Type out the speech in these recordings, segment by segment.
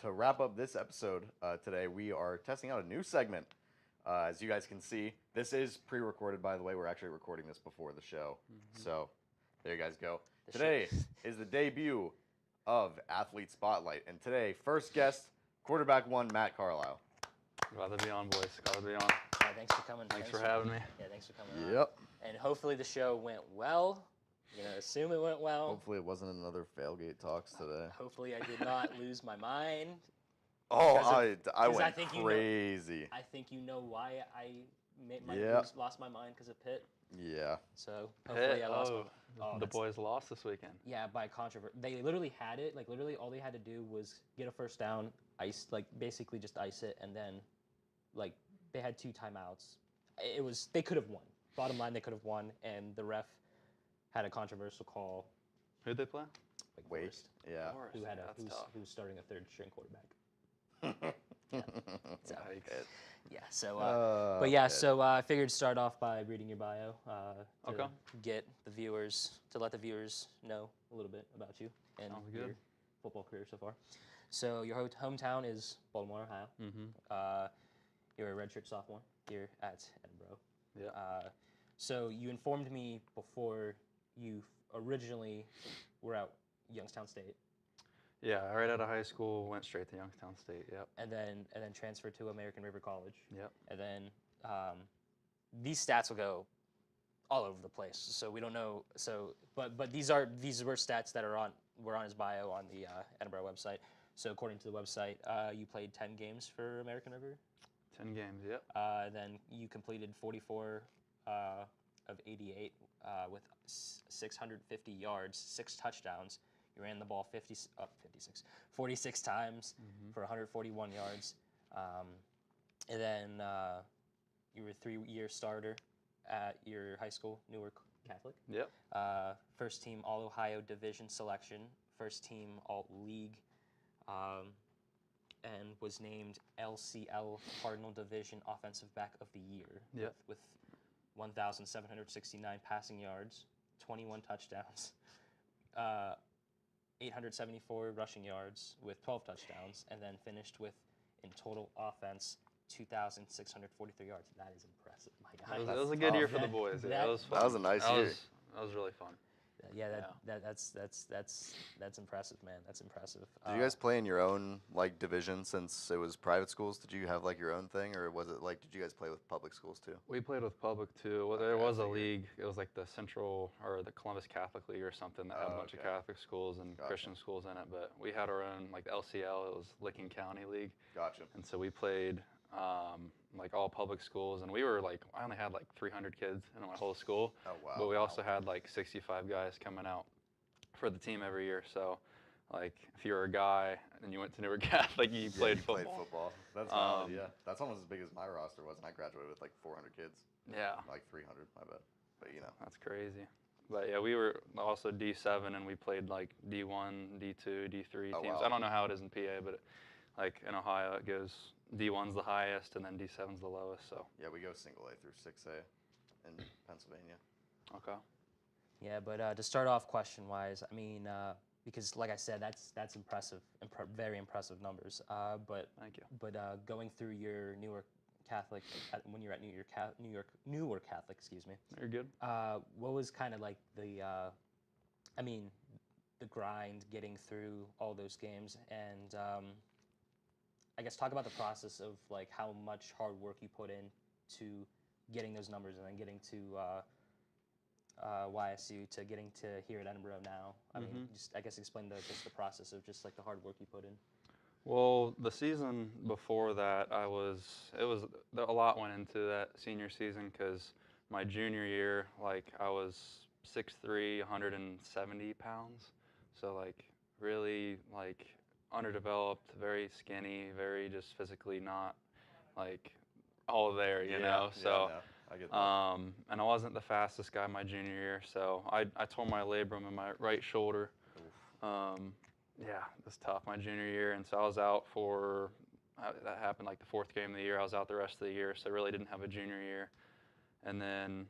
to wrap up this episode today, we are testing out a new segment. As you guys can see, this is pre-recorded, by the way. We're actually recording this before the show. So there you guys go. Today is the debut of Athlete Spotlight. And today, first guest, quarterback 1, Matt Carlisle. Glad to be on, boys. Glad to be on. Yeah, thanks for coming. Thanks for having me. Yeah, thanks for coming. Yep. And hopefully the show went well. Assume it went well. Hopefully it wasn't another Failgate Talks today. Hopefully I did not lose my mind. Oh, I went crazy. I think you know why I lost my mind because of Pitt. Yeah. So hopefully I lost the boys lost this weekend. Yeah, by controversy. They literally had it. Like literally all they had to do was get a first down, basically just ice it, and then they had 2 timeouts. They could have won. Bottom line, they could have won, and the ref had a controversial call. Who'd they play? Forrest, yeah. Who was starting a 3rd string quarterback. So I figured to start off by reading your bio to let the viewers know a little bit about you and your football career so far. So your hometown is Baltimore, Ohio. Mm-hmm. You're a redshirt sophomore here at Edinboro. Yeah. So you informed me before you originally were at Youngstown State. Yeah, right out of high school, went straight to Youngstown State. Yep. And then transferred to American River College. Yep. And then these stats will go all over the place. So we don't know. So but these were stats that were on his bio on the Edinboro website. So according to the website, you played 10 games for American River. 10 games. Yep. Then you completed 44 of 88 with 650 yards, 6 touchdowns. You ran the ball 46 times for 141 yards. And then you were a 3-year starter at your high school, Newark Catholic. Yep. First team All-Ohio Division selection, first team Alt-League, and was named LCL Cardinal Division Offensive Back of the Year. Yep. With 1,769 passing yards, 21 touchdowns, 874 rushing yards with 12 touchdowns, and then finished with, in total offense, 2,643 yards. That is impressive, my guy. It was a good year for the boys. That was fun. That was a nice year. That was really fun. Yeah, that's impressive, man. That's impressive. Did you guys play in your own division since it was private schools? Did you have your own thing, or was it did you guys play with public schools too? We played with public too. Well, there was a league. It was the Central or the Columbus Catholic League or something that had a bunch of Catholic schools and Christian schools in it. But we had our own the LCL. It was Licking County League. Gotcha. And so we played all public schools, and we were I only had 300 kids in my whole school. Oh wow. But we also had 65 guys coming out for the team every year. So if you were a guy and you went to Newark Catholic, you played football. Played football. That's valid, yeah. That's almost as big as my roster was, and I graduated with 400 kids. Yeah. 300, I bet. But That's crazy. But yeah, we were also D7, and we played D1, D2, D3 teams. Wow. I don't know how it is in PA, but in Ohio it goes D1's the highest, and then D7's the lowest. So yeah, we go single A through 6A in Pennsylvania. Okay. Yeah, but to start off question-wise, I mean, because like I said, that's impressive, very impressive numbers. But thank you. But going through your Newark Catholic, when you're at Newark Catholic, excuse me. You're good. What was kind of the grind getting through all those games, and I guess talk about the process of how much hard work you put in to getting those numbers and then getting to YSU to getting to here at Edinboro now. I mean, just I guess explain the process of just the hard work you put in. Well, the season before that, a lot went into that senior season because my junior year, I was 6'3", 170 pounds, so really underdeveloped, very skinny, very just physically not all there, you know. So no, I get that. and I wasn't the fastest guy my junior year, so I tore my labrum in my right shoulder. Yeah, it was tough my junior year, and so I was out for that happened the 4th game of the year. I was out the rest of the year, so I really didn't have a junior year. And then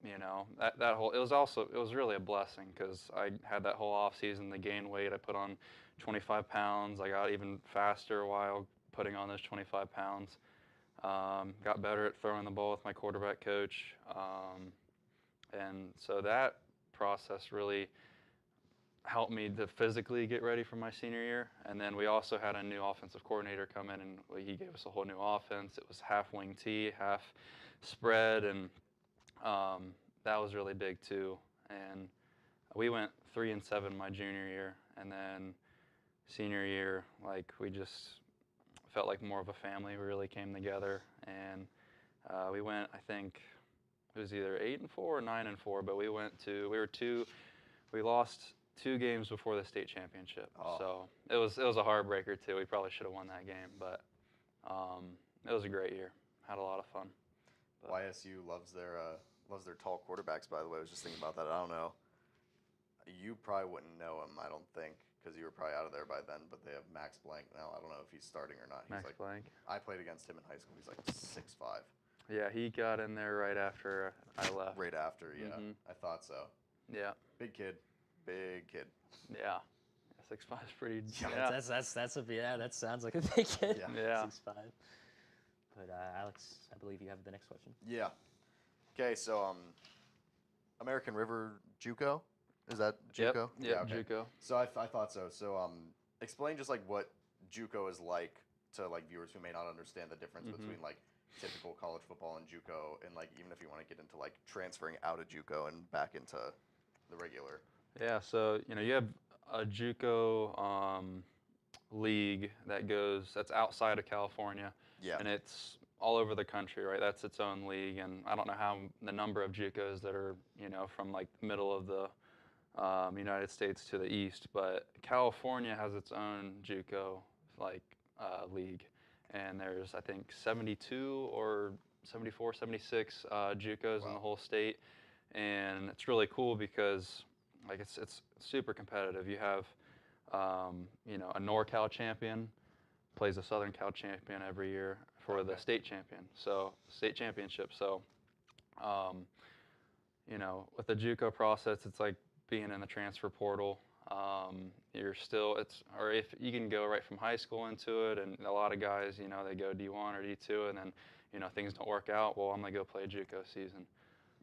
you know, that whole, it was really a blessing because I had that whole off season to gain weight. I put on 25 pounds. I got even faster while putting on those 25 pounds. Got better at throwing the ball with my quarterback coach. And so that process really helped me to physically get ready for my senior year. And then we also had a new offensive coordinator come in, and he gave us a whole new offense. It was half wing T, half spread, and that was really big too. And we went 3-7 my junior year, and then senior year, like, we just felt like more of a family. We really came together, and we went, I think it was either 8-4 or 9-4, but we lost 2 games before the state championship. Oh. So it was a heartbreaker too. We probably should have won that game, but it was a great year. Had a lot of fun. But YSU loves their tall quarterbacks, by the way. I was just thinking about that. I don't know. You probably wouldn't know him, I don't think, because you were probably out of there by then, but they have Max Blank now. I don't know if he's starting or not. He's Max Blank. I played against him in high school. He's like 6'5". Yeah, he got in there right after I left. Right after, yeah. Mhm. I thought so. Yeah. Big kid. Yeah. 6'5" is pretty. Yeah, Yeah. That sounds like a big kid. Yeah. 6'5". But Alex, I believe you have the next question. Yeah. Okay, so American River JUCO, is that JUCO? Yep. Yeah, okay. JUCO. So I thought so. So explain just like what JUCO is like to like viewers who may not understand the difference between like typical college football and JUCO, and like even if you want to get into like transferring out of JUCO and back into the regular. Yeah, so you have a JUCO league that's outside of California, Yeah. and it's all over the country, right? That's its own league, and I don't know how the number of JUCOs that are from like the middle of the United States to the east, but California has its own JUCO league, and there's I think 72 or 74, 76 JUCOs in the whole state, and it's really cool because like it's super competitive. You have a NorCal champion plays a Southern Cal champion every year for the state champion, so state championship. So with the JUCO process, it's like being in the transfer portal. If you can go right from high school into it, and a lot of guys, they go D1 or D2, and then things don't work out. Well, I'm gonna go play a JUCO season.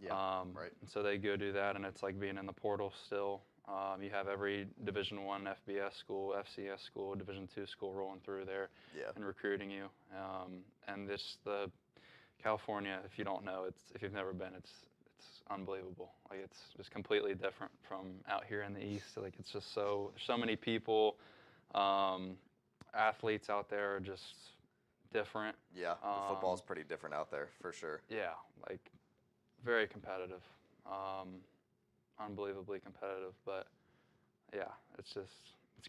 Yeah. Right. And so they go do that, and it's like being in the portal still. You have every Division I FBS school, FCS school, Division II school rolling through there and recruiting you. And the California, if you don't know, if you've never been, it's unbelievable. Like it's just completely different from out here in the East. Like it's just so many people, athletes out there are just different. Yeah, the football's pretty different out there for sure. Yeah, like very competitive, unbelievably competitive. But yeah, it's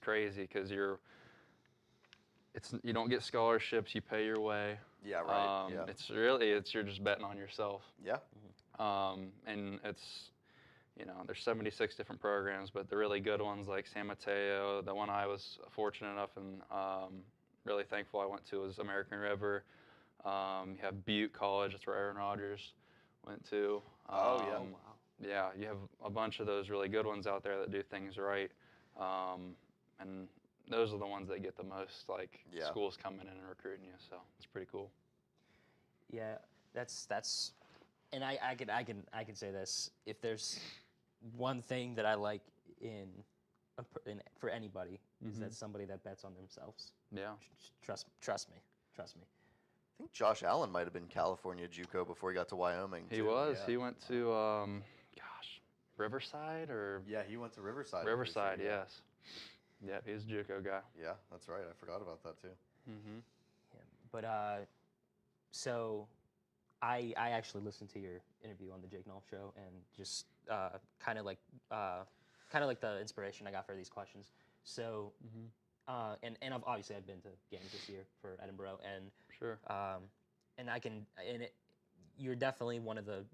crazy because you don't get scholarships, you pay your way. Yeah, right. You're just betting on yourself. Yeah. And it's, there's 76 different programs, but the really good ones like San Mateo, the one I was fortunate enough and really thankful I went to was American River. You have Butte College, that's where Aaron Rodgers went to. Oh, yeah. Wow. Yeah, you have a bunch of those really good ones out there that do things right. And those are the ones that get the most schools coming in and recruiting you, so it's pretty cool. Yeah, that's and I can say this. If there's one thing that I like for anybody is that somebody that bets on themselves. Yeah. Trust me. I think Josh Allen might have been California JUCO before he got to Wyoming. He too. was. Yeah. He went to Riverside or Yeah, he went to Riverside. Riverside, sure, yeah. yes. Yeah, he's a JUCO guy. Yeah, that's right. I forgot about that too. Mm-hmm. Yeah, but so I actually listened to your interview on the Jake Nolf show and just kind of like the inspiration I got for these questions. So and obviously I've been to games this year for Edinburgh and Sure. You're definitely one of the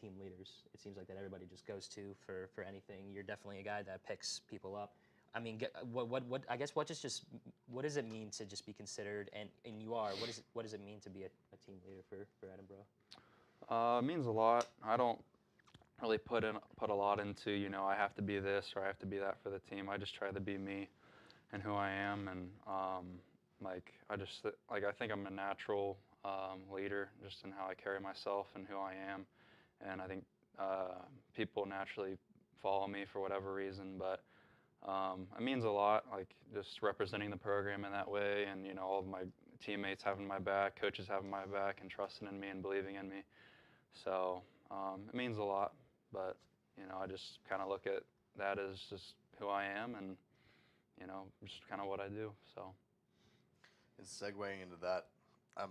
team leaders. It seems like that everybody just goes to for anything. You're definitely a guy that picks people up. I mean, what does it mean to just be considered? And you are. What does it mean to be a team leader for Edinburgh? It means a lot. really put a lot into, you know, I have to be this or I have to be that for the team. I just try to be me and who I am, and I think I'm a natural leader just in how I carry myself and who I am, and I think people naturally follow me for whatever reason, but it means a lot, like just representing the program in that way, and you know, all of my teammates having my back, coaches having my back, and trusting in me and believing in me. So it means a lot, but you know, I just kind of look at that as just who I am, and you know, just kind of what I do. So. And segueing into that, I'm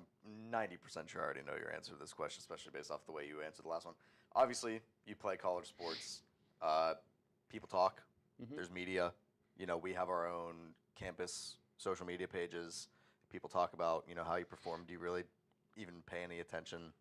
90% sure I already know your answer to this question, especially based off the way you answered the last one. Obviously, you play college sports. People talk. Mm-hmm. There's media. You know, we have our own campus social media pages. People talk about, you know, how you perform. Do you really even pay any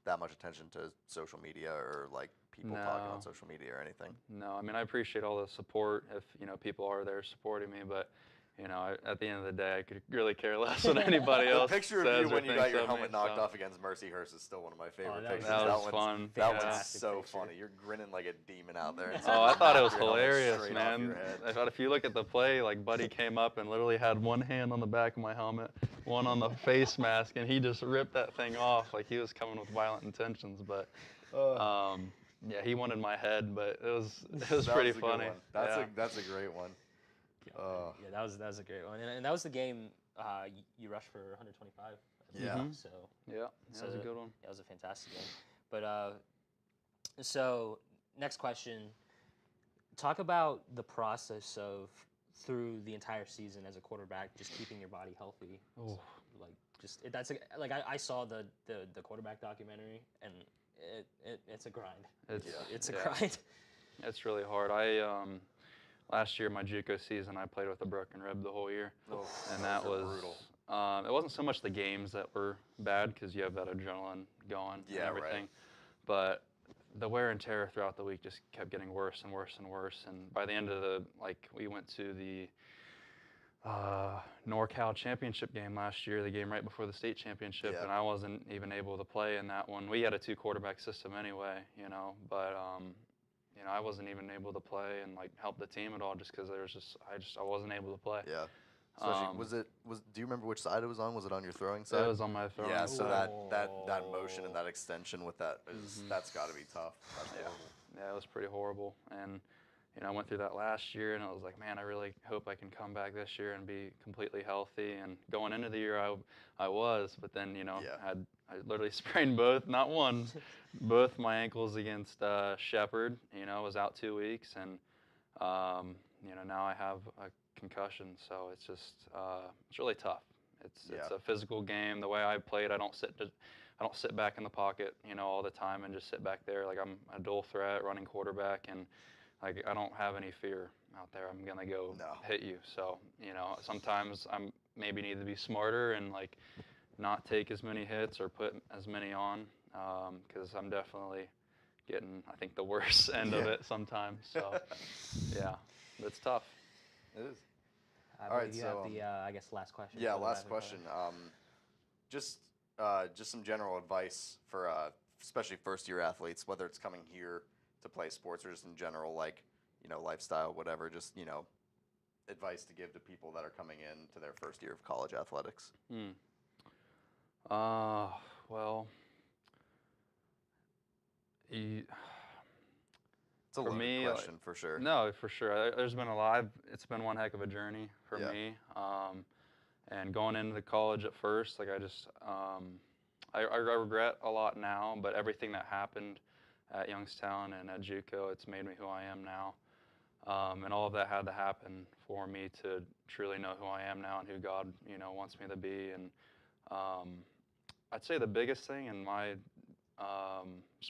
that much attention to social media or like people talking on social media or anything? No, I mean, I appreciate all the support if, you know, people are there supporting me, but you know, at the end of the day, I could really care less what anybody else The picture says of you when you got your helmet knocked so. off against Mercyhurst is still one of my favorite pictures. That was fun. That Yeah. one's so funny. You're grinning like a demon out there. Oh, I thought it was Your helmet hilarious, straight off man. your head. I thought if you look at the play, like Buddy came up and literally had one hand on the back of my helmet, one on the face mask, and he just ripped that thing off like he was coming with violent intentions. But yeah, he wanted my head, but it was pretty funny. That's a great one. Yeah, that was a great one, and that was the game you rushed for 125. Yeah. Mm-hmm. So yeah, that was a good one. That was a fantastic game. But so next question, talk about the process of through the entire season as a quarterback, just keeping your body healthy. Oh. I saw the quarterback documentary, and it's a grind. It's a grind. It's really hard. Last year, my JUCO season, I played with a broken rib the whole year, and that was brutal. It wasn't so much the games that were bad because you have that adrenaline going and everything, right. but the wear and tear throughout the week just kept getting worse and worse and worse. And by the end of we went to the NorCal championship game last year, the game right before the state championship, and I wasn't even able to play in that one. We had a 2-quarterback system anyway, you know, but you know, I wasn't even able to play and like help the team at all just because I wasn't able to play. Yeah. Especially, do you remember which side it was on? Was it on your throwing side? It was on my throwing side. Yeah, so that motion and that extension with that's got to be tough. That's horrible. Yeah, it was pretty horrible. And you know, I went through that last year, and I was like, man, I really hope I can come back this year and be completely healthy. And going into the year, I was, but then, you know, I literally sprained not one, both my ankles against Shepherd. You know, I was out 2 weeks, and you know, now I have a concussion, so it's just it's really tough. It's a physical game. The way I played, I don't sit back in the pocket, you know, all the time and just sit back there. Like I'm a dual threat running quarterback, and like I don't have any fear out there. I'm gonna go hit you. So you know, sometimes I'm maybe need to be smarter and like not take as many hits or put as many on because I'm definitely getting, I think, the worst end of it sometimes. So yeah, it's tough. It is. All right, you have the I guess last question. Yeah, last question. Just some general advice for especially first-year athletes, whether it's coming here to play sports or just in general, like, you know, lifestyle, whatever, just, you know, advice to give to people that are coming in to their first year of college athletics. Well, it's a loaded question for sure. No, for sure. There's been a lot. It's been one heck of a journey for me. And going into the college at first, like I regret a lot now, but everything that happened at Youngstown and at JUCO, it's made me who I am now. And all of that had to happen for me to truly know who I am now and who God, you know, wants me to be. And I'd say the biggest thing and my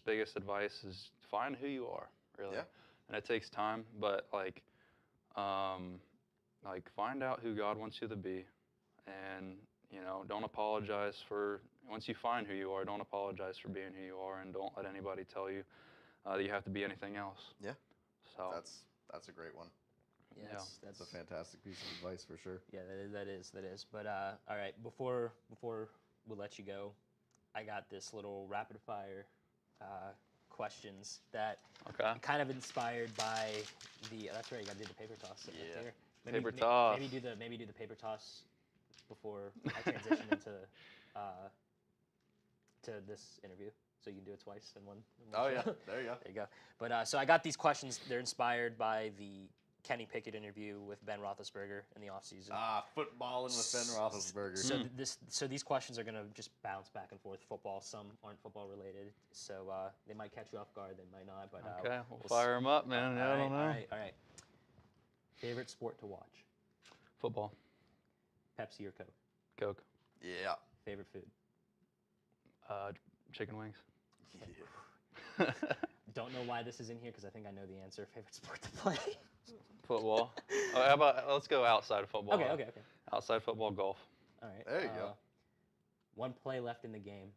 biggest advice is find who you are, really. Yeah. And it takes time, but like find out who God wants you to be, and you know, don't apologize for. Once you find who you are, don't apologize for being who you are, and don't let anybody tell you that you have to be anything else. Yeah. So that's a great one. Yeah, that's a fantastic piece of advice for sure. Yeah, that is. But all right, before we'll let you go, I got this little rapid fire questions that Okay. kind of inspired by the. That's right. You got to do the paper toss. Yeah. Right there. Paper toss. Maybe do the paper toss before I transition into to this interview, so you can do it twice in one. Oh yeah, show. there you go. There you go. But so I got these questions. They're inspired by the Kenny Pickett interview with Ben Roethlisberger in the offseason. Footballing with Ben Roethlisberger. So these questions are gonna just bounce back and forth. Football. Some aren't football related, so they might catch you off guard. They might not. But Okay, we'll fire them up, man. I don't know. All right. Favorite sport to watch? Football. Pepsi or Coke? Coke. Yeah. Favorite food? Chicken wings. Yeah. Don't know why this is in here because I think I know the answer. Favorite sport to play? Football. How about let's go outside of football. Okay. Outside football, golf. All right. There you go. One play left in the game.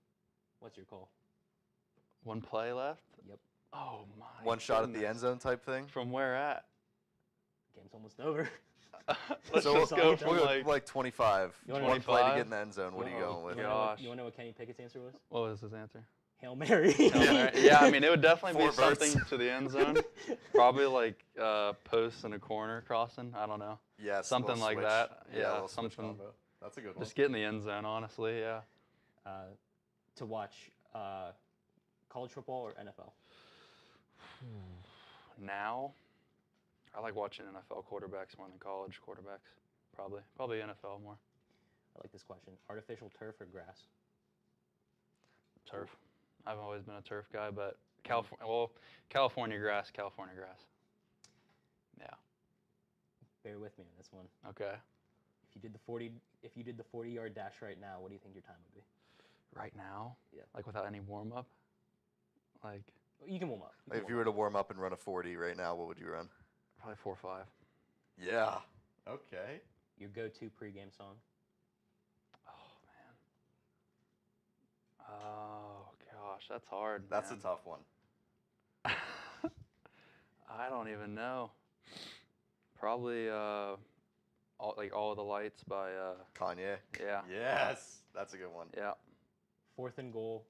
What's your call? One play left. Yep. Oh my. One shot at the goodness. end zone type thing. From where at? Game's almost over. Let's So just go we'll from We'll go like. like 25. You wanna- One play to 25? get in the end zone. What are you going with? Gosh. You want to know what Kenny Pickett's answer was? What was his answer? Hail Mary. Yeah, I mean it would definitely be 4 votes. something to the end zone. Probably like post and a corner crossing. I don't know. Yeah, Something like switch. that. Yeah, Yeah, a little switch something. combo. That's a good one. Just get in the end zone, honestly. Yeah. To watch college football or NFL? Now, I like watching NFL quarterbacks more than college quarterbacks. Probably NFL more. I like this question. Artificial turf or grass? Turf. I've always been a turf guy, but California grass. Yeah. Bear with me on this one. Okay. If you did the 40-yard dash right now, what do you think your time would be? Right now? Yeah. Like without any warm up? Like You can warm up. Like, if you were to warm up and run a 40 right now, what would you run? probably 4.5. Yeah. Okay. Your go-to pregame song? Oh man. Oh gosh, that's hard. That's man. a tough one. I don't even know. Probably all of the lights by Kanye. yeah. Yes. That's a good one. Yeah. 4th and goal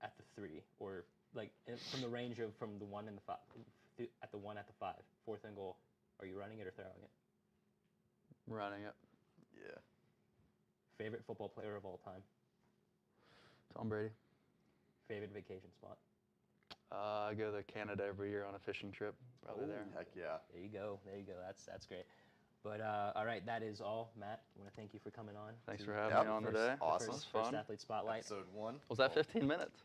at the 3, or like from the range of from the 1 and the 5, at the 1 at the 5. 4th and goal. Are you running it or throwing it? Running it. Yeah. Favorite football player of all time? Tom Brady. Favorite vacation spot? I go to Canada every year on a fishing trip. Probably there. Heck yeah. There you go. That's great. But all right, that is all. Matt, I want to thank you for coming on. Thanks to for having Yep. me on first- today. the Awesome. First Fun. Athlete Spotlight. Episode 1. Was that 15 minutes?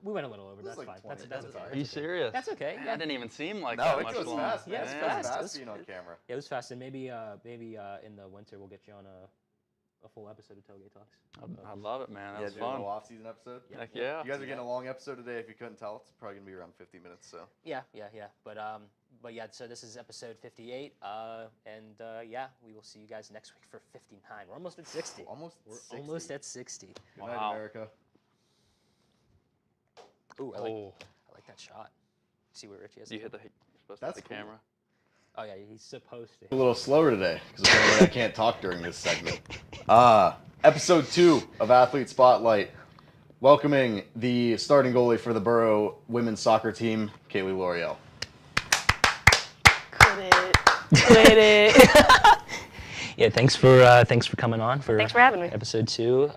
We went a little over. This is That's like fine. 20. That's That's okay. all Are you serious? That's okay. Man, Yeah. I didn't even seem like No, that it much goes long. fast. Yeah, Man. it's It fast. goes It fast was- being on camera. Yeah, it was fast, and maybe in the winter we'll get you on a full episode of Tailgate Talks. I love it, man. That Yeah, was do a fun. little off-season episode. Yeah. Heck yeah. You guys are getting a long episode today. If you couldn't tell, it's probably gonna be around 50 minutes. So. Yeah. But yeah, so this is episode 58, and yeah, we will see you guys next week for 59. We're almost at 60. Almost. We're 60. almost at 60. Good night, Wow. America. Ooh, I Oh, like that shot. See where Richie is? you hit the. You're supposed That's to hit the cool. camera. Oh yeah, he's supposed A to. little slower today because apparently I can't talk during this segment. Episode 2 of Athlete Spotlight, welcoming the starting goalie for the Borough women's soccer team, Kaylee Lauriel. Quit it. Yeah, thanks for coming on for Thanks for having me. episode 2.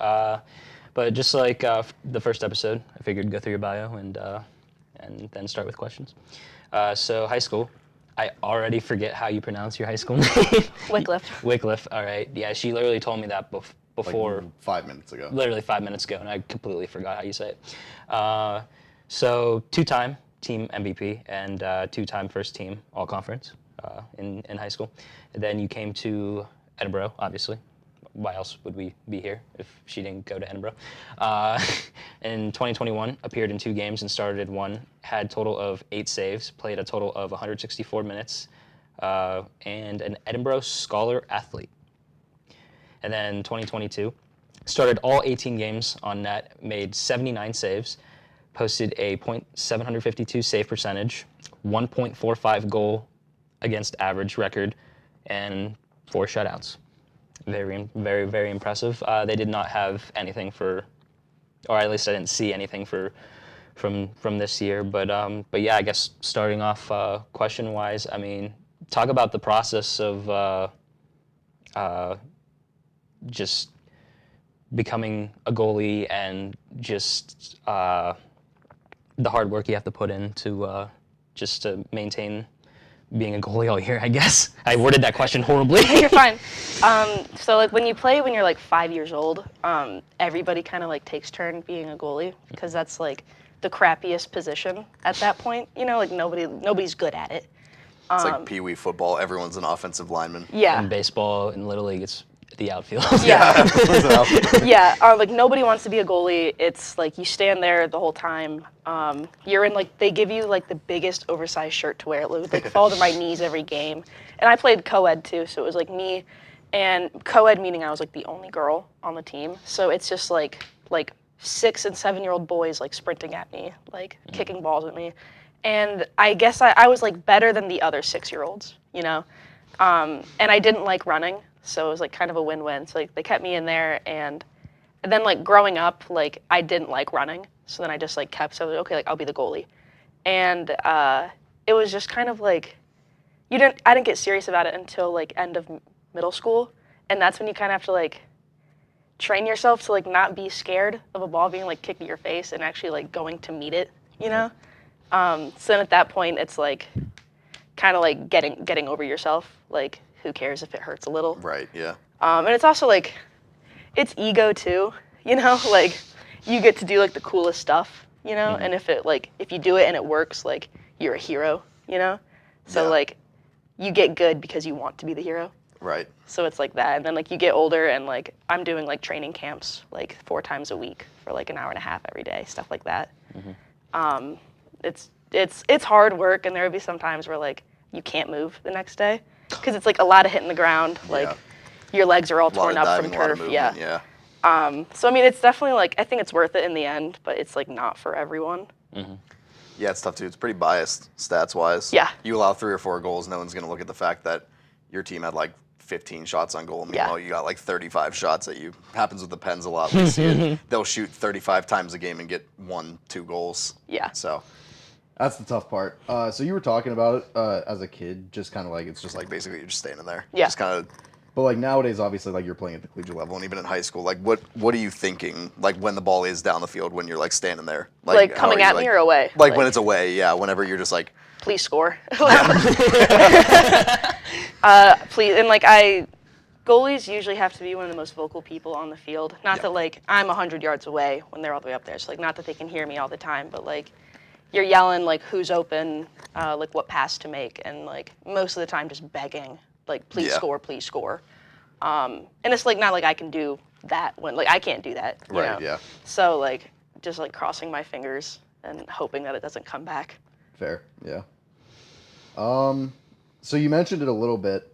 But just like the first episode, I figured go through your bio and then start with questions. So high school, I already forget how you pronounce your high school name. Wycliffe. Wycliffe. All right. Yeah, she literally told me that before. Like 5 minutes ago. Literally 5 minutes ago, and I completely forgot how you say it. So 2-time team MVP and 2-time first team all conference in high school. And then you came to Edinburgh, obviously. Why else would we be here if she didn't go to Edinburgh? In 2021, appeared in 2 games and started 1. Had total of 8 saves, played a total of 164 minutes, and an Edinburgh Scholar athlete. And then 2022, started all 18 games on net, made 79 saves, posted a .752 save percentage, 1.45 goal against average record, and 4 shutouts. Very, very, very impressive. They did not have anything for, or at least I didn't see anything for from this year. But yeah, I guess starting off question-wise, I mean, talk about the process of just becoming a goalie and just the hard work you have to put in to just to maintain being a goalie all year, I guess. I worded that question horribly. You're fine. So like when you play when you're like 5 years old, everybody kind of like takes turn being a goalie because that's like the crappiest position at that point. You know, like nobody's good at it. It's like Pee Wee football. Everyone's an offensive lineman. Yeah. In baseball and Little League, it's the outfield. Yeah. Yeah. Like nobody wants to be a goalie. It's like you stand there the whole time. You're in like they give you like the biggest oversized shirt to wear. It would like fall to my knees every game. And I played co-ed too, so it was like me and co-ed meaning I was like the only girl on the team. So it's just like 6 and 7-year-old boys like sprinting at me, like kicking balls at me. And I guess I was like better than the other 6-year-olds, you know. And I didn't like running. So it was like kind of a win-win. So like they kept me in there, and then like growing up, like I didn't like running. So then I just like kept, so I was like, okay, like I'll be the goalie. And it was just kind of like, I didn't get serious about it until like end of middle school. And that's when you kind of have to like train yourself to like not be scared of a ball being like kicked at your face and actually like going to meet it, you know? So then at that point, it's like kind of like getting over yourself, like, who cares if it hurts a little? Right, yeah. And it's also like, it's ego too, you know? Like, you get to do like the coolest stuff, you know? And if you do it and it works, like, you're a hero, you know? So like, you get good because you want to be the hero. Right. So it's like that. And then like you get older and like, I'm doing like training camps like 4 times a week for like an hour and a half every day, stuff like that. It's hard work, and there would be some times where like, you can't move the next day. Because it's like a lot of hitting the ground, like your legs are all torn up from turf. Yeah. So I mean, it's definitely like I think it's worth it in the end, but it's like not for everyone. Yeah, it's tough too. It's pretty biased stats wise. Yeah. You allow 3 or 4 goals, no one's gonna look at the fact that your team had like 15 shots on goal. Meanwhile, you got like 35 shots at you. Happens with the Pens a lot. We see it. They'll shoot 35 times a game and get 1-2 goals. Yeah. So. That's the tough part. So you were talking about it as a kid, just kind of like It's just like basically you're just standing there. Yeah. Just kind of. But like nowadays, obviously, like you're playing at the Collegiate level, and even in high school, like what are you thinking? Like when the ball is down the field, when you're like standing there, Like how coming are you, at me or away? Like when it's away, yeah. Whenever you're just like. Please score. Please, and like goalies usually have to be one of the most vocal people on the field. Not that like I'm 100 yards away when they're all the way up there. So like not that they can hear me all the time, but like. You're yelling like who's open, like what pass to make, and like most of the time just begging, like please score, please score. And it's like not like I can do that when like I can't do that. You know? Yeah. So like just like crossing my fingers and hoping that it doesn't come back. fair, yeah. So you mentioned it a little bit,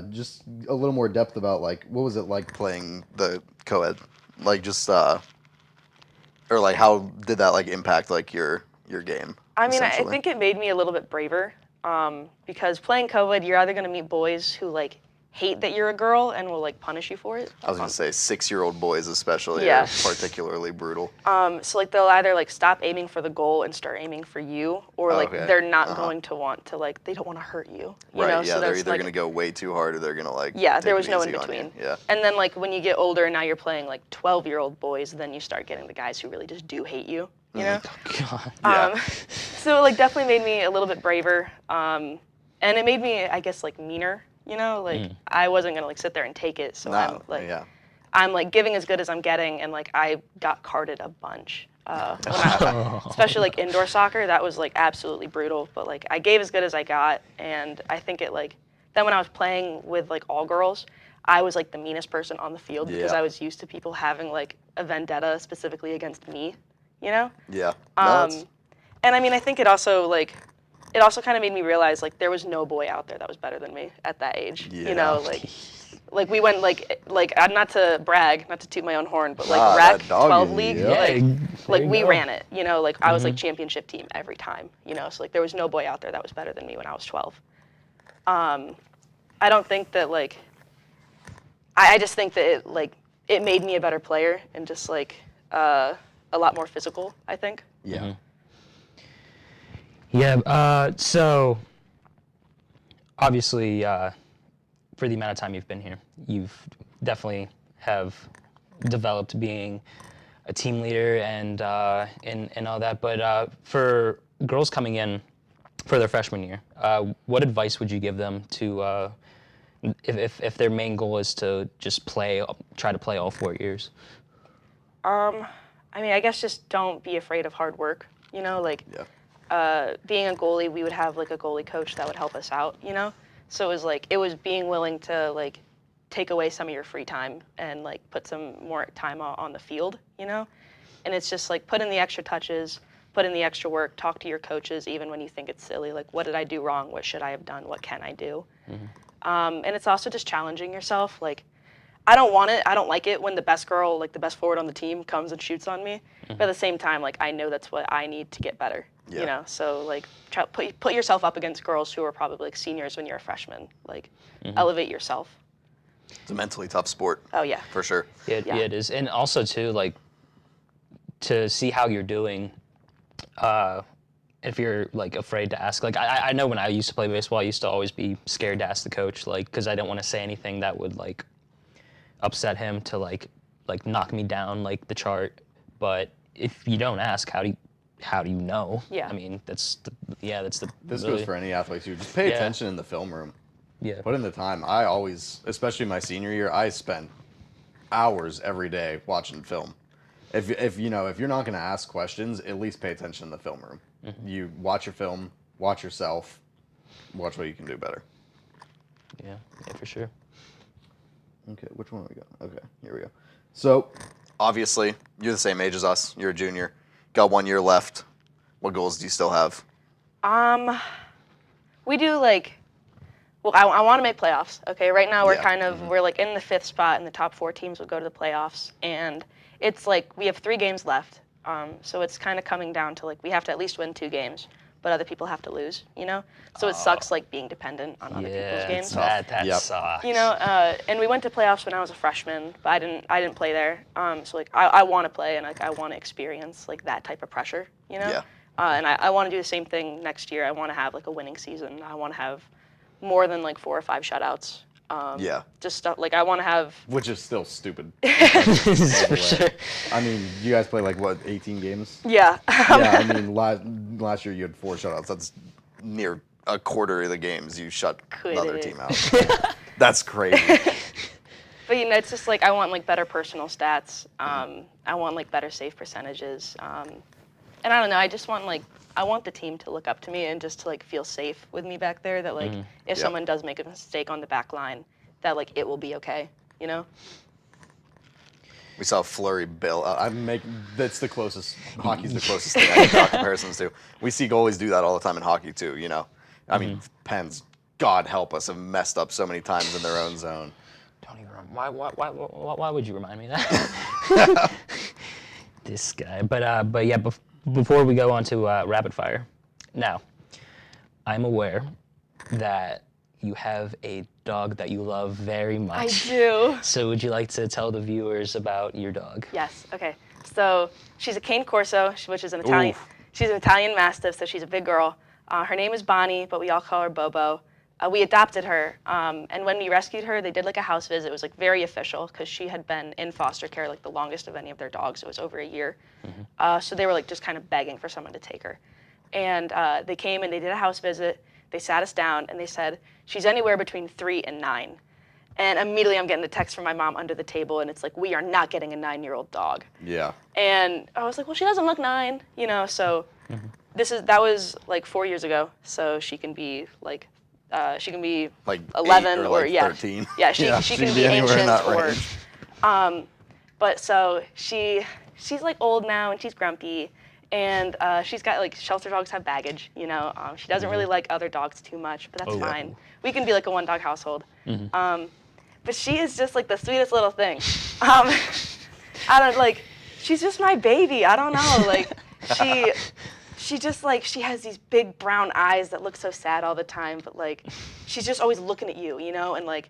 just a little more depth about like what was it like Playing the co-ed, like just or like how did that like impact like your game? I mean, I essentially? think it made me a little bit braver because playing co-ed, you're either going to meet boys who like hate that you're a girl and will like punish you for it. I was gonna say 6-year-old boys especially Yeah. are particularly brutal. So like they'll either like stop aiming for the goal and start aiming for you, or like Okay. they're not going to want to like they don't want to hurt you. You Right, know? yeah, So they're that's, either like, gonna go way too hard or they're gonna like Yeah, take there was it no in easy on you. between. Yeah. And then like when you get older and now you're playing like 12-year-old boys, then you start getting the guys who really just do hate you. You know? God. Yeah. So it like definitely made me a little bit braver, and it made me I guess like meaner. You know, like I wasn't gonna like sit there and take it. So I'm like, yeah. I'm like giving as good as I'm getting, and like I got carded a bunch. Especially like indoor soccer, that was like absolutely brutal. But like I gave as good as I got, and I think it like then when I was playing with like all girls, I was like the meanest person on the field because Yeah. I was used to people having like a vendetta specifically against me. You know. Yeah. No, that's- And I mean, I think it also kind of made me realize like there was no boy out there that was better than me at that age. Yeah. You know, like we went like not to brag, not to toot my own horn, but like Nah, rec that dog 12 is- league, yeah. like we ran it. You know, like I was like championship team every time. You know, so like there was no boy out there that was better than me when I was 12. I don't think that like. I just think that it made me a better player and just like a lot more physical. I think Yeah. Yeah. So obviously, for the amount of time you've been here, you've definitely have developed being a team leader and all that. But for girls coming in for their freshman year, what advice would you give them to if their main goal is to just try to play all 4 years? I mean, I guess just don't be afraid of hard work. You know, like being a goalie, we would have like a goalie coach that would help us out. You know, so it was being willing to like take away some of your free time and like put some more time on the field. You know, and it's just like put in the extra touches, put in the extra work, talk to your coaches even when you think it's silly. Like, what did I do wrong? What should I have done? What can I do? And it's also just challenging yourself. Like, I don't like it when the best girl, like the best forward on the team, comes and shoots on me. But at the same time, like I know that's what I need to get better. Yeah. You know, so like put yourself up against girls who are probably like seniors when you're a freshman. Like, elevate yourself. It's a mentally tough sport. Oh yeah. For sure. Yeah, it is. And also too, like to see how you're doing. If you're like afraid to ask, like I know when I used to play baseball, I used to always be scared to ask the coach, like because I didn't want to say anything that would like upset him to like knock me down like the chart. But if you don't ask, how do you know? Yeah. I mean, that's the. This goes for any athlete too. Just pay attention in the film room. Yeah. Put in the time. I always, especially my senior year, I spent hours every day watching film. If you're not going to ask questions, at least pay attention in the film room. You watch your film, watch yourself, watch what you can do better. Yeah, for sure. Okay, which one do we got? Okay, here we go. So, obviously, you're the same age as us. You're a junior. Got 1 year left. What goals do you still have? We do like, well, I want to make playoffs. Okay, right now we're we're like in the 5th spot, and the top 4 teams will go to the playoffs, and it's like we have 3 games left. So it's kind of coming down to like we have to at least win 2 games, but other people have to lose, you know? So it sucks like being dependent on other people's games. That sucks. You know, and we went to playoffs when I was a freshman, but I didn't play there. So like I want to play and like I want to experience like that type of pressure, you know? Yeah. And I want to do the same thing next year. I want to have like a winning season. I want to have more than like 4 or 5 shutouts. Just stuff like I want to have. Which is still stupid. For sure. I mean, you guys play like what, 18 games? Yeah. Yeah, I mean, last year you had 4 shutouts. That's near a quarter of the games you shut another team out. That's crazy. But you know, it's just like I want like better personal stats. I want like better save percentages. And I don't know. I just want like I want the team to look up to me and just to like feel safe with me back there. That like if someone does make a mistake on the back line, that like it will be okay. You know. We saw Flurry Bill. That's the closest. Hockey's the closest thing I can draw comparisons to. We see goalies do that all the time in hockey too. You know, I mean, Pens, God help us, have messed up so many times in their own zone. Don't even. Why would you remind me of that? This guy. But yeah. Before we go on to rapid fire, now, I'm aware that you have a dog that you love very much. I do. So would you like to tell the viewers about your dog? Yes. Okay. So she's a Cane Corso, which is an Italian. Oof. She's an Italian Mastiff, so she's a big girl. Her name is Bonnie, but we all call her Bobo. We adopted her, and when we rescued her, they did like a house visit. It was like very official because she had been in foster care like the longest of any of their dogs. It was over a year. So they were like just kind of begging for someone to take her. And they came and they did a house visit. They sat us down and they said, she's anywhere between 3 and 9. And immediately I'm getting a text from my mom under the table, and it's like, we are not getting a 9-year-old dog. Yeah. And I was like, well, she doesn't look 9, you know, so that was like 4 years ago. So she can be like 11 or like yeah. 13. Yeah, she can be anywhere in ancient that range. but so she's like old now and she's grumpy, and she's got like shelter dogs have baggage, you know. She doesn't really like other dogs too much, but that's fine. We can be like a 1-dog household. But she is just like the sweetest little thing. I don't like. She's just my baby. I don't know. Like she just like she has these big brown eyes that look so sad all the time, but like she's just always looking at you, you know, and like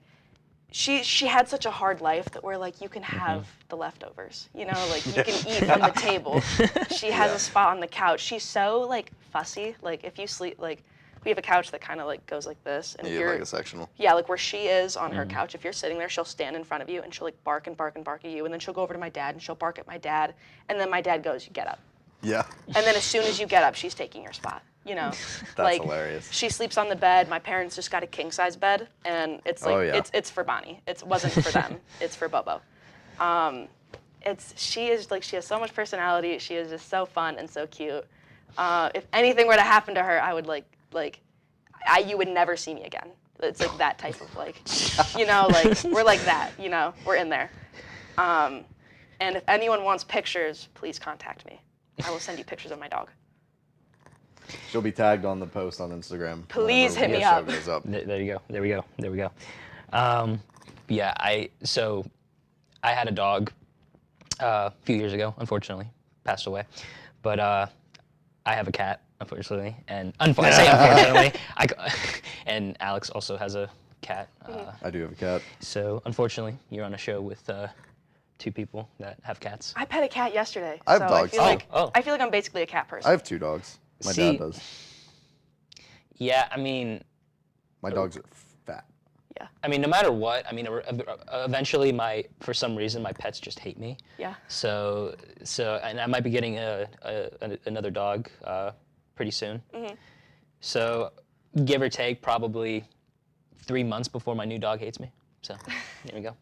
she had such a hard life that we're like, you can have the leftovers, you know, like you can eat from the table. She has a spot on the couch. She's so like fussy. Like if you sleep, like we have a couch that kind of like goes like this, and if you're like a sectional. Yeah, like where she is on her couch. If you're sitting there, she'll stand in front of you and she'll like bark and bark and bark at you, and then she'll go over to my dad and she'll bark at my dad, and then my dad goes, "You get up." Yeah. And then as soon as you get up, she's taking your spot. You know, That's hilarious. She sleeps on the bed. My parents just got a king size bed, and it's like it's for Bonnie. It wasn't for them. It's for Bobo. She has so much personality. She is just so fun and so cute. If anything were to happen to her, I would you would never see me again. It's like that type of like, you know, like we're like that. You know, we're in there. And if anyone wants pictures, please contact me. I will send you pictures of my dog. She'll be tagged on the post on Instagram. Please hit whenever me the show up. goes up. There you go. There we go. Yeah, I had a dog a few years ago, unfortunately, passed away. But I have a cat, unfortunately, and I say unfortunately, and Alex also has a cat. I do have a cat. So unfortunately, you're on a show with 2 people that have cats. I pet a cat yesterday. I have so dogs. I feel like I'm basically a cat person. I have 2 dogs. My dad does. Yeah, I mean, My dogs are fat. Yeah. I mean, no matter what, I mean, eventually for some reason, my pets just hate me. Yeah. So, and I might be getting another dog pretty soon. Mm-hmm. So, give or take, probably 3 months before my new dog hates me. So, there we go.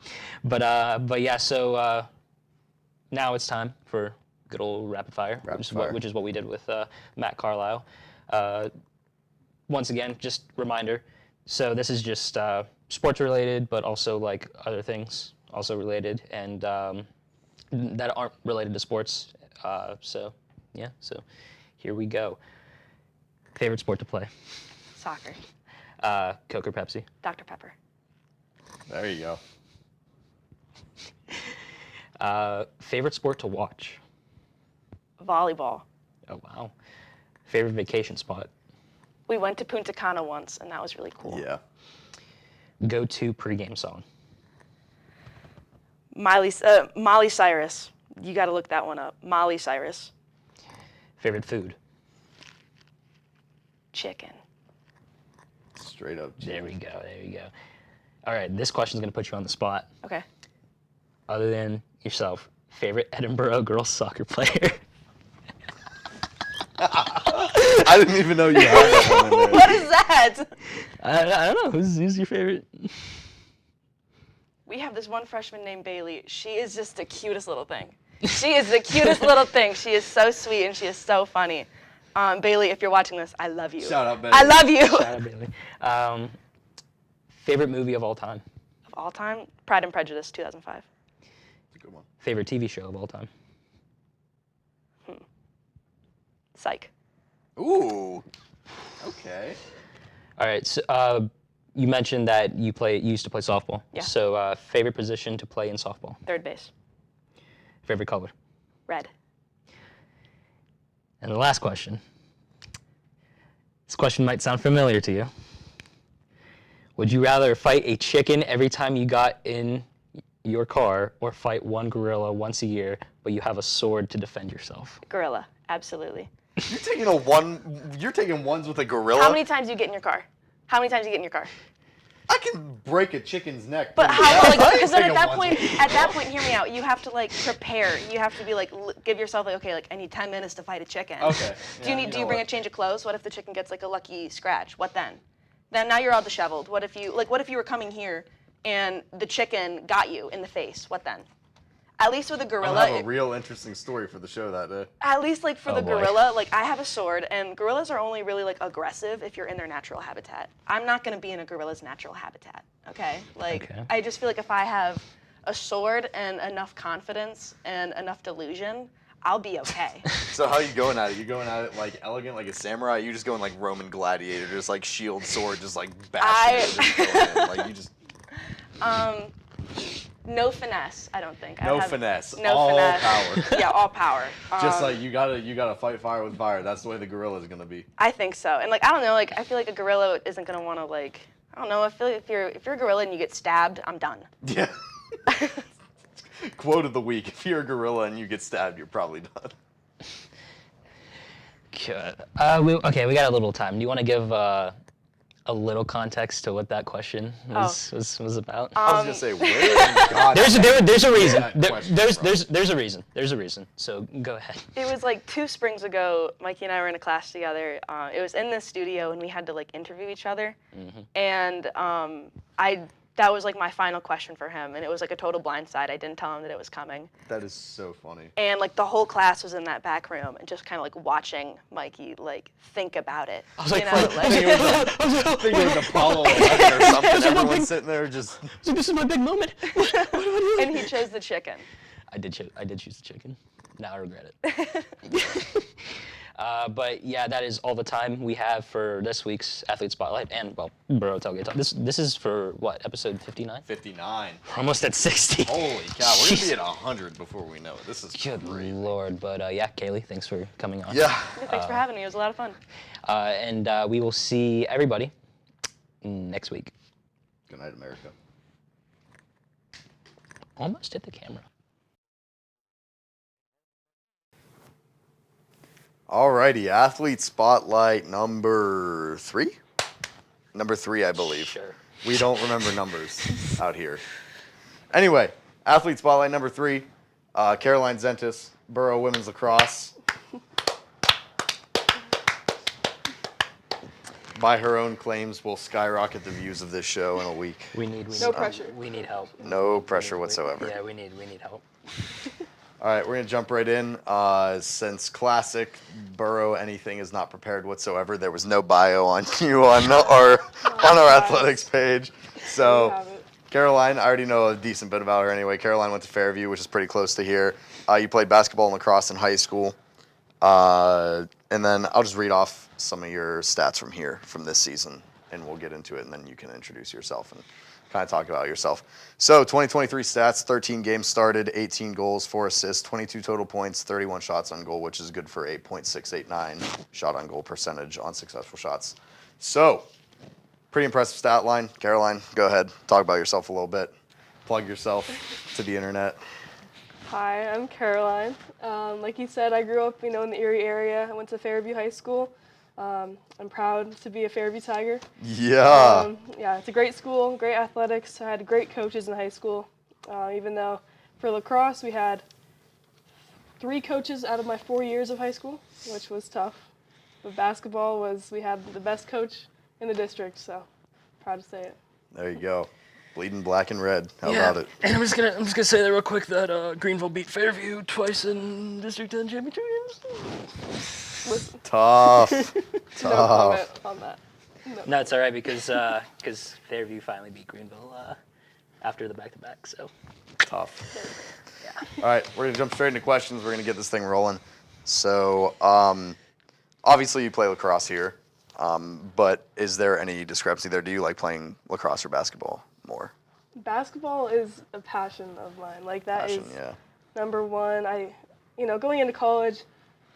But yeah, so now it's time for good old rapid fire, which is what we did with Matt Carlisle. Once again, just reminder. So this is just sports related, but also like other things also related and that aren't related to sports. So yeah, so here we go. Favorite sport to play? Soccer. Coke or Pepsi? Dr. Pepper. There you go. Favorite sport to watch? Volleyball. Oh, wow. Favorite vacation spot? We went to Punta Cana once, and that was really cool. Yeah. Go-to pregame song? Molly Cyrus. You got to look that one up. Molly Cyrus. Favorite food? Chicken. Straight up. There we go. All right, this question is going to put you on the spot. Okay. Other than yourself, favorite Edinburgh girls soccer player? I didn't even know you had that one in there. What is that? I don't know. Who's your favorite? We have this one freshman named Baylee. She is just the cutest little thing. She is the cutest little thing. She is so sweet and she is so funny. Baylee, if you're watching this, I love you. Shout out, Baylee. I love you. Shout out, Bailey. Favorite movie of all time? Of all time? Pride and Prejudice, 2005. That's a good one. Favorite TV show of all time? Psych. Ooh. Okay. All right. So, you mentioned that you used to play softball. Yeah. So, favorite position to play in softball? Third base. Favorite color? Red. And the last question. This question might sound familiar to you. Would you rather fight a chicken every time you got in your car or fight one gorilla once a year, but you have a sword to defend yourself? Gorilla. Absolutely. You're taking ones with a gorilla? How many times do you get in your car? I can break a chicken's neck. But pretty how? fast. Like, I ain't because then taking at that ones point, hear me out. You have to like prepare. You have to be like, give yourself like, okay, like I need 10 minutes to fight a chicken. Okay. Do you bring a change of clothes? What if the chicken gets like a lucky scratch? What then? Then now you're all disheveled. What if you were coming here and the chicken got you in the face? What then? At least with a gorilla. I have a real interesting story for the show that day. At least like for the boy. gorilla, like I have a sword, and gorillas are only really like aggressive if you're in their natural habitat. I'm not gonna be in a gorilla's natural habitat, okay? Like Okay. I just feel like if I have a sword and enough confidence and enough delusion, I'll be okay. So how are you going at it? You going at it like elegant, like a samurai? You just going like Roman gladiator, just like shield, sword, just like bashing it, just going in. Like you just. No finesse, I don't think. No finesse. No all finesse. power. Yeah, all power. Just like you gotta fight fire with fire. That's the way the gorilla is gonna be. I think so. And like I don't know, like I feel like a gorilla isn't gonna want to like I don't know. I feel like if you're a gorilla and you get stabbed, I'm done. Yeah. Quote of the week: if you're a gorilla and you get stabbed, you're probably done. Good. We got a little time. Do you want to give a little context to what that question was about? I was gonna say, where God There's a reason. that question There's a reason. So go ahead. It was like 2 springs ago. Mikey and I were in a class together. It was in the studio, and we had to like interview each other. And that was like my final question for him, and it was like a total blindside. I didn't tell him that it was coming. That is so funny. And like the whole class was in that back room and just kind of like watching Mikey like think about it. I was like, I think it was Apollo 11 or something. Everyone's sitting there just. So this is my big moment. And he chose the chicken. I did choose the chicken. Now I regret it. But yeah, that is all the time we have for this week's Athlete Spotlight and, well, Borough Tailgate Talk. This is for, what, episode 59? 59. We're almost at 60. Holy cow, we're going to be at 100 before we know it. This is Good crazy. Lord. But yeah, Kaylee, thanks for coming on. Yeah. Thanks for having me. It was a lot of fun. And we will see everybody next week. Good night, America. Almost hit the camera. Alrighty, Athlete Spotlight number 3? Number 3, I believe. Sure. We don't remember numbers out here. Anyway, Athlete Spotlight number 3, Caroline Zentis, Borough Women's Lacrosse. By her own claims, will skyrocket the views of this show in a week. No pressure. We need help. No pressure whatsoever. Yeah, we need help. All right, we're going to jump right in. Since classic Borough anything is not prepared whatsoever, there was no bio on you on our athletics page. So, Caroline, I already know a decent bit about her anyway. Caroline went to Fairview, which is pretty close to here. You played basketball and lacrosse in high school. And then I'll just read off some of your stats from here, from this season, and we'll get into it, and then you can introduce yourself and kind of talk about yourself. So 2023 stats: 13 games started, 18 goals, 4 assists, 22 total points, 31 shots on goal, which is good for 8.689 shot on goal percentage on successful shots. So pretty impressive stat line. Caroline, go ahead, talk about yourself a little bit. Plug yourself to the internet. Hi, I'm Caroline. Like you said, I grew up, in the Erie area. I went to Fairview High School. I'm proud to be a Fairview Tiger. Yeah. Yeah, it's a great school, great athletics. I had great coaches in high school. Even though for lacrosse we had 3 coaches out of my 4 years of high school, which was tough. But basketball we had the best coach in the district, so proud to say it. There you go. Bleeding black and red. How about it? And I'm just gonna say that real quick that Greenville beat Fairview twice in District 10 championship games. Listen, Tough. no Tough. comment on that. No, it's all right because Fairview finally beat Greenville after the back-to-back. So Tough. yeah. All right, we're going to jump straight into questions. We're going to get this thing rolling. So, obviously you play lacrosse here, but is there any discrepancy there? Do you like playing lacrosse or basketball more? Basketball is a passion of mine. Like that Passion, is yeah. number one. Going into college,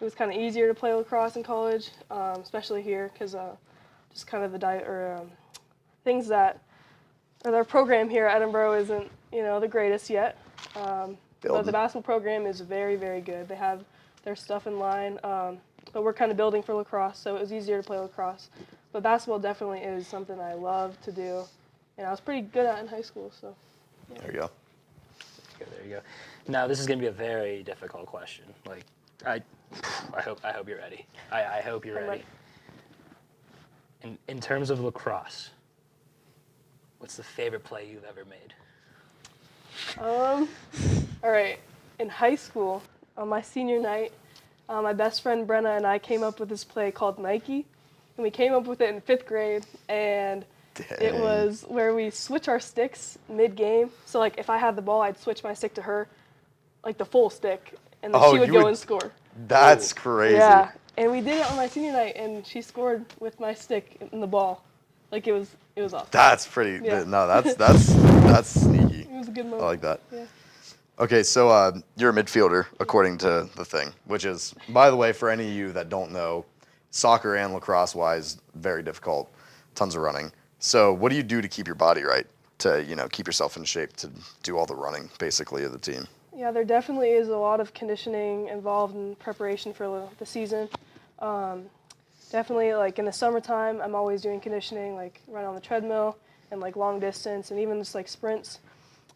it was kind of easier to play lacrosse in college, especially here, because just kind of things that, or their program here at Edinburgh isn't, the greatest yet. But the basketball program is very, very good. They have their stuff in line, but we're kind of building for lacrosse, so it was easier to play lacrosse. But basketball definitely is something I love to do, and I was pretty good at in high school. So. Yeah. There you go. There you go. Now this is gonna be a very difficult question. Like I hope you're ready. I hope you're ready. In terms of lacrosse, what's the favorite play you've ever made? All right. In high school, on my senior night, my best friend Berna and I came up with this play called Nike, and we came up with it in 5th grade, and it was where we switch our sticks mid-game. So, like, if I had the ball, I'd switch my stick to her, like the full stick, and then she would go and score. That's crazy. Yeah, and we did it on my senior night, and she scored with my stick in the ball. Like, it was awesome. That's pretty. Yeah. No, that's sneaky. It was a good moment. I like that. Yeah. Okay, so you're a midfielder, according to the thing, which is, by the way, for any of you that don't know, soccer and lacrosse-wise, very difficult. Tons of running. So what do you do to keep your body right, to, keep yourself in shape to do all the running, basically, of the team? Yeah, there definitely is a lot of conditioning involved in preparation for the season. Definitely, like in the summertime, I'm always doing conditioning, like run on the treadmill and like long distance and even just like sprints.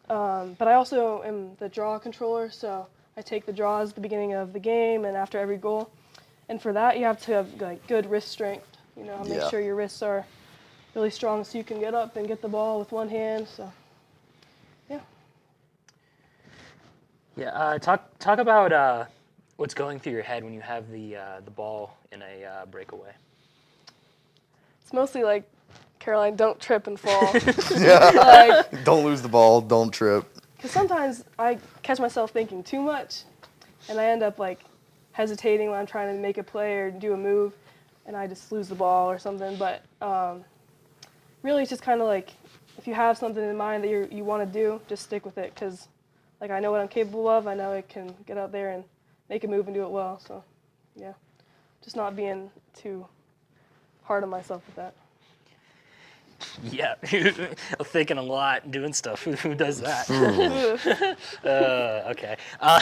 But I also am the draw controller, so I take the draws at the beginning of the game and after every goal. And for that, you have to have like good wrist strength. Make sure your wrists are really strong so you can get up and get the ball with one hand. So, yeah. Yeah. Talk about what's going through your head when you have the ball in a breakaway. It's mostly like, Caroline, don't trip and fall. Yeah. Don't lose the ball. Don't trip. Because sometimes I catch myself thinking too much, and I end up like hesitating when I'm trying to make a play or do a move, and I just lose the ball or something. But really, it's just kind of like if you have something in mind that you want to do, just stick with it. Because like I know what I'm capable of. I know I can get out there and make a move and do it well. So yeah, just not being too hard on myself with that. Yeah, thinking a lot, doing stuff. Who does that? Okay. I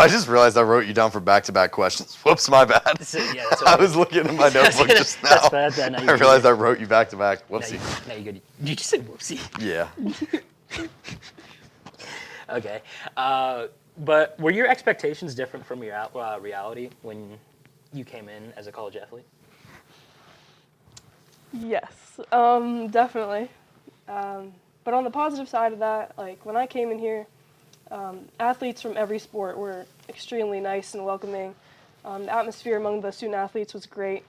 just realized I wrote you down for back-to-back questions. Whoops, my bad. That's I was looking at my notebook just now. That's bad. Then I realized I wrote you back-to-back. Whoopsie. Now you're good. Did you just say whoopsie? Yeah. Okay. But were your expectations different from your reality when you came in as a college athlete? Yes, definitely. But on the positive side of that, like when I came in here, athletes from every sport were extremely nice and welcoming. The atmosphere among the student athletes was great.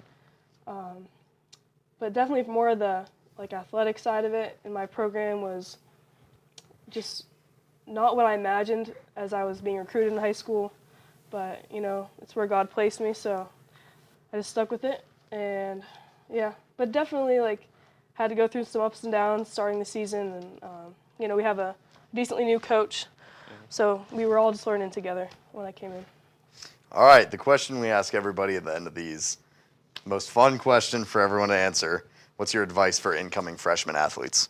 But definitely more of the like athletic side of it in my program was just not what I imagined as I was being recruited in high school. But, it's where God placed me, so I just stuck with it. And, yeah. But definitely, like, had to go through some ups and downs starting the season. And, we have a decently new coach. So we were all just learning together when I came in. All right, the question we ask everybody at the end of these, most fun question for everyone to answer. What's your advice for incoming freshman athletes?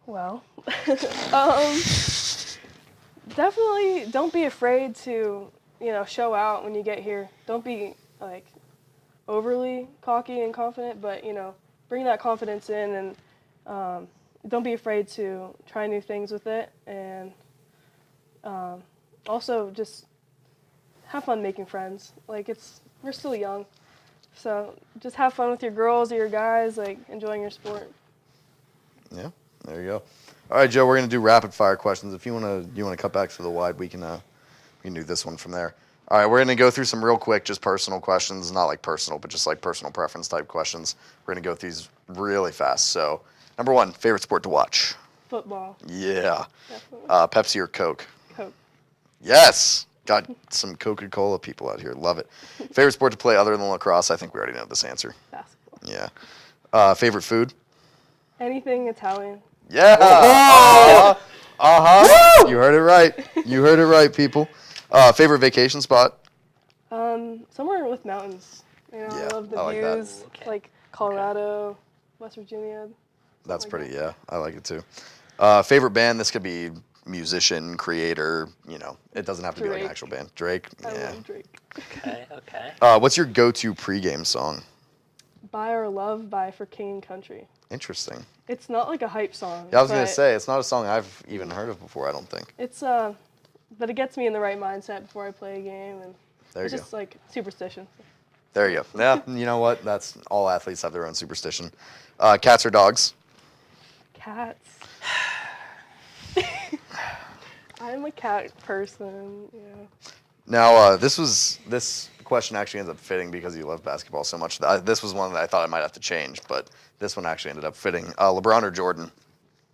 Well, definitely don't be afraid to, show out when you get here. Don't be, like, overly cocky and confident, but, bring that confidence in and don't be afraid to try new things with it. And also just have fun making friends. Like, we're still young, so just have fun with your girls or your guys, like, enjoying your sport. Yeah, there you go. All right, Joe, we're going to do rapid-fire questions. If you want to cut back to the wide, we can do this one from there. All right, we're going to go through some real quick, just personal questions. Not like personal, but just like personal preference type questions. We're going to go through these really fast. So, number one, favorite sport to watch? Football. Yeah. Definitely. Pepsi or Coke? Coke. Yes. Got some Coca-Cola people out here. Love it. Favorite sport to play other than lacrosse? I think we already know this answer. Basketball. Yeah. Favorite food? Anything Italian. Yeah. Uh-huh. You heard it right. You heard it right, people. Favorite vacation spot? Somewhere with mountains. Yeah, I love the I like that. views, like Colorado, West Virginia. That's like pretty, that. yeah. I like it too. Favorite band? This could be musician, creator, it doesn't have to be like an Drake. actual band. Drake? I Yeah. love Drake. Okay. What's your go-to pregame song? Buy or Love by For King and Country. Interesting. It's not like a hype song. Yeah, I was going to but say, it's not a song I've even heard of before, I don't think. It's, but it gets me in the right mindset before I play a game, and There you it's go. just like superstition. There you go. Yeah, you know what? That's all athletes have their own superstition. Cats or dogs? Cats. I'm a cat person, yeah. Now, this question actually ends up fitting because you love basketball so much. This was one that I thought I might have to change, but this one actually ended up fitting. LeBron or Jordan?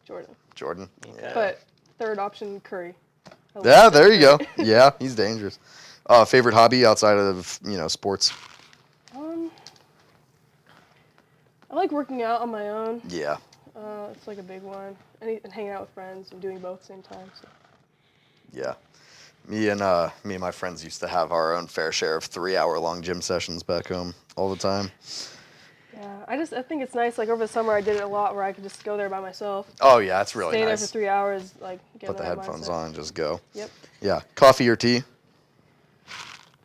Jordan. Jordan. Okay. But third option, Curry. I love Yeah, there you go. Curry. Yeah, he's dangerous. Favorite hobby outside of sports? I like working out on my own. Yeah. It's like a big one. And hanging out with friends and doing both at the same time. So. Yeah. Me and my friends used to have our own fair share of 3-hour-long gym sessions back home all the time. Yeah, I think it's nice. Like over the summer, I did it a lot where I could just go there by myself. Oh yeah, it's really Stay there nice. for 3 hours, like get Put the in that headphones mindset. on and just go. Yep. Yeah. Coffee or tea?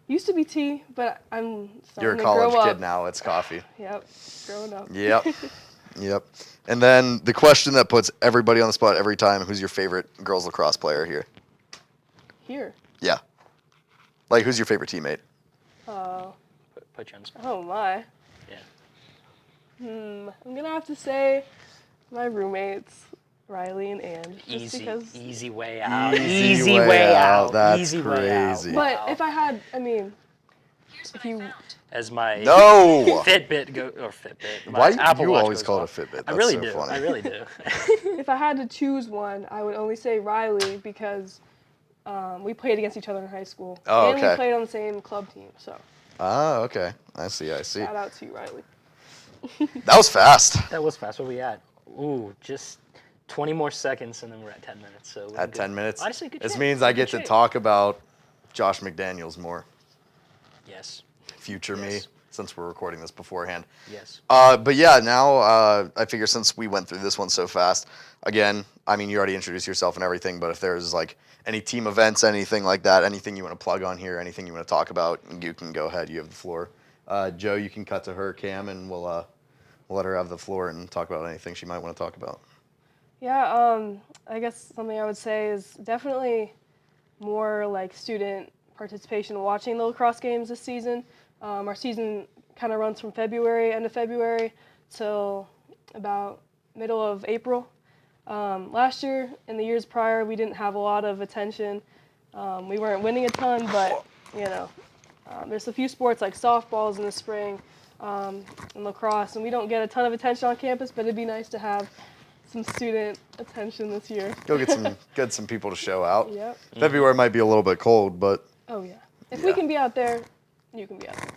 Used to be tea, but I'm You're a starting to college grow kid up. now. It's coffee. Yep, growing up. Yep. Yep. And then the question that puts everybody on the spot every time: who's your favorite girls lacrosse player here? Here. Yeah. Like, who's your favorite teammate? Put you on the spot. Oh my. Yeah. I'm gonna have to say my roommates, Riley and Ann. Just because. Easy way out. Easy way out. That's Easy way out. crazy. But if I had, if you. As my No! Fitbit or Fitbit. Why my Apple you Watch always goes call it off. a Fitbit? I That's really so do. funny. I really do. If I had to choose one, I would only say Riley because we played against each other in high school. Oh, and okay. we played on the same club team, so Ah, okay. I see. shout out to you, Riley. That was fast. That was fast. Where we at? Ooh, just 20 more seconds, and then we're at 10 minutes. So we're At good. 10 minutes. Honestly, good This shape. means I Good get to shape. talk about Josh McDaniels more. Yes. Future me, Yes. since we're recording this beforehand. Yes. But yeah, now I figure since we went through this one so fast, again, I mean, you already introduced yourself and everything, but if there's like any team events, anything like that, anything you want to plug on here, anything you want to talk about, you can go ahead. You have the floor. Joe, you can cut to her cam, and we'll let her have the floor and talk about anything she might want to talk about. Yeah, I guess something I would say is definitely more like student participation watching the lacrosse games this season. Our season kind of runs from end of February, till about middle of April. Last year and the years prior, we didn't have a lot of attention. We weren't winning a ton, but there's a few sports like softballs in the spring and lacrosse, and we don't get a ton of attention on campus, but it'd be nice to have some student attention this year. Go get some people to show out. Yep. February might be a little bit cold, but Oh, yeah. If we can be out there, you can be out there.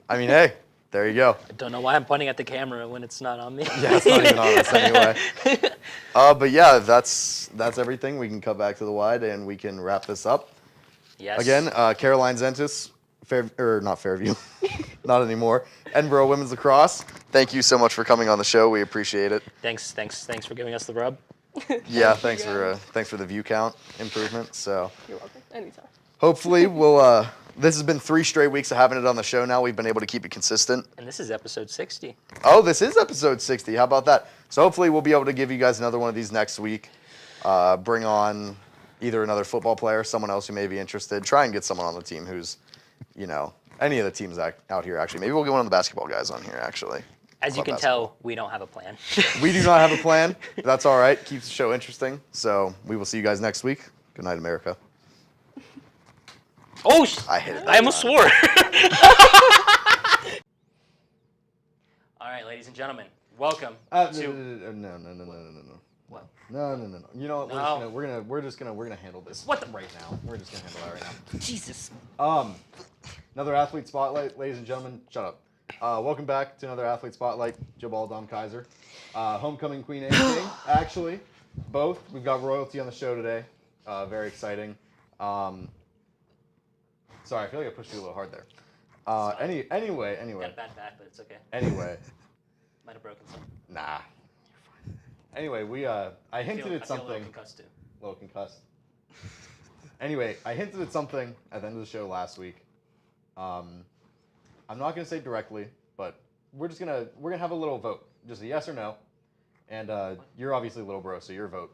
I mean, hey, there you go. I don't know why I'm pointing at the camera when it's not on me. Yeah, it's not even on us anyway. But yeah, that's everything. We can cut back to the wide and we can wrap this up. Yes. Again, Caroline Zentis, not Fairview, not anymore. Edinburgh Women's Lacrosse. Thank you so much for coming on the show. We appreciate it. Thanks for giving us the rub. Yeah, thanks for the view count improvement. So You're welcome. Anytime. hopefully we'll. This has been 3 straight weeks of having it on the show now. We've been able to keep it consistent. And this is episode 60. Oh, this is episode 60. How about that? So hopefully we'll be able to give you guys another one of these next week. Bring on either another football player, someone else who may be interested. Try and get someone on the team who's, any of the teams out here, actually. Maybe we'll get one of the basketball guys on here, actually. As you Club can tell, we don't have a plan. We do not have a plan. But that's all right. Keeps the show interesting. So we will see you guys next week. Good night, America. Oh, I hit it. I almost swore. All right, ladies and gentlemen, welcome to. No. What? No. You know what? No. We're gonna handle this. What the- right now? We're just gonna handle that right now. Jesus. Another athlete spotlight, ladies and gentlemen. Shut up. Welcome back to another athlete spotlight. Jabal Dom Kaiser, homecoming queen and king. Actually, both. We've got royalty on the show today. Very exciting. Sorry, I feel like I pushed you a little hard there. Anyway. Got a bad back, but it's okay. Anyway, Might have broken some. nah. You're fine. Anyway, I hinted at I feel a something. little concussed too. A little concussed. Anyway, I hinted at something at the end of the show last week. I'm not gonna say directly, but we're gonna have a little vote, just a yes or no. And you're obviously little bro, so your vote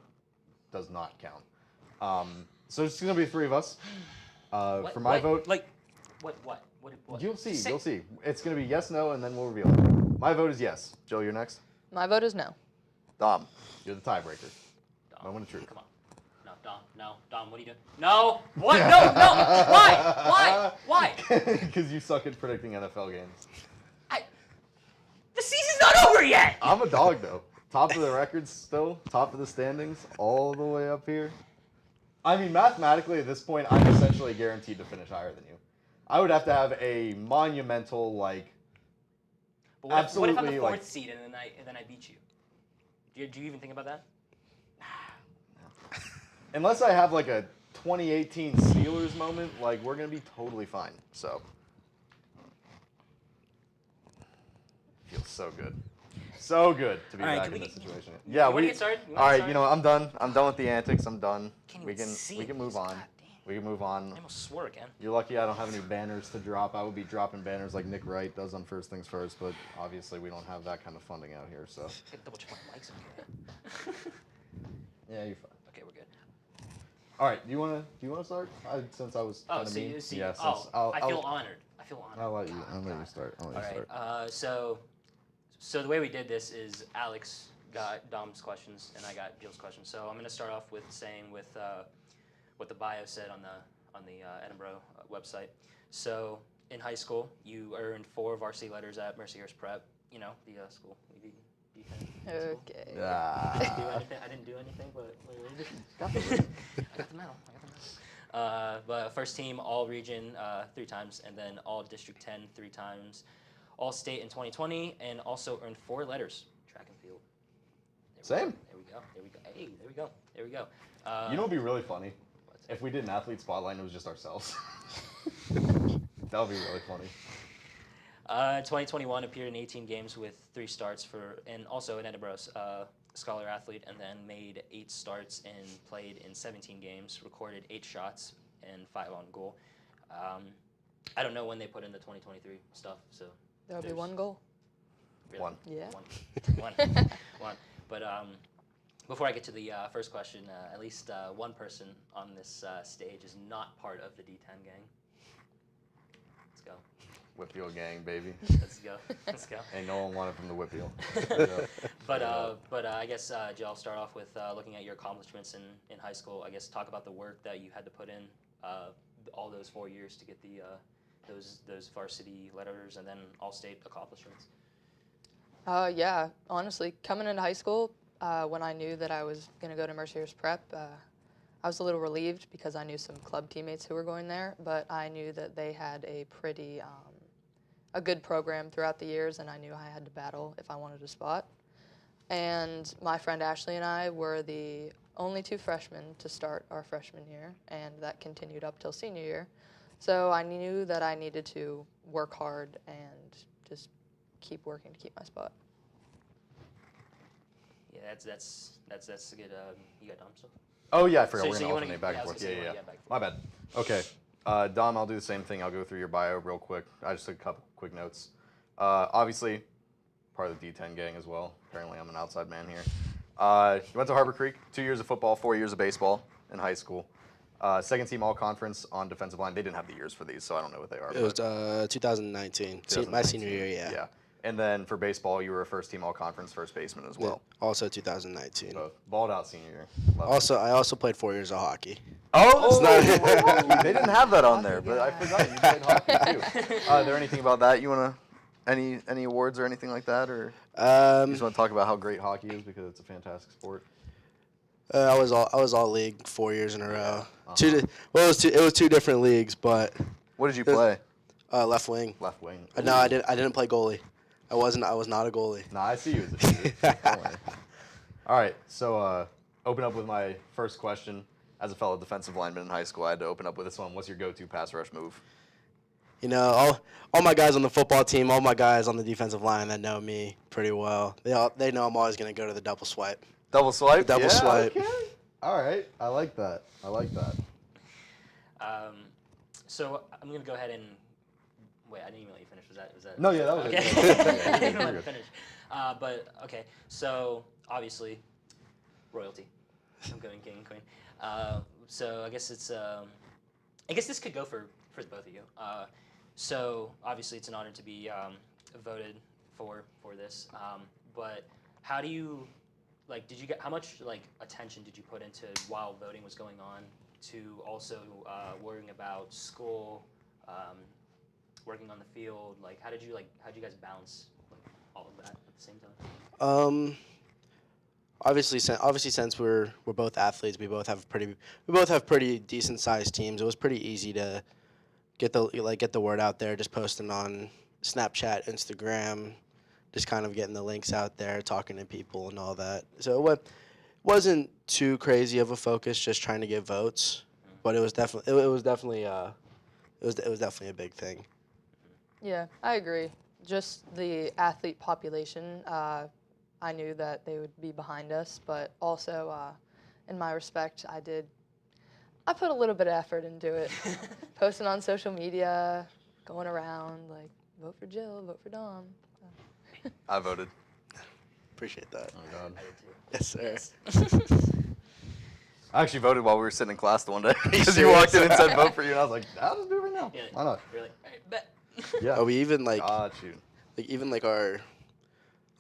does not count. So it's gonna be the 3 of us. For my vote, What? you'll see. Say- You'll see. It's gonna be yes, no, and then we'll reveal it. My vote is yes. Joe, you're next. My vote is no. Dom, you're the tiebreaker. Dom, Moment of truth. Come on. No, Dom. No, Dom. What are you doing? No. What? No. Why? Because you suck at predicting NFL games. The season's not over yet. I'm a dog though. Top of the records still, top of the standings, all the way up here. I mean, mathematically at this point, I'm essentially guaranteed to finish higher than you. I would have to have a monumental, like, But what if I'm absolutely, the like- 4th seed and then I beat you? Do you even think about that? unless I have like a 2018 Steelers moment, like, we're gonna be totally fine. So, feels so good. So good to be All right, back can in we this get- situation. you Yeah, wanna get started? You wanna All get right, you know, I'm done. I'm done with the antics. I'm done. Can't We even can see we it. can move on. God damn. We can move on. I almost swore again. You're lucky I don't have any banners to drop. I would be dropping banners like Nick Wright does on First Things First, but obviously we don't have that kind of funding out here, so. Gotta double check my mics okay. Yeah, you're fine. Okay, we're good. All right, do you wanna start? Since I was Oh, kind of so mean. you see? Yeah, since I feel honored. I feel honored. I'll let you. God, I'll let you God. start. I'll All let you right. start. So the way we did this is Alex got Dom's questions and I got Jill's questions. So I'm gonna start off with saying what the bio said on the Edinburgh website. So in high school, you earned 4 varsity letters at Mercyhurst Prep. You know, the school. We defend. Okay. Ah. I didn't do anything, but I got the medal. But first team All Region 3 times, and then All District 10 3 times, All State in 2020, and also earned 4 letters track and field. Same. There we go. Hey, there we go. You know what'd be really funny? If we did an athlete spotlight and it was just ourselves. That would be really funny. 2021 appeared in 18 games with 3 starts and also an Edinburgh Scholar athlete, and then made 8 starts and played in 17 games, recorded 8 shots and 5 on goal. I don't know when they put in the 2023 stuff, so There'll be there's- 1 goal. Really? 1. Yeah. One. But before I get to the first question, at least one person on this stage is not part of the D10 gang. Let's go. Whipfield gang, baby. Let's go. Ain't no one wanted from the Whipfield. But I guess Jill, I'll start off with looking at your accomplishments in high school. I guess talk about the work that you had to put in all those 4 years to get the those varsity letters and then all-state accomplishments. Yeah, honestly, coming into high school, when I knew that I was going to go to Mercyhurst Prep, I was a little relieved because I knew some club teammates who were going there, but I knew that they had a pretty a good program throughout the years, and I knew I had to battle if I wanted a spot. And my friend Ashley and I were the only 2 freshmen to start our freshman year, and that continued up till senior year. So I knew that I needed to work hard and just keep working to keep my spot. Yeah, that's a good. You got Dom still? Oh yeah, I forgot. So- We're so gonna you wanna- alternate back yeah, I and was forth. gonna say, Yeah. yeah, back and My bad. Okay. Dom, I'll do the same thing. I'll go through your bio real quick. I just took a couple quick notes. Obviously, part of the D10 gang as well. Apparently, I'm an outside man here. You went to Harbor Creek. 2 years of football, 4 years of baseball in high school. Second team all conference on defensive line. They didn't have the years for these, so I don't know what they are. It was 2019. My senior year, yeah. Yeah. And then for baseball, you were a first team all conference first baseman as well. Also 2019. Both. Balled out senior year. Love it. I also played 4 years of hockey. Oh, they didn't have that on there, but I forgot you played hockey too. Is there anything about that you wanna, any awards or anything like that, or you just want to talk about how great hockey is because it's a fantastic sport? I was all league 4 years in a row. It was 2 different leagues, but What did you play? left wing. Left wing. No, I didn't play goalie. I was not a goalie. Nah, I see you as a shooter. Don't worry. All right, so open up with my first question. As a fellow defensive lineman in high school, I had to open up with this one. What's your go-to pass rush move? You know, all my guys on the football team, all my guys on the defensive line that know me pretty well, they know I'm always going to go to the double swipe. Double swipe? Double swipe. Okay. All right, I like that. So I'm gonna go ahead and wait. I didn't even let you finish. Was that? No, yeah, that was okay. it. I didn't let you finish. But okay. So obviously, royalty. I'm going king and queen. So I guess it's. I guess this could go for the both of you. So obviously, it's an honor to be voted for this. But how do you? Like, did you get how much attention did you put into while voting was going on to also worrying about school, working on the field? Like, how did you guys balance all of that at the same time? Obviously, since we're both athletes, we both have pretty decent sized teams. It was pretty easy to get the word out there, just posting on Snapchat, Instagram. Just kind of getting the links out there, talking to people and all that. So it wasn't too crazy of a focus, just trying to get votes. But it was definitely a big thing. Yeah, I agree. just the athlete population. I knew that they would be behind us, but also, in my respect, I put a little bit of effort into it. Posting on social media, going around, like, vote for Jill, vote for Dom. I voted. Appreciate that. Oh, God. Yes, sir. I actually voted while we were sitting in class the one day because you serious? walked in and said vote for you, and I was like, I'll just do it right now. Yeah, Why not? You're like, all right, bet. Yeah. Oh, we even like Got you. even like our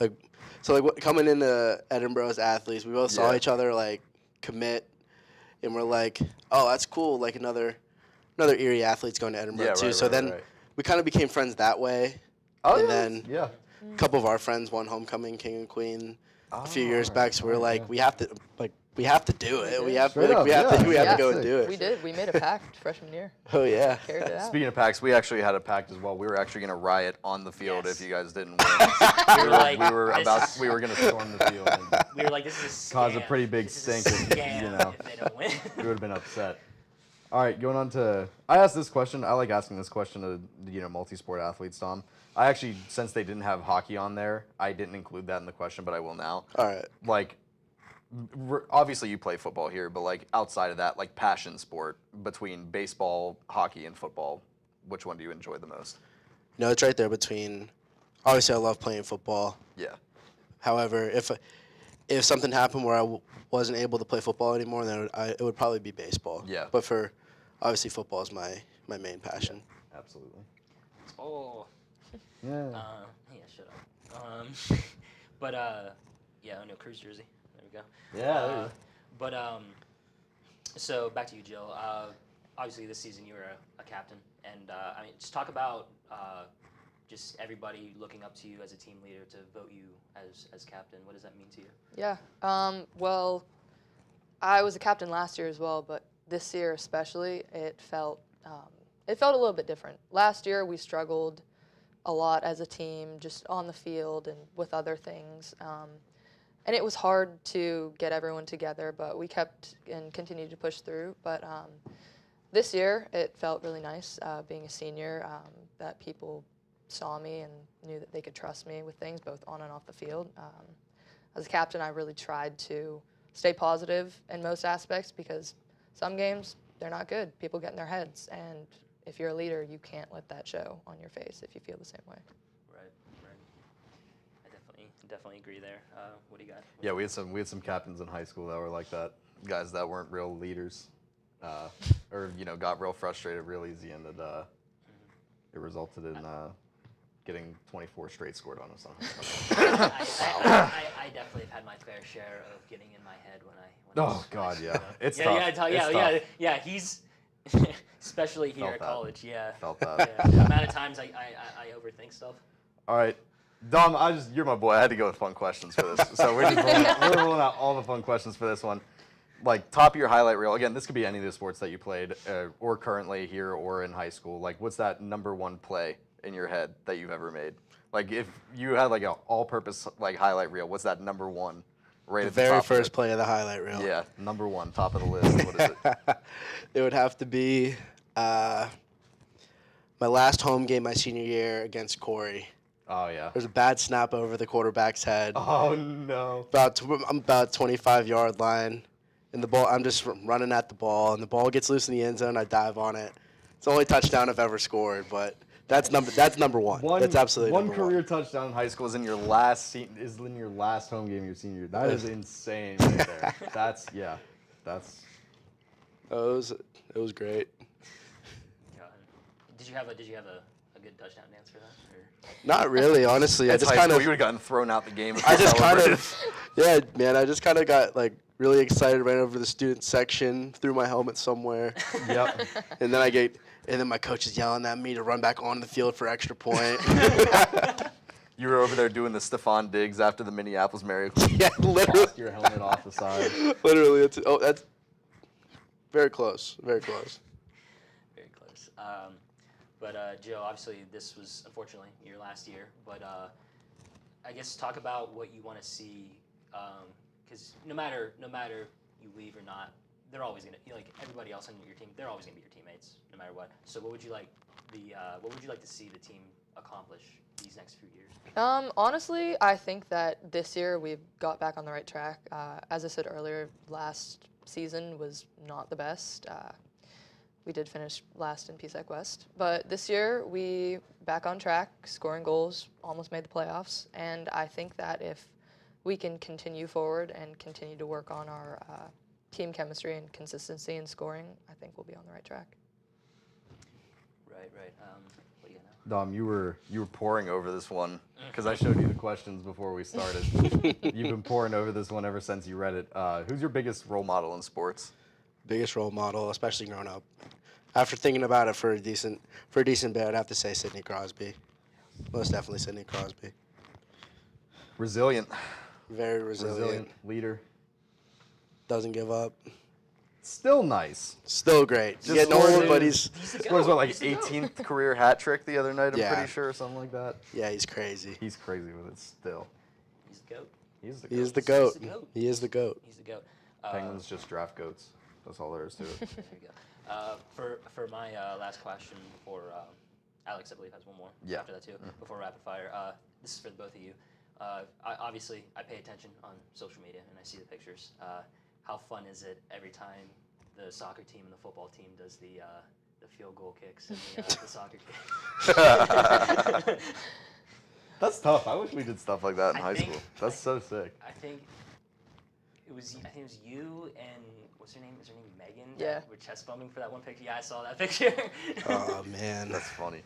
like so like coming into Edinburgh as athletes, we both saw Yeah. each other like commit, and we're like, oh, that's cool. Like another Erie athlete's going to Edinburgh Yeah, too. right, So right, then right. we kind of became friends that way. Oh, And yeah. then- yeah. A couple of our friends won homecoming king and queen a few Oh, years alright, back. So we were alright, like, yeah. we have to do it. We have Straight up, we have yeah. to Yeah. go and Sick. do it. We did. We made a pact freshman year. Oh yeah. Carried it out. Speaking of packs, we actually had a pact as well. We were actually going to riot on the field Yes. if you guys didn't win. We were like, we were going to storm the field. And We were like, this is a scam. Cause a pretty big This is stink a if, scam you know. if they don't win. we would have been upset. All right, going on to, I asked this question. I like asking this question to multi-sport athletes, Tom. I actually, since they didn't have hockey on there, I didn't include that in the question, but I will now. All right. Like, obviously you play football here, but like outside of that, like passion sport between baseball, hockey, and football, which one do you enjoy the most? No, it's right there between. Obviously, I love playing football. Yeah. However, if something happened where I wasn't able to play football anymore, then it would probably be baseball. Yeah. But obviously football is my main passion. Absolutely. Oh. Yeah. Yeah, shut up. But yeah, no, Cruise jersey. There we go. Yeah, there you go. But so back to you, Jill. Obviously, this season you were a captain, and I mean, just talk about just everybody looking up to you as a team leader to vote you as captain. What does that mean to you? Yeah. Well, I was a captain last year as well, but this year especially, it felt a little bit different. Last year we struggled a lot as a team, just on the field and with other things, and it was hard to get everyone together. But we kept and continued to push through. But this year it felt really nice being a senior, that people saw me and knew that they could trust me with things both on and off the field. As a captain, I really tried to stay positive in most aspects because some games, they're not good. People get in their heads, and if you're a leader, you can't let that show on your face if you feel the same way. Right. I definitely agree there. What do you got? Yeah, we had some captains in high school that were like that. Guys that weren't real leaders, or got real frustrated real easy, and it resulted in getting 24 straight scored on us. I definitely have had my fair share of getting in my head when I. Oh God, yeah, it's yeah, tough. yeah, It's yeah, tough. yeah. He's especially here Felt at that. college. Yeah. Felt that. Yeah. The amount of times I overthink stuff. All right, Dom, you're my boy. I had to go with fun questions for this, so we're rolling out all the fun questions for this one. Like top of your highlight reel. Again, this could be any of the sports that you played, or currently here, or in high school. Like, what's that number one play in your head that you've ever made? Like, if you had like an all-purpose like highlight reel, what's that number one? Right The at the very top of first it? play of the highlight reel. Yeah, number one, top of the list. What is it? It would have to be my last home game my senior year against Corey. Oh yeah. There's a bad snap over the quarterback's head. Oh no. I'm about 25-yard line, and I'm just running at the ball, and the ball gets loose in the end zone. I dive on it. It's the only touchdown I've ever scored, but that's number one. That's absolutely one number career one. touchdown in high school is in your last home game your senior year. That is insane right there. That's. Oh, it was great. God. Did you have a good touchdown dance for that? Or? Not really, honestly. I That's just high kind school. of. You would have gotten thrown out the game. If I you just kind celebrated. of. Yeah, man. I just kind of got like really excited, ran over to the student section, threw my helmet somewhere, Yep. and then my coach is yelling at me to run back on the field for extra point. You were over there doing the Stephon Diggs after the Minneapolis Miracle. Yeah, literally. Toss your helmet off the side. Literally, that's very close. Very close. Very close. But Joe, obviously this was unfortunately your last year. But I guess talk about what you want to see, because no matter you leave or not, they're always gonna like everybody else on your team. They're always gonna be your teammates, no matter what. So what would you like to see the team accomplish these next few years? Honestly, I think that this year we've got back on the right track. As I said earlier, last season was not the best. We did finish last in PSEC West, but this year we back on track, scoring goals, almost made the playoffs, and I think that if we can continue forward and continue to work on our team chemistry and consistency in scoring, I think we'll be on the right track. Right. What do you got now? Dom, you were poring over this one because I showed you the questions before we started. You've been poring over this one ever since you read it. Who's your biggest role model in sports? Biggest role model, especially growing up. After thinking about it for a decent bit, I'd have to say Sidney Crosby. Most definitely Sidney Crosby. Resilient. Very resilient. Leader. Doesn't give up. Still nice. Still great. Just Getting scored old, in- but he's Scores what, like 18th career hat trick the other night, I'm Yeah. pretty sure, or something like that. yeah, he's crazy. He's crazy with it still. He's the GOAT. He's the He is goat. the goat. the GOAT. He is the goat. He's the GOAT. Penguins just draft goats. That's all there is to it. There you go. For my last question for Alex, I believe has one more. Yeah. After that too, before rapid fire. This is for the both of you. Obviously, I pay attention on social media and I see the pictures. How fun is it every time the soccer team and the football team does the field goal kicks and the soccer kicks? That's tough. I wish we did stuff like that in I high think- school. That's so sick. I think it was you and what's her name? Is her name Megan? Yeah. That were chest bumping for that one picture. Yeah, I saw that picture. Oh man. That's funny.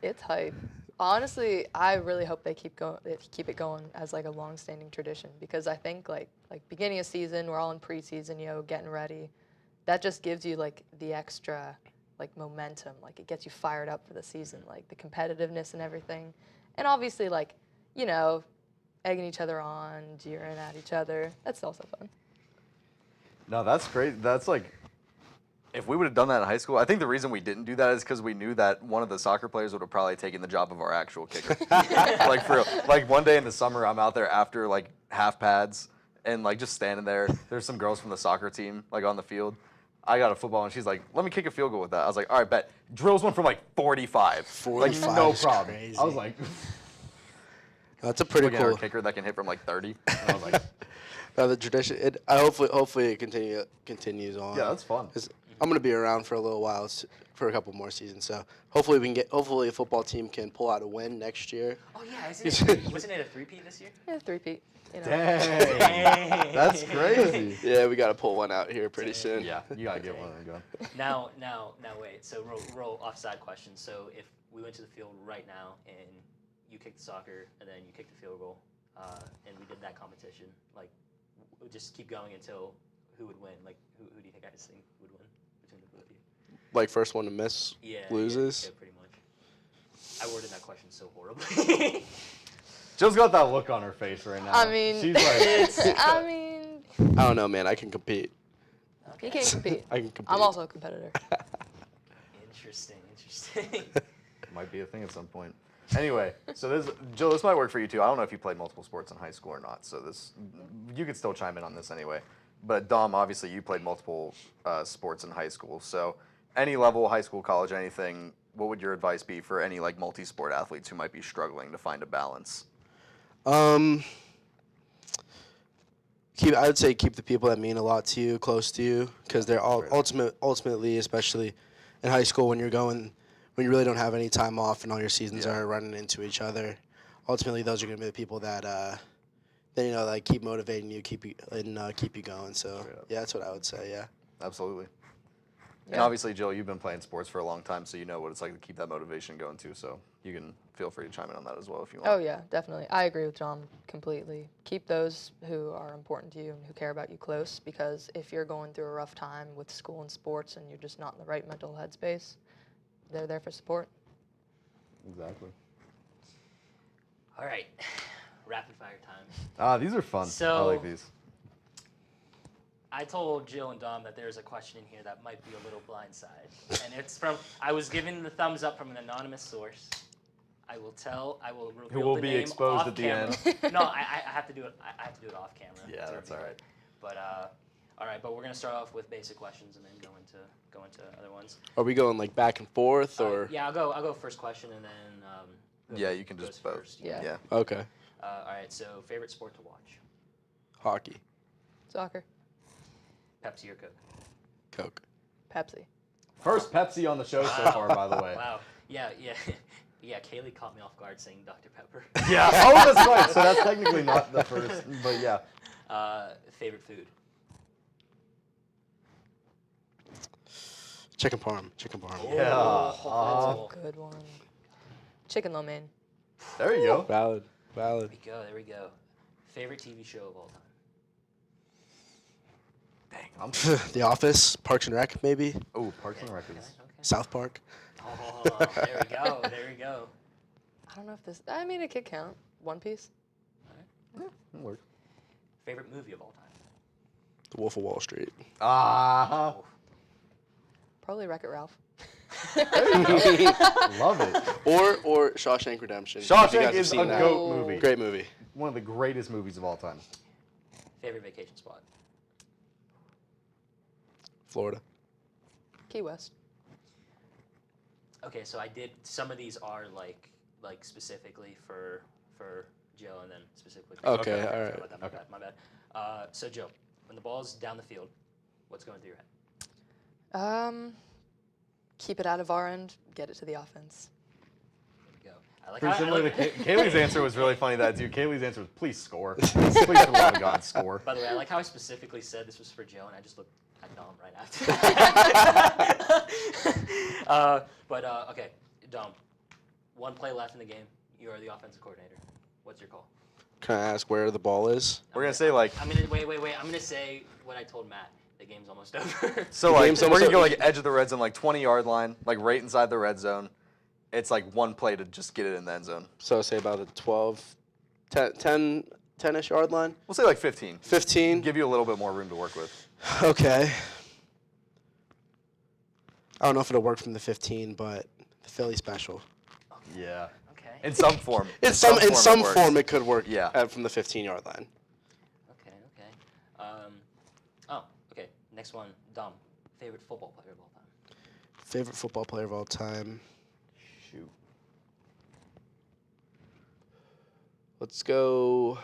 It's hype. Honestly, I really hope they keep it going as like a long-standing tradition because I think like beginning of season, we're all in preseason, getting ready. That just gives you like the extra like momentum. Like it gets you fired up for the season, like the competitiveness and everything. And obviously like, egging each other on, jeering at each other. That's also fun. No, that's great. That's like, if we would have done that in high school, I think the reason we didn't do that is because we knew that one of the soccer players would have probably taken the job of our actual kicker. Like for real. Like one day in the summer, I'm out there after like half pads and like just standing there. There's some girls from the soccer team like on the field. I got a football and she's like, "Let me kick a field goal with that." I was like, "All right, bet." Drills one from like 45. 45 Like no is problem. crazy. I was like, That's a pretty looking at our cool. kicker that can hit from like 30. And I was like, The tradition. Hopefully it continues on. yeah, that's fun. 'Cause I'm gonna be around for a little while, for a couple more seasons. So hopefully a football team can pull out a win next year. Oh yeah, wasn't it a three-peat this year? Yeah, three-peat. Dang. That's crazy. Yeah, we gotta pull one out here pretty soon. Yeah, you gotta get one of them going. Now wait. So roll offside question. So if we went to the field right now and you kicked the soccer and then you kicked the field goal, and we did that competition, like we'll just keep going until who would win? Like who do you think guys think would win between the both of you? Like first one to miss loses. Yeah, pretty much. I worded that question so horribly. Jill's got that look on her face right now. I mean, she's like, I don't know, man. I can compete. you can't compete. I can compete. I'm also a competitor. Interesting. might be a thing at some point. Anyway, so Jill, this might work for you too. I don't know if you played multiple sports in high school or not, so you could still chime in on this anyway. But Dom, obviously you played multiple sports in high school, so any level, high school, college, anything, what would your advice be for any like multi-sport athletes who might be struggling to find a balance? I would say keep the people that mean a lot to you close to you, because they're all ultimately, especially in high school when you really don't have any time off and all your seasons are running into each other. Ultimately, those are going to be the people that like keep motivating you, keep you going. So yeah, that's what I would say. Yeah. Absolutely. And Yeah. obviously, Jill, you've been playing sports for a long time, so you know what it's like to keep that motivation going too. So you can feel free to chime in on that as well if you want. Oh yeah, definitely. I agree with John completely. Keep those who are important to you and who care about you close, because if you're going through a rough time with school and sports and you're just not in the right mental headspace, they're there for support. Exactly. All right, rapid fire time. These are fun. I So- like these. I told Jill and Dom that there's a question in here that might be a little blindside, and it's I was given the thumbs up from an anonymous source. I will reveal Who will the be name exposed off at the camera. end. No, I have to do it. I have to do it off camera. Yeah, to that's reveal all right. it. But all right. But we're gonna start off with basic questions and then go into other ones. Are we going like back and forth or? Yeah, I'll go first question, and then Yeah, you can goes just vote. first. Yeah. Yeah. Okay. All right. So favorite sport to watch? Hockey. Soccer. Pepsi or Coke? Coke. Pepsi. First Pepsi on the show so far, by the way. Wow. Yeah. Yeah. Kaylee caught me off guard saying Dr. Pepper. Yeah. Oh, that's right. So that's technically not the first, but yeah. Favorite food? Chicken parm. Chicken parm. Yeah. Oh, That's a good one. Chicken lo mein. There you go. Valid. Valid. there we go. Favorite TV show of all time? Dang. I'm. The Office, Parks and Rec, maybe. Oh, Parks and Rec Okay. is. South Park. Oh, there we go. There we go. I don't know if this. I mean, it could count. One Piece. It'll work. Favorite movie of all time? The Wolf of Wall Street. Ah. Probably Wreck-It Ralph. Love it. Or Shawshank Redemption. If you Shawshank guys have is a seen that. goat movie. Great movie. One of the greatest movies of all time. Favorite vacation spot? Florida. Key West. Okay, so I did. Some of these are like specifically for Joe, and then specifically. For Okay, Sorry all right. about that, my bad. So Joe, when the ball's down the field, what's going through your head? Keep it out of our end. Get it to the offense. There we go. I like Pretty how- I similar like- to Kaylee's answer was really funny. That dude. Kaylee's answer was please score. Please for the love of God, score. By the way, I like how I specifically said this was for Joe, and I just looked at Dom right after. Okay, Dom. One play left in the game. You are the offensive coordinator. What's your call? Can I ask where the ball is? We're gonna say like. I'm gonna wait. I'm gonna say what I told Matt. The game's almost over. So The like game's we're almost gonna go over. like edge of the red zone, like 20-yard line, like right inside the red zone. It's like one play to just get it in the end zone. So say about the 12, 10-ish yard line? We'll say like 15. 15? Give you a little bit more room to work with. Okay. I don't know if it'll work from the 15, but the Philly special. Yeah. Okay. In some form. In some works. form, it could work. Yeah. From the 15-yard line. Okay. Okay. Next one, Dom. Favorite football player of all time? Favorite football player of all time. Shoot. Let's go.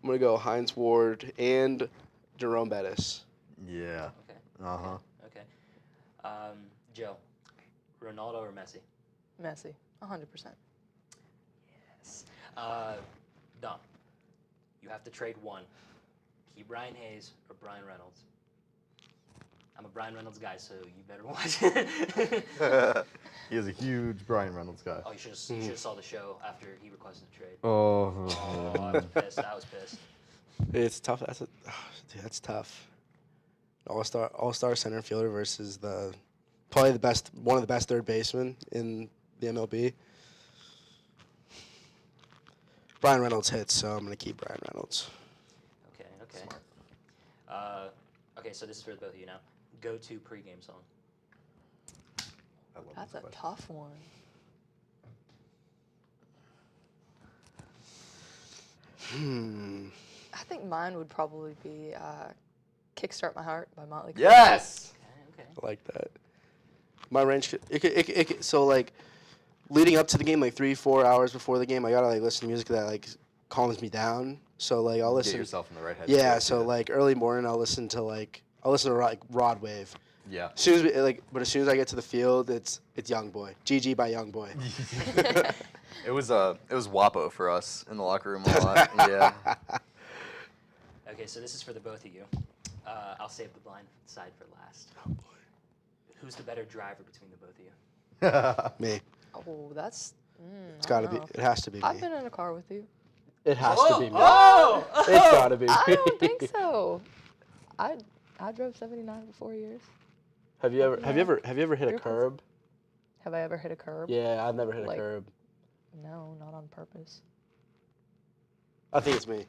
I'm gonna go Heinz Ward and Jerome Bettis. Yeah. Okay. Uh-huh. Okay. Joe. Ronaldo or Messi? Messi. 100%. Yes. Dom. You have to trade one. Keep Brian Hayes or Brian Reynolds. I'm a Brian Reynolds guy, so you better watch it. He is a huge Brian Reynolds guy. Oh, you should have saw the show after he requested a trade. Oh. Oh, I was pissed. I was pissed. It's tough. Dude, that's tough. All-star center fielder versus one of the best third basemen in the MLB. Brian Reynolds hits, so I'm gonna keep Brian Reynolds. Okay. Smart. Okay, so this is for both of you now. Go-to pregame song. I love That's this a question. tough one. I think mine would probably be "Kickstart My Heart" by Motley Crue. Yes. Okay. I like that. My range, so like leading up to the game, like 3-4 hours before the game, I gotta like listen to music that like calms me down. So like I'll listen. Get yourself in the right headspace. Yeah, so like early morning, I'll listen to like Rod Wave. Yeah. As soon as I get to the field, it's Young Boy. GG by Young Boy. It was WAPO for us in the locker room a lot. Yeah. Okay, so this is for the both of you. I'll save the blind side for last. Oh boy. Who's the better driver between the both of you? Me. Oh, that's. It's gotta be. It has to be me. I've been in a car with you. It has to be me. Oh! It's gotta be me. I don't think so. I drove 79 for 4 years. Have you ever hit a You're close. curb? Have I ever hit a curb? Yeah, I've never hit a Like- curb. No, not on purpose. I think it's me.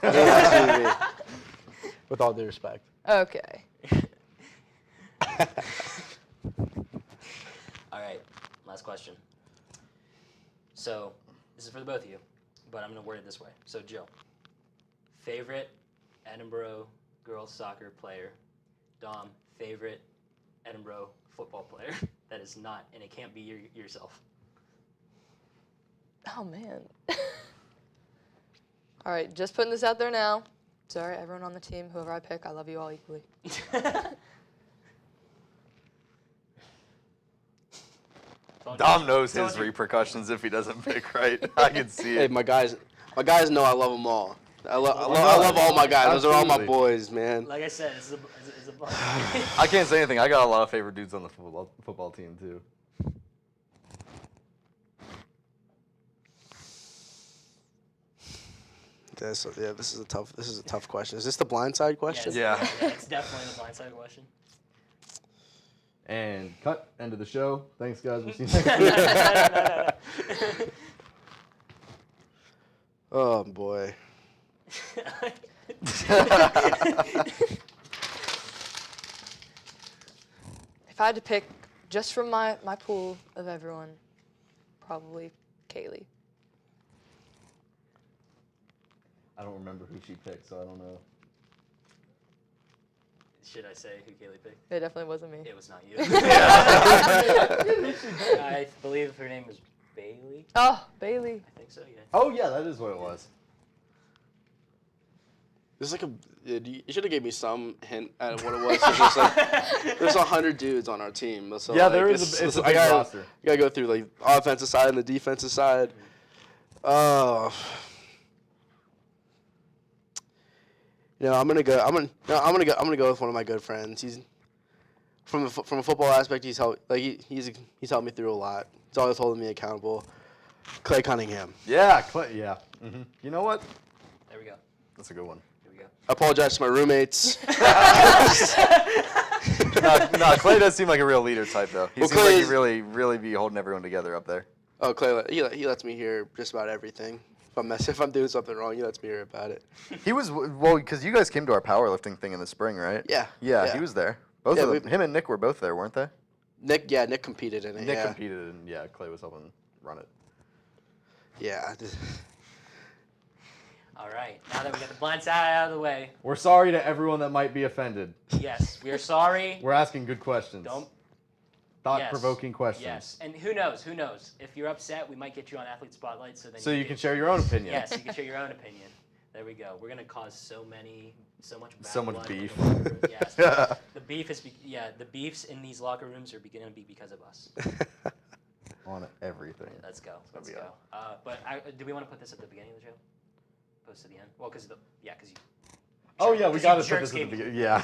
I think it has to be me. With all due respect. Okay. All right, last question. So, this is for the both of you, but I'm going to word it this way. So, Jill, favorite Edinburgh girls soccer player. Dom, favorite Edinburgh football player. That is not, and it can't be yourself. Oh, man. All right, just putting this out there now. Sorry, everyone on the team, whoever I pick, I love you all equally. Dom knows his repercussions if he doesn't pick right. I can see Hey, it. my guys know I love them all. I love all my guys. Those are all my Absolutely. boys, man. Like I said, it's a I can't say anything. I got a lot of favorite dudes on the football team too. This is a tough question. Is this the blindside question? Yeah. It's definitely the blindside question. And cut. End of the show. Thanks, guys. We'll see you next week. Oh boy. If I had to pick just from my pool of everyone, probably Kaylee. I don't remember who she picked, so I don't know. Should I say who Kaylee picked? It definitely wasn't me. It was not you. I believe her name was Baylee. Oh, Baylee. I think so, yeah. Oh yeah, that is what it was. There's like you should have gave me some hint at what it was. 'Cause there's like there's 100 dudes on our team. So Yeah, like, there is it's a I big roster. You gotta go through like offensive side and the defensive side. Oh. You know, I'm gonna go with one of my good friends. He's from a football aspect. He's helped he's helped me through a lot. He's always holding me accountable. Clay Cunningham. Yeah, Clay. Yeah. Mm-hmm. You know what? There we go. That's a good one. Here we go. I apologize to my roommates. No, Clay does seem like a real leader type though. He Well, seems Clay like he is- really be holding everyone together up there. Oh, Clay, he lets me hear just about everything. If I'm doing something wrong, he lets me hear about it. He was because you guys came to our powerlifting thing in the spring, right? Yeah. Yeah, he was there. Both Yeah, of them. Him and Nick were both there, weren't they? Nick competed in it. Nick yeah. competed, and yeah, Clay was helping run it. Yeah. All right. Now that we got the blind side out of the way, We're sorry to everyone that might be offended. yes, we are sorry. We're asking good questions. Don't. Thought-provoking questions. Yes, and who knows? Who knows? If you're upset, we might get you on Athlete Spotlight, so then So you can share your own opinion. Yes, you can share your own opinion. There we go. We're gonna cause so much bad So much blood beef. in the locker room. Yes. The beef is the beefs in these locker rooms are gonna be because of us. On everything. Let's go. Let's be go. But do we want to put this at the beginning of the show? Opposed to the end? Well, because you. Oh yeah, we got to put jerks this at the gave me- beginning. Yeah.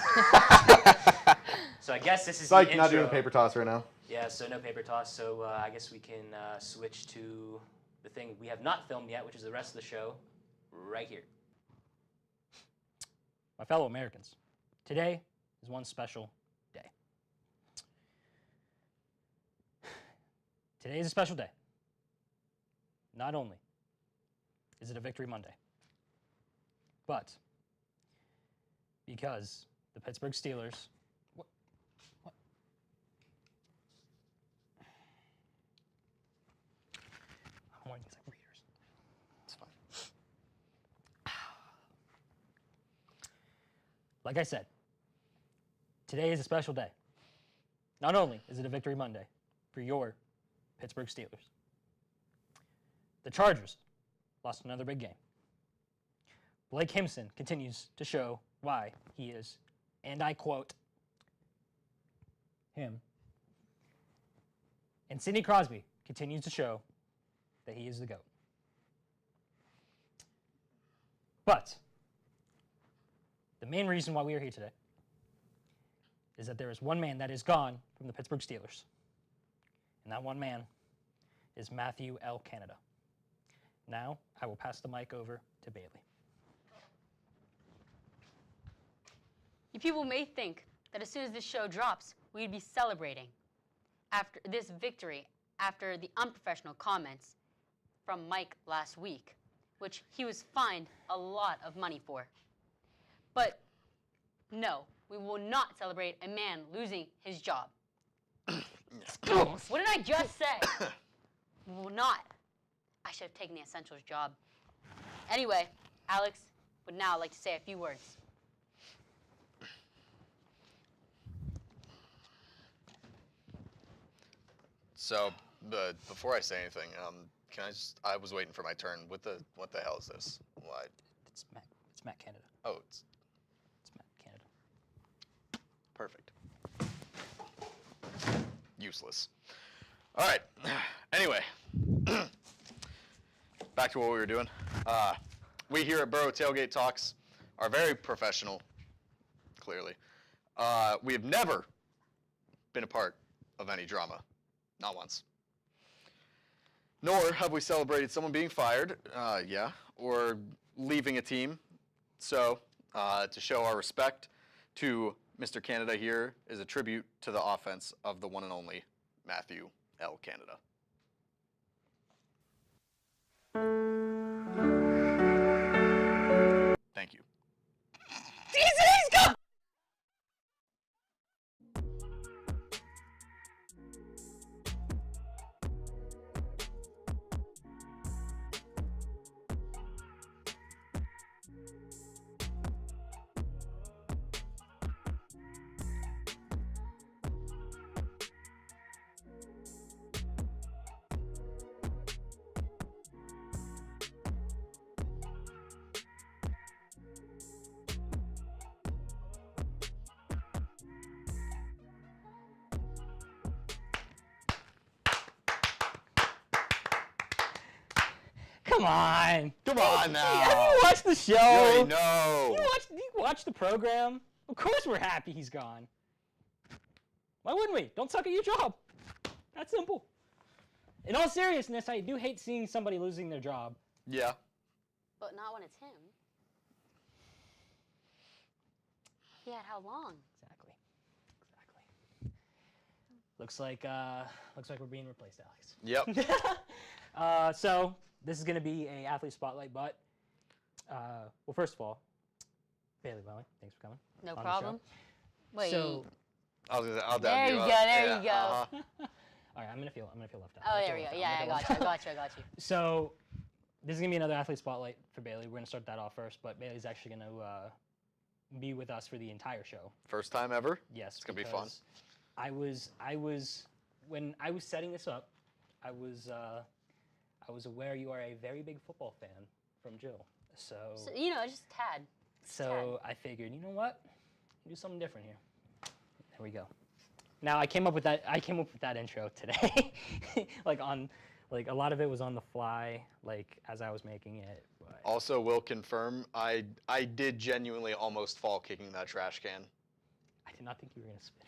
So I guess this is Psych, the not intro. doing the paper toss right now. Yeah, so no paper toss. So I guess we can switch to the thing we have not filmed yet, which is the rest of the show, right here. My fellow Americans, today is one special day. Today is a special day. Not only is it a Victory Monday, but because the Pittsburgh Steelers. What? I'm waiting for the readers. It's fine. Like I said, today is a special day. Not only is it a Victory Monday for your Pittsburgh Steelers, the Chargers lost another big game. Blake Himson continues to show why he is, and I quote, him. And Sidney Crosby continues to show that he is the GOAT. But the main reason why we are here today is that there is one man that is gone from the Pittsburgh Steelers. And that one man is Matthew L. Canada. Now, I will pass the mic over to Baylee. You people may think that as soon as this show drops, we'd be celebrating after this victory after the unprofessional comments from Mike last week, which he was fined a lot of money for. But no, we will not celebrate a man losing his job. What did I just say? We will not. I should have taken the essentials job. Anyway, Alex would now like to say a few words. So, before I say anything, I was waiting for my turn. What the hell is this? Why? It's Matt Canada. Oh, It's Matt Canada. perfect. Useless. All right. Anyway, back to what we were doing. We here at Borough Tailgate Talks are very professional, clearly. We have never been a part of any drama, not once. Nor have we celebrated someone being fired, or leaving a team. So, to show our respect to Mr. Canada here is a tribute to the offense of the one and only Matthew L. Canada. Thank you. Come on. Come on now. Have you watched the show? You already know. You watched the program? Of course we're happy he's gone. Why wouldn't we? Don't suck at your job. That's simple. In all seriousness, I do hate seeing somebody losing their job. Yeah. But not when it's him. He had how long? Exactly. Looks like we're being replaced, Alex. Yep. So this is going to be a athlete spotlight, but well, first of all, Baylee Welling, thanks for coming. No on the problem. show. Wait. So, I'll there you go. There you go. all right, I'm gonna feel left out. Oh, there we go. Yeah, I got you. So this is gonna be another athlete spotlight for Baylee. We're gonna start that off first, but Baylee's actually gonna be with us for the entire show. First time ever? Yes, It's gonna be fun. I was when I was setting this up, I was aware you are a very big football fan from Jill. So just a tad. So I figured, you know what? Do something different here. There we go. Now I came up with that intro today. a lot of it was on the fly, as I was making it. But Also, will confirm, I did genuinely almost fall kicking that trash can. I did not think you were gonna spin it.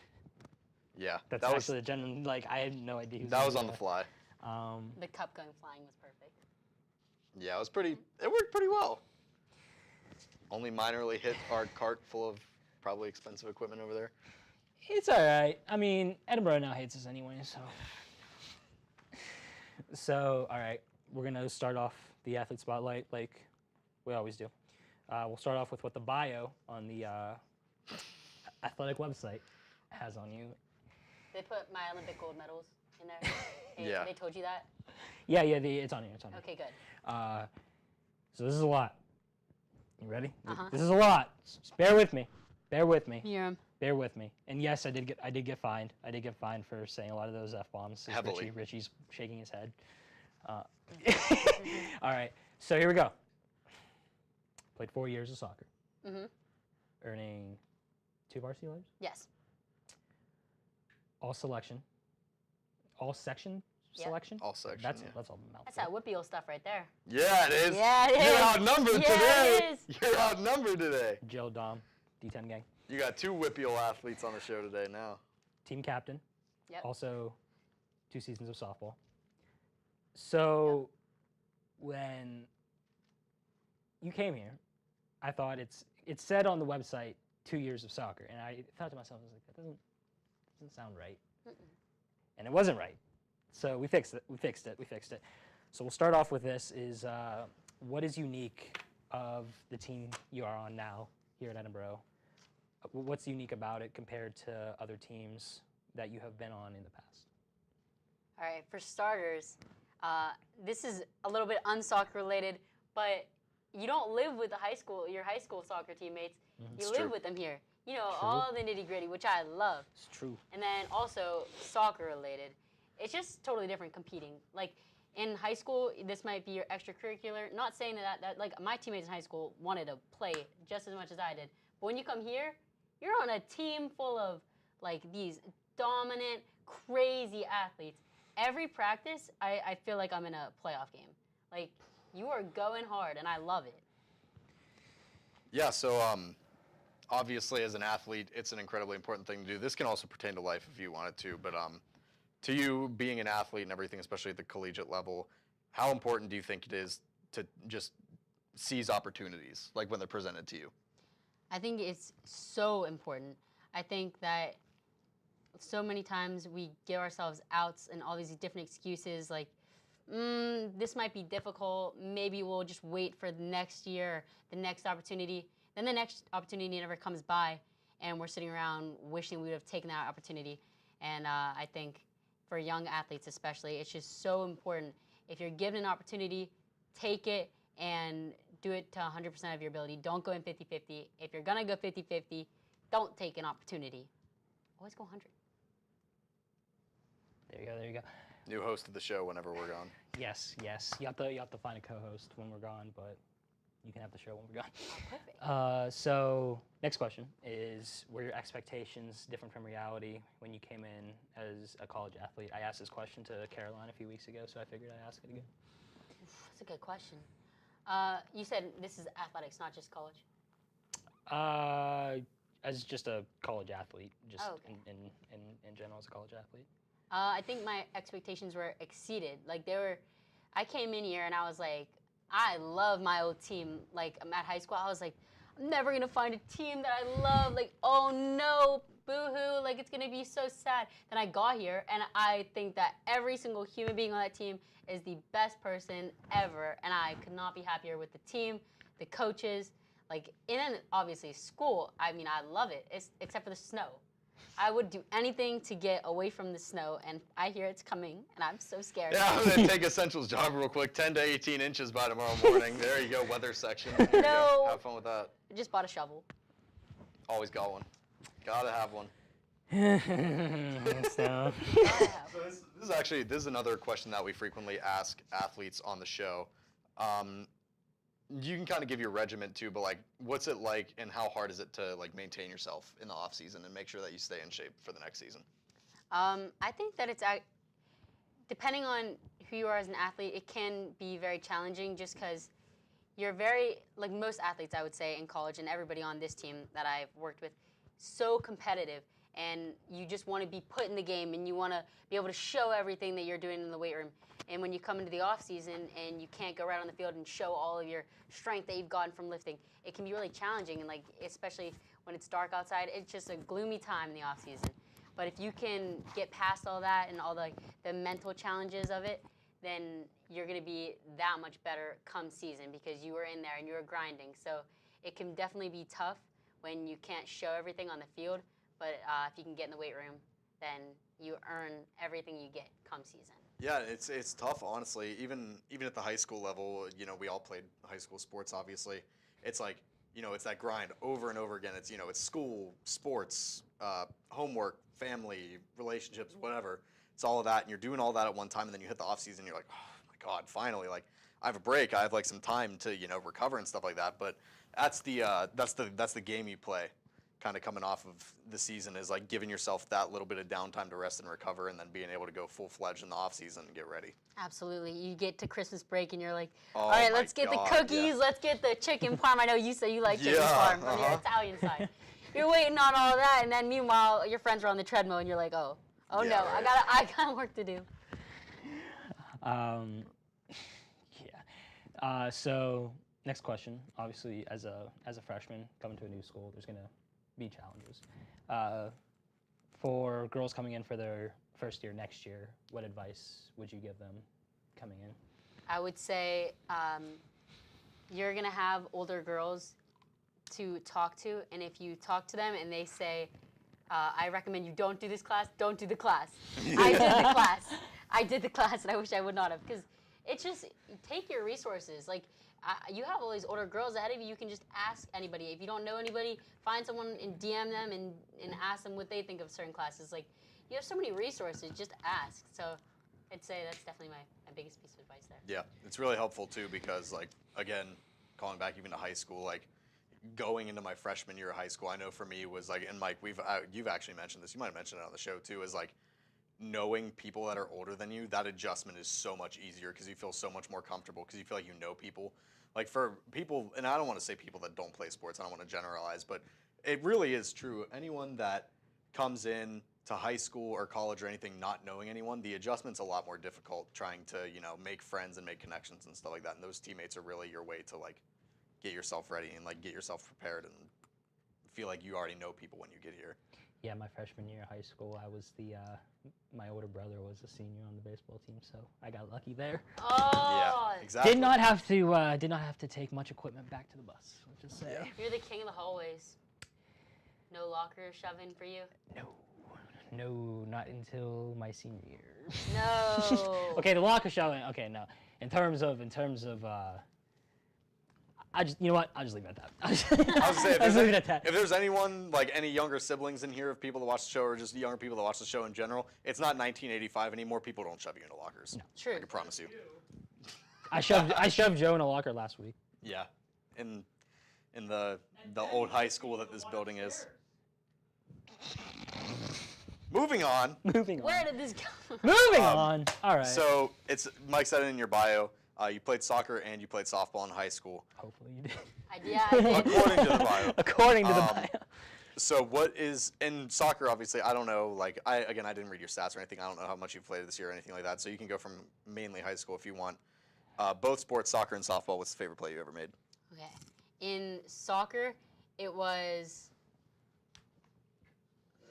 Yeah. That's that actually a genuine, I had no idea. Who was on the fly. The cup going flying was perfect. Yeah, it worked pretty well. Only minorly hit our cart full of probably expensive equipment over there. It's all right. I mean, Edinburgh now hates us anyway, so. So, all right, we're gonna start off the athlete spotlight like we always do. We'll start off with what the bio on the athletic website has on you. They put my Olympic gold medals in there. Yeah. They told you that? Yeah, it's on here. Okay, good. So this is a lot. You ready? Uh-huh. This is a lot. Just bear with me. Bear with me. Yeah. Bear with me. And yes, I did get fined. I did get fined for saying a lot of those F-bombs. Heavily. Richie's shaking his head. All right. So here we go. Played 4 years of soccer. Mm-hmm. Earning 2 varsity letters. Yes. All section Yep. selection. All section. That's yeah. that's all mouthful. That's that Whippeal stuff right there. Yeah, it is. Yeah, it You're is. outnumbered Yeah, today. it is. You're outnumbered today. Jill, Dom, D10 gang. You got 2 Whippeal athletes on the show today now. Team captain. Yep. Also, 2 seasons of softball. So, when you came here, I thought it said on the website 2 years of soccer, and I thought to myself, I was like, that doesn't sound right. And it wasn't right. So we fixed it. So we'll start off with this is what is unique of the team you are on now here at Edinburgh? What's unique about it compared to other teams that you have been on in the past? All right, for starters, this is a little bit unsoccer related, but you don't live with your high school soccer teammates. You live with them here. All the nitty gritty, which I love. It's true. And then also soccer related. It's just totally different competing. in high school, this might be your extracurricular. Not saying that like my teammates in high school wanted to play just as much as I did. But when you come here, you're on a team full of like these dominant, crazy athletes. Every practice, I feel like I'm in a playoff game. Like, you are going hard, and I love it. Yeah, so obviously as an athlete, it's an incredibly important thing to do. This can also pertain to life if you wanted to, but to you, being an athlete and everything, especially at the collegiate level, how important do you think it is to just seize opportunities, like when they're presented to you? I think it's so important. I think that so many times we give ourselves outs and all these different excuses like, this might be difficult, maybe we'll just wait for the next year, the next opportunity. Then the next opportunity never comes by, and we're sitting around wishing we would have taken that opportunity. And I think for young athletes especially, it's just so important. If you're given an opportunity, take it and do it to 100% of your ability. Don't go in 50-50. If you're going to go 50-50, don't take an opportunity. Always go 100. There you go. There you go. New host of the show whenever we're gone. Yes, yes. You have to find a co-host when we're gone, but you can have the show when we're gone. Oh, perfect. So next question is, were your expectations different from reality when you came in as a college athlete? I asked this question to Caroline a few weeks ago, so I figured I'd ask it again. That's a good question. You said this is athletics, not just college? As just a college athlete, just Oh, okay. in general as a college athlete. I think my expectations were exceeded. Like I came in here and I was like, I love my old team. Like at high school, I was like, I'm never gonna find a team that I love. Like, oh no, boo-hoo, like it's gonna be so sad. Then I got here and I think that every single human being on that team is the best person ever. And I could not be happier with the team, the coaches, like obviously school. I mean, I love it, except for the snow. I would do anything to get away from the snow, and I hear it's coming, and I'm so scared. Yeah, I'm going to take Essentials job real quick. 10 to 18 inches by tomorrow morning. There you go, weather section. There you go. Have fun with that. I just bought a shovel. Always got one. Gotta have one. So. This is another question that we frequently ask athletes on the show. You can kind of give your regiment too, but like, what's it like and how hard is it to like maintain yourself in the off season and make sure that you stay in shape for the next season? I think that it's depending on who you are as an athlete, it can be very challenging just because you're very, like most athletes I would say in college and everybody on this team that I've worked with, so competitive, and you just want to be put in the game and you want to be able to show everything that you're doing in the weight room. And when you come into the off season and you can't go right on the field and show all of your strength that you've gotten from lifting, it can be really challenging. And like, especially when it's dark outside, it's just a gloomy time in the off season. But if you can get past all that and all the mental challenges of it, then you're going to be that much better come season because you were in there and you were grinding. So it can definitely be tough when you can't show everything on the field. But if you can get in the weight room, then you earn everything you get come season. Yeah, it's tough, honestly. Even at the high school level, you know, we all played high school sports, obviously. It's like, you know, it's that grind over and over again. It's, you know, it's school, sports, homework, family, relationships, whatever. It's all of that, and you're doing all that at one time, and then you hit the off season, you're like, oh my God, finally, like I have a break, I have like some time to, you know, recover and stuff like that. But that's the game you play. Kind of coming off of the season is like giving yourself that little bit of downtime to rest and recover, and then being able to go full-fledged in the off season and get ready. Absolutely. You get to Christmas break and you're like, Oh, all right, my let's get God, the cookies, yeah. let's get the chicken parm. I know you say you like chicken parm from the Italian side. You're waiting on all that, and then meanwhile your friends are on the treadmill and you're like, oh Yeah, no, right. I got work to do. So next question. Obviously, as a freshman coming to a new school, there's gonna be challenges. For girls coming in for their first year next year, what advice would you give them coming in? I would say you're going to have older girls to talk to, and if you talk to them and they say, I recommend you don't do this class, don't do the class. I did the class, and I wish I would not have, because it's just, take your resources. Like, you have all these older girls ahead of you. You can just ask anybody. If you don't know anybody, find someone and DM them and ask them what they think of certain classes. Like, you have so many resources. Just ask. So I'd say that's definitely my biggest piece of advice there. Yeah, it's really helpful too because, like, again, calling back even to high school, like, going into my freshman year of high school, I know for me was like, and Mike, you've actually mentioned this. You might have mentioned it on the show too. Is like knowing people that are older than you. That adjustment is so much easier because you feel so much more comfortable because you feel like you know people. Like for people, and I don't want to say people that don't play sports. I don't want to generalize, but it really is true. Anyone that comes in to high school or college or anything not knowing anyone, the adjustment's a lot more difficult trying to, make friends and make connections and stuff like that. And those teammates are really your way to, like, get yourself ready and, like, get yourself prepared and feel like you already know people when you get here. Yeah, my freshman year of high school, I was my older brother was a senior on the baseball team, so I got lucky there. Oh, Yeah, exactly. Did not have to take much equipment back to the bus. I'll just say. You're the king of the hallways. No locker shoving for you? No, not until my senior year. No. Okay, the locker shoving. Okay, no. In terms of, you know what? I'll just leave it at that. I was saying, I'll just leave it at that. if there's anyone, like any younger siblings in here of people that watch the show or just younger people that watch the show in general, it's not 1985 anymore. People don't shove you into lockers. No. True. I can promise you. I shoved Joe in a locker last week. Yeah, in the old high school that this building is. Moving on. Where did this go? Moving on. All right. So Mike said it in your bio. You played soccer and you played softball in high school. Hopefully you did. Yeah, I did. According to the bio. According to the bio. So what is in soccer? Obviously, I don't know. Like I didn't read your stats or anything. I don't know how much you've played this year or anything like that. So you can go from mainly high school if you want. Both sports, soccer and softball. What's the favorite play you ever made? Okay. In soccer, it was. Oh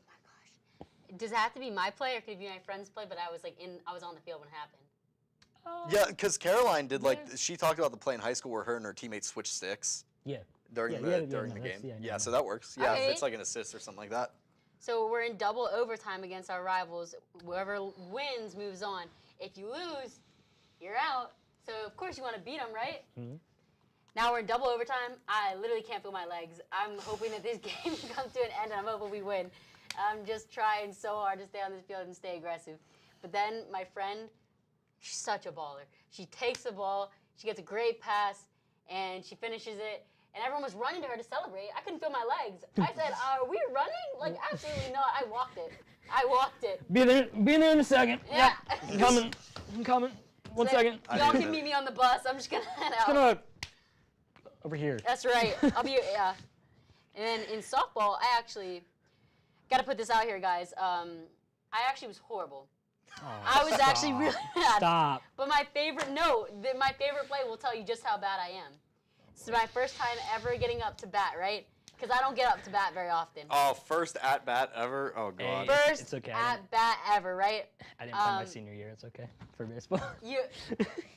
my gosh. Does it have to be my play or could it be my friend's play? But I was on the field when it happened. Yeah, because Caroline did she talked about the play in high school where her and her teammates switched sticks. Yeah. During the game. Yeah, so that works. Yeah, Okay. if it's like an assist or something like that. So we're in double overtime against our rivals. Whoever wins moves on. If you lose, you're out. So of course you want to beat them, right? Mm-hmm. Now we're in double overtime. I literally can't feel my legs. I'm hoping that this game comes to an end and I'm hoping we win. I'm just trying so hard to stay on this field and stay aggressive. But then my friend, she's such a baller. She takes the ball, she gets a great pass, and she finishes it. And everyone was running to her to celebrate. I couldn't feel my legs. I said, "Are we running?" Like, absolutely not. I walked it. Be there in a second. Yeah. Yep. I'm coming. One second. Y'all can meet me on the bus. I'm just gonna head out. Gonna over here. That's right. I'll be yeah. And then in softball, I actually gotta put this out here, guys. I actually was horrible. Oh, I was actually really bad. Stop. But my favorite play will tell you just how bad I am. This is my first time ever getting up to bat, right? Because I don't get up to bat very often. Oh, first at bat ever? Oh god. Hey. First It's okay. at bat ever, right? I didn't play my senior year. It's okay for baseball.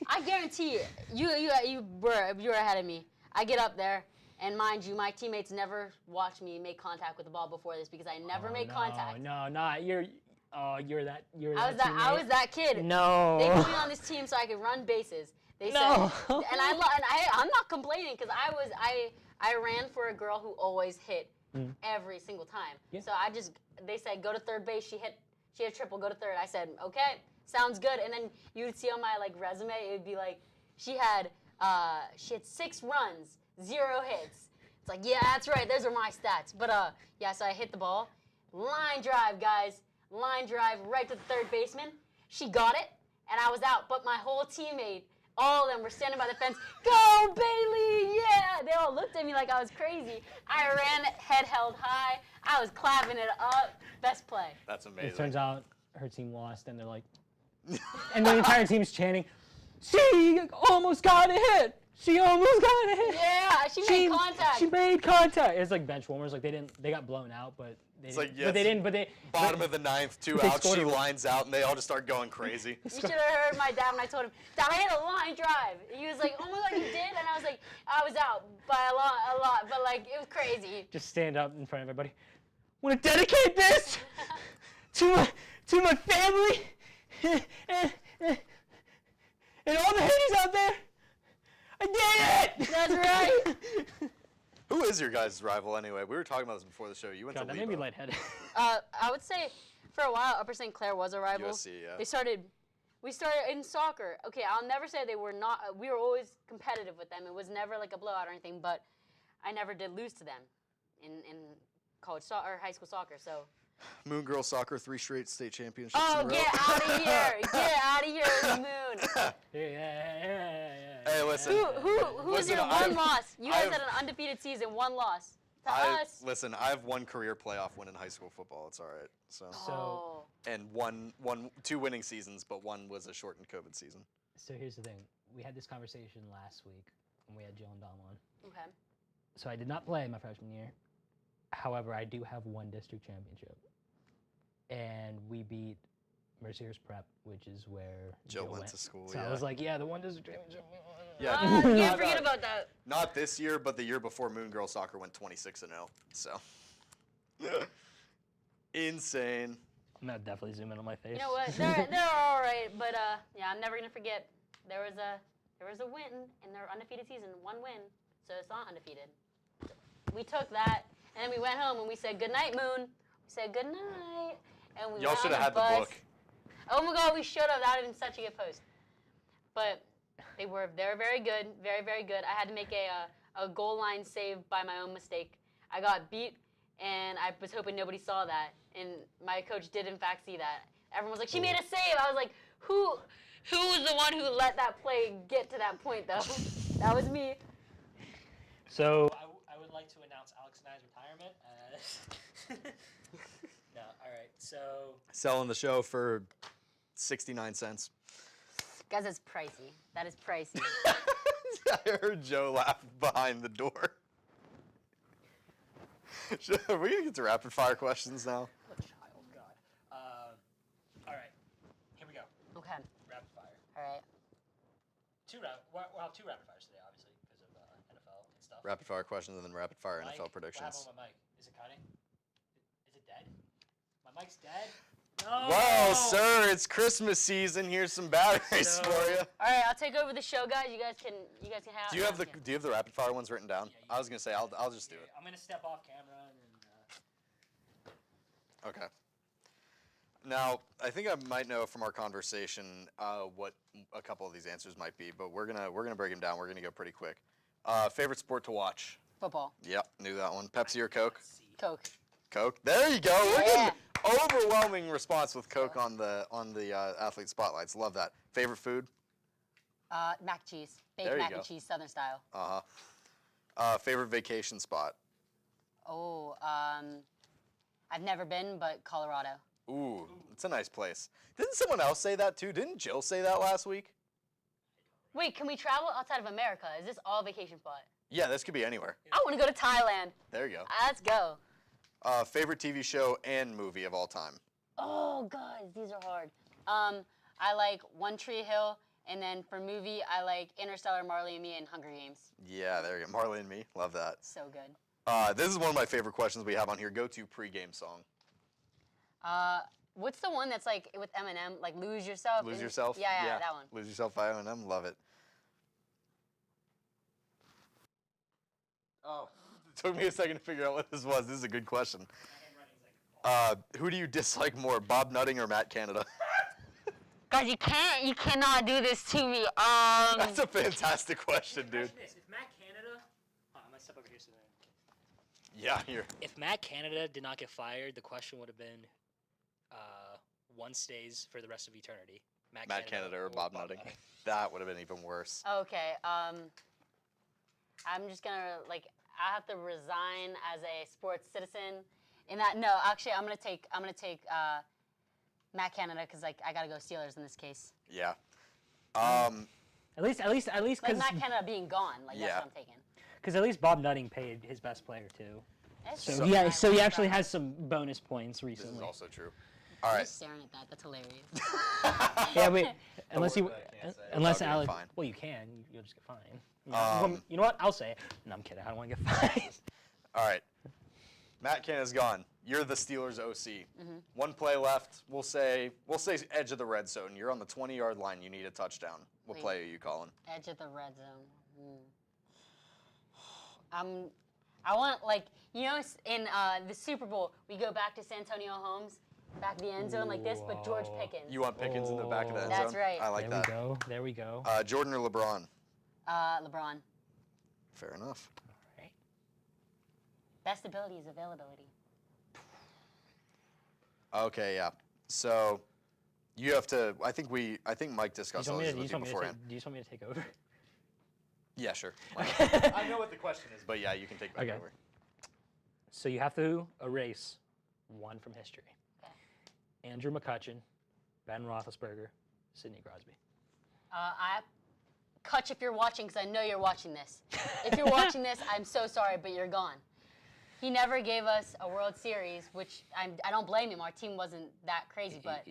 I guarantee you were ahead of me. I get up there, and mind you, my teammates never watched me make contact with the ball before this because I never made contact. No, not you're. Oh, you're that. I was that kid. No. They put me on this team so I could run bases. They said, and I'm not complaining because I ran for a girl who always hit every single time. Yeah. So they said go to third base. She hit a triple. Go to third. I said okay, sounds good. And then you would see on my resume it would be like she had 6 runs, 0 hits. It's like yeah, that's right. Those are my stats. But yeah, so I hit the ball, line drive, guys. Line drive right to the third baseman. She got it, and I was out. But my whole teammate, all of them were standing by the fence. Go, Baylee! Yeah! They all looked at me like I was crazy. I ran head held high. I was clapping it up. Best play. That's amazing. It turns out her team lost, and they're like, and the entire team's chanting, "She almost got a hit! She almost got a hit!" Yeah, she made contact. She made contact. It's like bench warmers. Like they got blown out, but they didn't. Bottom of the 9th, 2 outs, she lines out, and they all just start going crazy. You should have heard my dad when I told him, "Dad, I hit a line drive." He was like, "Oh my God, you did?" And I was like, "I was out by a lot, but it was crazy." Just stand up in front of everybody. Want to dedicate this to my family and all the haters out there. I did it. That's right. Who is your guys' rival anyway? We were talking about this before the show. You went God, to that Lebo. made me lightheaded. I would say for a while, Upper St. Clair was a rival. USC, yeah. We started in soccer. Okay, I'll never say they were not. We were always competitive with them. It was never like a blowout or anything, but I never did lose to them in college or high school soccer. So. Moon Girl Soccer, 3 straight state championships Oh, in a row. get out of here! Get out of here, Moon. Yeah. Hey, listen. Who was Listen, your one loss? You guys I've- had an undefeated season, one loss. To us. Listen, I have 1 career playoff win in high school football. It's all right. So, Oh. and 2 winning seasons, but 1 was a shortened COVID season. So here's the thing. We had this conversation last week when we had Jill and Dom on. Okay. So I did not play my freshman year. However, I do have 1 district championship. And we beat Mercier's Prep, which is where Jill went to school, So yeah. I was like, yeah, the 1 district championship. Yeah. Can't forget about that. Not this year, but the year before Moon Girl Soccer went 26-0. So, insane. I'm gonna definitely zoom in on my face. You know what? They're all right, but yeah, I'm never gonna forget. There was a win in their undefeated season, 1 win, so it's not undefeated. We took that, and then we went home and we said good night, Moon. We said good night, and we Y'all went should on have the had the bus. book. Oh my God, we should have. That would have been such a good post. But they're very good, very, very good. I had to make a goal line save by my own mistake. I got beat, and I was hoping nobody saw that. And my coach did in fact see that. Everyone was like, she made a save. I was like, who was the one who let that play get to that point though? That was me. So I would like to announce Alex and I's retirement. No, all right. So Selling the show for 69 cents. Guys, that's pricey. That is pricey. I heard Joe laugh behind the door. Are we gonna get to rapid fire questions now? what a child, God. All right, here we go. Okay. Rapid fire. All right. We'll have 2 rapid fires today, obviously, because of NFL and stuff. Rapid fire questions and then rapid fire Mike, NFL predictions. What happened with my mic? Is it cutting? Is it dead? My mic's dead? No! Well, sir, it's Christmas season. Here's some batteries So- for you. All right, I'll take over the show, guys. You guys can have. Do you have the rapid fire ones written down? Yeah, I was gonna say I'll just do Yeah, it. I'm gonna step off camera and Okay. Now, I think I might know from our conversation what a couple of these answers might be, but we're gonna break them down. We're gonna go pretty quick. Favorite sport to watch? Football. Yep, knew that one. Pepsi or Coke? Coke. Coke. There you go. We're Yeah. getting overwhelming response with Coke on the athlete spotlights. Love that. Favorite food? Mac and cheese. There Baked you mac go. and cheese, Southern style. Favorite vacation spot? Oh, I've never been, but Colorado. Ooh, it's a nice place. Didn't someone else say that too? Didn't Jill say that last week? Wait, can we travel outside of America? Is this all vacation spot? Yeah, this could be anywhere. I want to go to Thailand. There you go. Let's go. Favorite TV show and movie of all time? Oh, guys, these are hard. I like One Tree Hill, and then for movie, I like Interstellar, Marley and Me, and Hunger Games. Yeah, there you go. Marley and Me. Love that. So good. This is one of my favorite questions we have on here. Go-to pregame song. What's the one that's like with Eminem, like Lose Yourself? Lose Yourself? Yeah, that one. Lose Yourself by Eminem. Love it. Oh, it took me a second to figure out what this was. This is a good question. Who do you dislike more, Bob Nutting or Matt Canada? Guys, you cannot do this to me. That's a fantastic question, dude. Imagine this. If Matt Canada, I'm gonna step over here so that. Yeah, here. If Matt Canada did not get fired, the question would have been, one stays for the rest of eternity. Matt Canada or Bob Nutting. That would have been even worse. Okay. I'm just gonna I have to resign as a sports citizen. In that, no, actually, I'm gonna take Matt Canada because I gotta go Steelers in this case. Yeah. At least, Like because Matt Canada being gone, that's Yeah. what I'm taking. at least Bob Nutting paid his best player too. That's So true. so he actually has some bonus points This is recently. also true. All I'm right. just staring at that. That's hilarious. Yeah, wait. Unless worry you, about it, I can't say it unless without being Alex, fined. well, you can. You'll just get fined. You know what? I'll say it. No, I'm kidding. I don't want to get fined. All right. Matt Canada's gone. You're the Steelers OC. One play left. We'll say edge of the red zone. You're on the 20-yard line. You need a touchdown. What Wait. play are you calling? Edge of the red zone. I want in the Super Bowl we go back to Santonio Holmes back of the end zone like this, but George Pickens. You want Pickens in the back of the end zone? That's right. I like There that. we go. There we go. Jordan or LeBron? LeBron. Fair enough. All right. Best ability is availability. Okay, yeah. So you have to. I think Mike Do you discussed just all want me this to, do you with just you want me to beforehand. take, do you just want me to take over? Yeah, sure. I know what the question is, but yeah, you can take back Okay. over. So you have to erase one from history. Okay. Andrew McCutcheon, Ben Roethlisberger, Sidney Crosby. Kutch, if you're watching, because I know you're watching this. If you're watching this, I'm so sorry, but you're gone. He never gave us a World Series, which I don't blame him. Our team wasn't that crazy, but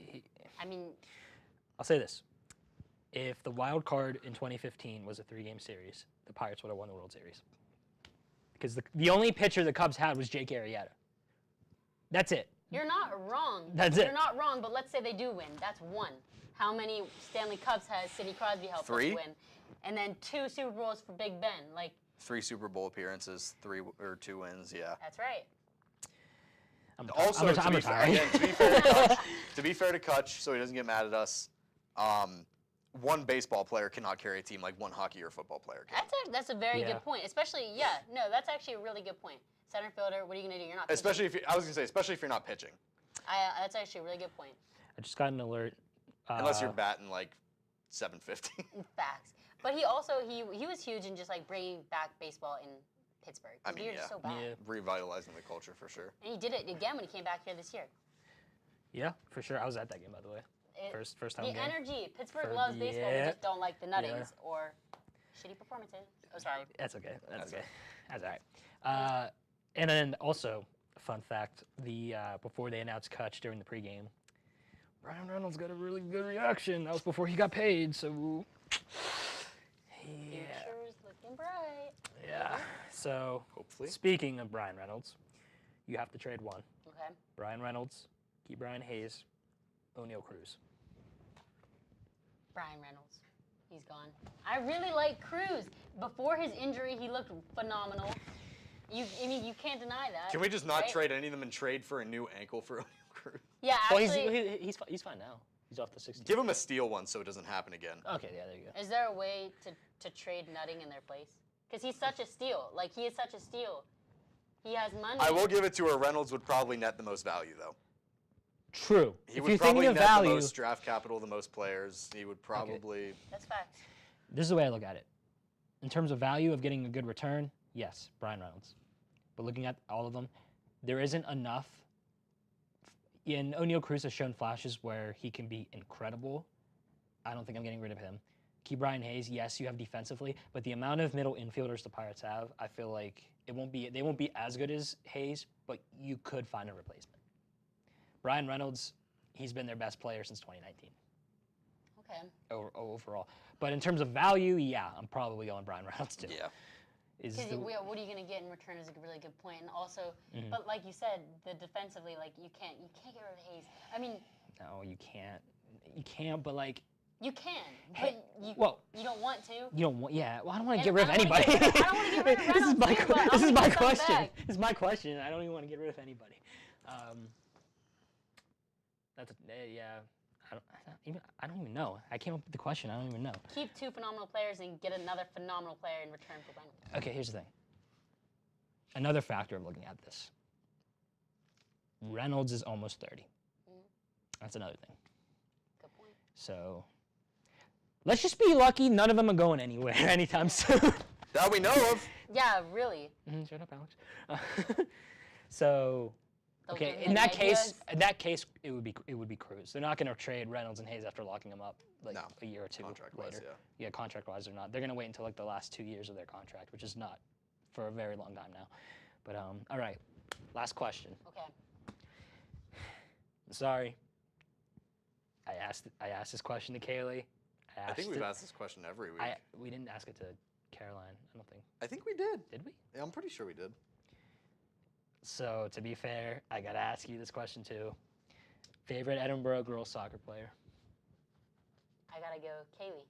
I mean, I'll say this. If the wild card in 2015 was a 3-game series, the Pirates would have won the World Series. Because the only pitcher the Cubs had was Jake Arrieta. That's it. you're not wrong. That's it. You're not wrong, but let's say they do win. That's one. How many Stanley Cups has Sidney Crosby helped us 3? win? And then 2 Super Bowls for Big Ben. Like, 3 Super Bowl appearances, 2 wins. Yeah. that's right. Also, I'm to be fair, retired. again, to be fair to Kutch, so he doesn't get mad at us. One baseball player cannot carry a team like one hockey or football player can. That's a very Yeah. good point. Especially, that's actually a really good point. Center fielder, what are you going to do? You're not pitching. Especially if you're not pitching, That's actually a really good point. I just got an alert. unless you're batting like 750. Facts. But he also, he was huge in just like bringing back baseball in Pittsburgh. I mean, We were just yeah. so bad. Yeah. Revitalizing the culture for sure. And he did it again when he came back here this year. Yeah, for sure. I was at that game, by the way. First time The game. energy. Pittsburgh For- loves baseball. We yeah. just don't like the nuttings Yeah. or shitty performances. Oh, sorry. That's okay. That's okay. That's all right. And then also, fun fact: before they announced Kutch during the pregame, Brian Reynolds got a really good reaction. That was before he got paid. So, yeah, Future's looking bright. yeah. So, Hopefully. speaking of Brian Reynolds, you have to trade one. Okay. Brian Reynolds, keep Brian Hayes, O'Neal Cruz. Brian Reynolds. He's gone. I really like Cruz. Before his injury, he looked phenomenal. You can't deny that. Can we just not right? trade any of them and trade for a new ankle for O'Neal Cruz? Yeah, Well, actually. he's fine now. He's off the 60. Give him a steel one so it doesn't happen again. Okay, yeah, there you go. Is there a way to trade Nutting in their place? Because he's such a steal. Like, he is such a steal. He has money. I will give it to her. Reynolds would probably net the most value though. True. He If would you're probably thinking of net the value, most draft capital, the most players. He would probably. That's facts. this is the way I look at it. In terms of value of getting a good return, yes, Brian Reynolds. But looking at all of them, there isn't enough. And O'Neal Cruz has shown flashes where he can be incredible. I don't think I'm getting rid of him. Keep Brian Hayes, yes, you have defensively, but the amount of middle infielders the Pirates have, I feel like they won't be as good as Hayes, but you could find a replacement. Brian Reynolds, he's been their best player since 2019 Okay. overall. But in terms of value, yeah, I'm probably going Brian Reynolds too. Yeah. Is Because the, what are you going to get in return is a really good point. And also, but like you said, the defensively, like, you can't get rid of Hayes. I mean, no, you can't. You can't, but like, you can, Hey, but you well, you don't want to. you don't want. Yeah, well, I don't want to And get rid of I don't wanna anybody. get rid of- I don't wanna get rid of This is Reynolds my too, but I this is wanna my get some question. back. This is my question. I don't even want to get rid of anybody. Yeah. I don't even know. I came up with the question. I don't even know. Keep 2 phenomenal players and get another phenomenal player in return for Reynolds. Okay, here's the thing. Another factor of looking at this. Reynolds is almost 30. That's another thing. Good point. So let's just be lucky none of them are going anywhere anytime soon. That we know of. Yeah, really. Shut up, Alex. So, Those okay, are in the that case, ideas. it would be Cruz. They're not going to trade Reynolds and Hayes after locking them up like No. a year or two Contract-wise, later. yeah. Yeah, contract-wise, they're not. They're going to wait until like the last 2 years of their contract, which is not for a very long time now. But all right, last question. Okay. Sorry. I asked this question to Kaylee. I think we've asked this question every week. We didn't ask it to Caroline. I don't think. I think we did. Did we? Yeah, I'm pretty sure we did. So to be fair, I gotta ask you this question too. Favorite Edinburgh girls soccer player? I gotta go Kaylee.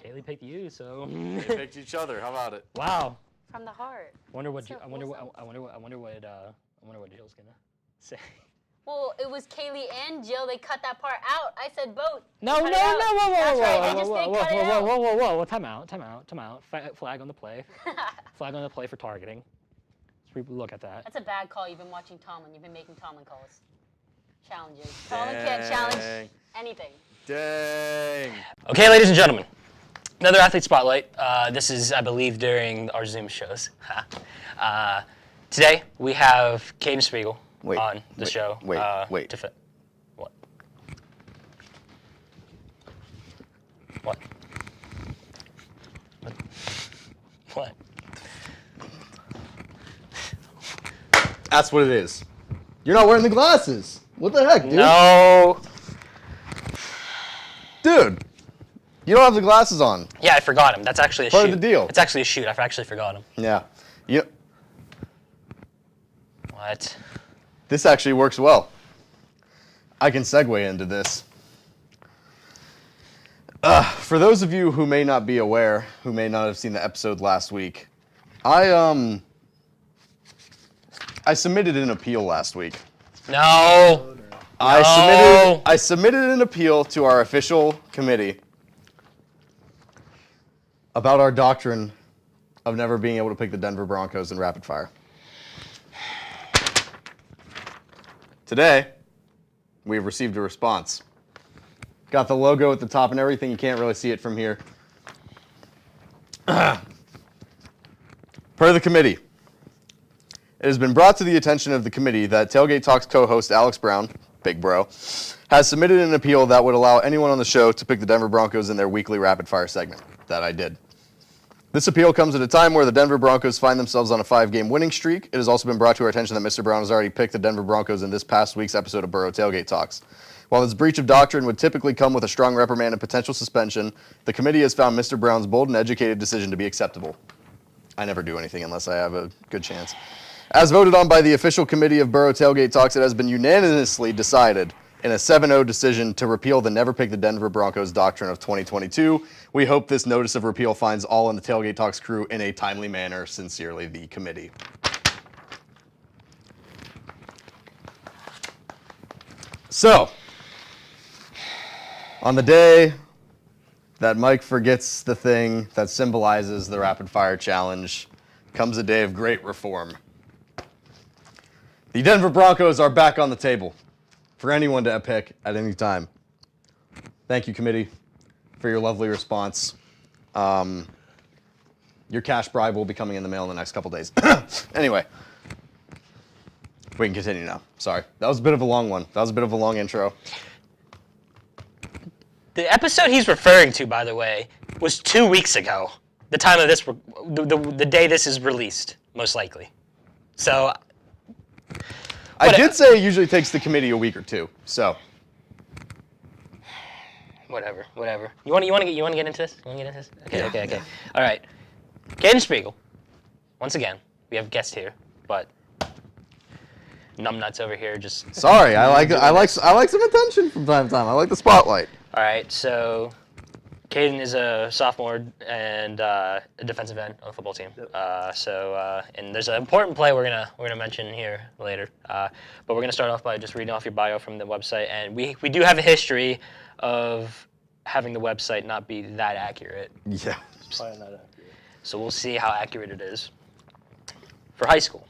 Kaylee picked you, so. They picked each other. How about it? Wow. From the heart. Wonder what So I wonder what wholesome. I wonder what Jill's gonna say. Well, it was Kaylee and Jill. They cut that part out. I said both. No, Cut no, it no, out. whoa, whoa, That's whoa, right. whoa, They just whoa, didn't whoa, cut it whoa, out. whoa, Time out. Flag on the play. Flag on the play for targeting. Let's look at that. That's a bad call. You've been watching Tomlin. You've been making Tomlin calls. Challenges. Tomlin can't challenge anything. Dang. Okay, ladies and gentlemen, another athlete spotlight. This is, I believe, during our Zoom shows. Today we have Kaden Spiegel on the show. Wait. What? What? What? That's what it is. You're not wearing the glasses. What the heck, dude? No. Dude, you don't have the glasses on. Yeah, I forgot him. That's actually a shoot. Part of the deal. It's actually a shoot. I actually forgot him. Yeah. What? This actually works well. I can segue into this. For those of you who may not be aware, who may not have seen the episode last week, I submitted an appeal last week. No. I submitted an appeal to our official committee about our doctrine of never being able to pick the Denver Broncos in rapid fire. Today, we've received a response. Got the logo at the top and everything. You can't really see it from here. Per the committee, it has been brought to the attention of the committee that Tailgate Talks co-host Alex Brown, Big Bro, has submitted an appeal that would allow anyone on the show to pick the Denver Broncos in their weekly rapid fire segment. That I did. This appeal comes at a time where the Denver Broncos find themselves on a 5-game winning streak. It has also been brought to our attention that Mr. Brown has already picked the Denver Broncos in this past week's episode of Borough Tailgate Talks. While this breach of doctrine would typically come with a strong reprimand and potential suspension, the committee has found Mr. Brown's bold and educated decision to be acceptable. I never do anything unless I have a good chance. As voted on by the official committee of Borough Tailgate Talks, it has been unanimously decided in a 7-0 decision to repeal the Never Pick the Denver Broncos doctrine of 2022. We hope this notice of repeal finds all in the Tailgate Talks crew in a timely manner. Sincerely, the committee. So, on the day that Mike forgets the thing that symbolizes the rapid fire challenge, comes a day of great reform. The Denver Broncos are back on the table for anyone to pick at any time. Thank you, committee, for your lovely response. Your cash bribe will be coming in the mail in the next couple days. Anyway, we can continue now. Sorry. That was a bit of a long one. That was a bit of a long intro. The episode he's referring to, by the way, was 2 weeks ago. The time of this, the day this is released, most likely. So, I did say it usually takes the committee a week or two. So, whatever. You want to get into this? Okay. All right. Kaden Spiegel. Once again, we have a guest here, but numbnuts over here just. Sorry, I like some attention from time to time. I like the spotlight. All right, so Kaden is a sophomore and a defensive end on the football team. Yep. And there's an important play we're gonna mention here later. But we're gonna start off by just reading off your bio from the website, and we do have a history of having the website not be that accurate. Yeah. Probably not accurate. So we'll see how accurate it is. For high school,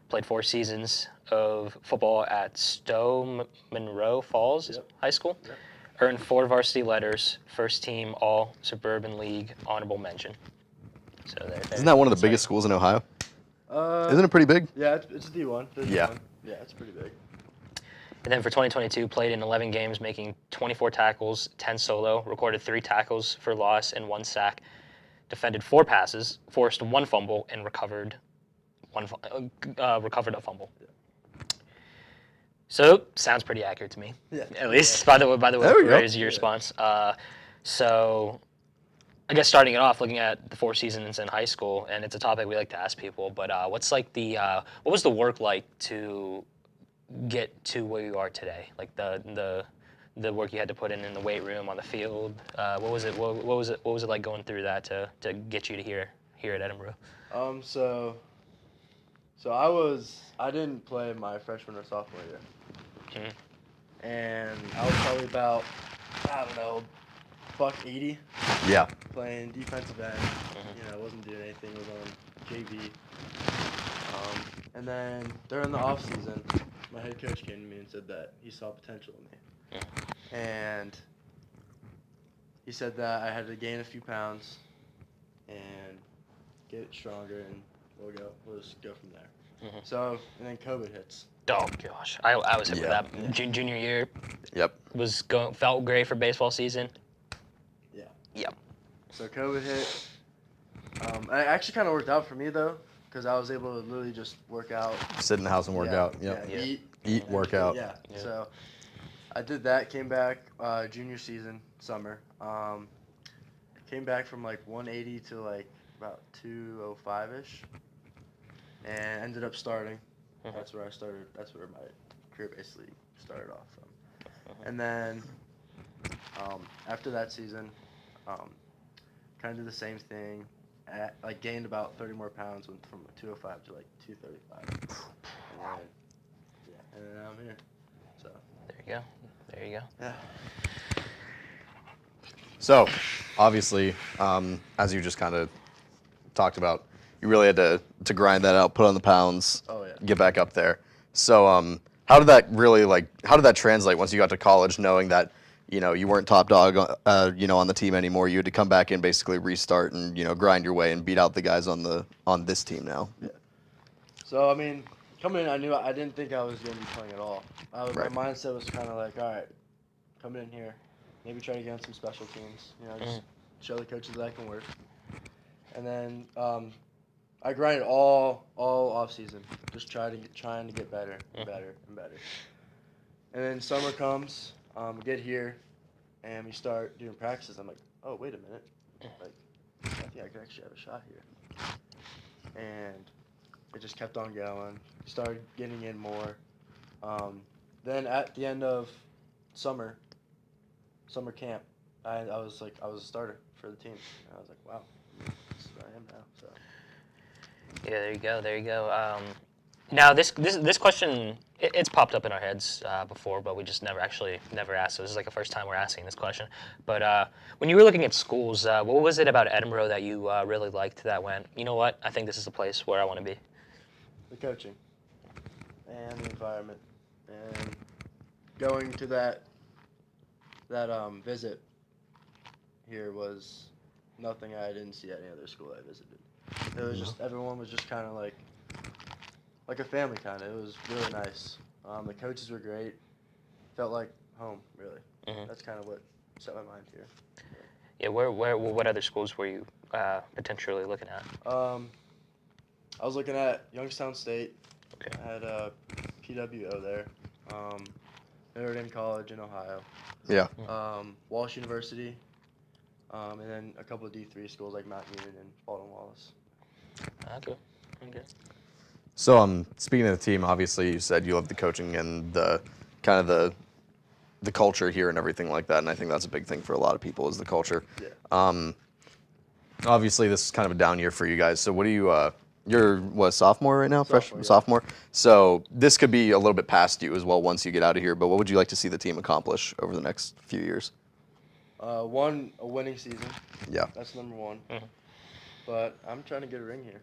played 4 seasons of football at Stowe Monroe Falls High School. Yep. Earned 4 varsity letters, first team All Suburban League honorable mention. So there. Isn't that one of the biggest schools in Ohio? Isn't it pretty big? Yeah, it's D1. Yeah. Yeah, it's pretty big. And then for 2022, played in 11 games, making 24 tackles, 10 solo, recorded 3 tackles for loss and 1 sack, defended 4 passes, forced 1 fumble, and recovered a fumble. So sounds pretty accurate to me. Yeah. At least by the way, your response. So I guess starting it off, looking at the 4 seasons in high school, and it's a topic we like to ask people. But what was the work like to get to where you are today? Like the work you had to put in the weight room, on the field. What was it like going through that to get you to here at Edinburgh? So I didn't play my freshman or sophomore year. and I was probably about, I don't know, $180 Yeah. playing defensive end. You know, I wasn't doing anything. Was on JV. And then during the off season, my head coach came to me and said that he saw potential in me, and he said that I had to gain a few pounds and get stronger, and we'll just go from there. So, and then COVID hits. Oh gosh, I was hit with that junior year. Yep. Felt great for baseball season. Yeah. Yep. So COVID hit. It actually kind of worked out for me though, because I was able to literally just work out. Sit in the house and work out. Yep. Yeah. Eat, work out. Yeah. So I did that. Came back junior season, summer. Came back from like 180 to like about 205-ish, and ended up starting. That's where I started. That's where my career basically started off from. And then after that season, kind of did the same thing. Like gained about 30 more pounds, went from 205 to like 235. And then I'm here. So There you go. yeah. So, obviously, as you just kind of talked about, you really had to grind that out, put on the pounds, get back up there. So, how did that translate once you got to college, knowing that, you know, you weren't top dog, on the team anymore? You had to come back and basically restart and, grind your way and beat out the guys on this team now. Yeah. So, I mean, coming in, I didn't think I was going to be playing at all. My mindset was kind of like, all right, coming in here, maybe try to get on some special teams, just show the coaches that I can work. And then I grinded all off season, just trying to get better and better and better. And then summer comes, we get here, and we start doing practices. I'm like, oh, wait a minute, like I think I could actually have a shot here. And it just kept on going. Started getting in more. Then at the end of summer camp, I was a starter for the team. And I was like, wow, this is where I am now. So. Yeah, there you go. Now this question, it's popped up in our heads before, but we just never asked. So this is like the first time we're asking this question. But when you were looking at schools, what was it about Edinboro that you really liked that went, you know what, I think this is the place where I want to be? The coaching and the environment, and going to that visit here was nothing I didn't see at any other school I visited. It was just, everyone was just kind of like a family kind of. It was really nice. The coaches were great. Felt like home, really. That's kind of what set my mind here. Yeah, what other schools were you potentially looking at? I was looking at Youngstown State. Okay. I had PWO there. Notre Dame College in Ohio. Yeah. Walsh University. And then a couple of D3 schools like Mount Union and Baldwin Wallace. Okay. So, speaking of the team, obviously you said you love the coaching and the kind of the culture here and everything like that, and I think that's a big thing for a lot of people is the culture. Yeah. Obviously this is kind of a down year for you guys. So what do you? You're what, sophomore right now? Sophomore, yeah. Sophomore. So this could be a little bit past you as well once you get out of here. But what would you like to see the team accomplish over the next few years? A winning season. Yeah. That's number one. But I'm trying to get a ring here.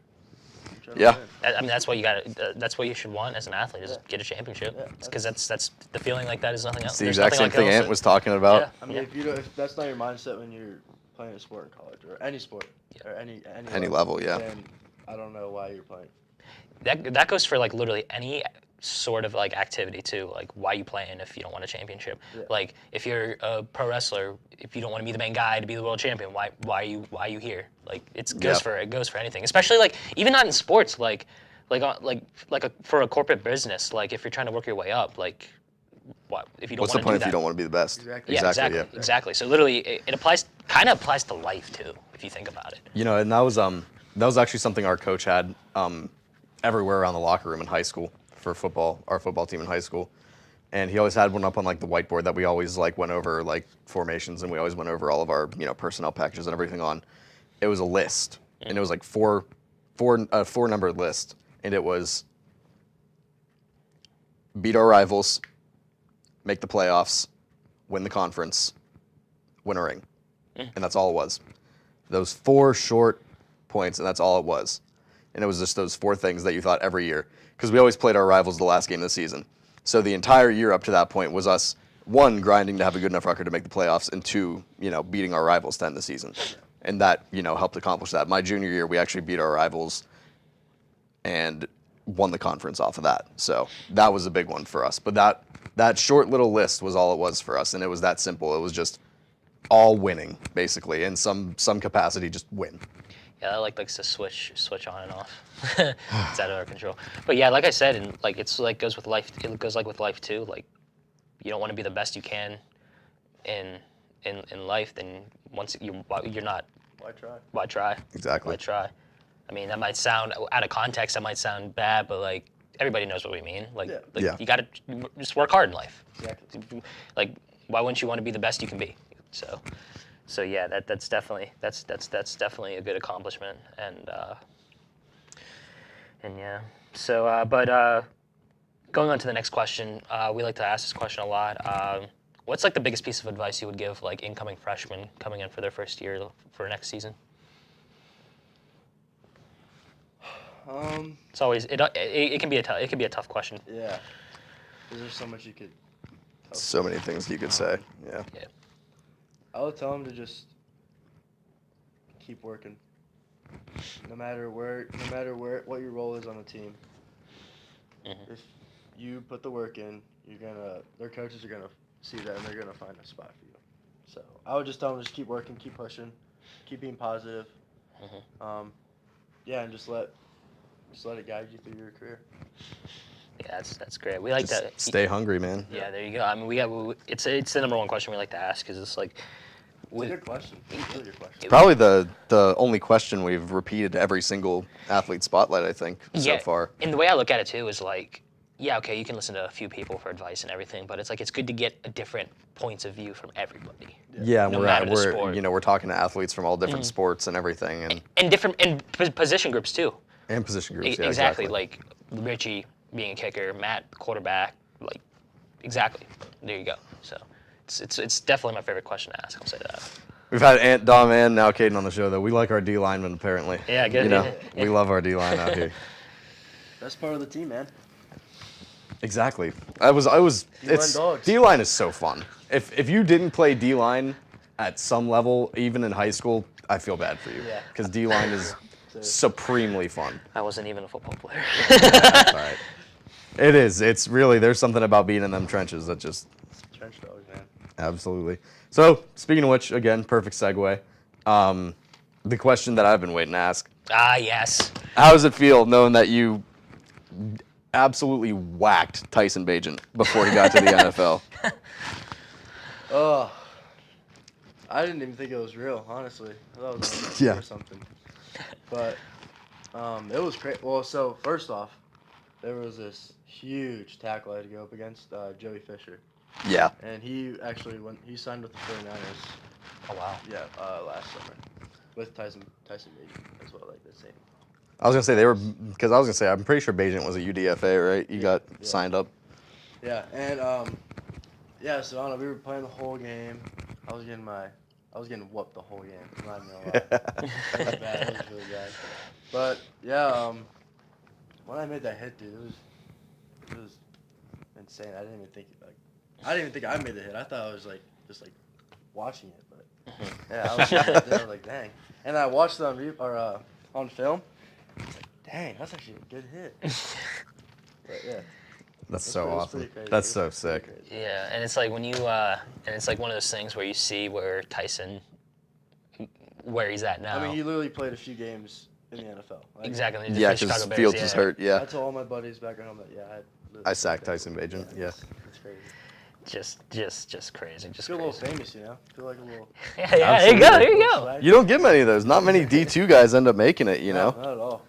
Yeah. I mean, that's what you got. That's what you should want as an athlete is get a championship. Because that's the feeling like that is nothing else. It's the exact same thing Ant was talking about. Yeah. I mean, if that's not your mindset when you're playing a sport in college or any sport or any level, yeah. Then I don't know why you're playing. That goes for like literally any sort of like activity too. Like why you playing if you don't want a championship? Yeah. Like if you're a pro wrestler, if you don't want to be the main guy to be the world champion, why are you here? Like it goes for anything. Especially like even not in sports. For a corporate business. Like if you're trying to work your way up, like what if you don't? What's the want to point do if you don't want to be the best? Exactly. Yeah, exactly. So literally, it kind of applies to life too, if you think about it. You know, and that was actually something our coach had everywhere around the locker room in high school for football, our football team in high school. And he always had one up on like the whiteboard that we always like went over like formations, and we always went over all of our, personnel packages and everything on. It was a list, and it was like four numbered list, and it was beat our rivals, make the playoffs, win the conference, win a ring. And that's all it was. Those 4 short points, and that's all it was. And it was just those 4 things that you thought every year. Because we always played our rivals the last game of the season. So the entire year up to that point was us, 1, grinding to have a good enough record to make the playoffs, and 2, beating our rivals to end the season. And that, helped accomplish that. My junior year, we actually beat our rivals and won the conference off of that. So that was a big one for us. But that short little list was all it was for us, and it was that simple. It was just all winning, basically, in some capacity, just win. Yeah, that likes to switch on and off. It's out of our control. But yeah, like I said, and it's goes with life. It goes with life too. Like, you don't want to be the best you can in life. Then once you're not. Why try? Why try? Exactly. Why try? I mean, that might sound out of context. That might sound bad, but everybody knows what we mean. You got to just work hard in life. Exactly. Why wouldn't you want to be the best you can be? So yeah, that's definitely a good accomplishment, and yeah. So but going on to the next question, we like to ask this question a lot. What's the biggest piece of advice you would give incoming freshmen coming in for their first year for next season? It's always it can be a tough question. Yeah. There's so much you could. So many things you could say. Yeah. I would tell them to just keep working. No matter what your role is on the team. Mm-hmm. If you put the work in, their coaches are gonna see that, and they're gonna find a spot for you. So I would just tell them to just keep working, keep pushing, keep being positive. Mm-hmm. And just let it guide you through your career. Yeah, that's great. We like Just that. Stay hungry, man. Yeah, there you go. I mean, it's the number one question we like to ask, because it's It's a good question. It's a really good question. Probably the only question we've repeated every single athlete spotlight, I think, so far. And the way I look at it too is okay, you can listen to a few people for advice and everything, but it's good to get a different points of view from everybody. Yeah, No matter the sport. we're talking to athletes from all different sports and everything, and position groups too. and position groups. Yeah, Exactly. Like Richie being a kicker, Matt quarterback. Exactly. There you go. So it's definitely my favorite question to ask. I'll say that. We've had Aunt Dom and now Kaden on the show, though. We like our D linemen, apparently. Yeah, good. We love our D line out here. Best part of the team, man. Exactly. dogs. D line is so fun. If you didn't play D line at some level, even in high school, I feel bad for you. Yeah. Because D line is supremely fun. I wasn't even a football player. That's all right. It is. It's really, there's something about being in them trenches that just. Trench dogs, man. Absolutely. So, speaking of which, again, perfect segue. The question that I've been waiting to ask. Ah, yes. How does it feel knowing that you absolutely whacked Tyson Bagent before he got to the NFL? Oh, I didn't even think it was real, honestly. I thought it was Yeah. or something. But it was crazy. Well, so first off, there was this huge tackle I had to go up against Joey Fisher. Yeah. And he actually he signed with the 49ers. Oh, wow. Yeah, last summer with Tyson Bagent as well, the same. I was going to say, I'm pretty sure Bagent was a UDFA, right? You got signed up. Yeah, and so I don't know, we were playing the whole game. I was getting whooped the whole game. I'm not even gonna lie. It was bad. It was really bad. But yeah, when I made that hit, dude, it was insane. I didn't even think I made the hit. I thought I was just watching it, but yeah, I was like, dang. And I watched it on film. I was like, dang, that's actually a good hit. But yeah. That's so awesome. pretty crazy. That's It so was sick. pretty crazy. Yeah, and it's when you, and it's one of those things where you see where Tyson, where he's at now. I mean, he literally played a few games in the NFL. Exactly. Yeah, the because Chicago Bears, Fields was hurt, I yeah. told all my buddies back at home that, I sacked Tyson Bagent, yeah. It's crazy. Just crazy. Just Feel a crazy. little famous, Feel like a little. Yeah, there you go. There you go. swag. You don't get many of those. Not many D2 guys end up making it, No, not at all.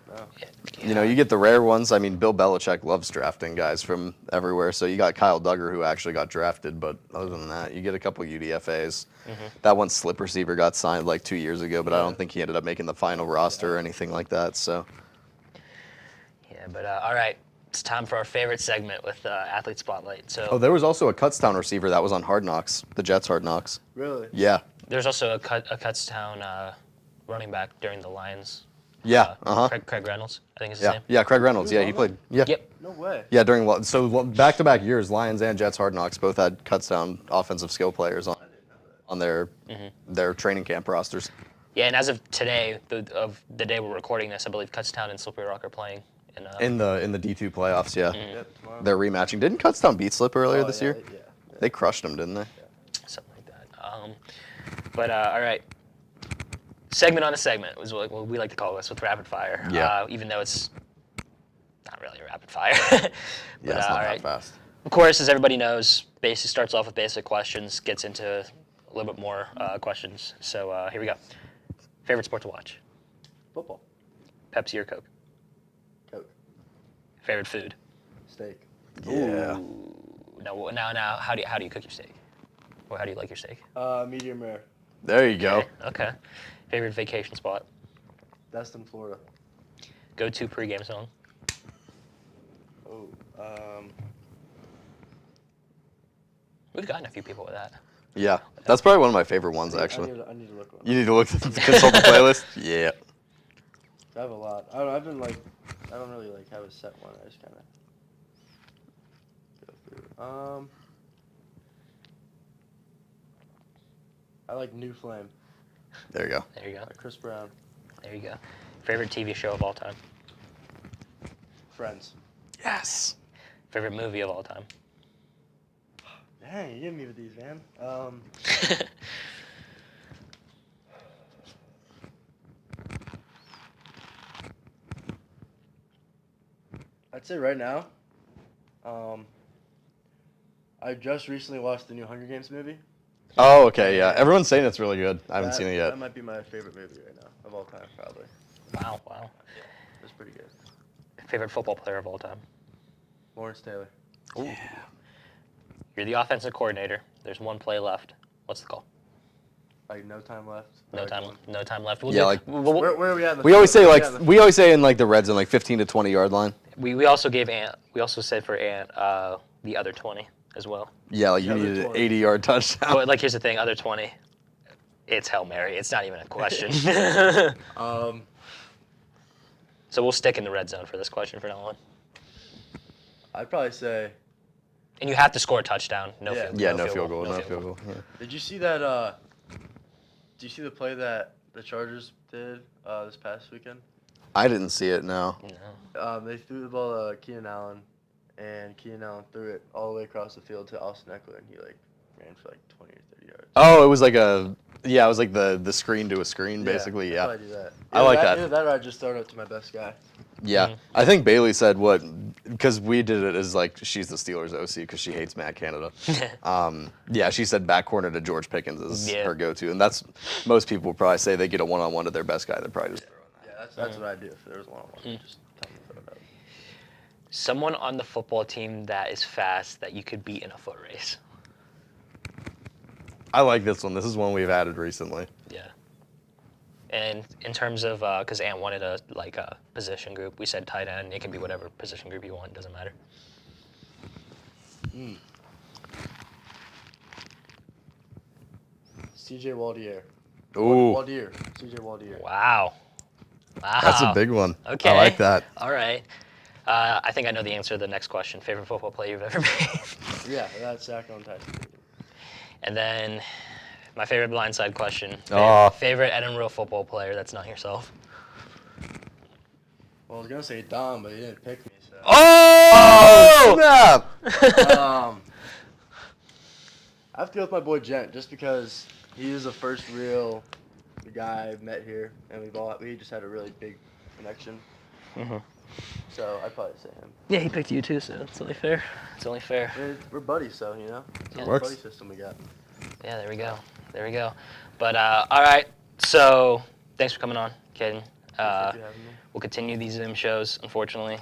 No. You get the rare ones. I mean, Bill Belichick loves drafting guys from everywhere. So you got Kyle Duggar, who actually got drafted. But other than that, you get a couple UDFAs. That one slip receiver got signed 2 years ago, but I don't think he ended up making the final roster or anything like that. So. Yeah, but all right. it's time for our favorite segment with Athlete Spotlight. So Oh, there was also a Cutstown receiver that was on Hard Knocks, the Jets Hard Knocks. Really? Yeah. there's also a Cutstown running back during the Lions. Yeah. Craig Reynolds, I think is his Yeah. name. Yeah. Craig Reynolds. Yeah, he played. Yeah. Yep. No way. Yeah, back-to-back years, Lions and Jets Hard Knocks both had Cutstown offensive skill players on their training camp rosters. Yeah, and as of today, of the day we're recording this, I believe Cutstown and Slippery Rock are playing In the D2 playoffs, yeah. Yep, tomorrow. They're rematching. Didn't Cutstown beat Slip earlier this year? Yeah. They crushed them, didn't they? something like that. All right. Segment on a segment is what we like to call this with rapid fire. Yeah. Even though it's not really rapid fire. Yeah, it's not all that right. fast. Of course, as everybody knows, basic starts off with basic questions, gets into a little bit more questions. So here we go. Favorite sport to watch? Football. Pepsi or Coke? Coke. Favorite food? Steak. Yeah. Now, how do you cook your steak? Or how do you like your steak? Medium rare. There you go. Okay. Favorite vacation spot? Destin, Florida. Go-to pregame song? Oh. We've gotten a few people with that. Yeah. That's probably one of my favorite ones, actually. I need to look one. You need to look at the consult the playlist? Yeah. I have a lot. I don't really have a set one. I just kind of go through. I like New Flame. There you go. There you go. By Chris Brown. There you go. Favorite TV show of all time? Friends. Yes. Favorite movie of all time? Dang, you get me with these, man. I'd say right now, I just recently watched the new Hunger Games movie. Oh, okay, yeah. Everyone's saying it's really good. I haven't seen it yet. That might be my favorite movie right now of all time, probably. Wow. It's pretty good. Favorite football player of all time? Lawrence Taylor. Ooh. You're the offensive coordinator. There's one play left. What's the call? Like no time left. No time left. Yeah, like- Where are we at? In the We always field? say Where are we at in the in like the red zone, like 15 to 20 yard line. We also gave Ant. We also said for Ant the other 20 as well. Yeah, like you Yeah, needed an 20. 80-yard touchdown. But like here's the thing, other 20. It's Hail Mary. It's not even a question. So we'll stick in the red zone for this question from now on. I'd probably say. And you have to score a touchdown. No Yeah. field. Yeah, no field goal, no field field goal. Yeah. Did you see that? Did you see the play that the Chargers did this past weekend? I didn't see it, no. No. They threw the ball to Keenan Allen, and Keenan Allen threw it all the way across the field to Austin Eckler, and he ran for 20 or 30 yards. Oh, it was like it was like the screen to a screen, basically, I'd yeah. probably do that. I like that. Either that or I'd just throw it up to my best guy. Yeah, I think Baylee said because we did it as like she's the Steelers OC because she hates Matt Canada. Yeah, she said back corner to George Pickens is her go-to, and that's most people would probably say they get a one-on-one to their best guy. They're probably just Yeah, that's what I'd do if there was one-on-one. Just tell me to throw it up. Someone on the football team that is fast that you could beat in a foot race. I like this one. This is one we've added recently. Yeah. And in terms of, because Ant wanted a position group, we said tight end. It can be whatever position group you want. Doesn't matter. C.J. Waldier. Ooh, Waldier. C.J. Waldier. Wow. that's a big one. Okay. I like that. All right. I think I know the answer to the next question. Favorite football play you've ever made? Yeah, that's Zach on Tyson. And then my favorite blindside question. Oh. Favorite Edinburgh football player that's not yourself? Well, I was gonna say Dom, but he didn't pick me. So. Oh! Snap! I have to go with my boy Gent, just because he is the first real guy I've met here, and we just had a really big connection. Mm-hmm. So I'd probably say him. Yeah, he picked you too, so it's only fair. It's only fair. We're buddies, so you know. It's a little Works. buddy system we got. Yeah, there we go. There we go. But all right. So thanks for coming on, Kaden. Thanks for having me. We'll continue these Zoom shows, unfortunately.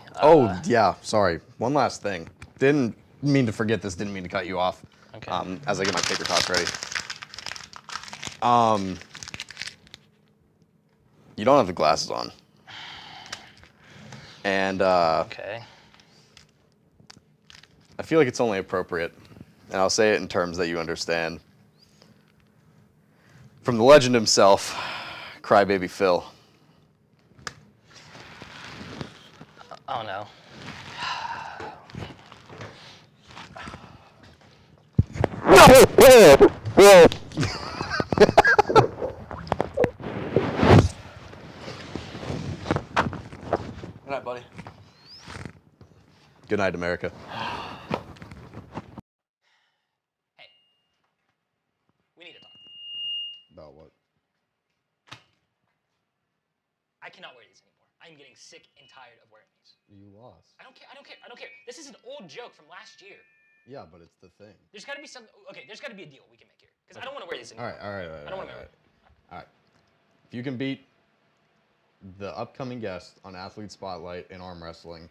Yeah, sorry. One last thing. Didn't mean to forget this. Didn't mean to cut you off. Okay. As I get my paper tots ready. You don't have the glasses on. And Okay. I feel like it's only appropriate, and I'll say it in terms that you understand. From the legend himself, Crybaby Phil. Oh no. Good night, buddy. Good night, America. Hey, we need to talk. About what? I cannot wear these anymore. I'm getting sick and tired of wearing these. You lost. I don't care. I don't care. I don't care. This is an old joke from last year. Yeah, but it's the thing. There's got to be some. Okay, there's got to be a deal we can make here. Because I don't want to wear these All anymore. right. I don't want to wear it. All right. If you can beat the upcoming guest on Athlete Spotlight in arm wrestling,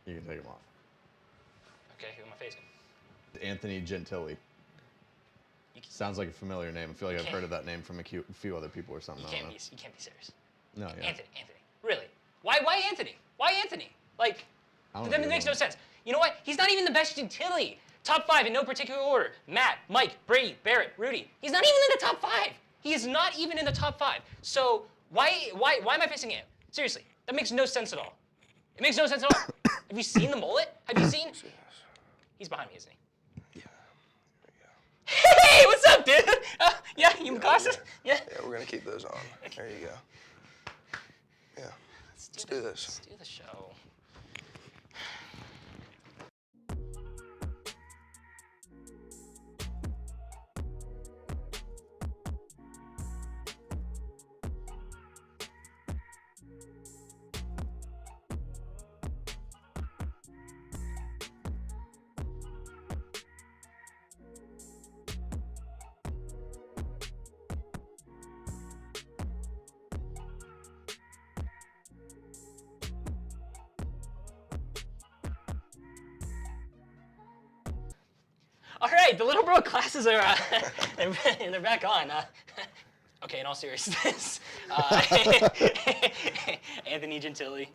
you can take him off. Okay, who am I facing? Anthony Gentile. Sounds like a familiar name. I feel like I've heard of that name from a few other people or something. You I don't can't know. be. You can't be serious. No, yeah. Anthony. Really? Why Anthony? Why Anthony? Like, I don't then know it makes who no sense. You know what? He's not even the best Gentile. Top 5 in no particular order. Matt, Mike, Brady, Barrett, Rudy. He's not even in the top 5. He is not even in the top 5. So why am I facing him? Seriously, that makes no sense at all. It makes no sense at all. Have you seen the mullet? Have you seen? He's behind me, isn't he? Yeah. Hey, what's up, dude? Yeah, you glasses? Yeah. Yeah, we're gonna keep those on. There you go. Yeah. Let's do this. Let's do the show. All right, the Little Bro classes are they're back on. Okay, in all seriousness, Anthony Gentile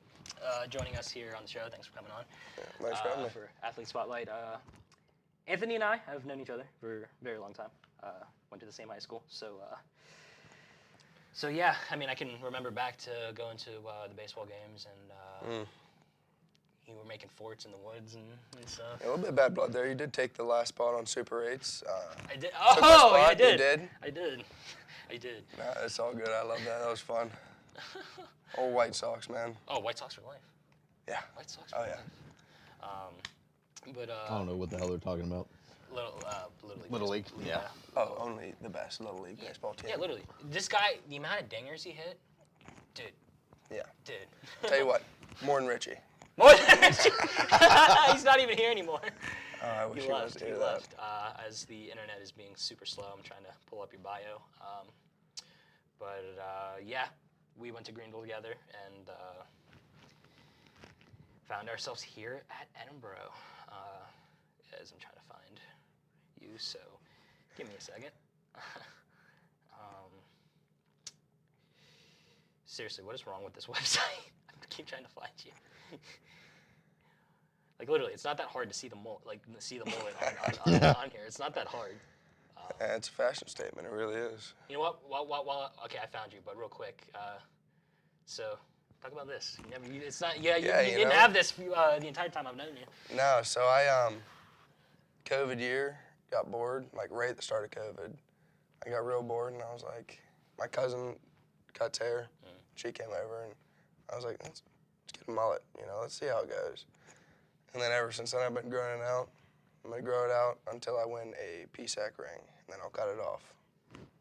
joining us here on the show. Thanks for coming on. Yeah, thanks for having me. For Athlete Spotlight. Anthony and I have known each other for a very long time. Went to the same high school, so yeah. I mean, I can remember back to going to the baseball games and. You were making forts in the woods and stuff. Yeah, a little bit of bad blood there. You did take the last spot on Super 8s. I did. took my Oh, yeah, I spot. did. You did? I did. Nah, it's all good. I love that. That was fun. Old White Sox, man. Oh, White Sox for life. Yeah. White Sox for Oh, life. yeah. But I don't know what the hell they're talking about. Little League. Yeah. Oh, only the best Little League baseball team. Yeah, literally. This guy, the amount of dingers he hit, dude. Yeah. Dude. Tell you what, more than Richie. More than Richie. He's not even here anymore. Oh, I wish he was to He hear left. As the internet is being super slow, I'm trying to pull up your bio. Yeah, we went to Greenville together and found ourselves here at Edinburgh. As I'm trying to find you, so give me a second. Seriously, what is wrong with this website? I keep trying to find you. Like literally, it's not that hard to see the mullet. On here. It's not that hard. Yeah, it's a fashion statement. It really is. You know what? Well, okay, I found you, but real quick. So talk about this. It's not. Yeah, you didn't have this the entire time I've known you. No, so I COVID year got bored, like right at the start of COVID. I got real bored, and I was like, my cousin cuts hair. She came over, and I was like, let's get a mullet. Let's see how it goes. And then ever since then, I've been growing it out. I'm gonna grow it out until I win a PSAC ring, and then I'll cut it off.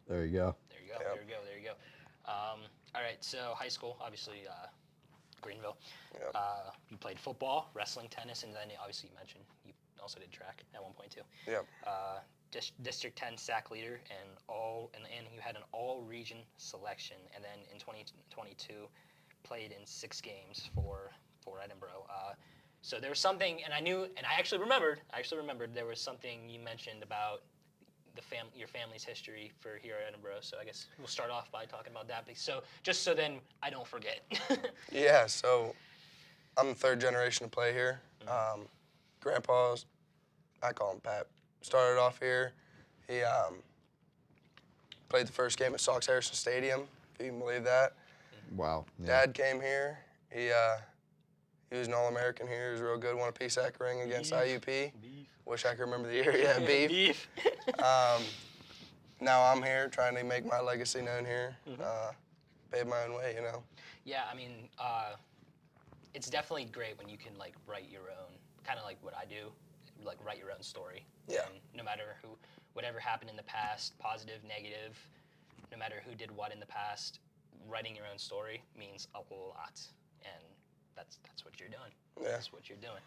There you go. There you go. All right, so high school, obviously Greenville. Yep. You played football, wrestling, tennis, and then obviously you mentioned you also did track at one point too. Yep. District 10 SAC leader and you had an all-region selection, and then in 2022 played in 6 games for Edinburgh. So there was something, and I actually remembered there was something you mentioned about your family's history for here at Edinburgh. So I guess we'll start off by talking about that. So just so then I don't forget. Yeah, so I'm the 3rd generation to play here. grandpa's, I call him Pat, started off here. He played the first game at Sox Harrison Stadium, if you can believe that. Wow. Yeah. Dad came here. He was an All-American here. He was real good. Won a PSAC ring against IUP. Wish I could remember the year. Yeah, beef. Now I'm here trying to make my legacy known here. Pave my own way, you know. Yeah, I mean, it's definitely great when you can like write your own, kind of like what I do, like write your own story. Yeah. And no matter whatever happened in the past, positive, negative, no matter who did what in the past, writing your own story means a lot, and that's what you're doing. Yeah. That's what you're doing.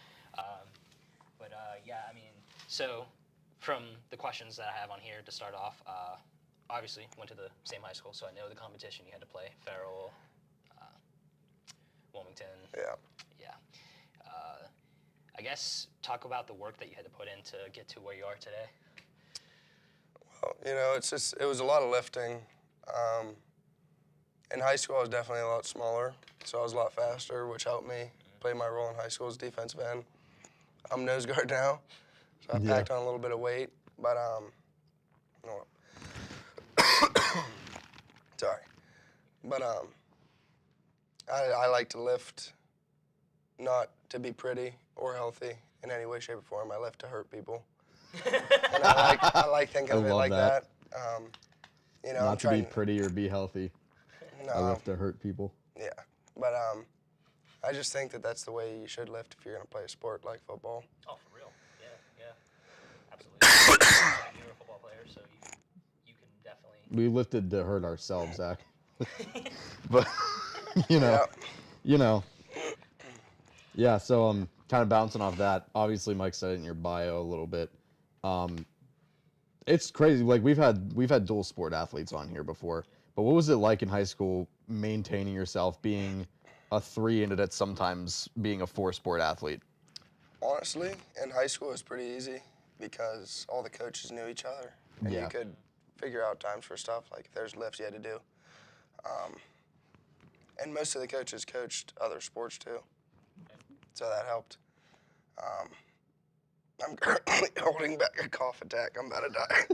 Yeah, I mean, so from the questions that I have on here to start off, obviously went to the same high school, so I know the competition you had to play. Farrell, Wilmington. Yeah. Yeah. I guess talk about the work that you had to put in to get to where you are today. Well, you know, it was a lot of lifting. In high school, I was definitely a lot smaller, so I was a lot faster, which helped me play my role in high school as defensive end. I'm nose guard now, so I packed on a little bit of weight, but sorry. But I like to lift, not to be pretty or healthy in any way, shape, or form. I lift to hurt people, and I like thinking of it like that. You know, Not to be pretty or be healthy. No, I lift to hurt people. Yeah, but I just think that that's the way you should lift if you're gonna play a sport like football. Oh, for real? Yeah, absolutely. You're a football player, so you can definitely. We lifted to hurt ourselves, Zach. But you know. Yeah. So kind of bouncing off that. Obviously, Mike said it in your bio a little bit. It's crazy. Like we've had dual sport athletes on here before. But what was it like in high school maintaining yourself, being a 3 and at sometimes being a 4-sport athlete? Honestly, in high school it was pretty easy because all the coaches knew each other, and you could figure out times for stuff, like if there's lifts you had to do. And most of the coaches coached other sports too, so that helped. I'm currently holding back a cough attack. I'm about to die.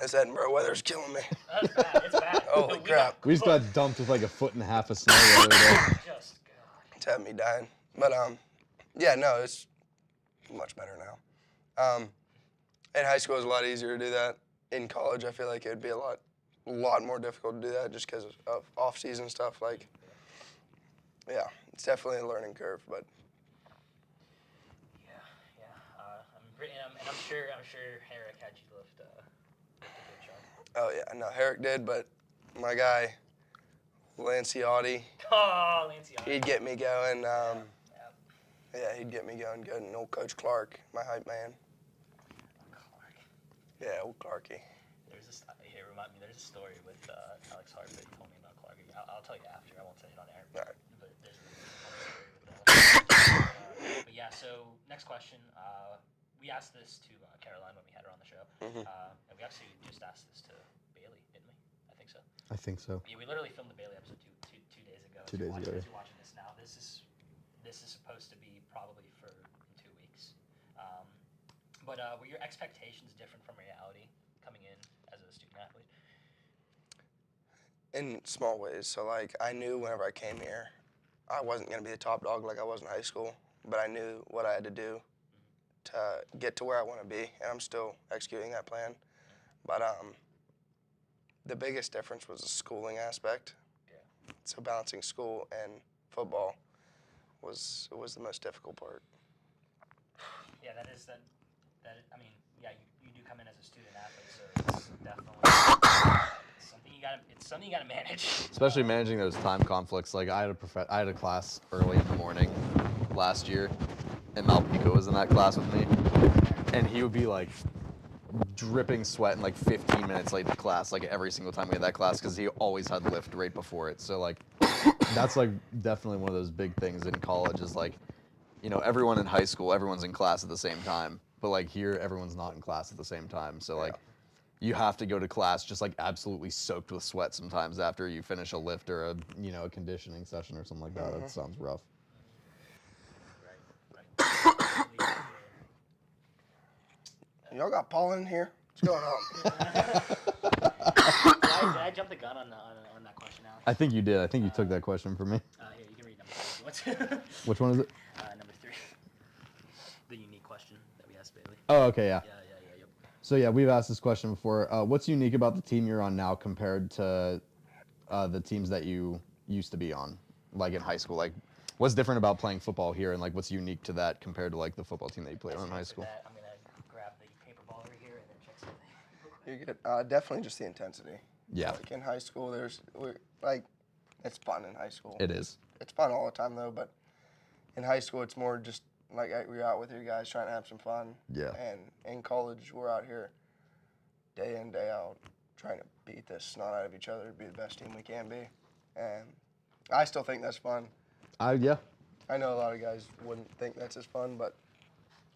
This Edinburgh weather's killing me. That's bad. It's bad. Holy crap. We just got dumped with like 1.5 feet of snow the other day. Just It's had me dying. But yeah, no, it's much better now. In high school, it was a lot easier to do that. In college, I feel like it would be a lot more difficult to do that just because of off-season stuff. Like, yeah, it's definitely a learning curve, but. I'm sure Herrick had you lift a good chunk. Oh yeah, no, Herrick did, but my guy, Lanciotti. Oh, Lanciotti. He'd get me going. Yeah, he'd get me going good. And old Coach Clark, my hype man. Clark. Yeah, old Clarky. There's a story with Alex Hart that he told me about Clark. I'll tell you after. I won't say it on air. All right. But there's a story with but yeah, so next question. We asked this to Caroline when we had her on the show. And we actually just asked this to Baylee, didn't we? I think so. I think so. Yeah, we literally filmed the Baylee episode two days ago. 2 days ago. As you're watching this now, this is supposed to be probably in 2 weeks. But were your expectations different from reality coming in as a student athlete? In small ways. So, like, I knew whenever I came here, I wasn't going to be the top dog like I was in high school, but I knew what I had to do to get to where I want to be, and I'm still executing that plan. But the biggest difference was the schooling aspect. Yeah. So balancing school and football was the most difficult part. Yeah, I mean, yeah, you do come in as a student athlete, so it's definitely something you gotta manage. Especially managing those time conflicts. Like I had a class early in the morning last year, and Malpico was in that class with me, and he would be like dripping sweat and like 15 minutes late to class, like every single time we had that class, because he always had lift right before it. So like that's like definitely one of those big things in college is like, you know, everyone in high school, everyone's in class at the same time, but like here everyone's not in class at the same time. So like you have to go to class just like absolutely soaked with sweat sometimes after you finish a lift or a conditioning session or something like that. That sounds rough. Y'all got pollen in here? What's going on? Did I jump the gun on that question, Alex? I think you did. I think you took that question from me. Here, you can read number 3. Which one is it? Number 3. The unique question that we asked Baylee. Oh, okay, yeah. Yep. So yeah, we've asked this question before. What's unique about the team you're on now compared to the teams that you used to be on, like in high school? Like, what's different about playing football here, and like what's unique to that compared to like the football team that you played on in high school? I'm gonna grab the paper ball over here and then check something. You're good. Definitely just the intensity. Yeah. Like in high school, it's fun in high school. It is. It's fun all the time though, but in high school it's more just like you're out with your guys trying to have some fun. Yeah. And in college we're out here day in, day out trying to beat the snot out of each other to be the best team we can be. And I still think that's fun. Yeah. I know a lot of guys wouldn't think that's as fun, but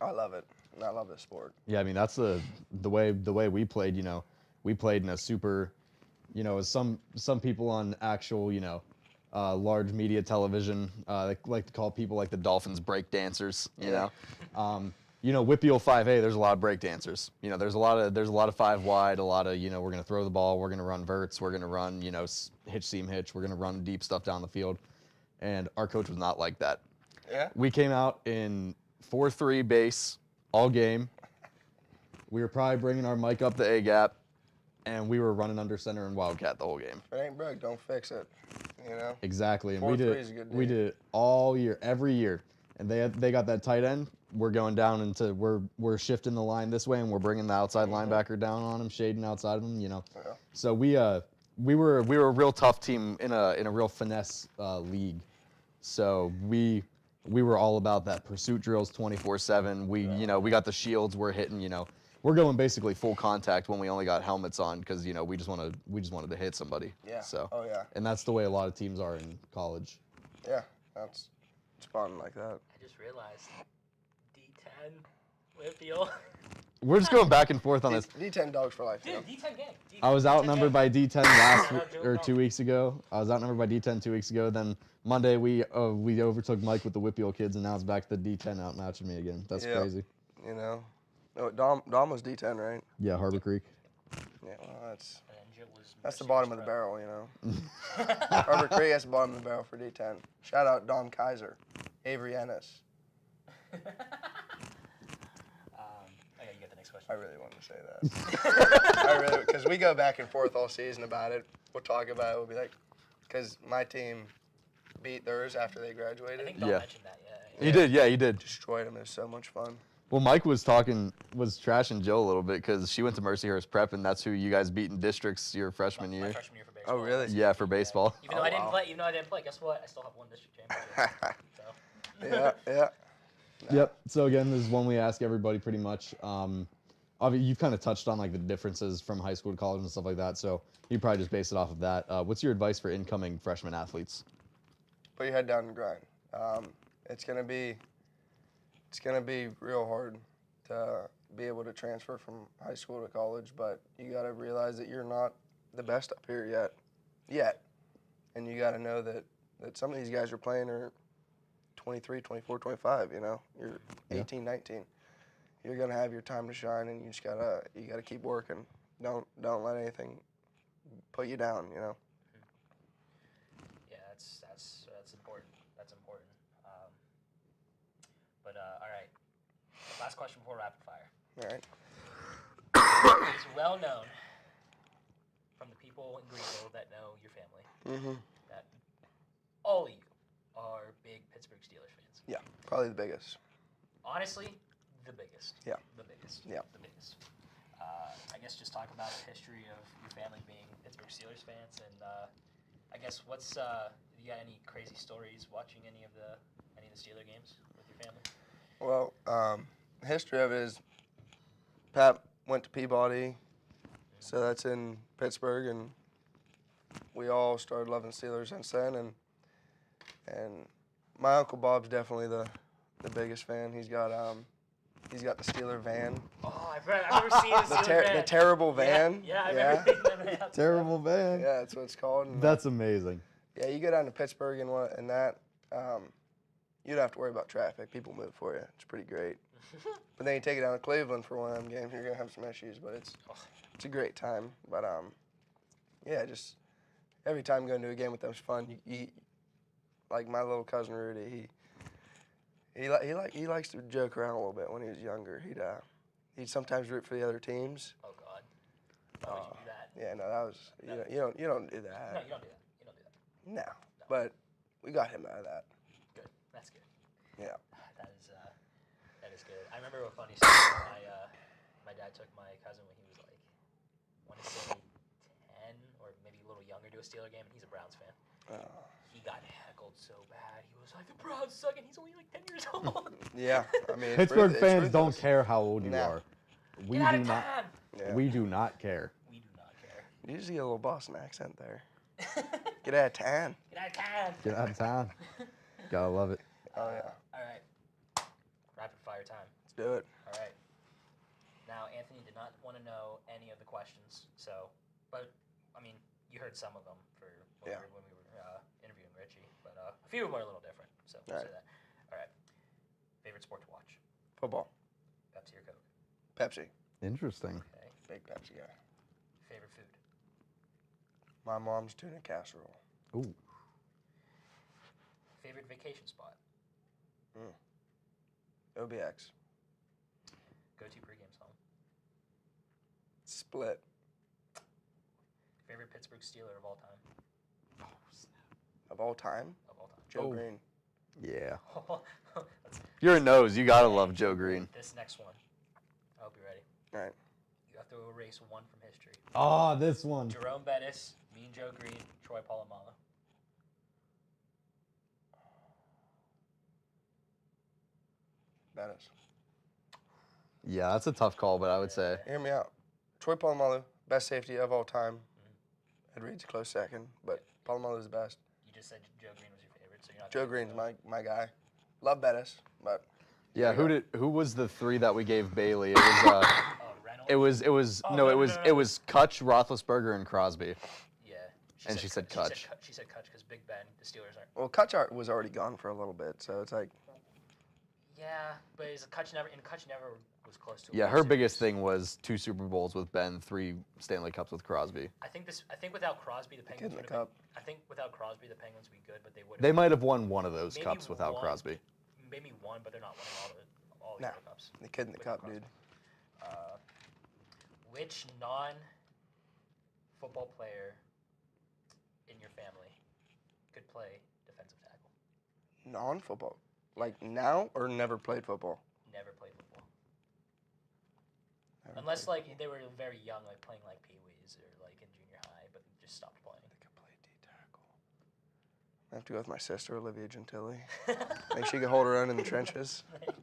I love it. And I love the sport. Yeah, I mean that's the way we played. You know, we played in a super, you know, as some people on actual, you know, large media television they like to call people like the Dolphins break dancers. You know, you know, Whippeal 5A. There's a lot of break dancers. You know, there's a lot of 5 wide. A lot of, you know, we're gonna throw the ball. We're gonna run verts. We're gonna run, you know, hitch seam hitch. We're gonna run deep stuff down the field. And our coach was not like that. Yeah. We came out in 4-3 base all game. We were probably bringing our mic up the A gap, and we were running under center and wildcat the whole game. If it ain't broke, don't fix it. You know. Exactly, and 4-3 is a good we deal. did it all year, every year. And they got that tight end. We're going down into we're shifting the line this way, and we're bringing the outside linebacker down on him, shading outside of him. You know. Yeah. So we were a real tough team in a real finesse league. So we were all about that pursuit drills 24/7. We got the shields. We're hitting. You know, we're going basically full contact when we only got helmets on because you know we just wanted to hit somebody. Yeah. So. Oh yeah. And that's the way a lot of teams are in college. Yeah. It's fun like that. I just realized D10 Whippeal. We're just going back and forth on this. D10 dogs for life. Dude, You know? D10 gang. I was outnumbered by D10 2 week. weeks ago. I was outnumbered by D10 2 weeks ago. Then Monday we overtook Mike with the Whippeal kids, and now it's back to the D10 outmatching me again. That's Yeah. crazy. You know. No, Dom was D10, right? Yeah, Harbor Creek. Yeah. Well, that's That's the bottom of the barrel, you know. Harbor Creek, that's the bottom of the barrel for D10. Shout out Dom Kaiser, Avery Ennis. Okay, you get the next question. I really wanted to say that. Because we go back and forth all season about it. We'll talk about it. We'll be like, because my team beat theirs after they graduated. I think Don Yeah. mentioned that. He did, yeah, he did. Destroyed them. It was so much fun. Well, Mike was trashing Jill a little bit because she went to Mercyhurst Prep, and that's who you guys beat in districts your freshman My year. freshman year for baseball. Oh, really? Yeah, for baseball. Even though I didn't play, guess what? I still have one district championship. So. Yeah. Yep. So again, this is one we ask everybody pretty much. Obviously, you've kind of touched on like the differences from high school to college and stuff like that. So you probably just base it off of that. What's your advice for incoming freshman athletes? Put your head down and grind. It's gonna be real hard to be able to transfer from high school to college, but you gotta realize that you're not the best up here yet. And you gotta know that some of these guys are playing are 23, 24, 25, you know. You're 18, 19. You're gonna have your time to shine, and you gotta keep working. Don't let anything put you down, you know. Yeah, that's important. That's important. All right. Last question before rapid fire. All right. It's well known from the people in Greenville that know your family that all of you are big Pittsburgh Steelers fans. Yeah, probably the biggest. Honestly, the biggest. Yeah. The biggest. Yeah. The biggest. I guess just talk about the history of your family being Pittsburgh Steelers fans, and I guess you got any crazy stories watching any of the Steeler games with your family? Well, the history of it is Pat went to Peabody, so that's in Pittsburgh, and we all started loving Steelers since then. And my Uncle Bob's definitely the biggest fan. He's got the Steeler van. Oh, I've never seen a Steeler van. The terrible van. Yeah, I've never seen that van. Terrible van. Yeah, that's what it's called. And, That's amazing. yeah, you go down to Pittsburgh and that, you don't have to worry about traffic. People move for you. It's pretty great. But then you take it down to Cleveland for one of them games, you're gonna have some issues. But it's a great time. But yeah, just every time going to a game with them is fun. Like my little cousin Rudy, he likes to joke around a little bit when he was younger. He'd sometimes root for the other teams. Oh God. Why would you do that? Yeah, no, that was you don't do that. No, you don't do that. You don't do that. No, but we got him out of that. Good. That's good. Yeah. That is good. I remember a funny story. My dad took my cousin when he was like, I want to say 10 or maybe a little younger to a Steeler game, and he's a Browns fan. He got heckled so bad. He was like, the Browns suck, and he's only like 10 years old. Yeah, I mean, Pittsburgh it's fans ruthless. don't care how old you No. are. We Get out do of not. town. Yeah. We do not care. We do not care. You usually get a little Boston accent there. Get out of town. Get out of town. Get out of town. Gotta love it. Oh yeah. All right. Rapid fire time. Let's do it. All right. Now, Anthony did not want to know any of the questions, but I mean, you heard some of them when we were interviewing Richie, but a few of them are a little different. So we'll say that. All right. Favorite sport to watch? Football. Pepsi or Coke? Pepsi. Interesting. Okay. Big Pepsi guy. Favorite food? My mom's tuna casserole. Ooh. Favorite vacation spot? OBX. Go-to pregame song? Split. Favorite Pittsburgh Steeler of all time? Of all time? Of all time. Joe Green. Yeah. Let's- You're a nose. You gotta love Joe Green. This next one. I hope you're ready. All right. You have to erase one from history. Oh, this one. Jerome Bettis, Mean Joe Green, Troy Polamalu. Bettis. Yeah, that's a tough call, but I would say. Hear me out. Troy Polamalu, best safety of all time. Ed Reed's a close second, but Polamalu is the best. You just said Joe Green was your favorite, so you're not. Joe Green's my guy. Love Bettis, but Yeah, who was the three that we gave Baylee? It was it was Kutch, Roethlisberger, and Crosby. Yeah. She said Kutch. She said Kutch because Big Ben, the Steelers aren't. well, Kutch was already gone for a little bit, so it's like Yeah, but Kutch never was close to. a Yeah, World her Series. biggest thing was 2 Super Bowls with Ben, 3 Stanley Cups with Crosby. I think without Crosby, the Penguins in the would have cup. been. I think without Crosby, the Penguins would be good, but they would. They might have won one of those Maybe cups without one. Crosby. Maybe one, but they're not winning all the No. other cups. the kid in the cup, dude. Which non-football player in your family could play defensive tackle? Non-football, like now or never played football. Never played football. Never Unless played like they were very young, like playing like Pee-wees or like in junior high, but just stopped playing. They could play D-tackle. I have to go with my sister, Olivia Gentile. Think she could hold her own in the trenches. There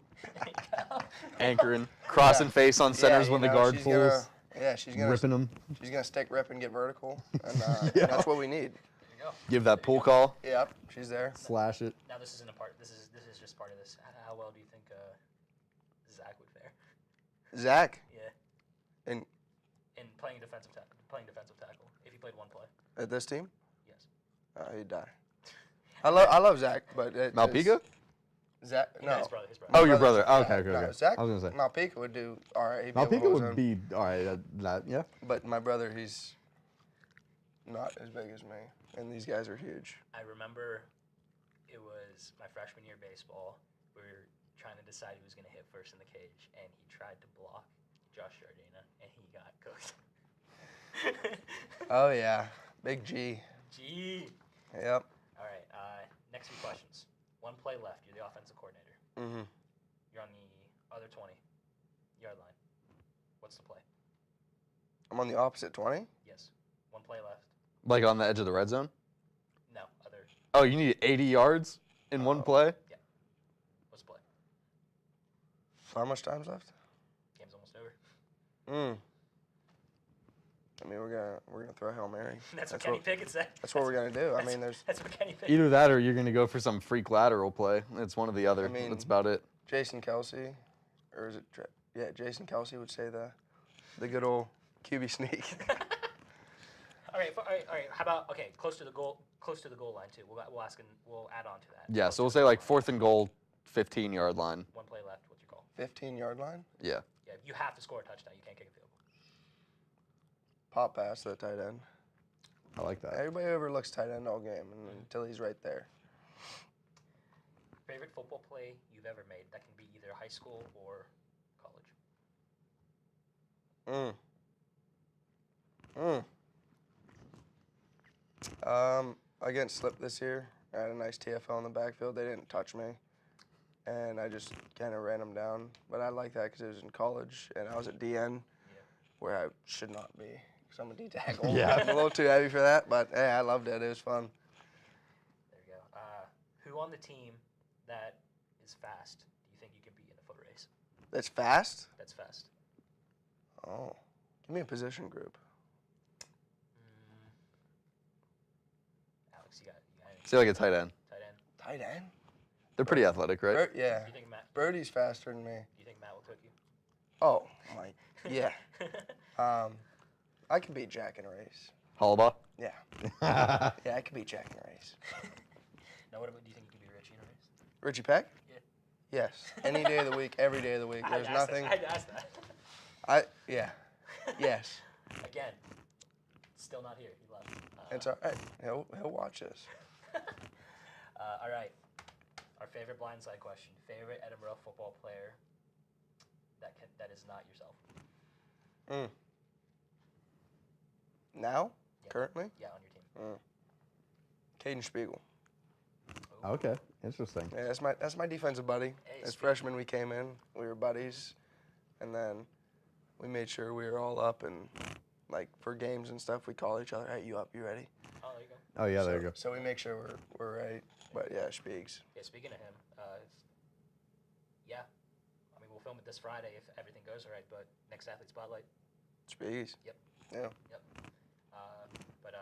you go. Anchoring, crossing face on centers Yeah, when you the know, guard she's pulls, gonna ripping them. She's gonna stick, rip, and get vertical, and Yeah. that's what we need. There you go. Give that pull call, Yep, she's there. slash it. Now this isn't a part. This is just part of this. How well do you think Zach would fare? Zach, Yeah. And- in playing defensive tackle. If he played one play. at this team, Yes. he'd die. I love Zach, but Malpica? Zach, No, no. his brother. Oh, your brother. Yeah, Okay. no, Zach, I was gonna say. Malpica would do all right. He'd be able to Malpica hold his would own. be all right. Yeah. But my brother, he's not as big as me, and these guys are huge. I remember it was my freshman year baseball. We were trying to decide who was going to hit first in the cage, and he tried to block Josh Jardina, and he got cooked. Oh yeah, Big G. Gee. Yep. All right. Next few questions. One play left. You're the offensive coordinator. Mhm. You're on the other 20-yard line. What's the play? I'm on the opposite 20. Yes. One play left. Like on the edge of the red zone. No. Other. Oh, you need 80 yards in one play. Yeah. What's the play? How much time's left? Game's almost over. I mean, we're gonna throw Hail Mary. That's what Kenny Pickett said. That's what we're gonna do. I mean, there's That's what Kenny Pickett. Either that or you're gonna go for some freak lateral play. It's one or the other. I mean- That's about it. Jason Kelsey, or is it? Yeah, Jason Kelsey would say the good old QB sneak. All right. How about close to the goal line too. We'll add on to that. Yeah. So we'll say like 4th and goal, 15-yard line. One play left. What's your call? 15-yard line. Yeah. Yeah, you have to score a touchdown. You can't kick a field goal. Pop pass to the tight end. I like that. Everybody overlooks tight end all game until he's right there. Favorite football play you've ever made? That can be either high school or college. I get slipped this year. I had a nice TFL in the backfield. They didn't touch me, and I just kind of ran them down. But I like that because it was in college, and I was at DN, where I should not be because I'm a D tackle. Yeah. I'm a little too heavy for that, but hey, I loved it. It was fun. There you go. Who on the team that is fast do you think you can beat in a foot race? That's fast? That's fast. Oh, give me a position group. Alex, you got it. See, like a tight end. Tight end. Tight end? They're pretty athletic, right? Yeah. You think Matt? Brody's faster than me. Do you think Matt will cook you? Oh, my, yeah. I can beat Jack in a race. Hollabaugh? Yeah. Yeah, I can beat Jack in a race. Now, what about? Do you think you can beat Richie in a race? Richie Peck? Yeah. Yes. Any day of the week, every day of the week. There's nothing. I asked that. Yeah. Yes. Again, still not here. He left. It's all right. He'll watch this. All right. Our favorite blindside question. Favorite Edinburgh football player that is not yourself. Now? Yeah. Currently? Yeah, on your team. Kaden Spiegel. Okay, interesting. Yeah, that's my defensive buddy. Hey, As freshmen, we came in, we were buddies, and then we made sure we were all up, and like for games and stuff, we call each other, "Hey, you up? You ready?" Oh, there you go. Oh, yeah, there you go. So we make sure we're right. But yeah, Spiegs. Yeah, speaking of him, yeah, I mean, we'll film it this Friday if everything goes all right, but next Athlete Spotlight. Spiegs. Yep. Yeah. Yep.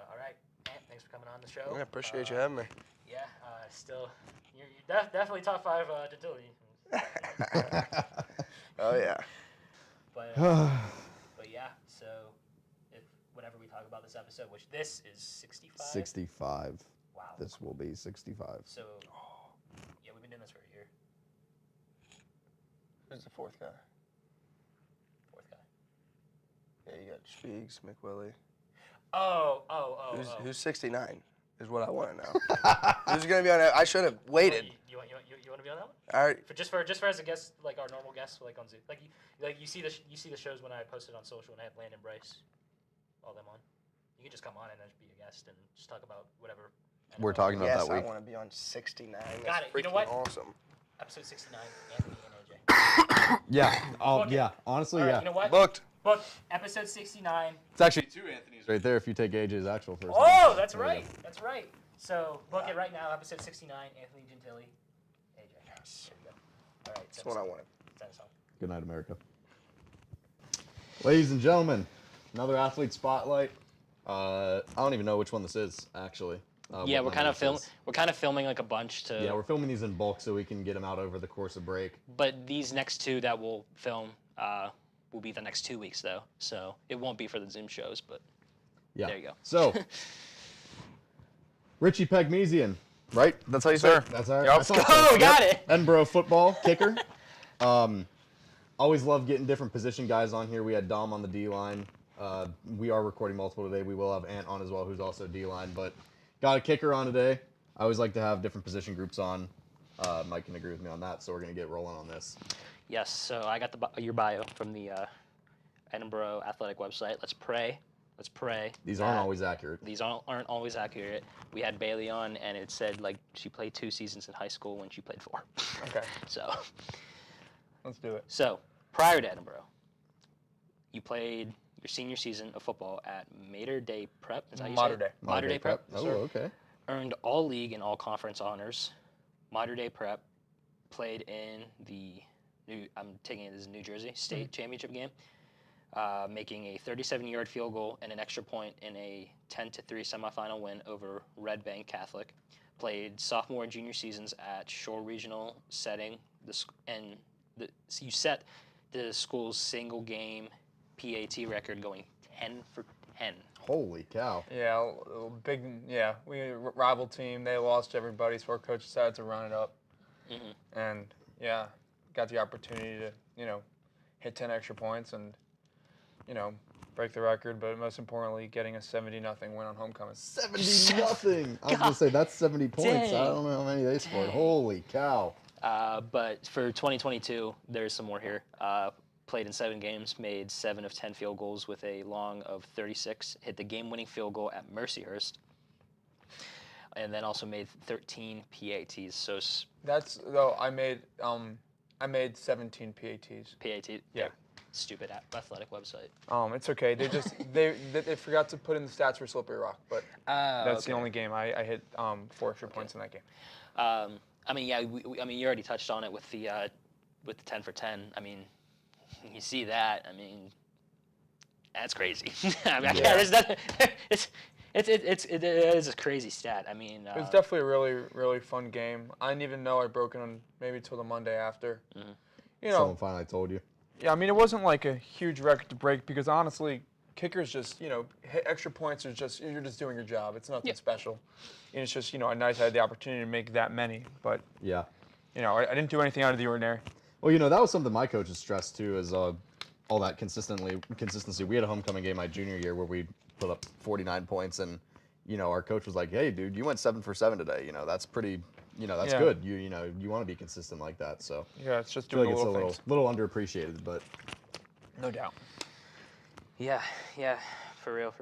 All right, Ant, thanks for coming on the show. I appreciate you having me. Yeah, still, you're definitely top 5 Gentile. Oh yeah. But yeah, so if whenever we talk about this episode, which this is 65. 65. Wow. This will be 65. So yeah, we've been doing this for a year. Who's the fourth guy? Fourth guy. Yeah, you got Spiegs, McWillie. Oh. Who's 69 is what I want to know. Who's gonna be on it? I should have waited. You want to be on that one? All right. For just as a guest, like our normal guests, like on Zoom, like you see the shows when I posted on social and I had Landon, Bryce, all them on. You can just come on and just be a guest and just talk about whatever. We're talking about Yes, that week. I want to be on 69. Got it. That's You know what? Awesome. Episode 69, Anthony and AJ. Yeah. Yeah. Honestly, All right, yeah. you know what? Booked. Book episode 69. It's actually 2 Anthony's right there if you take AJ's actual first name. Oh, that's There you right. go. That's right. So book it right now. Episode 69, Anthony Gentile, AJ. Yes. There you go. All right. That's what I wanted. Send us home. Good night, America. Ladies and gentlemen, another athlete spotlight. I don't even know which one this is, actually. Yeah, what we're kind number of this is. We're kind of filming like a bunch to. Yeah, we're filming these in bulk so we can get them out over the course of break. But these next 2 that we'll film will be the next 2 weeks though, so it won't be for the Zoom shows. But Yeah. there you go. So, Richie Pekmezian, right? That's how you say it. That's our. Yup. that's all Oh, we got it. Edinburgh football kicker. Always love getting different position guys on here. We had Dom on the D line. We are recording multiple today. We will have Ant on as well, who's also D line. But got a kicker on today. I always like to have different position groups on. Mike can agree with me on that, so we're gonna get rolling on this. Yes. So I got your bio from the Edinburgh Athletic website. Let's pray. Let's pray. These aren't always accurate. These aren't always accurate. We had Baylee on, and it said like she played 2 seasons in high school when she played 4. Okay. So. Let's do it. So prior to Edinburgh, you played your senior season of football at Mater Dei Prep. Is that how you say Mater it? Dei. Mater Dei Prep. Oh, okay. Earned all league and all conference honors. Mater Dei Prep played in the I'm taking it as New Jersey State Championship game, making a 37-yard field goal and an extra point in a 10-3 semifinal win over Red Bank Catholic. Played sophomore and junior seasons at Shore Regional setting, you set the school's single game PAT record going 10 for 10. Holy cow. Yeah, big. Yeah, we a rival team. They lost everybody, so our coach decided to run it up. Mm-hmm. And yeah, got the opportunity to hit 10 extra points and, break the record, but most importantly, getting a 70-0 win on homecoming. 70-0. I was gonna say that's 70 points. Dang. I don't know how many they scored. Holy cow! But for 2022, there's some more here. Played in 7 games, made 7 of 10 field goals with a long of 36. Hit the game-winning field goal at Mercyhurst, and then also made 13 PATs. So That's I made 17 PATs. PAT. Yeah. Stupid athletic website. It's okay. They just they forgot to put in the stats for Slippery Rock, but that's the okay. only game I hit 4 extra points in that game. I mean, yeah. You already touched on it with the 10 for 10. I mean, you see that. I mean, that's crazy. I mean, it is a crazy stat. I mean, it was definitely a really, really fun game. I didn't even know I broke it on maybe till the Monday after. Mm-hmm. Someone finally told you. Yeah, I mean, it wasn't like a huge record to break because honestly, kickers just, hit extra points are just, you're just doing your job. It's nothing special. And it's just, nice I had the opportunity to make that many. But, yeah, I didn't do anything out of the ordinary. Well, that was something my coaches stressed too, is all that consistency. We had a homecoming game my junior year where we put up 49 points, and our coach was like, "Hey, dude, you went 7 for 7 today. That's pretty. That's good. You want to be consistent like that." So yeah, it's just I feel doing like little it's things. a little underappreciated, but No doubt. Yeah, for real.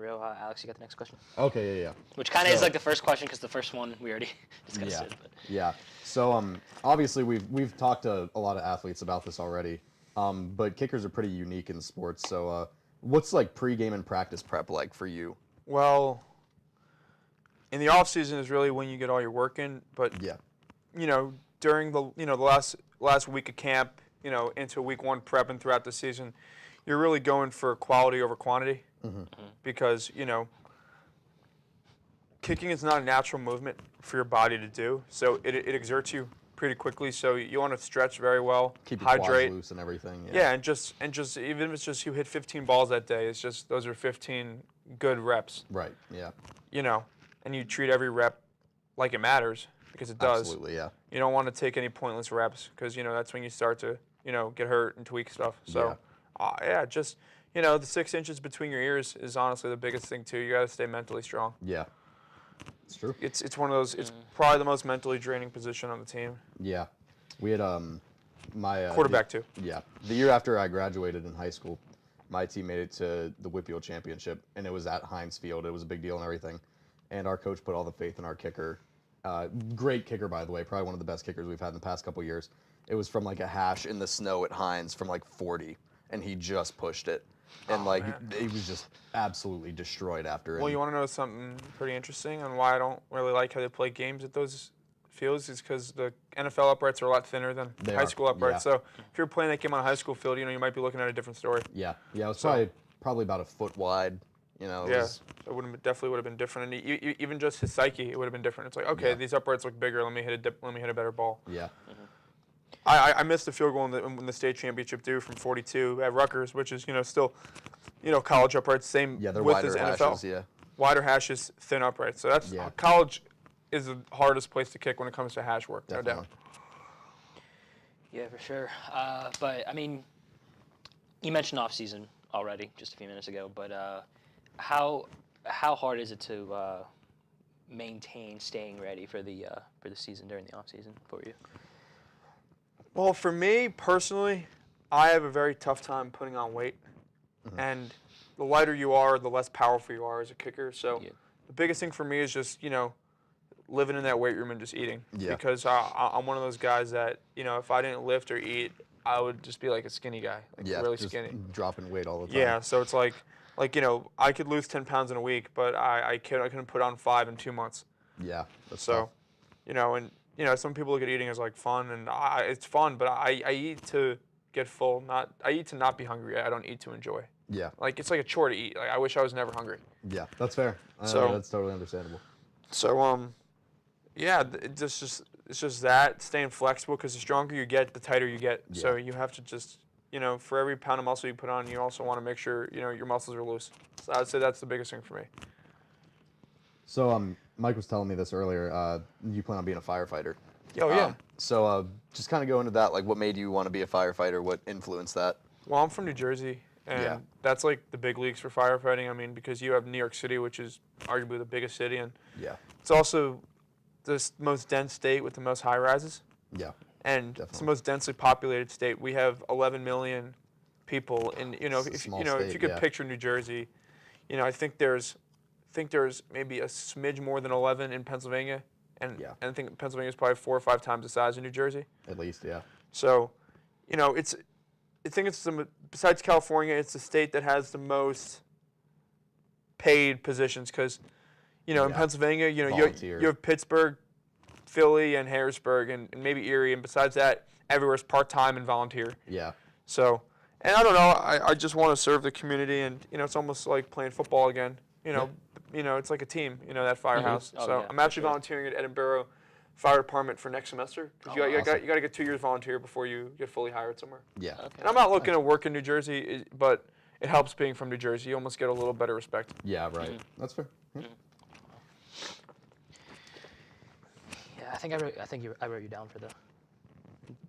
Alex, you got the next question? okay, yeah. Which kind of is like the first question because the first one we already discussed Yeah. it. But. Yeah. So obviously we've talked to a lot of athletes about this already, but kickers are pretty unique in sports. So what's like pregame and practice prep like for you? Well, in the off season is really when you get all your work in, but Yeah. During the the last week of camp, into week 1 prep and throughout the season, you're really going for quality over quantity because kicking is not a natural movement for your body to do, so it exerts you pretty quickly. So you want to stretch very well, Keep your hydrate, quads loose and everything. yeah, and just even if it's just you hit 15 balls that day, it's just those are 15 good reps. Right. Yeah. And you treat every rep like it matters because it does. Absolutely. Yeah. You don't want to take any pointless reps because that's when you start to get hurt and tweak stuff. So just the 6 inches between your ears is honestly the biggest thing too. You got to stay mentally strong. Yeah. It's true. It's one of those. It's probably the most mentally draining position on the team. Yeah. We had my Quarterback too. Yeah. The year after I graduated in high school, my team made it to the Whitfield Championship, and it was at Heinz Field. It was a big deal and everything. And our coach put all the faith in our kicker. Great kicker, by the way. Probably one of the best kickers we've had in the past couple years. It was from like a hash in the snow at Heinz from like 40, and he just pushed it. And he was just absolutely destroyed after it. Well, you want to know something pretty interesting on why I don't really like how they play games at those fields is because the NFL uprights are a lot thinner than high school uprights. Yeah. So if you're playing that game on a high school field, you might be looking at a different story. Yeah. It was probably about a foot wide. It definitely would have been different, and even just his psyche, it would have been different. It's like, okay, these uprights look bigger. Let me hit a better ball. Yeah. I missed the field goal in the state championship due from 42 at Rutgers, which is still college uprights same they're width wider as NFL. hashes, yeah. Wider hashes, thin uprights. So that's college is the hardest place to kick when it comes to hash work, Definitely. no doubt. Yeah, for sure. But I mean, you mentioned off season already just a few minutes ago, but how hard is it to maintain staying ready for the season during the off season for you? Well, for me personally, I have a very tough time putting on weight, and the lighter you are, the less powerful you are as a kicker. So the biggest thing for me is just living in that weight room and just eating. Yeah. Because I'm one of those guys that if I didn't lift or eat, I would just be like a skinny guy, really just skinny. Dropping weight all the time. Yeah. So it's like I could lose 10 pounds in a week, but I couldn't put on 5 in 2 months. Yeah. That's So, tough. some people look at eating as like fun, and it's fun, but I eat to get full. I eat to not be hungry. I don't eat to enjoy. Yeah. It's like a chore to eat. I wish I was never hungry. Yeah, that's fair. So- That's totally understandable. So it's just that staying flexible because the stronger you get, the tighter you get. Yeah. So you have to just for every pound of muscle you put on, you also want to make sure your muscles are loose. So I'd say that's the biggest thing for me. So Mike was telling me this earlier. You plan on being a firefighter. Oh, yeah. So just kind of go into that, like what made you want to be a firefighter? What influenced that? Well, I'm from New Jersey, and that's like the big leagues for firefighting. I mean, because you have New York City, which is arguably the biggest city, and it's also the most dense state with the most high rises. Yeah. And it's the most densely populated state. We have 11 million people, and if you could picture New Jersey, I think there's maybe a smidge more than 11 in Pennsylvania, and I think Pennsylvania is probably 4 or 5 times the size of New Jersey. At least, yeah. So, besides California, it's the state that has the most paid positions because, in Pennsylvania, you have Pittsburgh, Philly, and Harrisburg, and maybe Erie, and besides that, everywhere's part-time and volunteer. Yeah. So, and I don't know, I just want to serve the community, and, it's almost like playing football again. It's like a team, that firehouse. Oh, so yeah, I'm actually volunteering at Edinburgh Fire Department for next semester because you got to get 2 years volunteer before you get fully hired somewhere. Yeah. Okay. And I'm not looking to work in New Jersey, but it helps being from New Jersey. You almost get a little better respect. Yeah, right. That's fair. Yeah. Yeah, I wrote you down for the.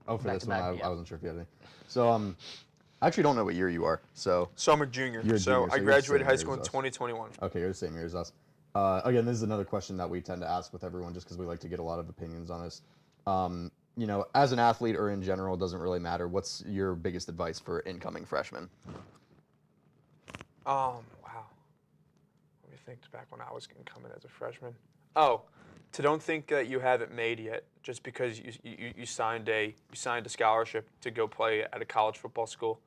Oh, for this one, back-to-back, I wasn't sure if you had any. So, I actually don't know what year you are. So I'm a junior. You're a junior, I so you're graduated the high same school year in as us. 2021. Okay, you're the same year as us. Again, this is another question that we tend to ask with everyone just because we like to get a lot of opinions on this. As an athlete or in general, it doesn't really matter. What's your biggest advice for incoming freshmen? Wow. Let me think back when I was coming as a freshman. Oh, don't think that you have it made yet just because you signed a scholarship to go play at a college football school.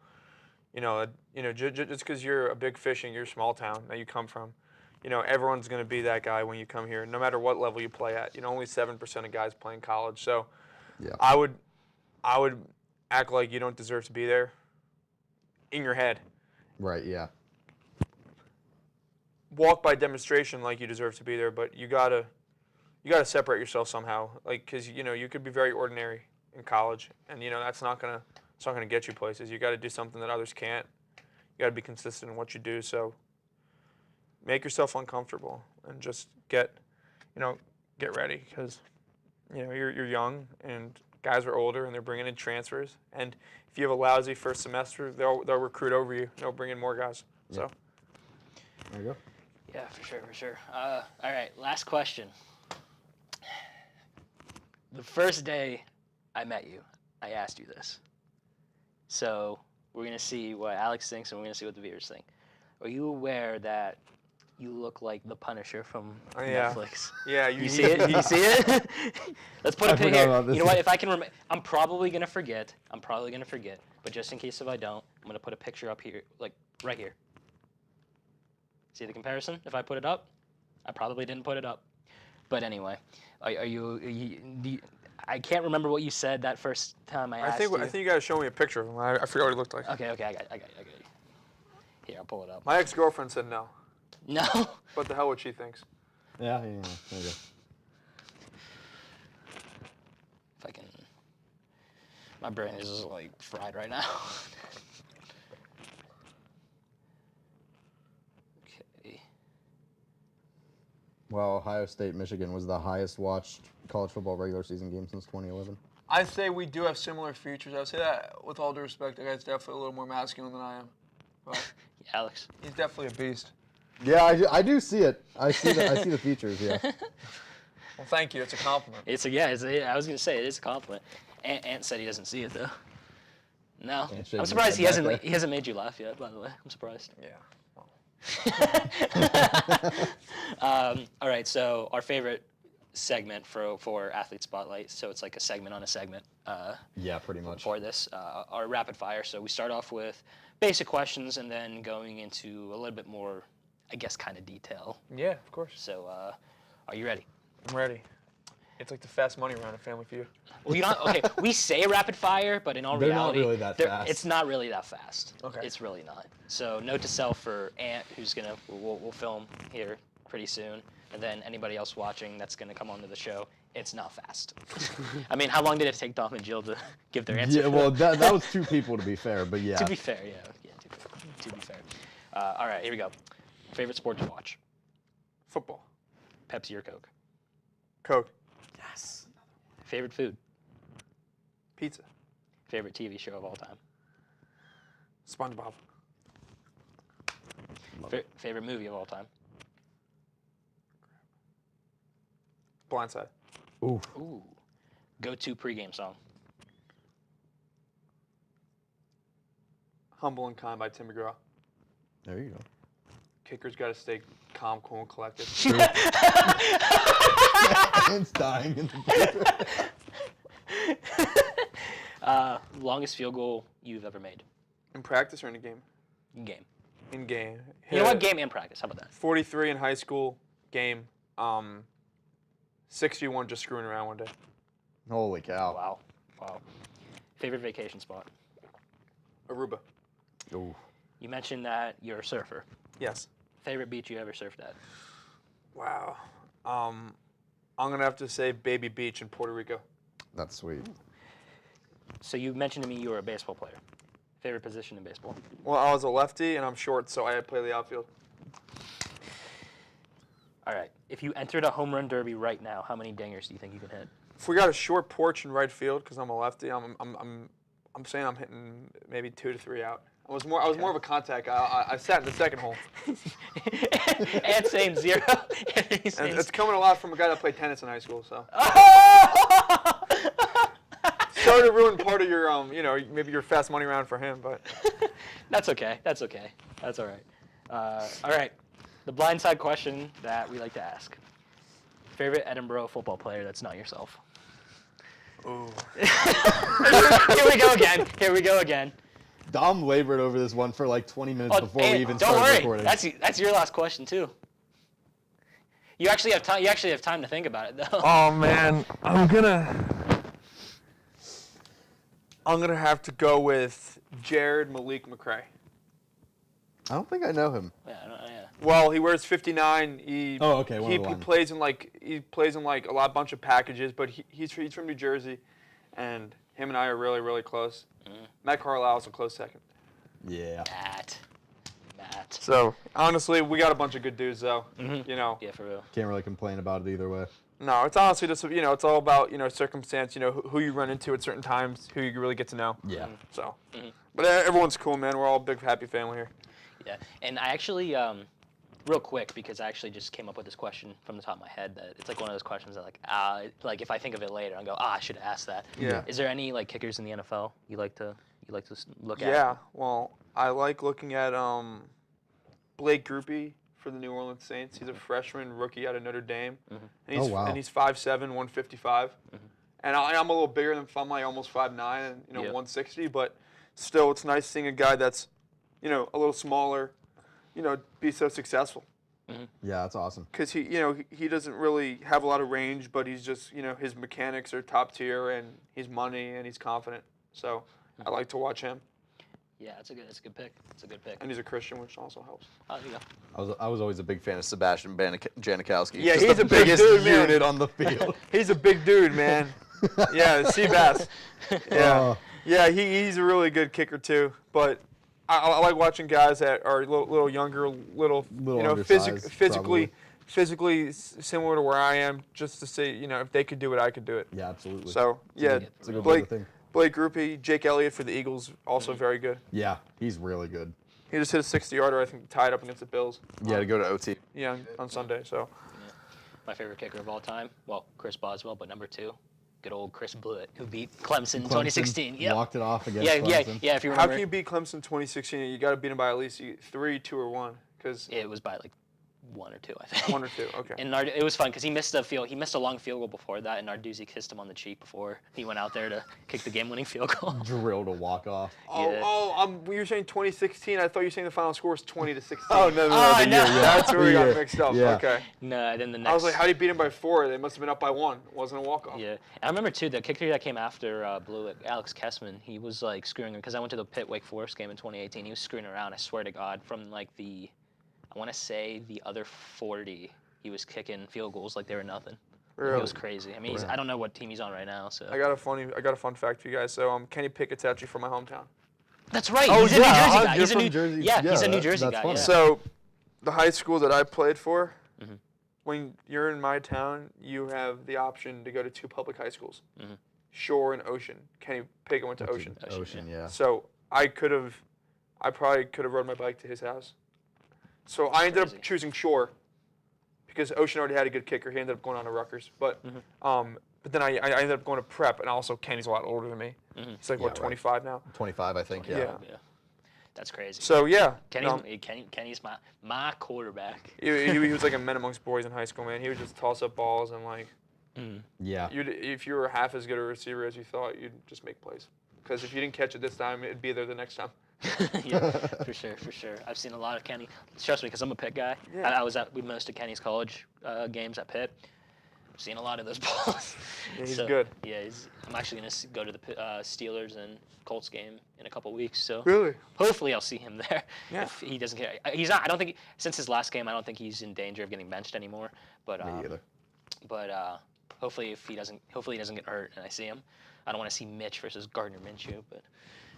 Just because you're a big fish in your small town that you come from, everyone's going to be that guy when you come here, no matter what level you play at. Only 7% of guys play in college. So I would act like you don't deserve to be there in your head. Right, yeah. Walk by demonstration like you deserve to be there, but you gotta separate yourself somehow. Like, because you could be very ordinary in college, and that's not gonna get you places. You got to do something that others can't. You got to be consistent in what you do. So make yourself uncomfortable and just get ready because you're young and guys are older and they're bringing in transfers. And if you have a lousy first semester, they'll recruit over you. They'll bring in more guys. Yeah. So there you go. Yeah, for sure. All right, last question. The first day I met you, I asked you this. So we're going to see what Alex thinks and we're going to see what the viewers think. Are you aware that you look like the Punisher from Netflix? Yeah. You see it? You see it? Let's put a pin here. You know what? If I can remember, I'm probably going to forget. But just in case if I don't, I'm going to put a picture up here, like right here. See the comparison? If I put it up, I probably didn't put it up. But anyway, are you I can't remember what you said that first time I asked you. I think you gotta show me a picture of him. I forgot what he looked like. Okay, I got it. Here, I'll pull it up. My ex-girlfriend said no. No? What the hell what she thinks? Yeah, there you go. If I can... My brain is just like fried right now. Okay. Well, Ohio State, Michigan was the highest watched college football regular season game since 2011. I'd say we do have similar features. I would say that with all due respect, that guy's definitely a little more masculine than I am. But Yeah, Alex. he's definitely a beast. Yeah, I do see it. I see the features. Yeah. Well, thank you. It's a compliment. I was gonna say it is a compliment. Ant said he doesn't see it though. No, Ant shouldn't I'm surprised have said that, he hasn't made you laugh yet. By the way, I'm surprised. Yeah. All right, so our favorite segment for Athlete Spotlight. So it's like a segment on a segment. Yeah, pretty much. For this, our rapid fire. So we start off with basic questions and then going into a little bit more, I guess, kind of detail. Yeah, of course. So, are you ready? I'm ready. It's like the fast money round of Family Feud. Well, you don't. Okay, we say rapid fire, but in all They're reality, not really that fast. It's not really that fast. Okay. It's really not. So, note to self for Ant, who's we'll film here pretty soon, and then anybody else watching that's gonna come onto the show. It's not fast. I mean, how long did it take Dom and Jill to give their answer? Yeah, well, that was 2 people to be fair, but yeah. To be fair, yeah. To be fair. All right, here we go. Favorite sport to watch? Football. Pepsi or Coke? Coke. Yes. Favorite food? Pizza. Favorite TV show of all time? SpongeBob. Favorite movie of all time? Blindside. Ooh. Ooh. Go-to pregame song? Humble and Kind by Tim McGraw. There you go. Kicker's got to stay calm, cool, and collected. It's dying in the Longest field goal you've ever made? In practice or in a game? Game. In game. You know what? Game and practice. How about that? 43 in high school game. 61 just screwing around one day. Holy cow. Wow. Wow. Favorite vacation spot? Aruba. Ooh. You mentioned that you're a surfer. Yes. Favorite beach you ever surfed at? Wow. I'm going to have to say Baby Beach in Puerto Rico. That's sweet. So you mentioned to me you were a baseball player. Favorite position in baseball? Well, I was a lefty, and I'm short, so I had to play the outfield. All right. If you entered a home run derby right now, how many dingers do you think you can hit? If we got a short porch in right field, because I'm a lefty, I'm saying I'm hitting maybe 2 to 3 out. I was more of a contact guy. I sat in the second hole. And same 0. And it's coming a lot from a guy that played tennis in high school, so. Sorry to ruin part of your, maybe your fast money round for him, but. That's okay. That's okay. That's all right. All right. The blindside question that we like to ask. Favorite Edinburgh football player that's not yourself? Ooh. Here we go again. Here we go again. Dom labored over this one for like 20 minutes before we even don't started worry. recording. That's your last question too. You actually have time. You actually have time to think about it though. Oh man, I'm gonna have to go with Jared Malik McCray. I don't think I know him. Yeah. Well, he wears 59. Okay. He plays in like a bunch of packages, but he's from New Jersey, and him and I are really, really close. Matt Carlisle's a close second. Yeah. Matt. So honestly, we got a bunch of good dudes though. Yeah, for real. Can't really complain about it either way. No, it's honestly just it's all about circumstance. Who you run into at certain times, who you really get to know. Yeah. So, but everyone's cool, man. We're all a big happy family here. Yeah, and I actually, real quick, because I actually just came up with this question from the top of my head. That it's like one of those questions that like if I think of it later, I go, I should have asked that. Yeah. Is there any like kickers in the NFL you like to look at? Yeah. Well, I like looking at Blake Grupe for the New Orleans Saints. He's a freshman rookie out of Notre Dame. And he's, and he's 5'7", 155. And I'm a little bigger than I'm like almost 5'9", and 160. But still, it's nice seeing a guy that's a little smaller, be so successful. Yeah, that's awesome. Because he doesn't really have a lot of range, but he's just his mechanics are top tier, and he's money and he's confident. So I like to watch him. Yeah, that's a good pick. It's a good pick. And he's a Christian, which also helps. Oh, there you go. I was always a big fan of Sebastian Janikowski. Yeah, Just he's the a big biggest dude, man. unit on the field. He's a big dude, man. Yeah, Seabass. Yeah, yeah, he's a really good kicker too. But I like watching guys that are a little younger, physically similar to where I am, just to say, if they could do it, I could do it. Yeah, absolutely. So it's a good way to think. Blake Grupe, Jake Elliott for the Eagles, also very good. Yeah, he's really good. He just hit a 60-yarder, I think, tied up against the Bills. Yeah, to go to OT. Yeah, on Sunday. So. Yeah. My favorite kicker of all time, well, Chris Boswell, but number 2, good old Chris Blewett, who beat Clemson in 2016. Yeah, walked it off against Clemson. Yeah. If you remember, how can you beat Clemson 2016? You got to beat them by at least 3, 2, or 1, because it was by like 1 or 2, I think. 1 or 2, okay. And it was fun because he missed a long field goal before that, and Narduzzi kissed him on the cheek before he went out there to kick the game-winning field goal. Drilled a walk-off. You were saying 2016. I thought you were saying the final score was 20-16. Oh no, the year. Yeah. That's where we got mixed up. Yeah. Okay. No, then the next. I was like, how did he beat him by 4? They must have been up by 1. It wasn't a walk-off. Yeah, and I remember too the kicker that came after Blewett, Alex Kessman. He was like screwing him because I went to the Pitt Wake Forest game in 2018. He was screwing around. I swear to God, from like I want to say the other 40, he was kicking field goals like they were nothing. Really? It was crazy. I mean, I don't know what team he's on right now. So I got a fun fact for you guys. So Kenny Pickett's actually from my hometown. That's right. Oh, he's a New Jersey guy. You're from Jersey. Yeah, he's a New Jersey guy. funny. Yeah. So the high school that I played for, when you're in my town, you have the option to go to 2 public high schools, Mm-hmm. Shore and Ocean. Kenny Pekmezian went to Ocean. Ocean, yeah. So I probably could have rode my bike to his house. So I ended up choosing Shore because Ocean already had a good kicker. He ended up going on to Rutgers. But but then I ended up going to prep, and also Kenny's a lot older than me. He's like, Yeah, what, 25 now? 25, I think. Yeah. That's crazy. So, yeah. Kenny's my quarterback. He was like a man amongst boys in high school, man. He would just toss up balls and, like, Yeah. if you were half as good a receiver as you thought, you'd just make plays. Because if you didn't catch it this time, it'd be there the next time. Yeah, for sure. I've seen a lot of Kenny. Trust me, because I'm a Pitt guy. Yeah. I was at most of Kenny's college games at Pitt. I've seen a lot of those balls. Yeah, he's good. Yeah, I'm actually going to go to the Steelers and Colts game in a couple weeks. So Really? hopefully I'll see him there. Yeah. If he doesn't get, he's not. I don't think since his last game, I don't think he's in danger of getting benched anymore. But Me either. But hopefully he doesn't get hurt and I see him. I don't want to see Mitch versus Gardner Minshew, but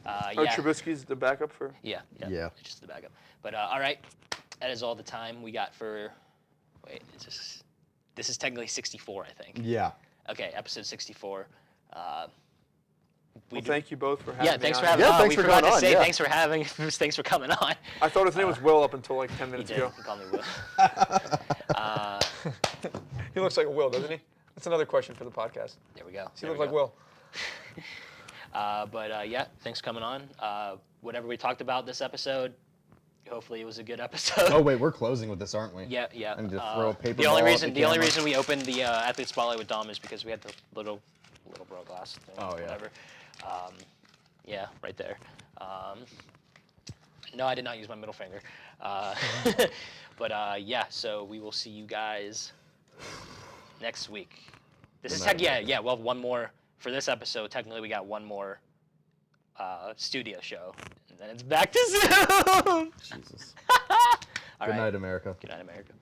yeah. Trubisky's the backup for? Yeah. Yeah. It's just the backup. But all right, that is all the time we got for. Wait, this is technically 64, I think. Yeah. Okay, episode 64. Thank you both for having me thanks on. for having me on. thanks We for forgot coming to on, say yeah. thanks for coming on. I thought his name was Will up until like 10 He minutes did. ago. He called me Will. He looks like a Will, doesn't he? That's another question for the podcast. There we go. Does he look like Will? But yeah, thanks for coming on. Whatever we talked about this episode, hopefully it was a good episode. Oh, wait, we're closing with this, aren't we? Yeah. I need to throw a paper The only ball at reason the the only camera. reason we opened the athlete spotlight with Dom is because we had the little bro glass thing. Oh, yeah. Whatever. Yeah, right there. No, I did not use my middle finger. But yeah, so we will see you guys next week. This is yeah. We'll have one more for this episode. Technically, we got one more studio show, and then it's back to Zoom. Jesus. All Good right. night, America. Good night, America.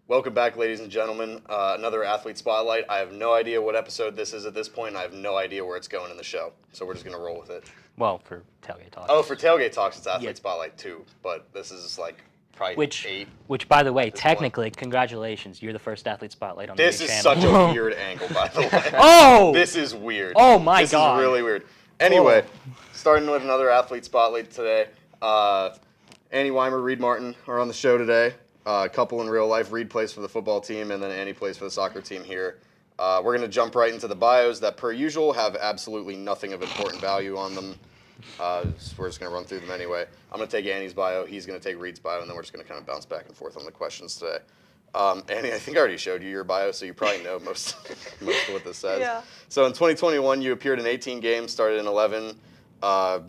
Welcome back, ladies and gentlemen. Another Athlete Spotlight. I have no idea what episode this is at this point, and I have no idea where it's going in the show. So we're just going to roll with it. Well, for tailgate talk. Oh, for Tailgate Talks, it's Athlete Yeah. Spotlight 2, but this is like probably Which, 8. by the way, at this point. technically, congratulations, you're the first athlete spotlight on This the is channel. such a weird angle, by the way. Oh! This is weird. Oh my this God. This is really weird. Anyway, starting with another Athlete Spotlight today. Annie Weimer, Reed Martin are on the show today. A couple in real life. Reed plays for the football team, and then Annie plays for the soccer team here. We're going to jump right into the bios that, per usual, have absolutely nothing of important value on them. We're just going to run through them anyway. I'm going to take Annie's bio. He's going to take Reed's bio, and then we're just going to kind of bounce back and forth on the questions today. Annie, I think I already showed you your bio, so you probably know most of what this says. Yeah. So in 2021, you appeared in 18 games, started in 11.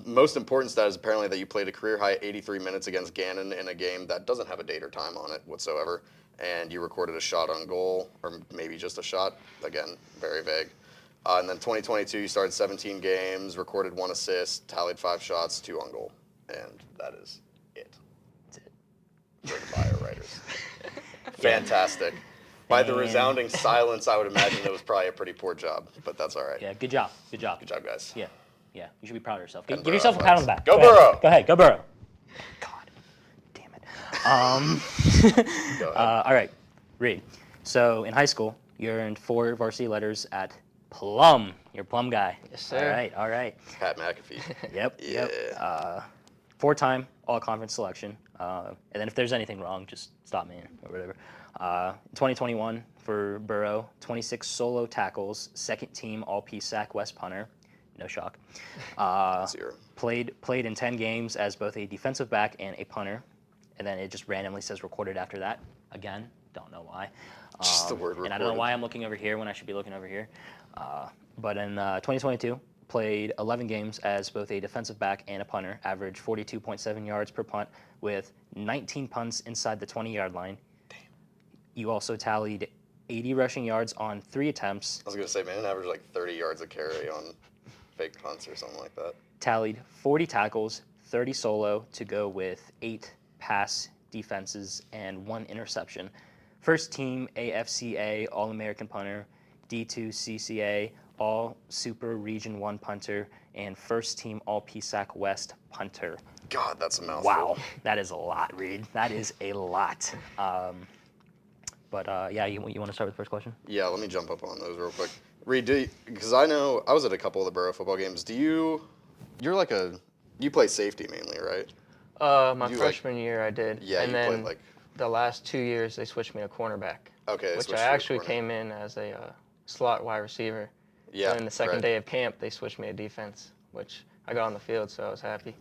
Most important stat is apparently that you played a career-high 83 minutes against Gannon in a game that doesn't have a date or time on it whatsoever, and you recorded a shot on goal, or maybe just a shot. Again, very vague. And then 2022, you started 17 games, recorded 1 assist, tallied 5 shots, 2 on goal, and that is it. That's it. For the bio writers. Fantastic. By the resounding silence, I would imagine it was probably a pretty poor job, but that's all right. Yeah, good job. Good job. Good job, guys. Yeah. Yeah, you should be proud of yourself. And Give yourself a pat on the back. Go ahead. Burrow. Go ahead. Go Burrow. God damn it. Go ahead. All right, Reed. So in high school, you earned 4 varsity letters at Plum. You're a Plum guy. Yes, sir. All right. Pat McAfee. Yep. Yeah. Yep. 4-time all-conference selection. And then if there's anything wrong, just stop me or whatever. 2021 for Burrow, 26 solo tackles, second team all-PSAC West punter. No shock. 0. Played in 10 games as both a defensive back and a punter. And then it just randomly says recorded after that. Again, don't know why. Just the word And I don't know why I'm looking over here when I should be looking over here. But in 2022, played 11 games as both a defensive back and a punter, averaged 42.7 yards per punt with 19 punts inside the 20-yard line. Damn. You also tallied 80 rushing yards on 3 attempts. I was going to say, man, average like 30 yards a carry on fake punts or something like that. Tallied 40 tackles, 30 solo to go with 8 pass defenses and 1 interception. First team AFCA All-American punter, D2 CCA All Super Region 1 punter and first team All PSAC West punter. God, that's a mouthful. Wow, that is a lot, Reed. That is a lot. Yeah, you want to start with the first question? Yeah, let me jump up on those real quick. Reed, because I know I was at a couple of the Borough football games. You play safety mainly, right? My freshman year I did. Yeah, and you then played like. the last 2 years they switched me to cornerback. Okay. Which I actually came in as a slot wide receiver. Yeah. And then the second day of camp they switched me to defense, which I got on the field, so I was happy.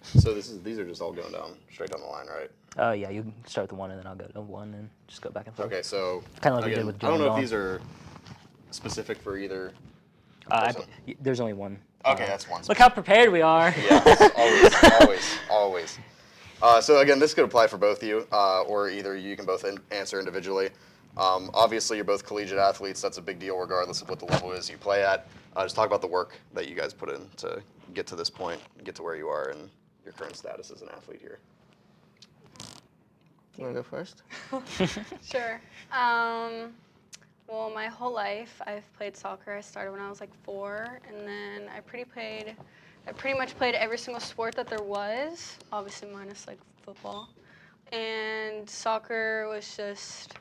So these are just all going straight down the line, right? Yeah, you can start with the one and then I'll go to one and just go back and forth. Okay, so kind of like we did with I don't know Gillian if these are specific for either. There's only one. Okay, that's one. Look how prepared we are. Yeah, always. So again, this could apply for both of you, or either you can both answer individually. Obviously, you're both collegiate athletes. That's a big deal regardless of what the level is you play at. Just talk about the work that you guys put in to get to this point, get to where you are, and your current status as an athlete here. You want to go first? Sure. Well, my whole life I've played soccer. I started when I was like 4, and then I pretty much played every single sport that there was, obviously minus like football. And soccer was just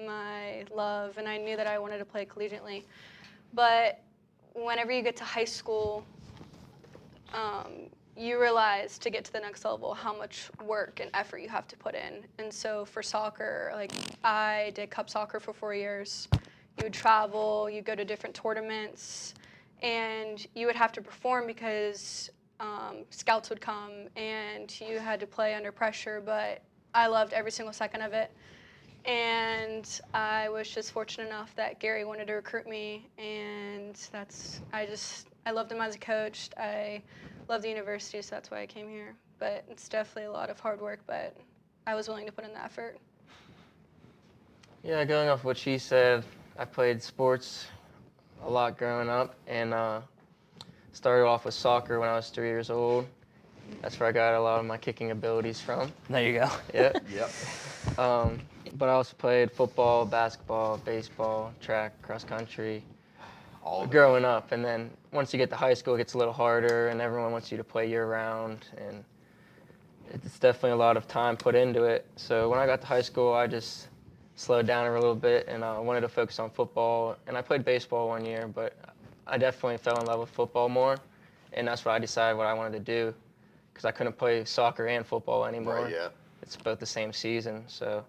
my love, and I knew that I wanted to play collegiately. But whenever you get to high school, you realize to get to the next level how much work and effort you have to put in. And so for soccer, like I did cup soccer for 4 years. You would travel, you go to different tournaments, and you would have to perform because scouts would come and you had to play under pressure, but I loved every single second of it. And I was just fortunate enough that Gary wanted to recruit me, and I loved him as a coach. I love the university, so that's why I came here. But it's definitely a lot of hard work, but I was willing to put in the effort. Yeah, going off what she said, I played sports a lot growing up, and started off with soccer when I was 3 years old. That's where I got a lot of my kicking abilities from. There you go. Yep. Yep. But I also played football, basketball, baseball, track, cross country, All growing up. And then once you get to high school, it gets a little harder, and everyone wants you to play year-round, and it's definitely a lot of time put into it. So when I got to high school, I just slowed down a little bit, and I wanted to focus on football. And I played baseball 1 year, but I definitely fell in love with football more, and that's why I decided what I wanted to do, because I couldn't play soccer and football anymore. Right, yeah. It's both the same season, so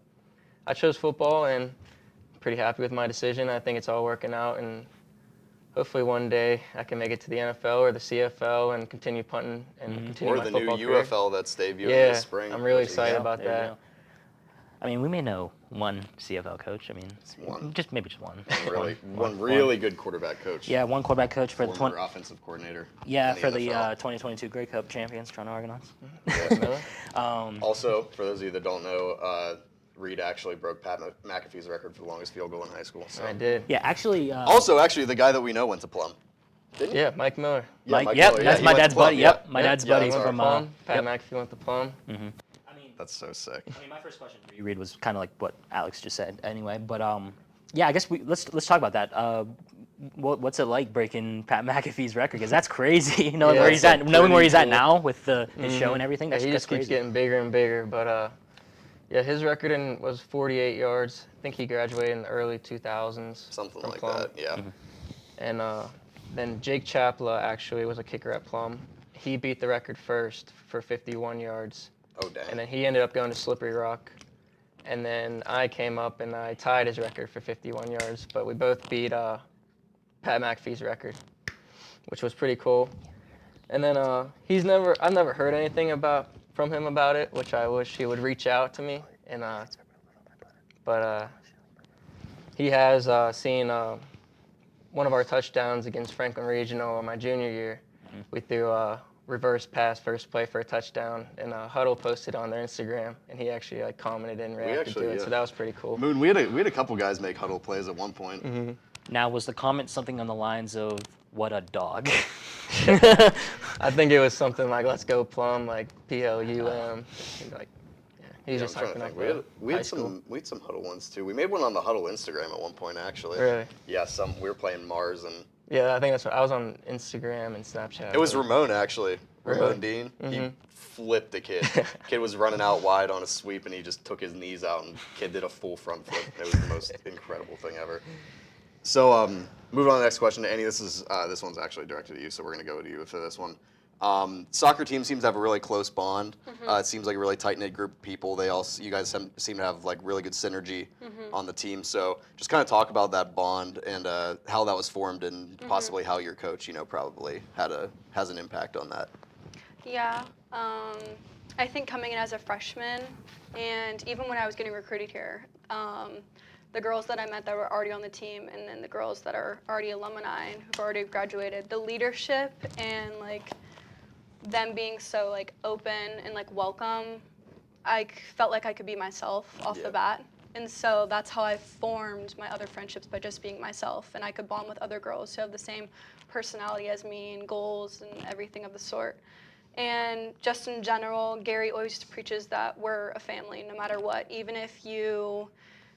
I chose football, and I'm pretty happy with my decision. I think it's all working out, and hopefully one day I can make it to the NFL or the CFL and continue punting and continue my football career. Or the new UFL that's debuting this spring. I'm really excited about that. I mean, we may know one CFL coach. I mean, one. Maybe just one. One really good quarterback coach. Yeah, one quarterback coach for former offensive coordinator. Yeah, in for the NFL. 2022 Grey Cup champions, Toronto Argonauts. Yes. Also, for those of you that don't know, Reed actually broke Pat McAfee's record for the longest field goal in high school. So. I did. Yeah, actually. Actually, the guy that we know went to Plum. Didn't he? Yeah, Mike Miller. Yeah, Mike yep, Miller. that's Yeah, my he went dad's to Plum. buddy. Yep, my dad's buddy Went from to Plum. Pat yep. McAfee went to Plum. Mm-hmm. That's so sick. I mean, my first question for you, Reed, was kind of like what Alex just said anyway. But yeah, I guess let's talk about that. What's it like breaking Pat McAfee's record? Because that's crazy. Knowing where he's at now with his show and everything. That's, he that's just crazy. keeps getting bigger and bigger. But yeah, his record was 48 yards. I think he graduated in the early 2000s. Something like Plum. that, yeah. Mm-hmm. And then Jake Chapla actually was a kicker at Plum. He beat the record first for 51 yards. Oh, dang. And then he ended up going to Slippery Rock. And then I came up and I tied his record for 51 yards. But we both beat Pat McAfee's record, which was pretty cool. And then I've never heard anything from him about it, which I wish he would reach out to me. And but he has seen one of our touchdowns against Franklin Regional in my junior year. We threw a reverse pass first play for a touchdown, and Huddle posted on their Instagram, and he actually commented and reacted to it. So that was pretty cool. Moon, we had a couple guys make Huddle plays at one point. Mm-hmm. Now, was the comment something on the lines of "What a dog"? I think it was something like "Let's go Plum," like PLUM. Like, yeah, he's just hyping up. We had some Huddle ones too. We made one on the Huddle Instagram at one point actually. Really? Yeah, we were playing Mars and Yeah, I think that's what I was on Instagram and Snapchat. It was but- Ramon, actually. Really? Ramon Dean. He Mhm. flipped a kid. Kid was running out wide on a sweep, and he just took his knees out, and kid did a full front flip. It was the most incredible thing ever. So, moving on to the next question. Annie, this one's actually directed at you, so we're going to go to you for this one. Soccer team seems to have a really close bond. It seems like a really tight-knit group of people. You guys seem to have like really good synergy on the team. So just kind of talk about that bond and how that was formed and possibly how your coach, probably has an impact on that. Yeah, I think coming in as a freshman, and even when I was getting recruited here, the girls that I met that were already on the team, and then the girls that are already alumni and who've already graduated, the leadership and like them being so like open and like welcome, I felt like I could be myself off the bat. And so that's how I formed my other friendships, by just being myself. And I could bond with other girls who have the same personality as me and goals and everything of the sort. And just in general, Gary always preaches that we're a family no matter what. Even if you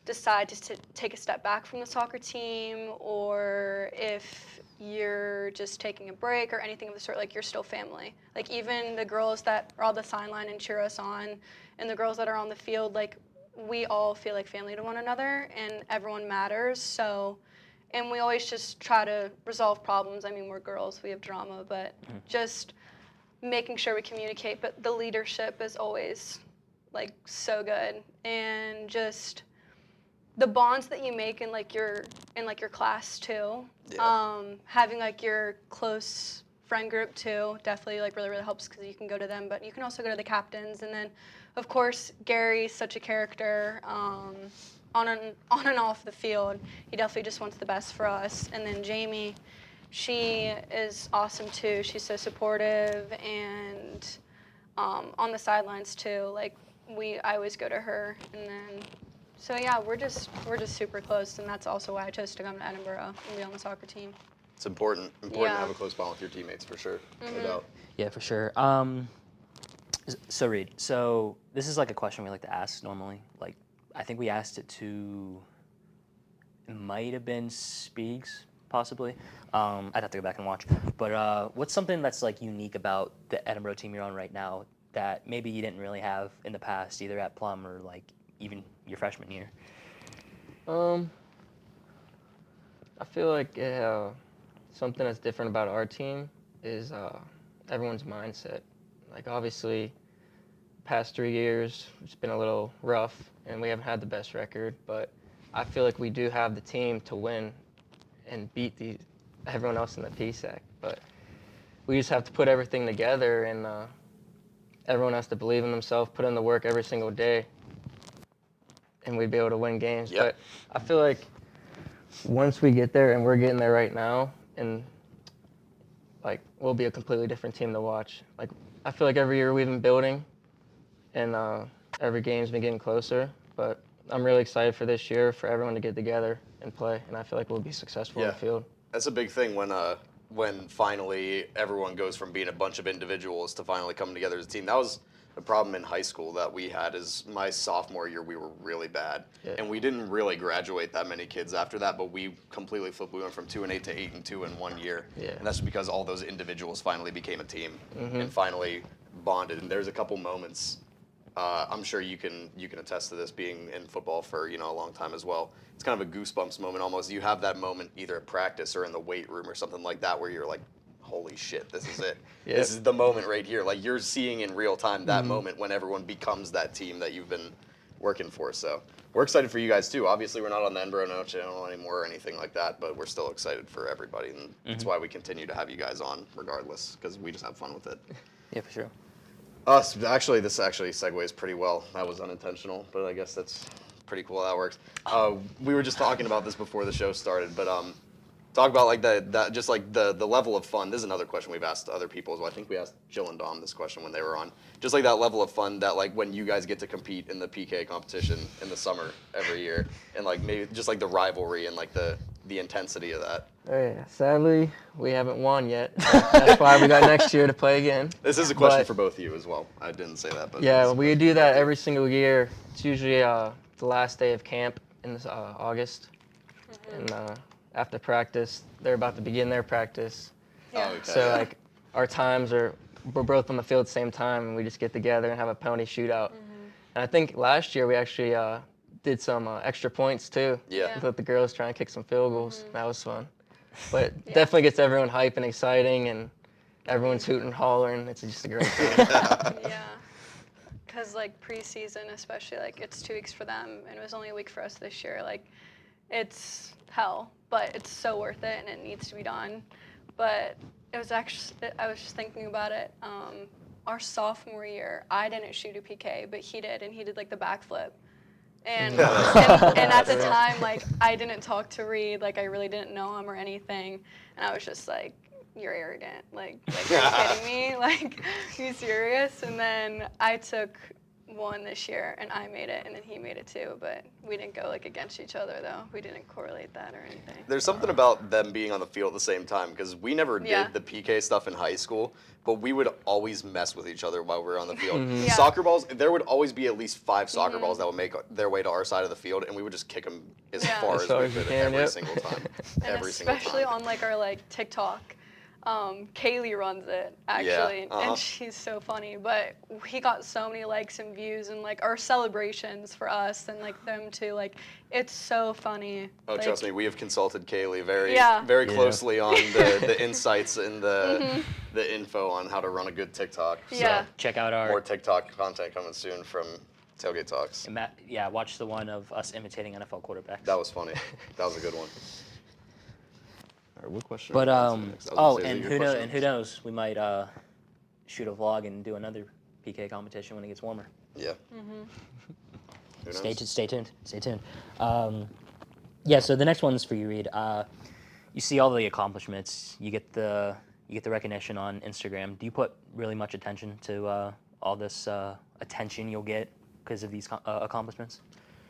decide to take a step back from the soccer team, or if you're just taking a break or anything of the sort, like, you're still family. Like, even the girls that are on the sideline and cheer us on, and the girls that are on the field, like, we all feel like family to one another, and everyone matters. So, and we always just try to resolve problems. I mean, we're girls, we have drama, but just making sure we communicate. But the leadership is always like so good, and just the bonds that you make in like your class too. Having like your close friend group too definitely like really helps, because you can go to them, but you can also go to the captains. And then of course Gary's such a character on and off the field. He definitely just wants the best for us. And then Jamie, she is awesome too. She's so supportive, and on the sidelines too. Like, I always go to her. And then so yeah, we're just super close, and that's also why I chose to come to Edinburgh and be on the soccer team. It's important to have a close bond with your teammates, for sure. No doubt. Yeah, for sure. So Reed, so this is like a question we like to ask normally. Like, I think we asked it to, it might have been Spiegs, possibly. I'd have to go back and watch. But what's something that's like unique about the Edinburgh team you're on right now that maybe you didn't really have in the past, either at Plum or like even your freshman year? I feel like something that's different about our team is everyone's mindset. Like, obviously, past 3 years, it's been a little rough, and we haven't had the best record, but I feel like we do have the team to win and beat everyone else in the PSAC. But we just have to put everything together, and everyone has to believe in themselves, put in the work every single day, and we'd be able to win games. But I feel like once we get there, and we're getting there right now, and like, we'll be a completely different team to watch. Like, I feel like every year we've been building, and every game's been getting closer. But I'm really excited for this year, for everyone to get together and play, and I feel like we'll be successful on the field. That's a big thing when finally everyone goes from being a bunch of individuals to finally coming together as a team. That was a problem in high school that we had. Is my sophomore year we were really bad, and we didn't really graduate that many kids after that, but we completely flipped. We went from 2-8 to 8-2 in 1 year, and that's because all those individuals finally became a team and finally bonded. And there's a couple moments. I'm sure you can attest to this, being in football for a long time as well. It's kind of a goosebumps moment almost. You have that moment either at practice or in the weight room or something like that, where you're like, holy shit, this is it. This is the moment right here. Like, you're seeing in real time that moment when everyone becomes that team that you've been working for. So we're excited for you guys too. Obviously, we're not on the Edinburgh channel anymore or anything like that, but we're still excited for everybody, and that's why we continue to have you guys on regardless, because we just have fun with it. Yeah, for sure. This actually segues pretty well. That was unintentional, but I guess that's pretty cool how that works. We were just talking about this before the show started, but talk about like the level of fun. This is another question we've asked other people as well. I think we asked Jill and Dom this question when they were on. Just like that level of fun that like when you guys get to compete in the PK competition in the summer every year, and like maybe just like the rivalry and like the intensity of that. Oh yeah, sadly we haven't won yet. That's why we got next year to play again. This is a question for both of you as well. I didn't say that, but yeah, we do that every single year. It's usually the last day of camp in August, and after practice, they're about to begin their practice. Yeah. Okay. So like our times we're both on the field at the same time, and we just get together and have a pony shootout. And I think last year we actually did some extra points too. Yeah. With the girls trying to kick some field goals. That was fun. But it definitely gets everyone hype and exciting, and everyone's hooting and hollering. It's just a great time. Yeah. Because, like, preseason, especially, like, it's 2 weeks for them, and it was only a week for us this year. Like, it's hell, but it's so worth it, and it needs to be done. But it was actually, I was just thinking about it. Our sophomore year, I didn't shoot a PK, but he did, and he did, like, the backflip. And at the time, like, I didn't talk to Reed. Like, I really didn't know him or anything. And I was just like, you're arrogant. Like you're kidding me? Like, are you serious? And then I took one this year, and I made it, and then he made it too. But we didn't go, like, against each other, though. We didn't correlate that or anything. There's something about them being on the field at the same time, because we never Yeah. did the PK stuff in high school, but we would always mess with each other while we were on the field. Yeah. Soccer balls, there would always be at least 5 soccer balls that would make their way to our side of the field, and we would just kick them as Yeah. far As as far we as you could can, every yep. single time. And Every single especially time. on, like, our, like, TikTok. Kaylee runs it, actually, and she's so funny. But he got so many likes and views, and, like, our celebrations for us and, like, them too. Like, it's so funny. Oh, like, trust me, we have consulted Kaylee very Yeah. very closely on the insights and the info on how to run a good TikTok. Yeah. So Check out our more TikTok content coming soon from Tailgate Talks. yeah. Watch the one of us imitating NFL quarterbacks. That was funny. That was a good one. All right, what question? But are we on to next? I was gonna say, is it your question? who knows? We might shoot a vlog and do another PK competition when it gets warmer. Yeah. Who knows? Stay tuned. Yeah. So the next one's for you, Reed. You see all the accomplishments. You get the recognition on Instagram. Do you put really much attention to all this attention you'll get because of these accomplishments?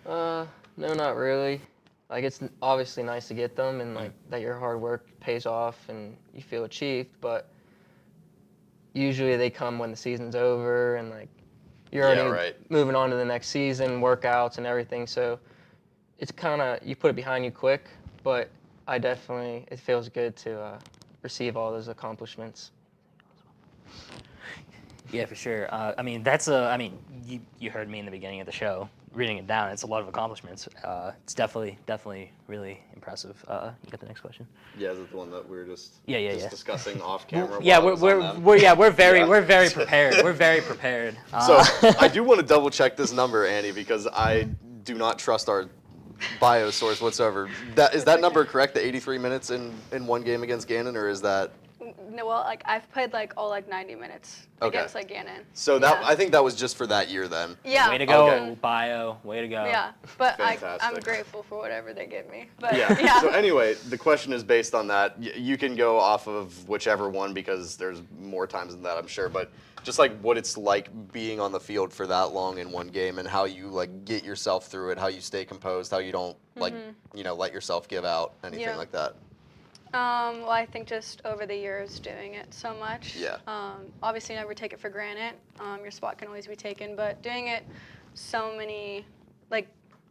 No, not really. Like, it's obviously nice to get them, and like that your hard work pays off and you feel achieved, but usually they come when the season's over and like you're already moving on to the next season, workouts and everything. So it's kind of, you put it behind you quick, but it feels good to receive all those accomplishments. Yeah, for sure. You heard me in the beginning of the show reading it down. It's a lot of accomplishments. It's definitely really impressive. You got the next question? Yeah, is it the one that we were just discussing off Well, camera? yeah, we're very prepared. We're very prepared. So I do want to double check this number, Annie, because I do not trust our bio source whatsoever. Is that number correct? The 83 minutes in one game against Gannon, or is that? No, well, like, I've played, like, all, like, 90 minutes against, like, Gannon. So that I think that was just for that year then. Yeah. Way to go, bio. Way to go. Yeah, but I'm Fantastic. grateful for whatever they give me. But Yeah. So anyway, the question is based on that. You can go off of whichever one because there's more times than that, I'm sure. But just like what it's like being on the field for that long in one game, and how you like get yourself through it, how you stay composed, how you don't like let yourself give out, anything like that. Well, I think just over the years doing it so much. Yeah. Obviously, never take it for granted. Your spot can always be taken, but doing it so many, like,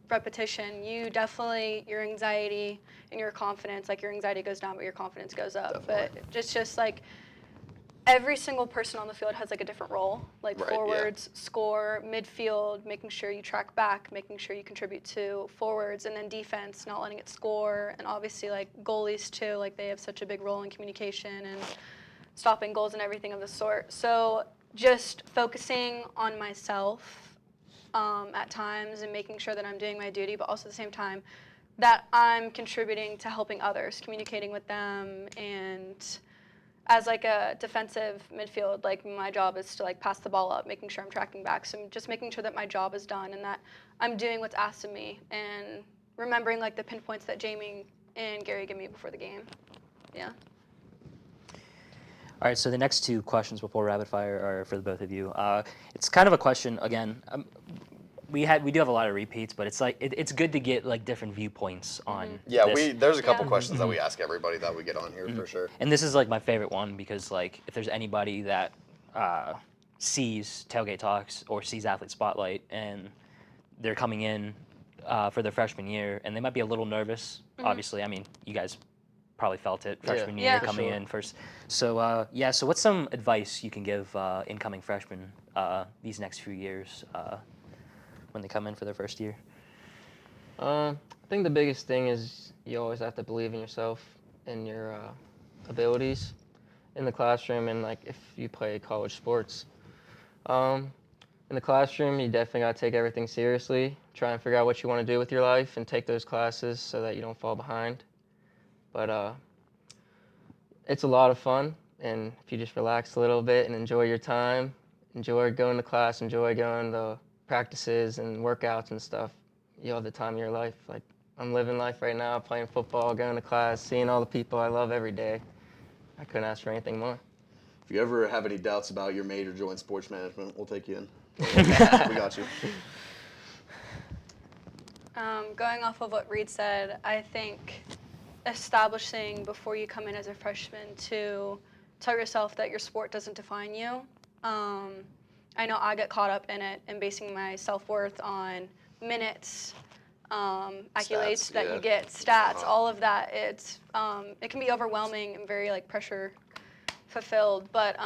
repetition, your anxiety and your confidence, like, your anxiety goes down, but your confidence goes up. Definitely. But just like, every single person on the field has, like, a different role, like forwards, score, midfield, making sure you track back, making sure you contribute to forwards, and then defense, not letting it score, and obviously, like, goalies too, like, they have such a big role in communication and stopping goals and everything of the sort. So just focusing on myself at times and making sure that I'm doing my duty, but also at the same time that I'm contributing to helping others, communicating with them, and as like a defensive midfield, like, my job is to, like, pass the ball up, making sure I'm tracking back. So I'm just making sure that my job is done and that I'm doing what's asked of me and remembering, like, the pinpoints that Jamie and Gary give me before the game. Yeah. All right, so the next 2 questions before rapid fire are for the both of you. It's kind of a question, again, we do have a lot of repeats, but it's like it's good to get like different viewpoints on. Yeah, this. there's a couple questions that we ask everybody that we get on here for sure. And this is like my favorite one because like if there's anybody that sees Tailgate Talks or sees Athlete Spotlight and they're coming in for their freshman year, and they might be a little nervous. Obviously, I mean, you guys probably felt it freshman year coming in first. So so what's some advice you can give incoming freshmen these next few years when they come in for their first year? I think the biggest thing is you always have to believe in yourself and your abilities in the classroom, and like if you play college sports. In the classroom, you definitely got to take everything seriously. Try and figure out what you want to do with your life and take those classes so that you don't fall behind. But it's a lot of fun, and if you just relax a little bit and enjoy your time, enjoy going to class, enjoy going to practices and workouts and stuff, you'll have the time of your life. Like, I'm living life right now, playing football, going to class, seeing all the people I love every day. I couldn't ask for anything more. If you ever have any doubts about your major, join sports management. We'll take you in. We got you. Going off of what Reed said, I think establishing before you come in as a freshman to tell yourself that your sport doesn't define you. I know I get caught up in it and basing my self-worth on minutes, accolades that you get, stats, all of that. It's it can be overwhelming and very like pressure fulfilled, but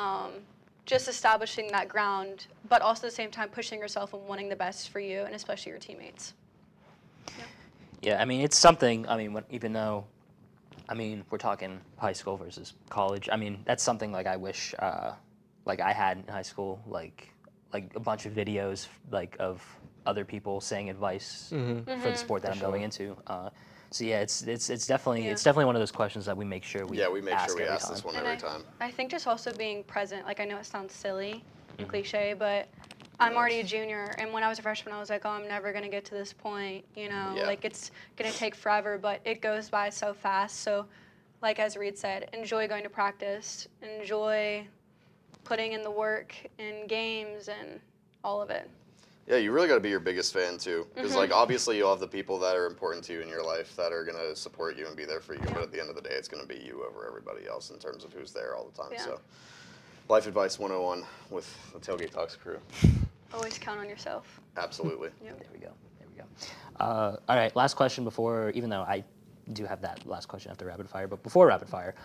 just establishing that ground, but also at the same time pushing yourself and wanting the best for you and especially your teammates. Yeah, I mean, it's something, I mean, even though, I mean, we're talking high school versus college, I mean, that's something like I wish, like I had in high school, like a bunch of videos, like of other people saying advice for the sport that I'm going into. So yeah, it's definitely one of those questions that we make sure we ask this one every time. I think just also being present. Like I know it sounds silly and cliche, but I'm already a junior, and when I was a freshman, I was like, oh, I'm never gonna get to this point. You know, like it's gonna take forever, but it goes by so fast. So, like as Reed said, enjoy going to practice, enjoy putting in the work in games and all of it. Yeah, you really got to be your biggest fan too, because like obviously you'll have the people that are important to you in your life that are gonna support you and be there for you. But at the end of the day, it's gonna be you over everybody else in terms of who's there all the time. So, life advice 101 with the Tailgate Talks crew. Always count on yourself. Absolutely. There we go. All right, last question before, even though I do have that last question after rapid fire, but before rapid fire,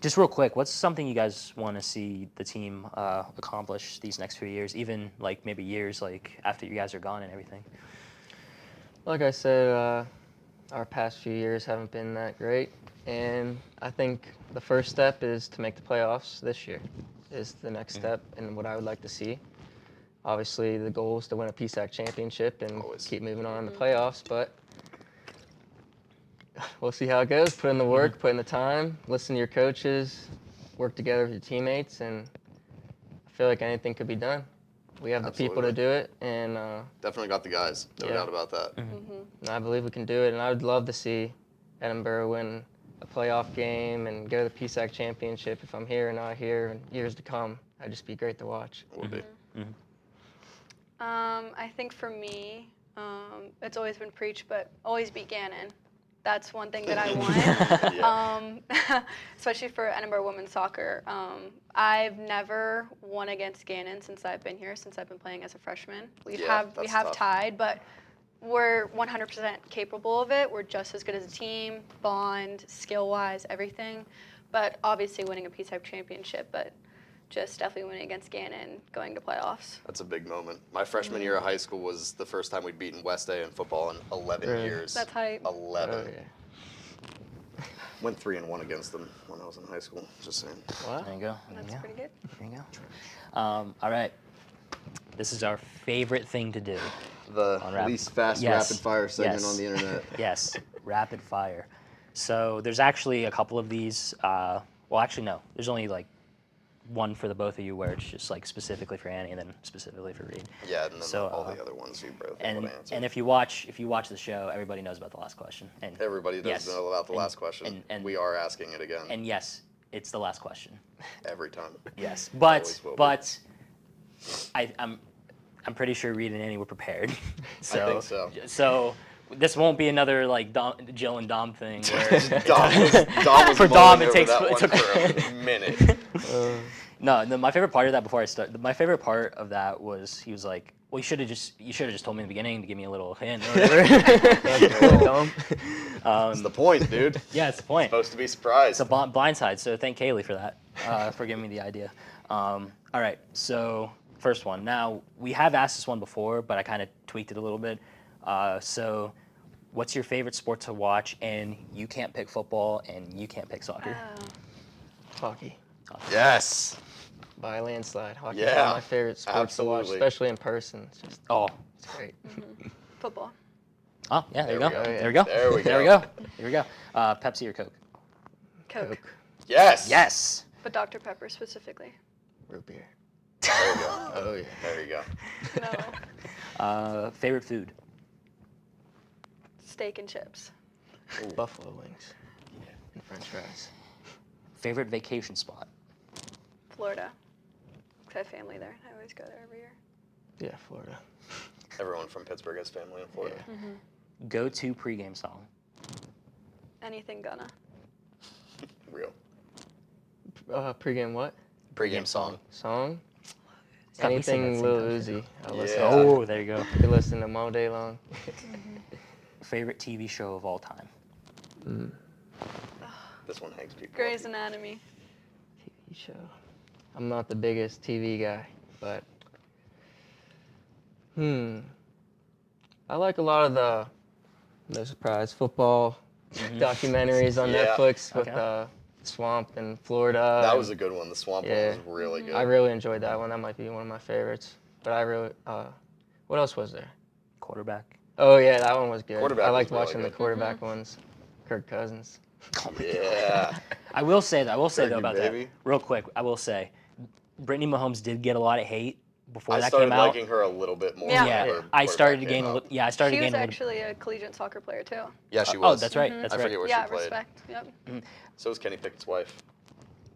just real quick, what's something you guys want to see the team accomplish these next few years, even like maybe years like after you guys are gone and everything? Like I said, our past few years haven't been that great, and I think the first step is to make the playoffs this year is the next step and what I would like to see. Obviously, the goal is to win a PSAC championship and keep moving on in the playoffs, but we'll see how it goes. Put in the work, put in the time, listen to your coaches, work together with your teammates, and I feel like anything could be done. We have the people to do it, and definitely got the guys. No doubt about that. And I believe we can do it, and I would love to see Edinburgh win a playoff game and go to the PSAC championship. If I'm here or not here in years to come, that'd just be great to watch. It would be. I think for me, it's always been preached, but always beat Gannon. That's one thing that I want, especially for Edinburgh women's soccer. I've never won against Gannon since I've been here, since I've been playing as a freshman. We have tied, but we're 100% capable of it. We're just as good as a team, bond, skill-wise, everything. But obviously winning a PSAC championship, but just definitely winning against Gannon, going to playoffs. That's a big moment. My freshman year of high school was the first time we'd beaten West A in football in 11 years. That's hype. 11. Went 3-1 against them when I was in high school. Just saying. Wow. There you go. That's pretty good. There you go. All right. This is our favorite thing to do. The least fast rapid fire segment on the internet. Yes, rapid fire. So there's actually a couple of these. Well, actually, no. There's only like one for the both of you where it's just like specifically for Annie and then specifically for Reed. Yeah, and then all the other ones you both and answer. if you watch the show, everybody knows about the last question. And everybody does know about the last question. And we are asking it again. And yes, it's the last question. Every time. Yes, but I'm pretty sure Reed and Annie were prepared. I think so. So this won't be another like Jill and Dom thing where Dom was for Dom it takes for a minute. No, my favorite part of that my favorite part of that was he was like, Well, you should have just told me in the beginning to give me a little hint or whatever. That's the point, dude. Yeah, it's the point. It's supposed to be surprised. It's a blindside, so thank Kaylee for that, for giving me the idea. All right, so first one. Now, we have asked this one before, but I kind of tweaked it a little bit. So what's your favorite sport to watch? And you can't pick football, and you can't pick soccer. Hockey. Yes. By a landslide. Hockey is Yeah, one of my favorite sports to watch, absolutely. especially in person. It's just, it's great. Football. Oh, yeah, there you go. we go. There we go. There we There we go. go. Here we go. Pepsi or Coke? Coke. Yes. Yes. But Dr. Pepper specifically. Root beer. There you go. Oh, yeah. There you go. No. Favorite food? Steak and chips. Buffalo wings. And french fries. Favorite vacation spot? Florida. 'Cause I have family there. I always go there every year. Yeah, Florida. Everyone from Pittsburgh has family in Florida. Go-to pregame song? Anything gonna. Real. Pre-game what? Pre-game song. Song? Stop me saying Anything that Lil same Uzi. I listen Yeah. to. Oh, there you go. I can listen to them all day long. Favorite TV show of all time? This one hangs people. Grey's Anatomy. TV show. I'm not the biggest TV guy, but I like a lot of the no surprise football documentaries on Yeah. Netflix with Okay. Swamp in Florida. That and- was a good one. The Swamp Yeah. one was really good. I really enjoyed that one. That might be one of my favorites. But I really, what else was there? Quarterback. Oh yeah, that one was good. Quarterback I liked was really watching the good. quarterback ones. Kirk Cousins. Yeah. I will say though Greggy about baby. that real quick. I will say, Brittany Mahomes did get a lot of hate before I that started came out. liking her a little bit more. Yeah. when Yeah, her I started to quarterback gain came a out. little. Yeah, I started She to was gain a little. actually a collegiate soccer player too. Yeah, she Oh, was. that's right. Mhm. That's I right. forget where Yeah, she played. respect. Yep. So was Kenny Pickett's wife,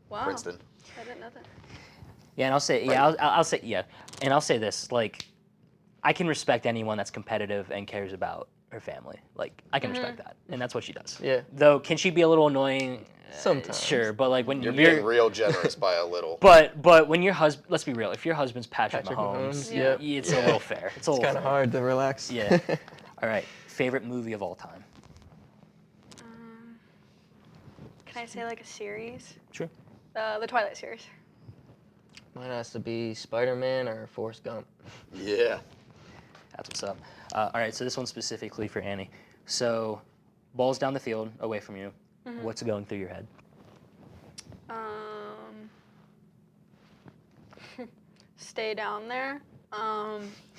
Wow. Princeton. I didn't know that. Yeah, and I'll say, and I'll say this, like, I can respect anyone that's competitive and cares about her family. Like, I can respect that, and that's what she does. Yeah. Though, can she be a little annoying? Sometimes. Sure, but like when You're being real generous by a little. But when your husband, let's be real, if your husband's Patrick Patrick Mahomes, Mahomes, yep. it's a little fair. It's a little Kind of fair. hard to relax. Yeah. All right. Favorite movie of all time? Can I say like a series? Sure. The Twilight series. Mine has to be Spider-Man or Forrest Gump. Yeah. That's what's up. All right, so this one's specifically for Annie. So, ball's down the field, away from you. What's going through your head? Stay down there.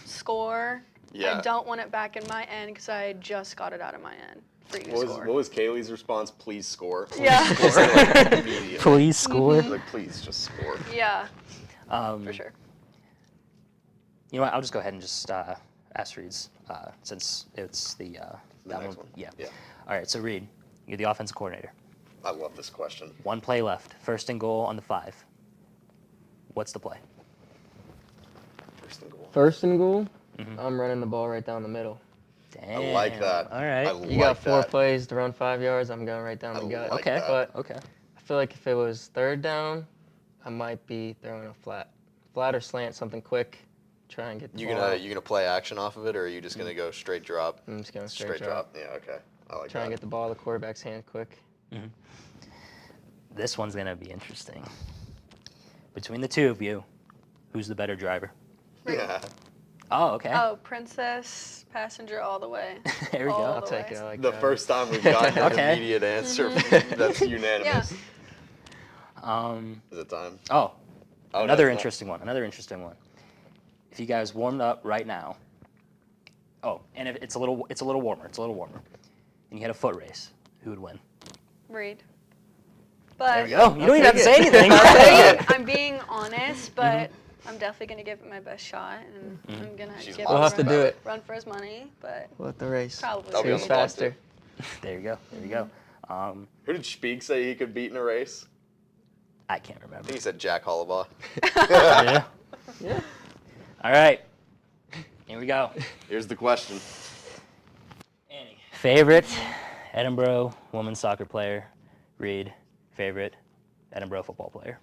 Score. Yeah. I don't want it back in my end because I just got it out of my end for you to score. What was Kaylee's response? Please score. Please Yeah. Score, like, immediately. Please score. Like, please just score. Yeah, For for sure. You know what? I'll just go ahead and just ask Reed's since it's the that next one. Yeah. Yeah. All right. So Reed, you're the offensive coordinator. I love this question. One play left. First and goal on the 5. What's the play? First and goal. First and goal, I'm running the ball right down the middle. Damn. I like that. All right. You got 4 plays to run 5 yards. I'm going right down the gut. like Okay. that. But Okay. I feel like if it was third down, I might be throwing a flat or slant, something quick. Try and get the You ball. gonna play action off of it, or are you just gonna go straight drop? I'm just going straight drop. Yeah. Okay. I like Try that. and get the ball in the quarterback's hand quick. This one's gonna be interesting. Between the two of you, who's the better driver? Yeah. Oh, okay. Oh, princess, passenger all the way. There we go. all I'll the take way. it. I like The that. first time we've gotten an Okay. immediate answer that's unanimous. Is it time? Oh, Oh, another no, interesting one. Another interesting one. If you guys warmed up right now. Oh, and if it's a little warmer. It's a little warmer. And you had a foot race. Who would win? Read. There But we go. You don't even have to say anything. I'm being honest, but I'm definitely gonna give it my best shot, and I'm gonna She's give We'll have to him do it. run for his money, but Let the race. probably. I'll be on Who's the block, faster? too. There you go. There you go. Who did Spieg say he could beat in a race? I can't I remember. think he said Jack Hollabaugh. Yeah. Yeah. All right. Here we go. Here's the question. Annie. Favorite Edinburgh women's soccer player? Reed. Favorite Edinburgh football player?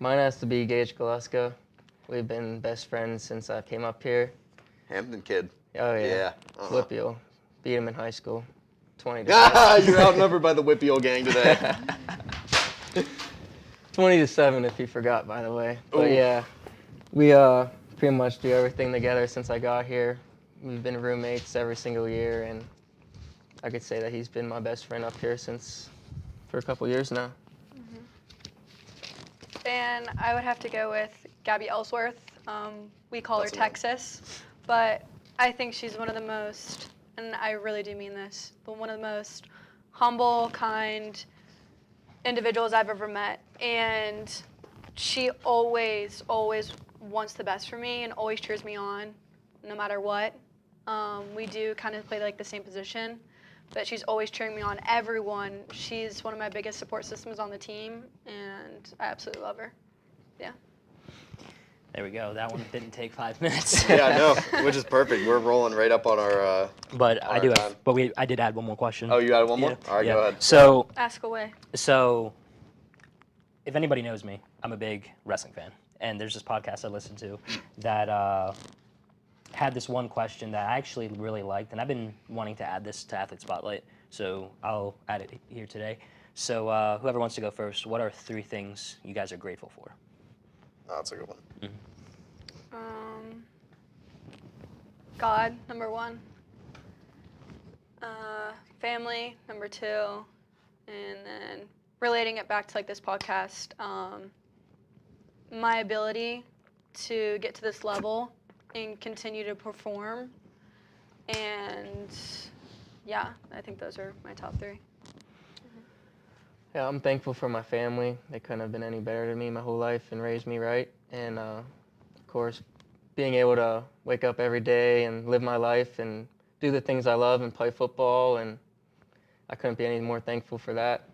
Mine has to be Gage Gillespie. We've been best friends since I came up here. Hampton kid. Oh, yeah. Yeah. Whippeal. Beat him in high school. 20-7. You're outnumbered by the Whippeal gang today. 20-7 if you forgot, by the way. But Ooh. yeah, we pretty much do everything together since I got here. We've been roommates every single year, and I could say that he's been my best friend up here for a couple years now. And I would have to go with Gabby Ellsworth. We call her Texas, but I think she's one of the most, and I really do mean this, but one of the most humble, kind individuals I've ever met. And she always wants the best for me and always cheers me on, no matter what. We do kind of play like the same position, but she's always cheering me on. Everyone. She's one of my biggest support systems on the team, and I absolutely love her. Yeah. There we go. That one didn't take 5 minutes. Yeah, no, which is perfect. We're rolling right up on our. But on I do our have. But I did add one more question. Oh, you added one more? Yeah. All right, Yeah. go ahead. So. Ask away. So, if anybody knows me, I'm a big wrestling fan, and there's this podcast I listen to that had this one question that I actually really liked, and I've been wanting to add this to Athlete Spotlight, so I'll add it here today. So, whoever wants to go first, what are 3 things you guys are grateful for? Oh, that's a good one. God, number 1. Family, number 2. And then relating it back to like this podcast, my ability to get to this level and continue to perform. And yeah, I think those are my top 3. Yeah, I'm thankful for my family. They couldn't have been any better to me my whole life and raised me right. And of course, being able to wake up every day and live my life and do the things I love and play football, and I couldn't be any more thankful for that.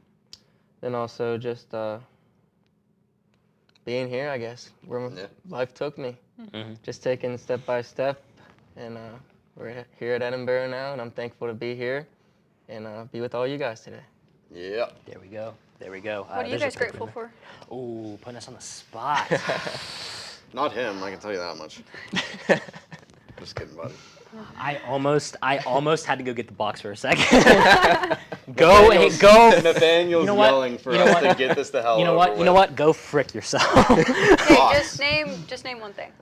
Then also just being here, I guess, where life took me. Just taking step by step, and we're here at Edinburgh now, and I'm thankful to be here and be with all you guys today. Yeah. There we go. There we go. What are you guys grateful for? Ooh, putting us on the spot. Not him, I can tell you that much. Just kidding, buddy. I almost had to go get the box for a second. Go. Nathaniel's yelling for us to get this the hell You know over what? with. You know what? Go frick yourself. Okay, just name one thing.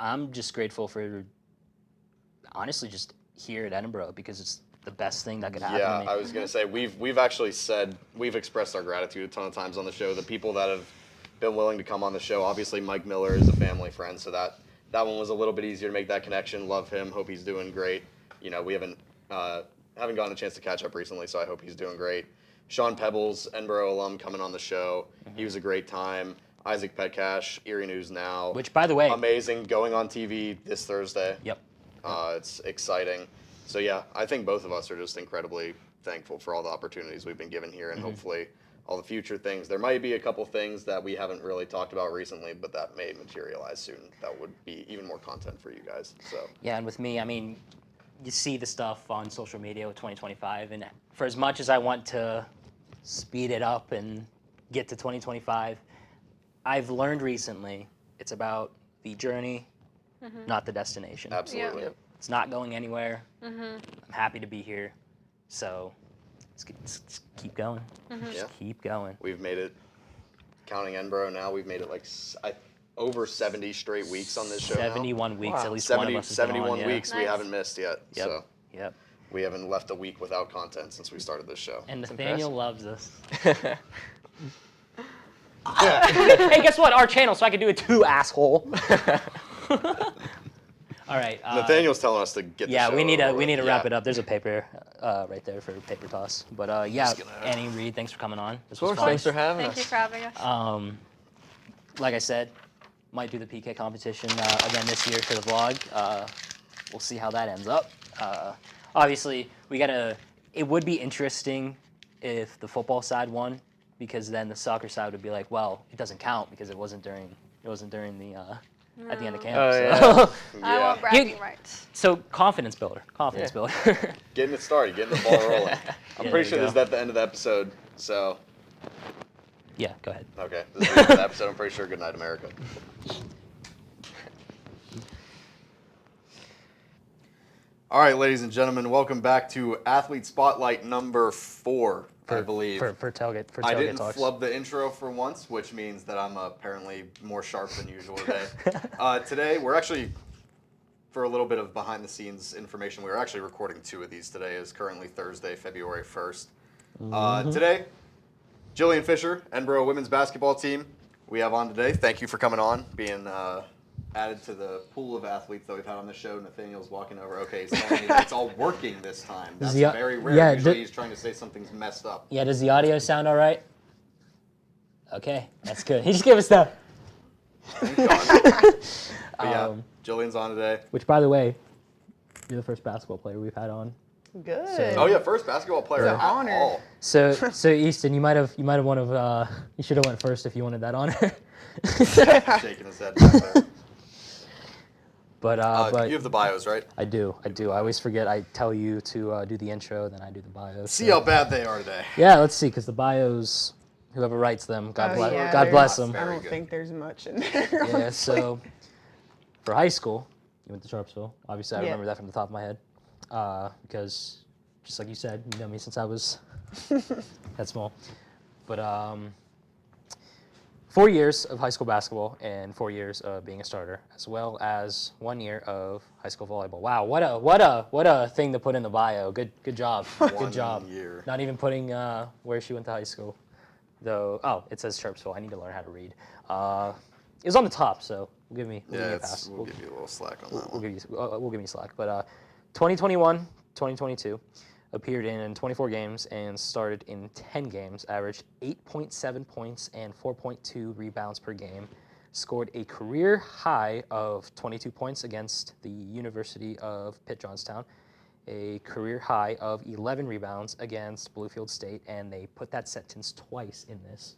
I'm just grateful for, honestly, just here at Edinburgh, because it's the best thing that could happen to me. Yeah, I was gonna say we've actually said we've expressed our gratitude a ton of times on the show. The people that have been willing to come on the show. Obviously, Mike Miller is a family friend, so that one was a little bit easier to make that connection. Love him. Hope he's doing great. You know, we haven't gotten a chance to catch up recently, so I hope he's doing great. Sean Pebbles, Edinburgh alum, coming on the show. He was a great time. Isaac Petcash, Erie News Now. Which, by the way, amazing, going on TV this Thursday. Yep. It's exciting. So yeah, I think both of us are just incredibly thankful for all the opportunities we've been given here, and hopefully all the future things. There might be a couple things that we haven't really talked about recently, but that may materialize soon. That would be even more content for you guys. So yeah, and with me, I mean, you see the stuff on social media with 2025, and for as much as I want to speed it up and get to 2025, I've learned recently it's about the journey, not the destination. Absolutely. Yeah. It's not going anywhere. I'm happy to be here, so let's keep going. Just keep going. we've made it, counting Edinburgh now, we've made it like over 70 straight weeks on this show 71 now. weeks, at least one of us has been 71 on, weeks yeah. we haven't missed yet. Yep. So Yep. we haven't left a week without content since we started this show. And Nathaniel loves us. Impressive. Hey, guess what? Our channel, so I can do it too, asshole. All right. Nathaniel's telling us to get the show we need over to with. wrap it up. There's a paper right there for paper toss. But Annie Reed, thanks for coming on. This was fun. Thanks for having Thank us. you for having us. Like I said, might do the PK competition again this year for the vlog. We'll see how that ends up. Obviously, it would be interesting if the football side won, because then the soccer side would be like, well, it doesn't count because it wasn't during the at the end of camp. Oh, so. yeah. I want bragging rights. So confidence builder. Getting it started, getting the ball rolling. I'm Yeah, pretty sure there this you is at the end of the episode, so Yeah, go ahead. Okay. This is the end of the episode. I'm pretty sure. Good night, America. All right, ladies and gentlemen, welcome back to Athlete Spotlight number 4, I believe. For tailgate I didn't talks. flub the intro for once, which means that I'm apparently more sharp than usual today. Today, we're actually, for a little bit of behind-the-scenes information, we're actually recording 2 of these today. It's currently Thursday, February 1st. Today, Gillian Fisher, Edinburgh women's basketball team, we have on today. Thank you for coming on, being added to the pool of athletes that we've had on the show. Nathaniel's walking over. Okay, he's telling me that it's all working this time. That's very rare. Yeah, usually he's trying to say something's messed up. Yeah, does the audio sound all right? Okay, that's good. He just gave us the... Thank God. But yeah, Jillian's on today. Which, by the way, you're the first basketball player we've had on. Good. Oh yeah, first basketball player at all. So Easton, you might have wanted you should have went first if you wanted that honor. Shaking his head back there. But you have the bios, right? I do. I always forget. I tell you to do the intro, then I do the bios. See how bad they are today. Yeah, let's see, because the bios, whoever writes them, God bless them. I don't think there's much in there. Yeah. Honestly. So for high school, you went to Sharpsville. Obviously, I remember that from the top of my head, because just like you said, you know me since I was that small. But 4 years of high school basketball and 4 years of being a starter, as well as 1 year of high school volleyball. Wow, what a thing to put in the bio. Good job. Good job. 1 year. Not even putting where she went to high school, though. Oh, it says Sharpsville. I need to learn how to read. It was on the top, so give me a pass. We'll give you a little slack on that one. We'll give you slack. But 2021, 2022. Appeared in 24 games and started in 10 games, averaged 8.7 points and 4.2 rebounds per game, scored a career high of 22 points against the University of Pitt Johnstown, a career high of 11 rebounds against Bluefield State, and they put that sentence twice in this.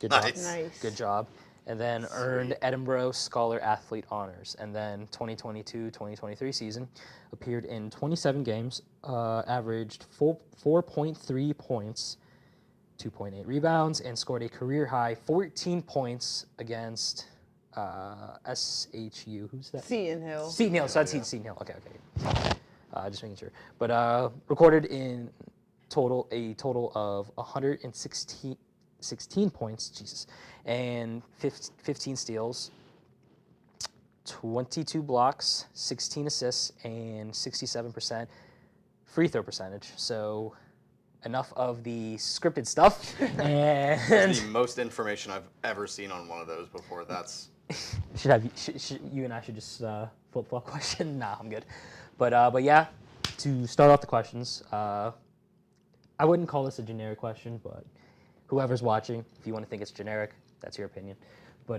Good job. Nice. Good job. And then earned Edinburgh Scholar Athlete honors. And then 2022-2023 season, appeared in 27 games, averaged 4.3 points, 2.8 rebounds, and scored a career high 14 points against SHU. Who's that? Seton Hill. Seton Hill. So that's Seton Hill. Okay. Just making sure. But recorded in a total of 116 points, Jesus, and 15 steals, 22 blocks, 16 assists, and 67% free throw percentage. So enough of the scripted stuff. And That's the most information I've ever seen on one of those before. That's you and I should just flip-flop question? Nah, I'm good. But yeah, to start off the questions, I wouldn't call this a generic question, but whoever's watching, if you want to think it's generic, that's your opinion. But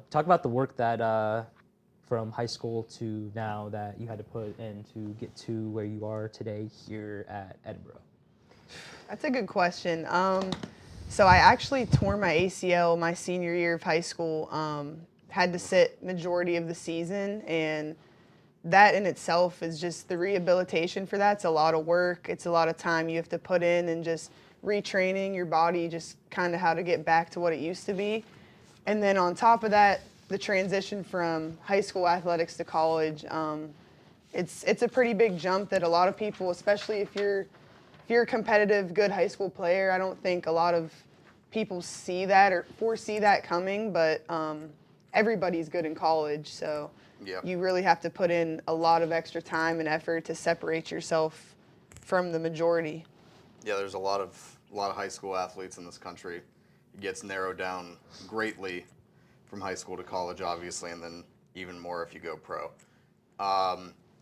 talk about the work that from high school to now that you had to put in to get to where you are today here at Edinburgh. That's a good question. So I actually tore my ACL my senior year of high school. Had to sit majority of the season, and that in itself is just the rehabilitation for that's a lot of work. It's a lot of time you have to put in and just retraining your body, just kind of how to get back to what it used to be. And then on top of that, the transition from high school athletics to college, it's a pretty big jump that a lot of people, especially if you're a competitive, good high school player, I don't think a lot of people see that or foresee that coming, but everybody's good in college, so you really have to put in a lot of extra time and effort to separate yourself from the majority. Yeah, there's a lot of high school athletes in this country. It gets narrowed down greatly from high school to college, obviously, and then even more if you go pro.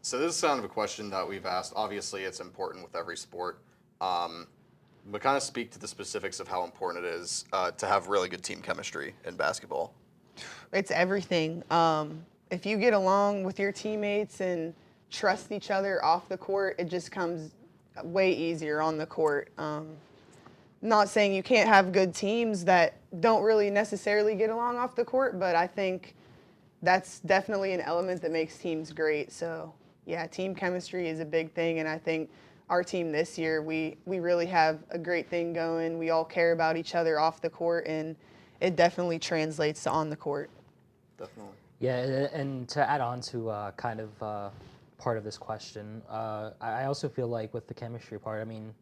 So this is kind of a question that we've asked. Obviously, it's important with every sport, but kind of speak to the specifics of how important it is to have really good team chemistry in basketball. It's everything. If you get along with your teammates and trust each other off the court, it just comes way easier on the court. Not saying you can't have good teams that don't really necessarily get along off the court, but I think that's definitely an element that makes teams great. So yeah, team chemistry is a big thing, and I think our team this year, we really have a great thing going. We all care about each other off the court, and it definitely translates to on the court. Definitely. Yeah, and to add on to kind of part of this question, I also feel like with the chemistry part, I mean,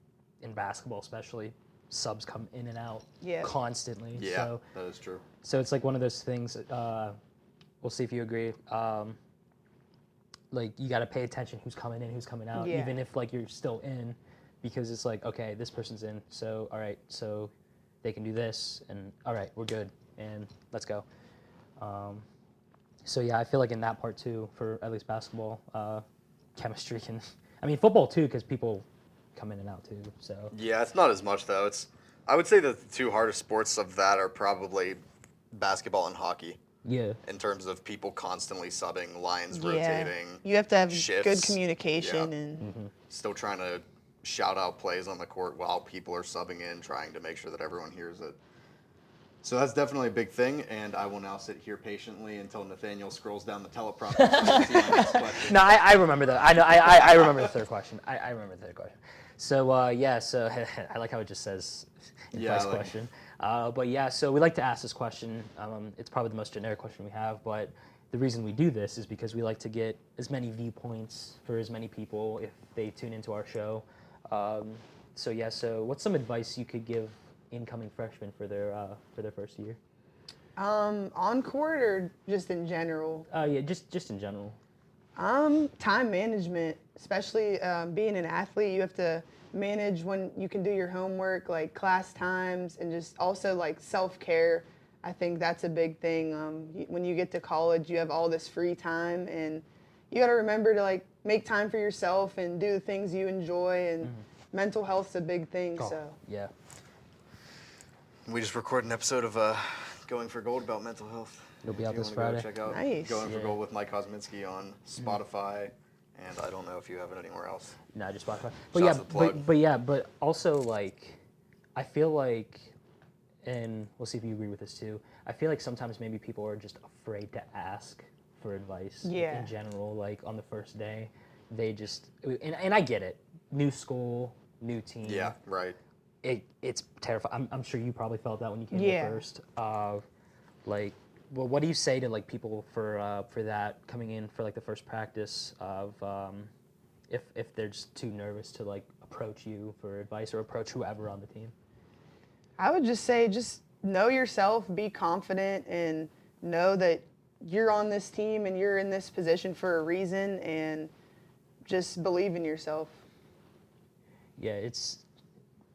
in basketball especially, subs come in and out constantly. Yeah, so, that is true. So it's like one of those things, we'll see if you agree, like you got to pay attention who's coming in, who's coming out, even if like you're still in, because it's like, okay, this person's in, so all right, so they can do this, and all right, we're good, and let's go. So yeah, I feel like in that part too, for at least basketball, chemistry can, I mean football too, because people come in and out too. So yeah, it's not as much though. I would say that the two hardest sports of that are probably basketball and hockey. Yeah. In terms of people constantly subbing, lines rotating. You have to have shifts. good communication and still trying to shout out plays on the court while people are subbing in, trying to make sure that everyone hears it. So that's definitely a big thing, and I will now sit here patiently until Nathaniel scrolls down the teleprompter. To see my next question. No, I remember that. I know. I remember the third question. I remember the third question. So yeah. So I like how it just says in first question. But yeah. So we like to ask this question. It's probably the most generic question we have, but the reason we do this is because we like to get as many viewpoints for as many people if they tune into our show. So yeah. So what's some advice you could give incoming freshmen for their first year? On court or just in general? Yeah, just in general. Time management, especially being an athlete, you have to manage when you can do your homework, like class times, and just also like self-care. I think that's a big thing. When you get to college, you have all this free time, and you got to remember to like make time for yourself and do the things you enjoy, and mental health's a big thing. So yeah. We just recorded an episode of Going for Gold about mental health. It'll be out this Friday. Friday. Check out Going for Gold with Mike Kosminski on Spotify, and I don't know if you have it anywhere else. No, just Spotify. But also like, I feel like, and we'll see if you agree with this too. I feel like sometimes maybe people are just afraid to ask for advice in general. Like on the first day, they just and I get it. New school, new team. Yeah, right. It's terrifying. I'm sure you probably felt that when you came in first. Like, well, what do you say to like people for that coming in for like the first practice of if they're just too nervous to like approach you for advice or approach whoever on the team? I would just say just know yourself, be confident, and know that you're on this team and you're in this position for a reason, and just believe in yourself. Yeah,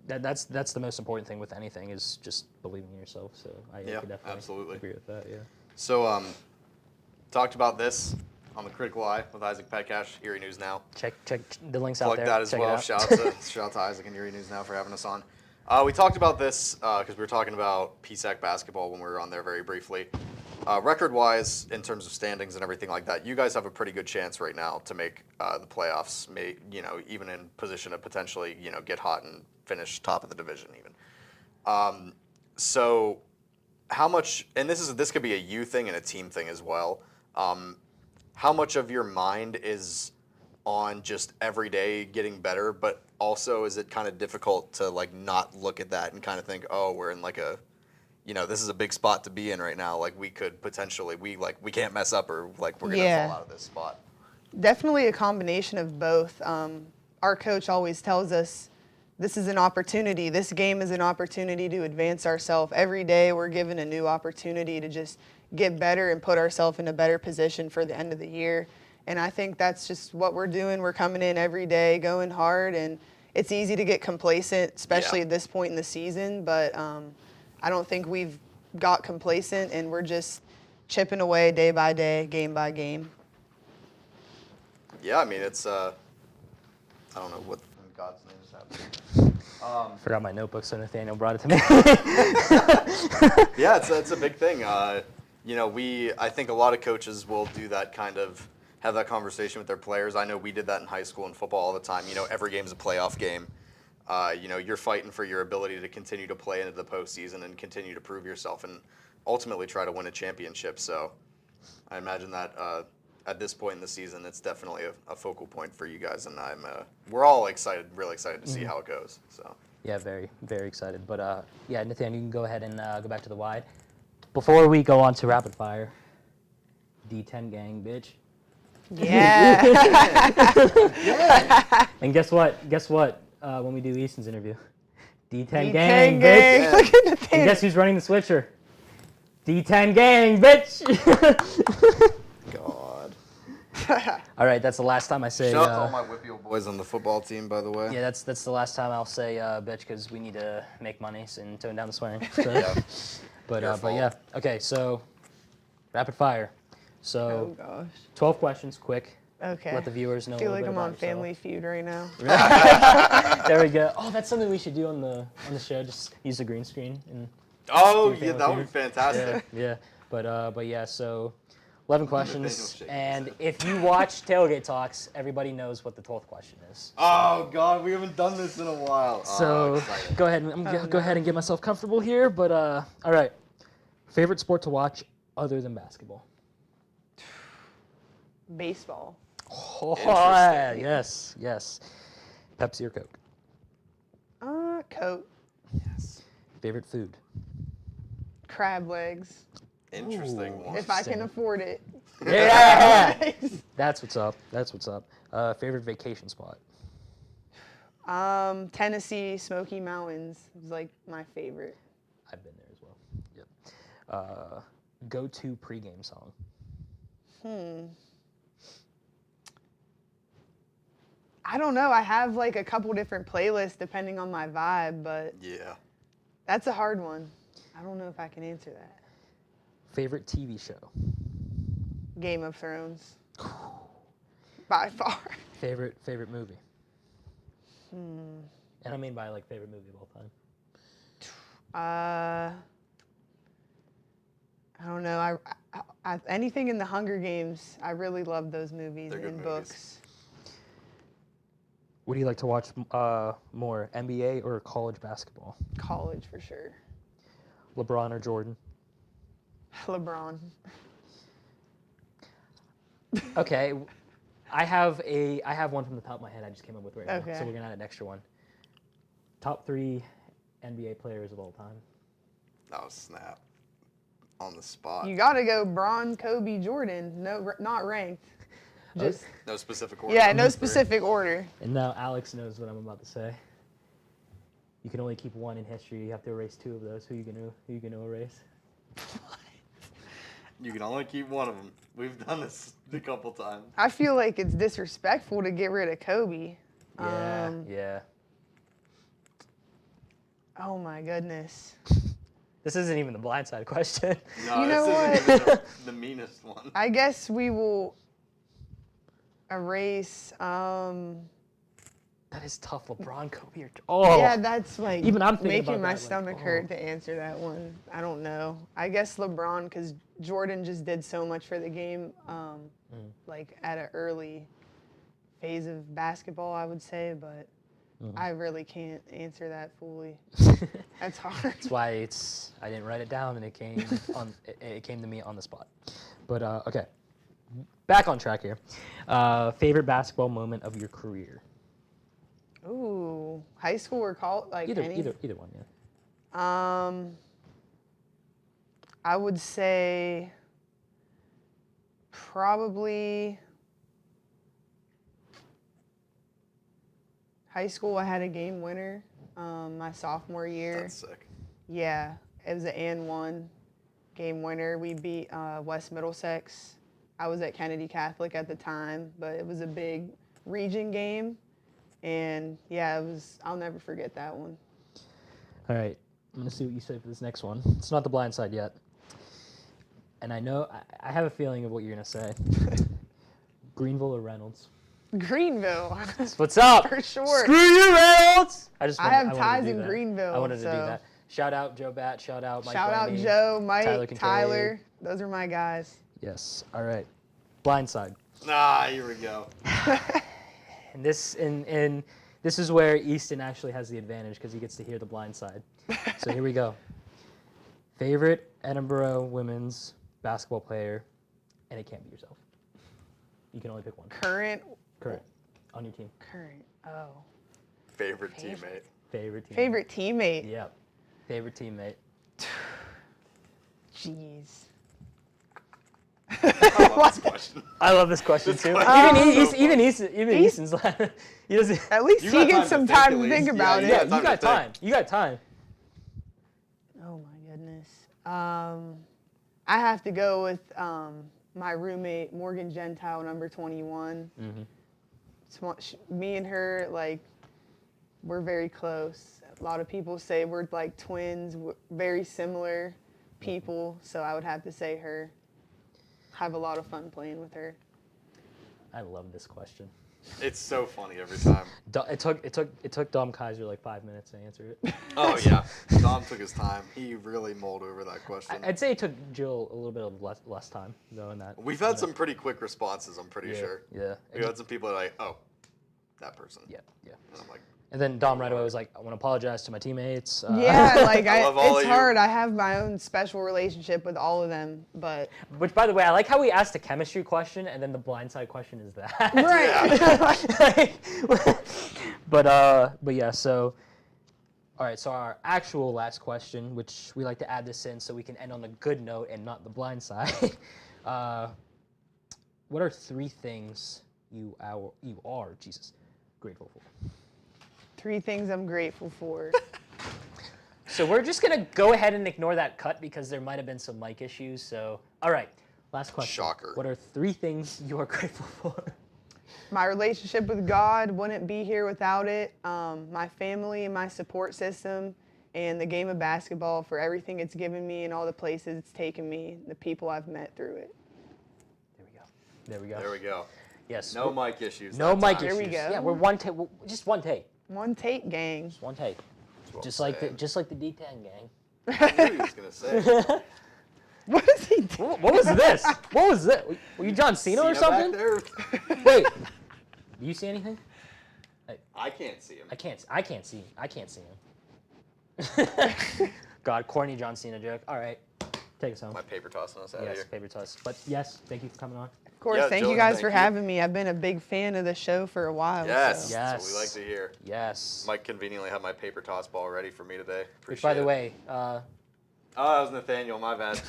that's the most important thing with anything is just believing in yourself. So I could definitely agree with that. Yeah. So talked about this on the Critical Eye with Isaac Petcash, Erie News Now. Check the links out there. Plug that as well. Shout out to Isaac and Erie News Now for having us on. We talked about this because we were talking about PSAC basketball when we were on there very briefly. Record-wise, in terms of standings and everything like that, you guys have a pretty good chance right now to make the playoffs. Even in position to potentially, get hot and finish top of the division even. So, how much? And this could be a you thing and a team thing as well. How much of your mind is on just every day getting better, but also is it kind of difficult to like not look at that and kind of think, oh, we're in like a this is a big spot to be in right now. Like we could potentially, we can't mess up or like we're gonna fall out of this spot. Definitely a combination of both. Our coach always tells us this is an opportunity. This game is an opportunity to advance ourselves. Every day we're given a new opportunity to just get better and put ourselves in a better position for the end of the year. And I think that's just what we're doing. We're coming in every day, going hard, and it's easy to get complacent, especially at this point in the season. But I don't think we've got complacent, and we're just chipping away day by day, game by game. Yeah, I mean, it's, I don't know what in God's name is happening. Forgot my notebook, so Nathaniel brought it to me. Yeah, it's a big thing. I think a lot of coaches will do that kind of, have that conversation with their players. I know we did that in high school and football all the time. Every game's a playoff game. You're fighting for your ability to continue to play into the postseason and continue to prove yourself and ultimately try to win a championship. So I imagine that at this point in the season, it's definitely a focal point for you guys, and we're all excited, really excited to see how it goes. So. Yeah, very, very excited. But yeah, Nathan, you can go ahead and go back to the wide. Before we go on to rapid fire, D10 gang, bitch. Yeah. Yeah. And guess what? When we do Easton's interview, D10 gang, bitch. Yeah. Look at the thing. And guess who's running the switcher? D10 gang, bitch. God. All right, that's the last time I say. Shout out to all my Whitfield boys on the football team, by the way. Yeah, that's the last time I'll say bitch, because we need to make money and tone down the swearing. So. Yeah. But yeah, okay. So rapid fire. So 12 questions, quick. Okay. Let the viewers know. I feel a like little I'm bit on about Family Feud right now. There we go. Oh, that's something we should do on the show. Just use the green screen and. Oh yeah, that would be fantastic. Yeah. But yeah. So 11 questions, and if you watch Tailgate Talks, everybody knows what the 12th question is. Oh God, we haven't done this in a while. So go ahead. Go ahead and get myself comfortable here. But all right. Favorite sport to watch other than basketball? Baseball. Oh, yes. Pepsi or Coke? Coke. Yes. Favorite food? Crab legs. Interesting one. If I can afford it. Yeah. That's what's up. Favorite vacation spot? Tennessee, Smoky Mountains is like my favorite. I've been there as well. Yep. Go-to pregame song? I don't know. I have like a couple different playlists depending on my vibe, but yeah, that's a hard one. I don't know if I can answer that. Favorite TV show? Game of Thrones. By far. Favorite movie? And I mean by like favorite movie of all time. I don't know. I anything in the Hunger Games. I really love those movies and books. What do you like to watch more, NBA or college basketball? College for sure. LeBron or Jordan? LeBron. Okay, I have one from the top of my head I just came up with right now, Okay. so we're gonna add an extra one. Top 3 NBA players of all time. Oh snap! On the spot. You gotta go Bron, Kobe, Jordan. No, not ranked. Just no specific order. yeah, no specific order. And now Alex knows what I'm about to say. You can only keep one in history. You have to erase 2 of those. Who you gonna erase? You can only keep one of them. We've done this a couple times. I feel like it's disrespectful to get rid of Kobe. Yeah. Oh my goodness. This isn't even the blindside question. No, You know this isn't even the meanest one. I guess we will erase. That is tough. LeBron, Kobe, or oh. Yeah, that's like even I'm thinking making about my that, stomach hurt to answer that one. I don't know. I guess LeBron, because Jordan just did so much for the game, like at an early phase of basketball, I would say, but I really can't answer that fully. That's hard. That's why I didn't write it down, and it came to me on the spot. But okay, back on track here. Favorite basketball moment of your career? Ooh, high school or college? Like Either one, yeah. I would say probably high school. I had a game winner my sophomore year. That's sick. Yeah, it was an and-1 game winner. We beat West Middlesex. I was at Kennedy Catholic at the time, but it was a big region game. And yeah, I'll never forget that one. All right, I'm gonna see what you say for this next one. It's not the blind side yet. And I know, I have a feeling of what you're gonna say. Greenville or Reynolds? Greenville. What's up? For sure. Screw you, Reynolds! I have ties in Greenville. I wanted to do so. that. Shout out Joe Bat, shout out Mike Shout out Blaney, Joe, Mike, Tyler. Those are my guys. Yes, all right. Blind side. Here we go. And this is where Easton actually has the advantage because he gets to hear the blind side. So here we go. Favorite Edinburgh women's basketball player, and it can't be yourself. You can only pick one. Current. On your team. Current. Oh. Favorite teammate. Favorite teammate. Favorite teammate. Yep. Favorite teammate. Jeez. I love this question. I love this question too. Even Easton's he doesn't. At least he gets some time to think about it. Yeah, you got time. You got time. Oh my goodness. I have to go with my roommate Morgan Gentile, number 21. Me and her, like, we're very close. A lot of people say we're like twins, very similar people. So I would have to say her. Have a lot of fun playing with her. I love this question. It's so funny every time. It took Dom Kaiser like 5 minutes to answer it. Oh yeah, Dom took his time. He really mulled over that question. I'd say it took Jill a little bit of less time though in that. We've had some pretty quick responses. I'm pretty sure. Yeah. We had some people that are like, oh, that person. Yeah. And I'm like. And then Dom right away was like, I want to apologize to my teammates. Yeah, like it's hard. I have my own special relationship with all of them, but. Which, by the way, I like how we asked a chemistry question and then the blindside question is that. Right. But yeah, so. All right, so our actual last question, which we like to add this in so we can end on a good note and not the blind side. What are 3 things you are grateful for? 3 things I'm grateful for. So we're just gonna go ahead and ignore that cut because there might have been some mic issues. So, all right, last question. Shocker. What are 3 things you are grateful for? My relationship with God, wouldn't be here without it. My family and my support system, and the game of basketball for everything it's given me and all the places it's taken me, the people I've met through it. There we go. There we go. Yes. No mic issues. No mic There issues. we go. Yeah, we're just one take. One take, gang. Just one take. Well Just like the D10 gang. I knew he was gonna say. What is he doing? What was this? What was this? Were you John Cena or something? Back there? Wait. Do you see anything? I can't see him. I can't see him. God, corny John Cena joke. All right, take us home. My paper tossing us out of Yes, here. paper toss. But yes, thank you for coming on. Of course, Yeah, thank you Gillian, guys thank for you. having me. I've been a big fan of the show for a while. Yes, So. that's what we like to hear. Yes. Mike conveniently had my paper toss ball ready for me today. Which, by the Appreciate it. way, Oh, that was Nathaniel. My bad.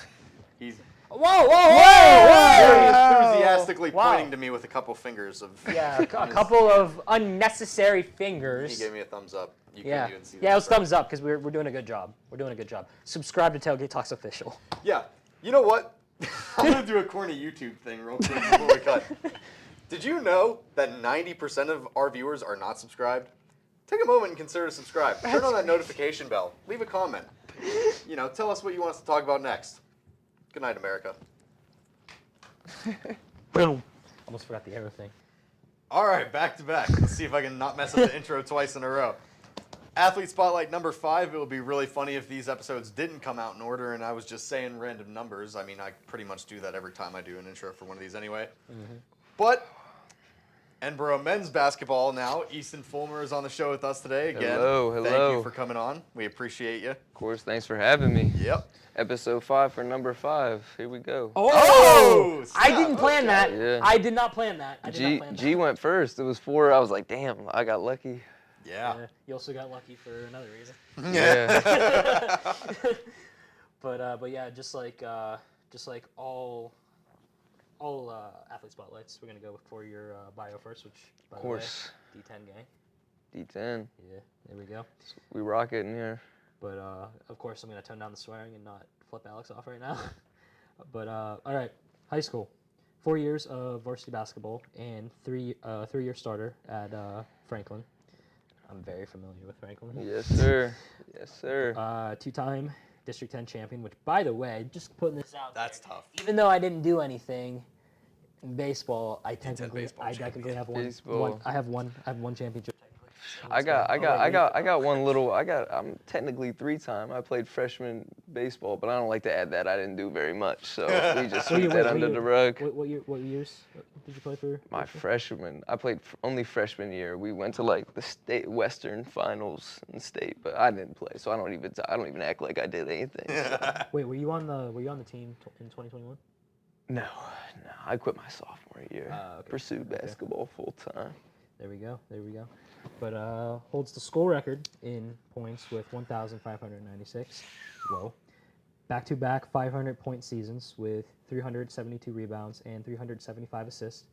He's whoa! very enthusiastically pointing to me with a couple fingers of. Yeah, a couple of unnecessary fingers. He gave me a thumbs up. You Yeah, couldn't even see yeah, it was that. thumbs up because we're doing a good job. We're doing a good job. Subscribe to Tailgate Talks Official. Yeah. You know what? I'm gonna do a corny YouTube thing real quick before we cut. Did you know that 90% of our viewers are not subscribed? Take a moment and consider to subscribe. Turn on that notification bell. Leave a comment. You know, tell us what you want us to talk about next. Good night, America. Boom. Almost forgot the arrow thing. All right, back to back. Let's see if I can not mess up the intro twice in a row. Athlete Spotlight number 5. It would be really funny if these episodes didn't come out in order and I was just saying random numbers. I mean, I pretty much do that every time I do an intro for one of these anyway. But Edinburgh men's basketball now. Easton Fulmer is on the show with us today again. Hello. Thank you for coming on. We appreciate you. Of course, thanks for having me. Yep. Episode 5 for number 5. Here we go. Oh! snap. I didn't plan that. Yeah. I did not plan that. I did not plan that. G went first. It was 4. I was like, damn, I got lucky. Yeah. You also got lucky for another reason. Yeah. But yeah, just like all athlete spotlights, we're gonna go for your bio first, which by Of course. the way, D10 gang. D10. Yeah, there we go. We rock it in here. But of course, I'm gonna tone down the swearing and not flip Alex off right now. But all right, high school, 4 years of varsity basketball and 3-year starter at Franklin. I'm very familiar with Franklin. Yes, sir. Yes, sir. 2-time District 10 champion, which, by the way, just putting this out That's there, tough. even though I didn't do anything in baseball, I technically have one. Baseball. I have one championship. I'm technically 3-time. I played freshman baseball, but I don't like to add that. I didn't do very much, so we just sweep that under the rug. What years did you play for? My freshman. I played only freshman year. We went to like the state Western finals in state, but I didn't play, so I don't even act like I did anything. So. Wait, were you on the team in 2021? No, I quit my sophomore year. Okay. Pursued basketball full time. There we go. But holds the school record in points with 1,596. Whoa. Back-to-back 500-point seasons with 372 rebounds and 375 assists.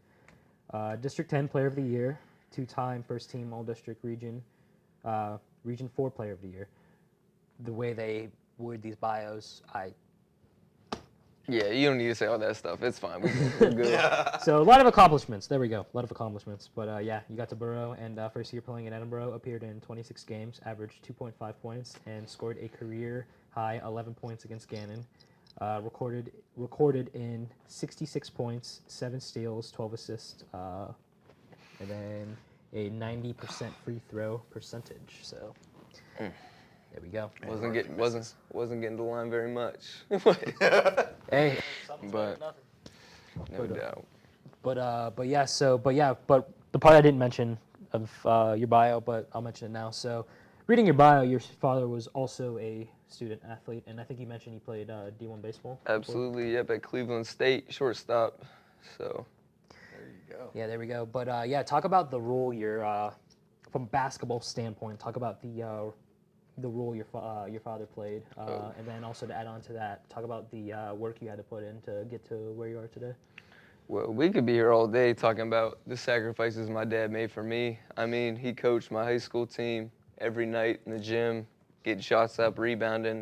District 10 Player of the Year, 2-time first-team All-District Region 4 Player of the Year. The way they word these bios, Yeah, you don't need to say all that stuff. It's fine. We're good. So a lot of accomplishments. There we go. A lot of accomplishments. But yeah, you got to Borough, and first year playing in Edinburgh, appeared in 26 games, averaged 2.5 points, and scored a career high 11 points against Gannon. Recorded in 66 points, 7 steals, 12 assists, and then a 90% free throw percentage. So there we go. Wasn't getting the line very much. Hey, but no doubt. But the part I didn't mention of your bio, but I'll mention it now. So, reading your bio, your father was also a student athlete, and I think you mentioned he played D1 baseball. Absolutely, yep, at Cleveland State, shortstop. So there you go. Yeah, there we go. But yeah, talk about the role from a basketball standpoint. Talk about the role your father played, and then also to add on to that, talk about the work you had to put in to get to where you are today. Well, we could be here all day talking about the sacrifices my dad made for me. I mean, he coached my high school team every night in the gym, getting shots up, rebounding.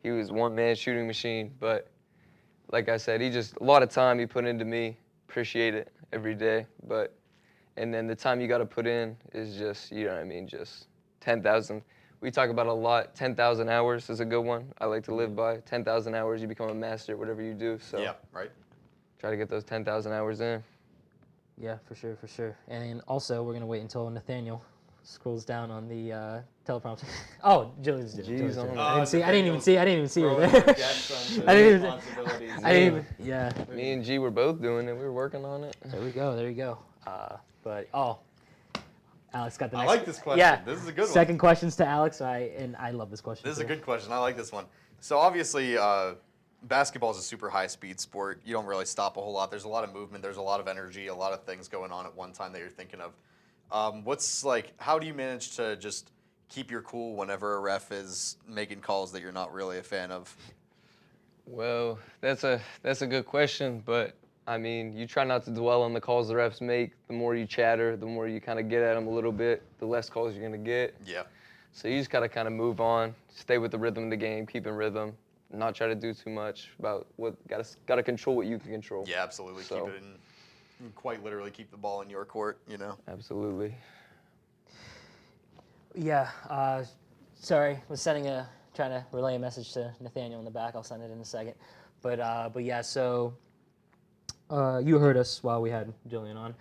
He was one-man shooting machine. But like I said, a lot of time he put into me. Appreciate it every day. And then the time you got to put in is just, you know what I mean, just 10,000. We talk about a lot. 10,000 hours is a good one. I like to live by 10,000 hours. You become a master at whatever you do. So yeah, right. Try to get those 10,000 hours in. Yeah, for sure. And then also, we're gonna wait until Nathaniel scrolls down on the teleprompter. Oh, Gillian's doing it. I didn't even see her there. I didn't even. Yeah. Me and G were both doing it. We were working on it. There we go. Alex got the next. I like this question. Yeah. This is a good one. Second questions to Alex. I love this question. This is a good question. I like this one. So obviously, basketball is a super high-speed sport. You don't really stop a whole lot. There's a lot of movement. There's a lot of energy, a lot of things going on at one time that you're thinking of. How do you manage to just keep your cool whenever a ref is making calls that you're not really a fan of? Well, that's a good question, but I mean, you try not to dwell on the calls the refs make. The more you chatter, the more you kind of get at them a little bit, the less calls you're gonna get. Yeah. So you just gotta kind of move on, stay with the rhythm of the game, keep in rhythm, not try to do too much about gotta control what you can control. Yeah, absolutely. So, keep it in, quite literally keep the ball in your court, you know? Absolutely. Yeah. Sorry, was trying to relay a message to Nathaniel in the back. I'll send it in a second. But yeah, so you heard us while we had Gillian on,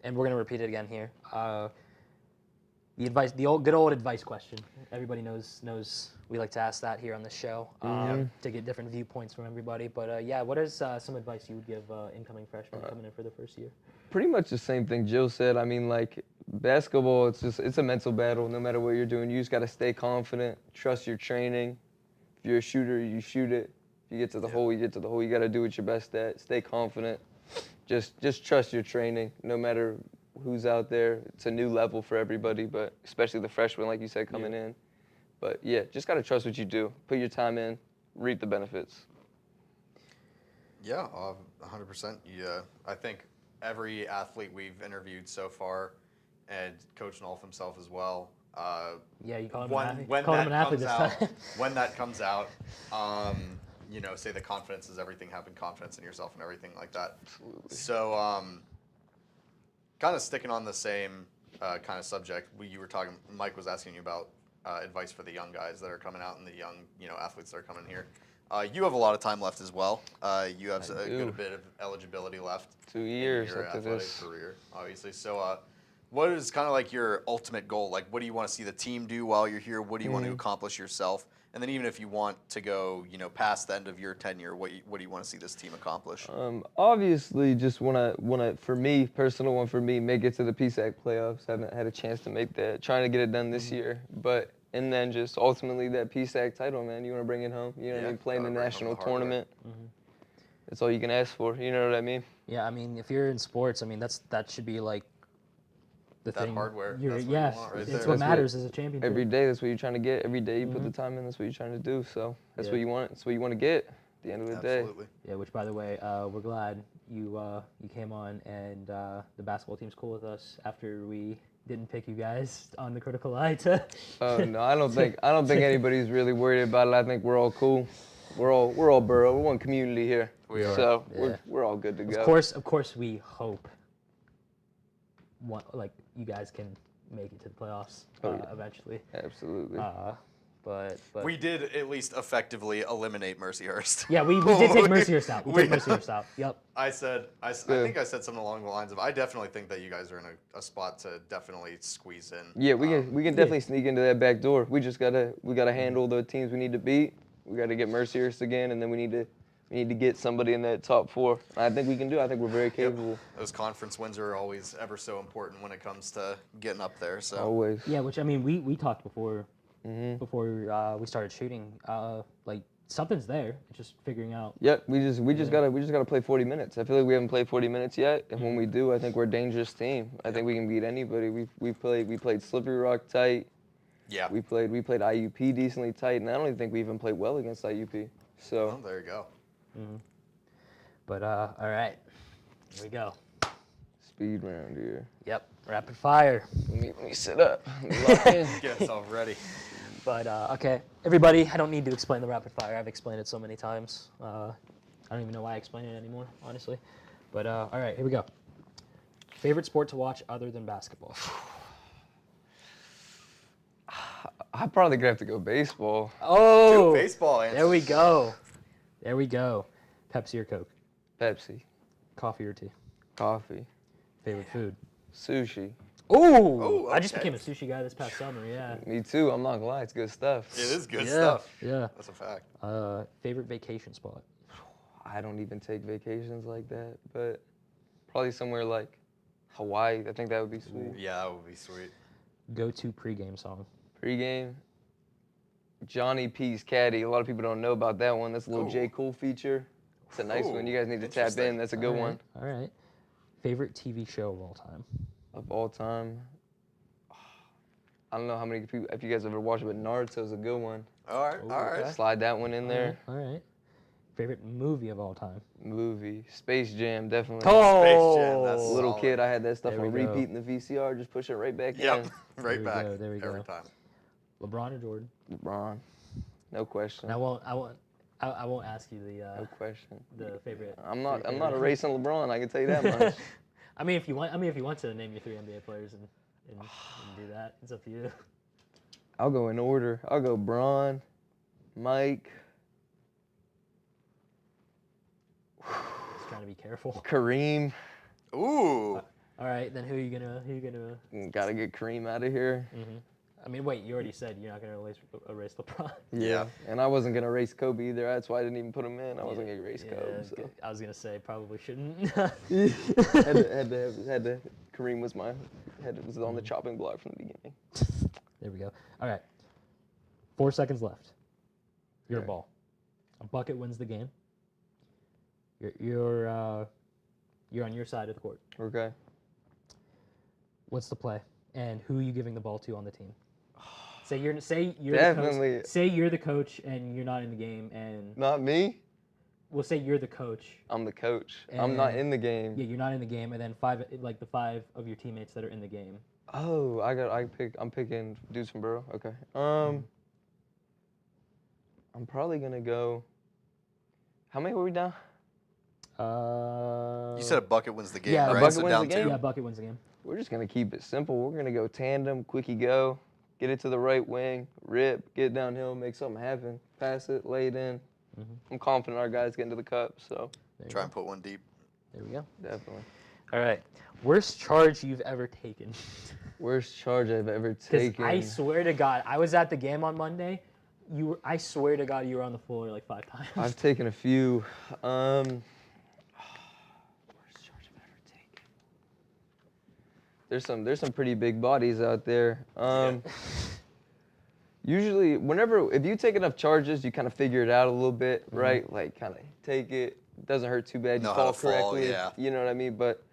and we're gonna repeat it again here. The advice, the good old advice question. Everybody knows we like to ask that here on the show to get different viewpoints from everybody. But yeah, what is some advice you would give incoming freshmen coming in for the first year? Pretty much the same thing Jill said. I mean, like basketball, it's a mental battle. No matter what you're doing, you just got to stay confident, trust your training. If you're a shooter, you shoot it. If you get to the hole, you get to the hole. You got to do what you're best at. Stay confident. Just trust your training. No matter who's out there, it's a new level for everybody, but especially the freshmen, like you said, coming in. But yeah, just got to trust what you do. Put your time in, reap the benefits. Yeah, 100%. Yeah, I think every athlete we've interviewed so far, and Coach Nolf himself as well. Yeah, you call him an athlete this time. When that comes out, you know, say the confidence is everything, having confidence in yourself and everything like that. Absolutely. So, kind of sticking on the same kind of subject, you were talking, Mike was asking you about advice for the young guys that are coming out and the young, athletes that are coming here. You have a lot of time left as well. You have a good bit of eligibility left. 2 years in your after athletic this career, obviously. So, what is kind of like your ultimate goal? Like, what do you want to see the team do while you're here? What do you want to accomplish yourself? And then even if you want to go, past the end of your tenure, what do you want to see this team accomplish? Obviously, just wanna for me, personal one for me, make it to the PSAC playoffs. Haven't had a chance to make that. Trying to get it done this year, and then just ultimately that PSAC title, man. You want to bring it home. You know what I mean? Playing the national tournament. That's all you can ask for. You know what I mean? Yeah, I mean, if you're in sports, I mean, that should be like the That thing. hardware, You're, that's what yeah, you want right it's there. what That's matters as a champion. Every day, that's what you're trying to get. Every day you put the Mhm. time in, that's what you're trying to do. So that's Yeah. what you want. That's what you want to get at the end of the day. Absolutely. Yeah, which by the way, we're glad you came on, and the basketball team's cool with us after we didn't pick you guys on the critical eye to. Oh no, I don't think anybody's really worried about it. I think we're all cool. We're all borough. We're one community here. We are. So Yeah. we're all good to go. Of course, we hope. Like you guys can make it to the playoffs eventually. Absolutely. But We did at least effectively eliminate Mercyhurst. yeah, we did take Mercyhurst out. We took Mercyhurst out. Yep. I think I said something along the lines of, I definitely think that you guys are in a spot to definitely squeeze in. Yeah, we can definitely sneak into that back door. We gotta handle the teams we need to beat. We gotta get Mercyhurst again, and then we need to get somebody in that top 4. I think we can do it. I think we're very capable. Those conference wins are always ever so important when it comes to getting up there. So Always. Yeah, which I mean, we talked before Mhm. we started shooting. Like something's there, it's just figuring out. Yep, we just gotta play 40 minutes. I feel like we haven't played 40 minutes yet, and when we do, I think we're a dangerous team. I think we can beat anybody. We played Slippery Rock tight. Yeah. We played IUP decently tight, and I don't even think we even played well against IUP. So well, there you go. But all right, here we go. speed round here. Yep, rapid fire. Let me sit up. Lock in. Get yourself ready. But okay, everybody, I don't need to explain the rapid fire. I've explained it so many times. I don't even know why I explain it anymore, honestly. But all right, here we go. Favorite sport to watch other than basketball? I'm probably gonna have to go baseball. Oh, Two baseball answers. there we go. There we go. Pepsi or Coke? Pepsi. Coffee or tea? Coffee. Favorite food? Sushi. Ooh, I just okay. became a sushi guy this past summer, yeah. Me too. I'm not gonna lie. It's good stuff. It is good Yeah, stuff. yeah. That's a fact. Favorite vacation spot? I don't even take vacations like that, but probably somewhere like Hawaii. I think that would be sweet. Yeah, that would be sweet. Go-to pregame song? Pre-game, Johnny P's Caddy. A lot of people don't know about that one. That's a little Ooh. J. Cole feature. It's a nice one. You guys need to tap Interesting. in. That's a good one. All right. Favorite TV show of all time? Of all time, I don't know how many people, if you guys ever watched it, but Naruto's a good one. All right, all right. Slide that one in there. All right. Favorite movie of all time? Movie, Space Jam, definitely. Oh, Space Jam, that's Little solid. kid, I had that stuff There on we go. repeat in the VCR, just push it right back Yep, in. right we back. go, there we every go. time. LeBron or Jordan? LeBron, no question. And I won't ask you No question. the favorite. I'm not favorite- erasing LeBron. I can tell you that much. I mean, if you want to name your 3 NBA players and do that, it's up to you. I'll go in order. I'll go Bron, Mike, Just trying to be careful. Kareem. Ooh. All right, then who are you gonna? Gotta get Kareem out of here. I mean, wait, you already said you're not gonna erase LeBron. Yeah. And I wasn't gonna race Kobe either. That's why I didn't even put him in. I wasn't gonna race Yeah, Kobe. So. I was gonna say probably shouldn't. had to. Kareem was was on the chopping block from the beginning. There we go. All right. 4 seconds left. Your Okay. ball. A bucket wins the game. You're on your side of the court. Okay. What's the play? And who are you giving the ball to on the team? Say you're Definitely. the coach. Say you're the coach and you're not in the game, and Not me. we'll say you're the coach. I'm the coach. I'm not And- in the game. Yeah, you're not in the game, and then the 5 of your teammates that are in the game. Oh, I'm picking dudes from Borough. Okay. I'm probably gonna go. How many were we down? You said a bucket wins the game, yeah, right? bucket So wins down the game? two. Yeah, bucket wins the game. We're just gonna keep it simple. We're gonna go tandem, quickie go, get it to the right wing, rip, get downhill, make something happen, pass it, lay it in. I'm confident our guys get into the cup, so Try and put one deep. There we go. definitely. All right. Worst charge you've ever taken? Worst charge I've ever Because taken. I swear to God, I was at the game on Monday. I swear to God, you were on the floor like 5 times. I've taken a few. Worst charge I've ever taken. There's some pretty big bodies out there. Usually, if you take enough charges, you kind of figure it out a little bit, right? Like kind of take it, It doesn't hurt too bad. You Know how fall to fall, correctly. yeah. You know what I mean? But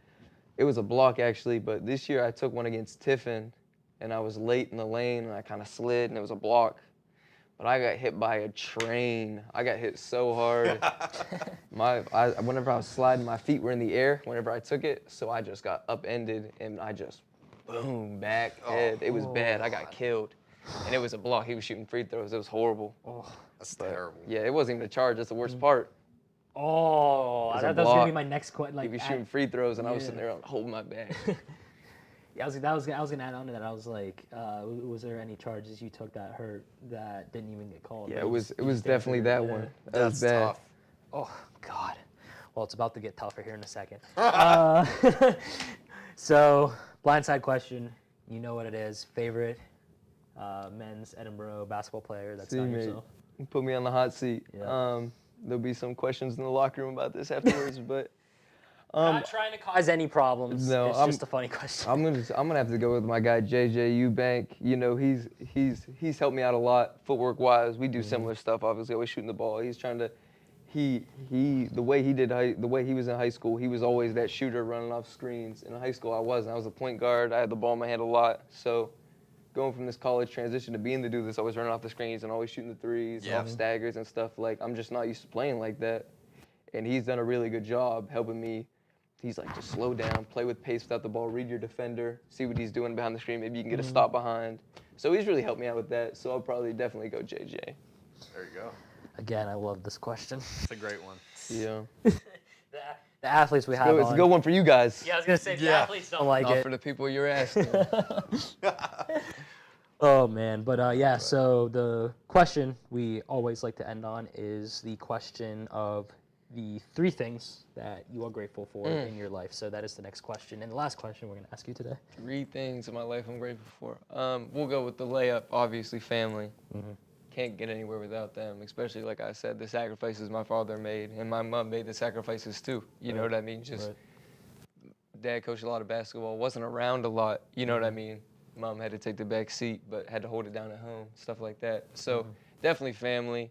it was a block actually. But this year I took one against Tiffin, and I was late in the lane, and I kind of slid, and it was a block. But I got hit by a train. I got hit so hard. Whenever I was sliding, my feet were in the air whenever I took it, so I just got upended, and I just, boom, back, head. It was bad. I got killed. And it was a block. He was shooting free throws. It was horrible. That's terrible. Yeah, it wasn't even a charge. That's the worst part. Oh, It was that a was gonna be block. my next question. He was shooting free throws, and I was sitting there holding my back. Yeah, I was gonna add on to that. I was like, was there any charges you took that hurt that didn't even get called? Yeah, Like, it was you just definitely didn't that figure it one. out? That was bad. tough. Oh God. Well, it's about to get tougher here in a second. So, blindside question. You know what it is. Favorite men's Edinburgh basketball player that's not Teammate. yourself. You put me on the hot seat. Yeah. There'll be some questions in the locker room about this afterwards, but Not trying to cause any problems. No, it's just a funny question. I'm gonna have to go with my guy JJ Eubank. You know, he's helped me out a lot footwork wise. We do similar stuff. Obviously, always shooting the ball. He's trying to. The way he was in high school, he was always that shooter running off screens. In high school, I wasn't. I was a point guard. I had the ball in my hand a lot. So, going from this college transition to being the dude that's always running off the screens and always shooting the threes, and off staggers and stuff, like I'm just not used to playing like that. And he's done a really good job helping me. He's like, just slow down, play with pace without the ball, read your defender, see what he's doing behind the screen. Maybe you can get a stop behind. So he's really helped me out with that. So I'll probably definitely go JJ. There you go. Again, I love this question. It's a great one. Yeah. The athletes we have It's on. a good one for you guys. Yeah, I was gonna say the athletes don't like Not it. for the people you're asking. Oh man, but yeah. So the question we always like to end on is the question of the 3 things that you are grateful for in your life. So that is the next question, and the last question we're gonna ask you today. 3 things in my life I'm grateful for. We'll go with the layup, obviously family. Can't get anywhere without them, especially like I said, the sacrifices my father made, and my mom made the sacrifices too. You know what I mean? Just Dad coached a lot of basketball, wasn't around a lot. You know what I mean? Mom had to take the back seat, but had to hold it down at home, stuff like that. So definitely family.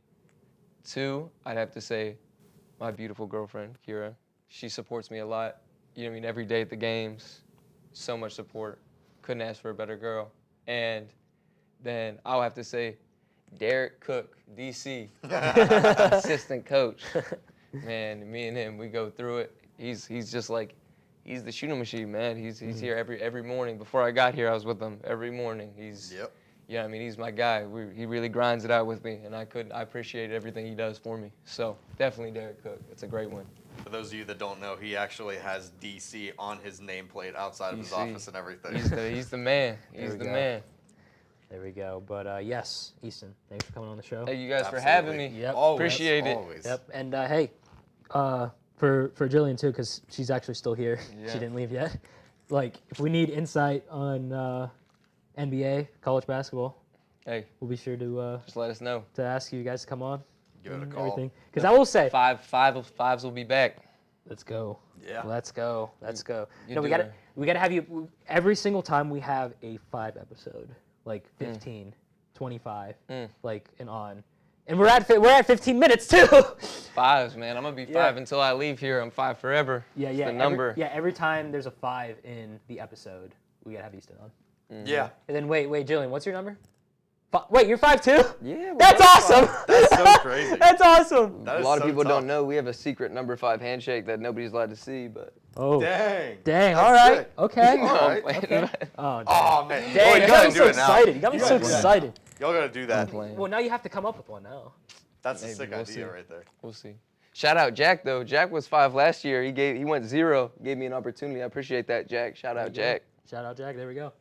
2, I'd have to say my beautiful girlfriend, Kira. She supports me a lot. You know what I mean? Every day at the games, so much support. Couldn't ask for a better girl. And then I'll have to say Derek Cook, DC, assistant coach. Man, me and him, we go through it. He's just like, he's the shooting machine, man. He's here every morning. Before I got here, I was with him every morning. Yeah, I mean, he's my guy. He really grinds it out with me, and I appreciate everything he does for me. So definitely Derek Cook. It's a great one. For those of you that don't know, he actually has DC on his nameplate outside of his office and everything. He's the man. He's the man. There we go. But yes, Easton, thanks for coming on the show. Thank you guys for having me. Yep. Appreciate it. Always. Yep. And hey, for Gillian too, because she's actually still here. Yeah. She didn't leave yet. Like, if we need insight on NBA, college basketball, hey, we'll be sure to just let us know. To ask you guys to come on. Give it a call. Because I will say, fives will be back. Let's go. Yeah. Let's go. Let's go. You No, we do gotta have you every single time we have a 5 episode, like 15, 25, like and on. And we're at 15 minutes too. 5s, man. I'm gonna be 5 until I leave here. I'm 5 forever. Yeah, It's yeah. the number. Every time there's a 5 in the episode, we gotta have Easton on. Yeah. And then wait, Jillian, what's your number? Wait, you're 5 too? Yeah. That's awesome. That's so crazy. That's awesome. That A is lot of so people tough. don't know we have a secret number 5 handshake that nobody's allowed to see, but. Oh. Dang. Dang. That's All right. sick. Okay. All right. Okay. Oh, dang. Oh, man. Dang, Boy, you got me so excited. You got me so excited. Y'all gotta do that. Well, now you have to come up with one now. That's a Maybe, sick we'll idea see. right there. We'll see. Shout out Jack though. Jack was 5 last year. He went 0. Gave me an opportunity. I appreciate that, Jack. Shout out Jack. Shout out Jack. There we go.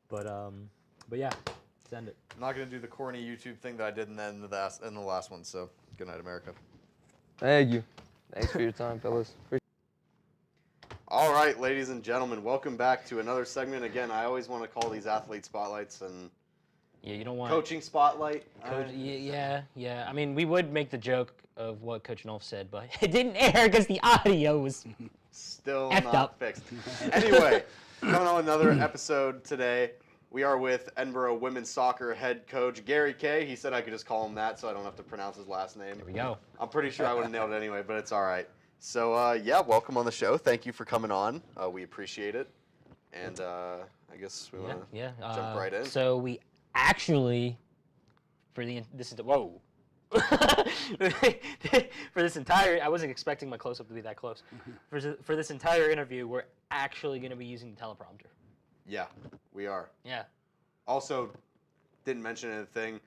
But yeah, send it. I'm not gonna do the corny YouTube thing that I did in the last one. So good night, America. Thank you. Thanks for your time, fellas. All right, ladies and gentlemen, welcome back to another segment. Again, I always want to call these athlete spotlights and Yeah, you don't want coaching spotlight. yeah. I mean, we would make the joke of what Coach Nolf said, but it didn't air because the audio was still effed not up. fixed. Anyway, coming on another episode today. We are with Edinburgh women's soccer head coach Gary Kay. He said I could just call him that so I don't have to pronounce his last name. There we go. I'm pretty sure I would have nailed it anyway, but it's all right. So, yeah, welcome on the show. Thank you for coming on. We appreciate it. And I guess we want to jump right in. So we actually, for this entire, I wasn't expecting my close-up to be that close. For this entire interview, we're actually going to be using the teleprompter. Yeah, we are. Yeah. Also, didn't mention anything.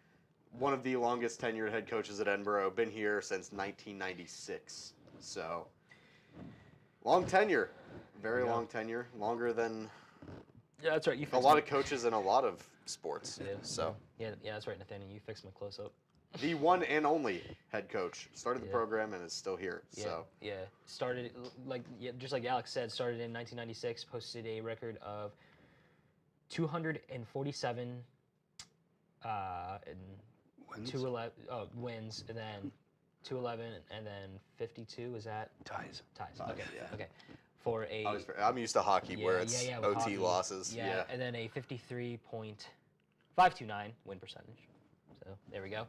One of the longest tenured head coaches at Edinburgh, been here since 1996. So, long tenure. Very long tenure. Longer than that's right. You a lot of coaches in a lot of sports. Yeah. So. Yeah, that's right, Nathaniel. You fixed my close-up. The one and only head coach. Started the program and is still here. Yeah, so. Yeah. Started, just like Alex said, started in 1996, posted a record of 247 wins, and then 211, and then 52. Is that ties? Okay. Yeah. Okay. For a. I'm used to hockey where it's OT hockey, losses. Yeah. And then a 53.529 win percentage. So there we go.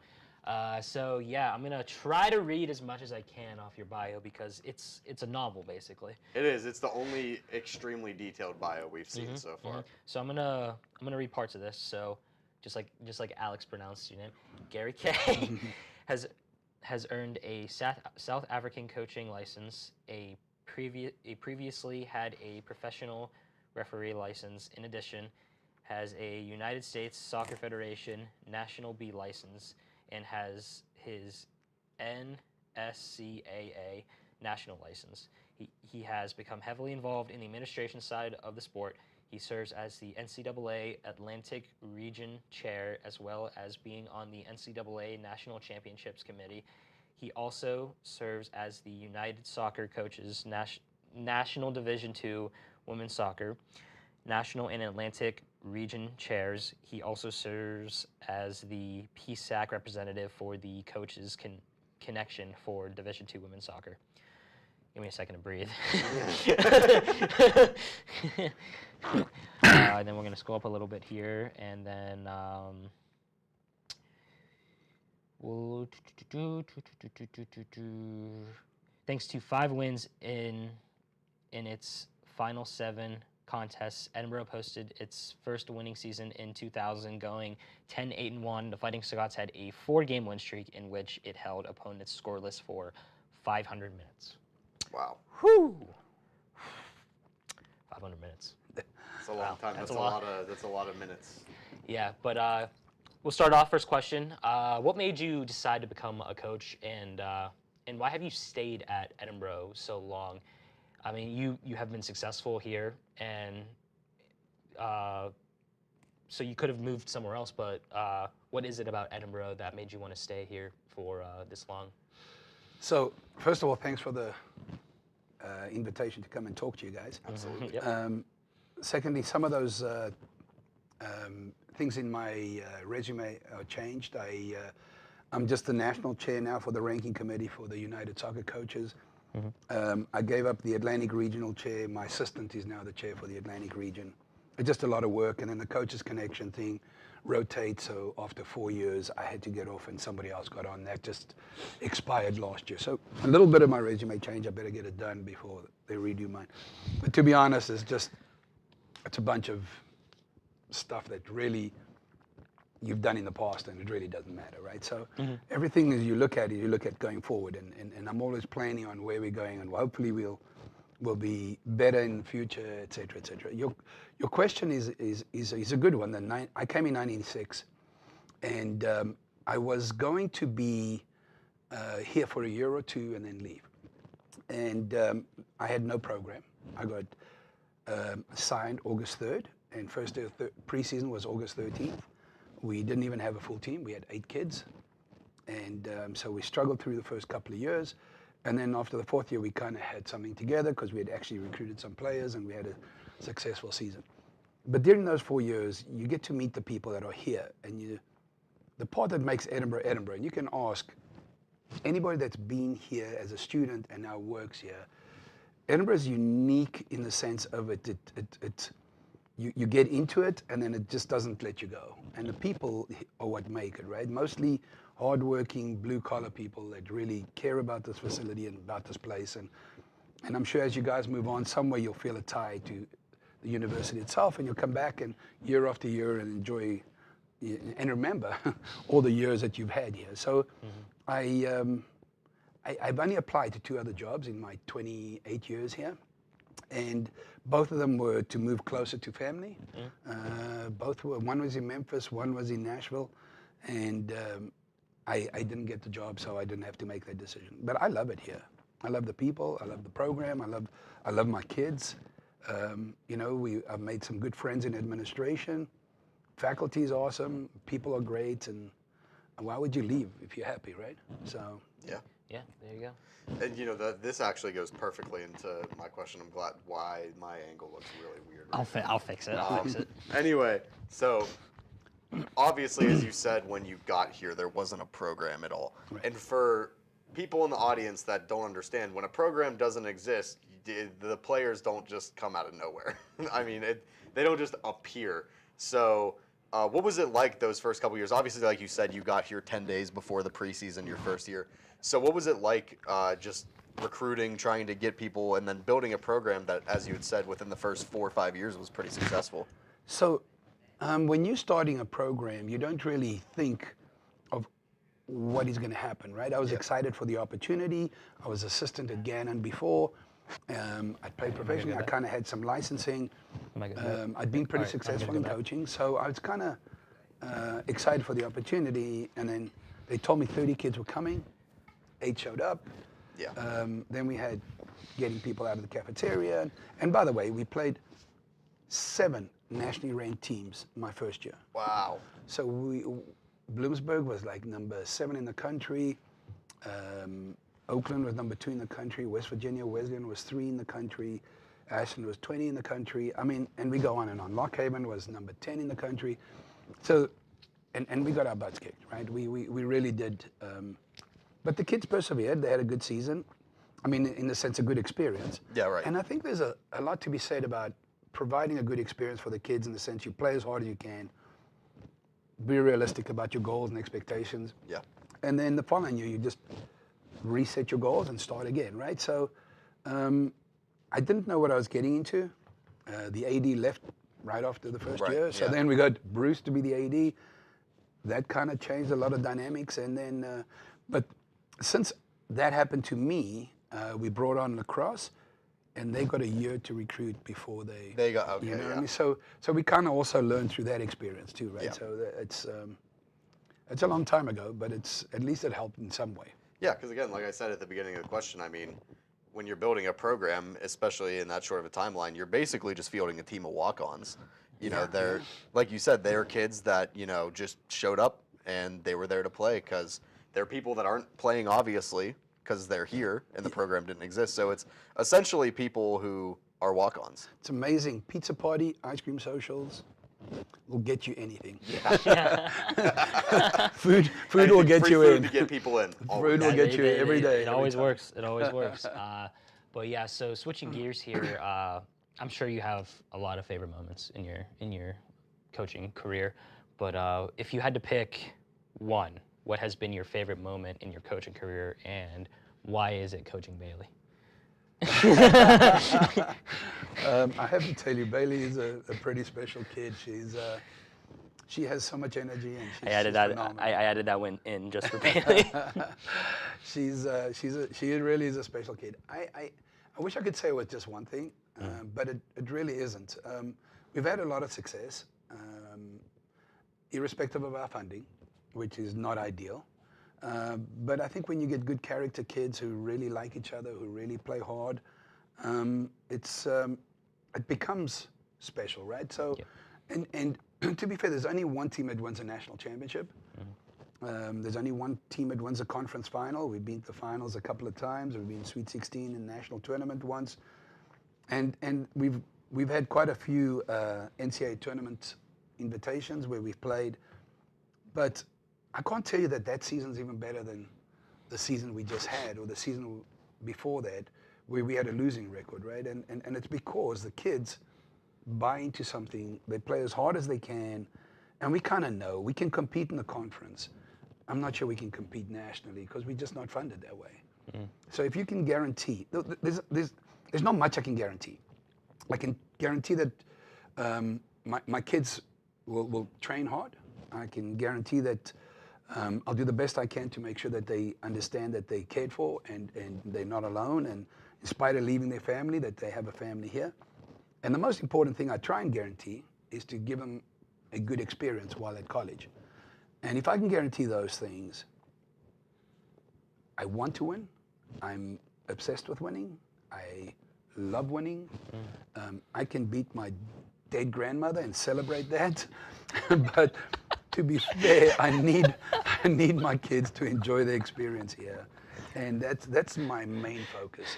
So yeah, I'm gonna try to read as much as I can off your bio because it's a novel basically. It is. It's the only extremely detailed bio we've seen so far. So I'm gonna read parts of this. So just like Alex pronounced your name, Gary Kay has earned a South African coaching license, previously had a professional referee license. In addition, has a United States Soccer Federation National B license, and has his NSCAA national license. He has become heavily involved in the administration side of the sport. He serves as the NCAA Atlantic Region Chair, as well as being on the NCAA National Championships Committee. He also serves as the United Soccer Coaches National Division II Women's Soccer, National and Atlantic Region Chairs. He also serves as the PSAC representative for the Coaches Connection for Division II Women's Soccer. Give me a second to breathe. And then we're going to scroll up a little bit here, and then we'll thanks to 5 wins in its final 7 contests, Edinburgh posted its first winning season in 2000, going 10-8-1. The Fighting Scots had a 4-game win streak in which it held opponents scoreless for 500 minutes. Wow. Whew. 500 minutes. That's a long time. That's a lot of minutes. Yeah, but we'll start off. First question: what made you decide to become a coach, and why have you stayed at Edinburgh so long? I mean, you have been successful here, and so you could have moved somewhere else. But what is it about Edinburgh that made you want to stay here for this long? So, first of all, thanks for the invitation to come and talk to you guys. Absolutely. Yep. Secondly, some of those things in my resume are changed. I'm just the national chair now for the ranking committee for the United Soccer Coaches. I gave up the Atlantic Regional Chair. My assistant is now the chair for the Atlantic Region. It's just a lot of work, and then the Coaches Connection thing rotates, so after 4 years, I had to get off and somebody else got on. That just expired last year. So a little bit of my resume changed. I better get it done before they redo mine. But to be honest, it's a bunch of stuff that really you've done in the past, and it really doesn't matter, right? So everything as you look at going forward, and I'm always planning on where we're going, and hopefully we'll be better in the future, et cetera, et cetera. Your question is a good one. I came in 1996, and I was going to be here for a year or two and then leave. And I had no program. I got signed August 3rd, and first day of preseason was August 13th. We didn't even have a full team. We had 8 kids. And so we struggled through the first couple of years. And then after the 4th year, we kind of had something together because we had actually recruited some players and we had a successful season. But during those 4 years, you get to meet the people that are here. And the part that makes Edinburgh, Edinburgh, and you can ask anybody that's been here as a student and now works here, Edinburgh is unique in the sense of you get into it, and then it just doesn't let you go. And the people are what make it, right? Mostly hardworking, blue-collar people that really care about this facility and about this place. And I'm sure as you guys move on, somewhere you'll feel a tie to the university itself, and you'll come back and year after year and enjoy and remember all the years that you've had here. So I've only applied to 2 other jobs in my 28 years here. And both of them were to move closer to family. Both were. One was in Memphis, one was in Nashville, and I didn't get the job, so I didn't have to make that decision. But I love it here. I love the people. I love the program. I love my kids. You know, I've made some good friends in administration. Faculty is awesome. People are great, and why would you leave if you're happy, right? So yeah. Yeah, there you go. And you know, this actually goes perfectly into my question. I'm glad why my angle looks really weird. Right I'll fix it. I'll fix it. Anyway, so obviously, as you said, when you got here, there wasn't a program at all. Right. And for people in the audience that don't understand, when a program doesn't exist, the players don't just come out of nowhere. I mean, they don't just appear. So what was it like those first couple years? Obviously, like you said, you got here 10 days before the preseason your first year. So what was it like just recruiting, trying to get people, and then building a program that, as you had said, within the first 4 or 5 years was pretty successful? So when you're starting a program, you don't really think of what is going to happen, right? I was excited for the opportunity. I was assistant at Gannon before. I played professionally. I kind of had some licensing. I'd been pretty successful in coaching, so I was kind of excited for the opportunity. And then they told me 30 kids were coming. 8 showed up. Yeah. Then we had getting people out of the cafeteria. And by the way, we played 7 nationally ranked teams my first year. Wow. So Bloomsburg was like number 7 in the country. Oakland was number 2 in the country. West Virginia Wesleyan was 3 in the country. Ashland was 20 in the country. I mean, and we go on and on. Lock Haven was number 10 in the country. So, and we got our butts kicked, right? We really did. But the kids persevered. They had a good season. I mean, in the sense, a good experience. Yeah, right. And I think there's a lot to be said about providing a good experience for the kids in the sense you play as hard as you can. Be realistic about your goals and expectations. Yeah. And then the following year, you just reset your goals and start again, right? So I didn't know what I was getting into. The AD left right after the first year. So then we got Bruce to be the AD. That kind of changed a lot of dynamics. And then, but since that happened to me, we brought on lacrosse, and they got a year to recruit before they got, okay, you know what I mean? So we kind of also learned through that experience too, right? Yeah. So it's a long time ago, but at least it helped in some way. Yeah, because again, like I said at the beginning of the question, I mean, when you're building a program, especially in that short of a timeline, you're basically just fielding a team of walk-ons. You know, they're, like you said, they're kids that, you know, just showed up and they were there to play because they're people that aren't playing, obviously, because they're here and the program didn't exist. So it's essentially people who are walk-ons. It's amazing. Pizza party, ice cream socials will get you anything. Yeah. food will get free you food in. to get people in. Food will get you every day. It always works. It always works. But yeah, so switching gears here, I'm sure you have a lot of favorite moments in your coaching career. But if you had to pick one, what has been your favorite moment in your coaching career, and why is it coaching Baylee? I have to tell you, Baylee is a pretty special kid. She has so much energy, and she's phenomenal. I added that one in just for Baylee. She really is a special kid. I wish I could say it was just one thing, but it really isn't. We've had a lot of success, irrespective of our funding, which is not ideal. But I think when you get good character kids who really like each other, who really play hard, it becomes special, right? So, and to be fair, there's only one team that wins a national championship. There's only one team that wins a conference final. We've been to the finals a couple of times. We've been Sweet 16 in national tournament once, and we've had quite a few NCAA tournament invitations where we've played, but I can't tell you that season's even better than the season we just had or the season before that, where we had a losing record, right? And it's because the kids buy into something, they play as hard as they can, and we kind of know we can compete in the conference. I'm not sure we can compete nationally because we're just not funded that way. So if you can guarantee, there's not much I can guarantee. I can guarantee that my kids will train hard. I can guarantee that I'll do the best I can to make sure that they understand that they're cared for and they're not alone, and in spite of leaving their family, that they have a family here. And the most important thing I try and guarantee is to give them a good experience while at college. And if I can guarantee those things, I want to win. I'm obsessed with winning. I love winning. I can beat my dead grandmother and celebrate that. But to be fair, I need my kids to enjoy the experience here, and that's my main focus.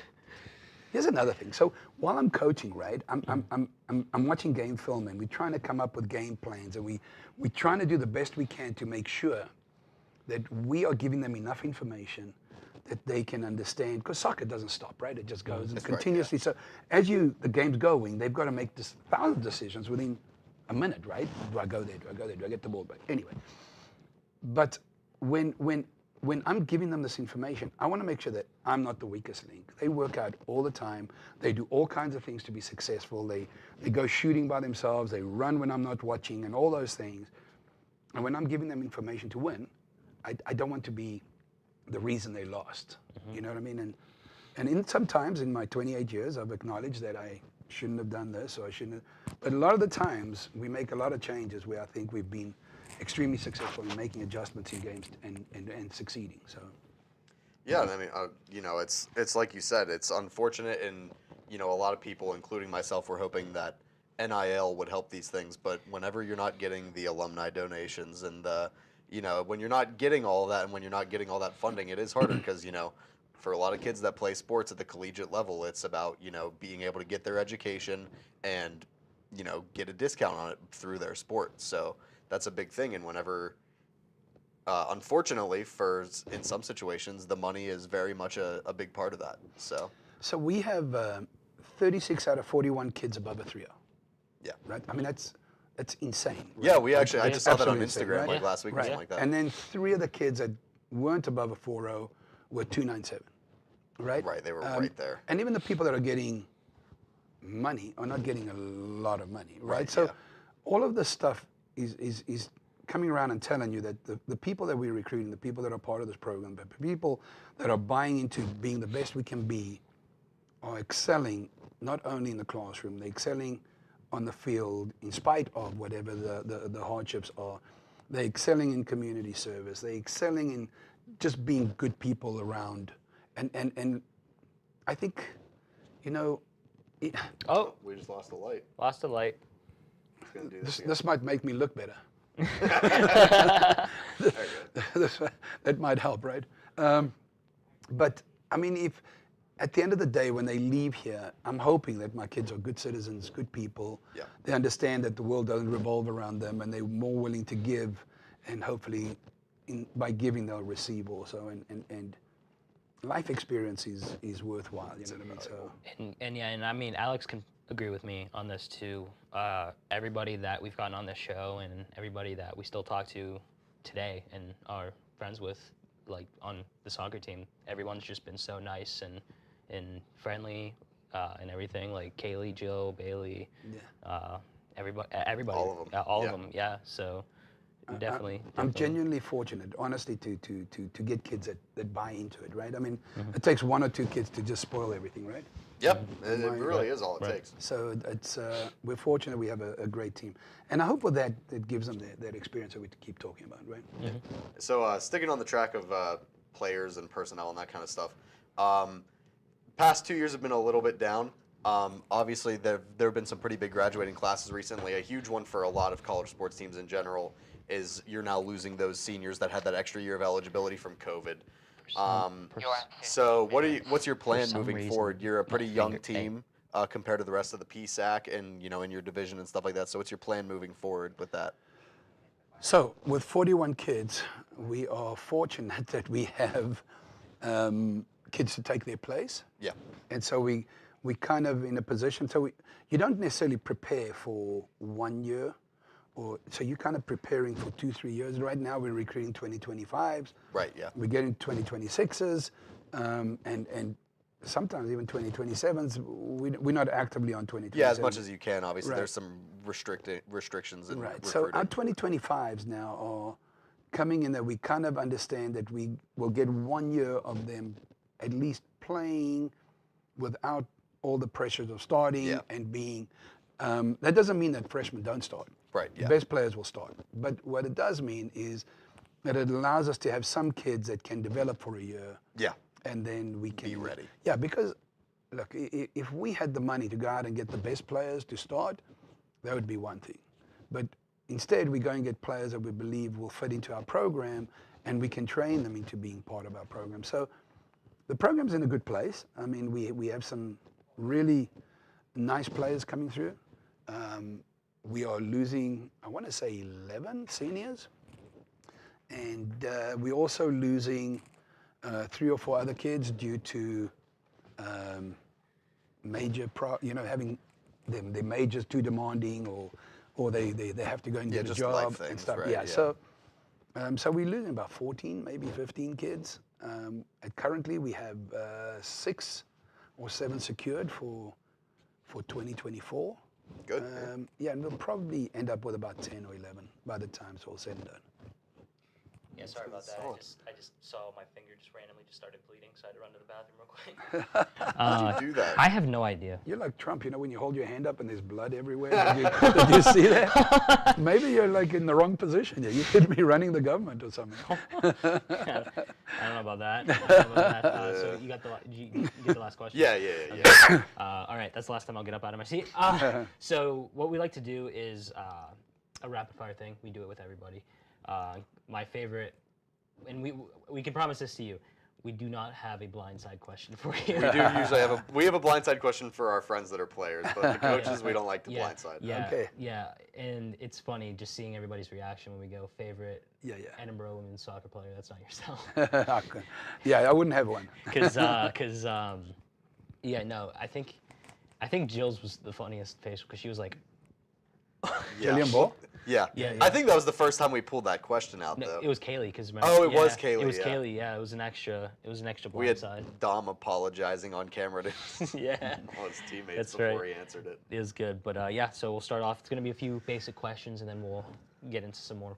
Here's another thing. So while I'm coaching, right, I'm watching game film, and we're trying to come up with game plans, and we're trying to do the best we can to make sure that we are giving them enough information that they can understand, because soccer doesn't stop, right? It just goes continuously. Right, yeah. So as the game's going, they've got to make thousands of decisions within a minute, right? Do I go there? Do I go there? Do I get the ball back? Anyway, but when I'm giving them this information, I want to make sure that I'm not the weakest link. They work out all the time. They do all kinds of things to be successful. They go shooting by themselves. They run when I'm not watching, and all those things. And when I'm giving them information to win, I don't want to be the reason they lost. You know what I mean? And sometimes in my 28 years, I've acknowledged that I shouldn't have done this, or I shouldn't have. But a lot of the times, we make a lot of changes where I think we've been extremely successful in making adjustments in games and succeeding. So. Yeah, I mean, it's like you said, it's unfortunate, and a lot of people, including myself, were hoping that NIL would help these things. But whenever you're not getting the alumni donations and the when you're not getting all of that, and when you're not getting all that funding, it is harder because, for a lot of kids that play sports at the collegiate level, it's about, being able to get their education and, get a discount on it through their sport. So that's a big thing. And whenever, unfortunately, in some situations, the money is very much a big part of that. So we have 36 out of 41 kids above a 3.0. Yeah. Right? I mean, that's insane. Right? Yeah, I just saw that on Instagram insane, right? last week or something like that. And then 3 of the kids that weren't above a 4.0 were 2.97, right? Right, they were right there. And even the people that are getting money are not getting a lot of money, right? So all of this stuff is coming around and telling you that the people that we're recruiting, the people that are part of this program, the people that are buying into being the best we can be, are excelling not only in the classroom, they're excelling on the field, in spite of whatever the hardships are. They're excelling in community service. They're excelling in just being good people around. And I think, we just lost the light. Lost the light. This might make me look better. That might help, right? But I mean, if at the end of the day, when they leave here, I'm hoping that my kids are good citizens, good people. Yeah. They understand that the world doesn't revolve around them, and they're more willing to give, and hopefully, by giving, they'll receive also. And life experience is worthwhile. You know what I mean? So. And I mean, Alex can agree with me on this too. Everybody that we've gotten on this show, and everybody that we still talk to today, and are friends with, like on the soccer team, everyone's just been so nice and friendly and everything. Like Kaylee, Jill, Baylee, everybody, all of them. Yeah. So definitely. I'm genuinely fortunate, honestly, to get kids that buy into it, right? I mean, it takes 1 or 2 kids to just spoil everything, right? Yep, it really is all it takes. So it's we're fortunate we have a great team, and I hope with that it gives them that experience that we keep talking about, right? So sticking on the track of players and personnel and that kind of stuff, past 2 years have been a little bit down. Obviously, there have been some pretty big graduating classes recently. A huge one for a lot of college sports teams in general is you're now losing those seniors that had that extra year of eligibility from COVID. So what's your plan moving forward? You're a pretty young team compared to the rest of the PSAC and in your division and stuff like that. So what's your plan moving forward with that? So with 41 kids, we are fortunate that we have kids to take their place. Yeah. And so we we kind of in a position, so you don't necessarily prepare for 1 year, so you're kind of preparing for 2-3 years. Right now we're recruiting 2025s. Right, yeah. We're getting 2026s, and sometimes even 2027s. We're not actively on 2027s. Yeah, as much as you can. Obviously, Right. there's some restrictions in Right. recruiting. So our 2025s now are coming in that we kind of understand that we will get 1 year of them at least playing without all the pressures of starting and being. That doesn't mean that freshmen don't start. Right. The best players will start. But what it does mean is that it allows us to have some kids that can develop for a year. Yeah. And then we can be ready. Yeah, because look, if we had the money to go out and get the best players to start, that would be one thing. But instead, we go and get players that we believe will fit into our program, and we can train them into being part of our program. So the program's in a good place. I mean, we have some really nice players coming through. We are losing, I want to say 11 seniors. And we're also losing 3 or 4 other kids due to major, having their majors too demanding, or they have to go and get a job and stuff. Right, yeah. So we're losing about 14, maybe 15 kids. Currently, we have 6 or 7 secured for 2024. Good. Yeah, and we'll probably end up with about 10 or 11 by the time it's all said and done. Yeah, sorry about that. I just saw my finger just randomly just started bleeding, so I had to run to the bathroom real quick. How'd you do that? I have no idea. You're like Trump, when you hold your hand up and there's blood everywhere. Did you see that? Maybe you're like in the wrong position. You could be running the government or something. I don't know about that. So you got did you get the last question? Yeah. All right, that's the last time I'll get up out of my seat. So what we like to do is a rapid fire thing. We do it with everybody. My favorite, and we can promise this to you, we do not have a blindside question for you. We do usually have a blindside question for our friends that are players, but the coaches we don't like to blindside. Yeah, okay. Yeah, and it's funny just seeing everybody's reaction when we go favorite Edinburgh women's soccer player. That's not yourself. Yeah, I wouldn't have one. Because I think Jill's was the funniest face because she was like, Gillian Ball? Yeah. I think that was the first time we pulled that question out, no, though. it was Kaylee because was Kaylee. It was Kaylee. Yeah, it was an extra We had blindside. Dom apologizing on camera to all his teammates That's before right. he answered it. It was good, but so we'll start off. It's going to be a few basic questions, and then we'll get into some more,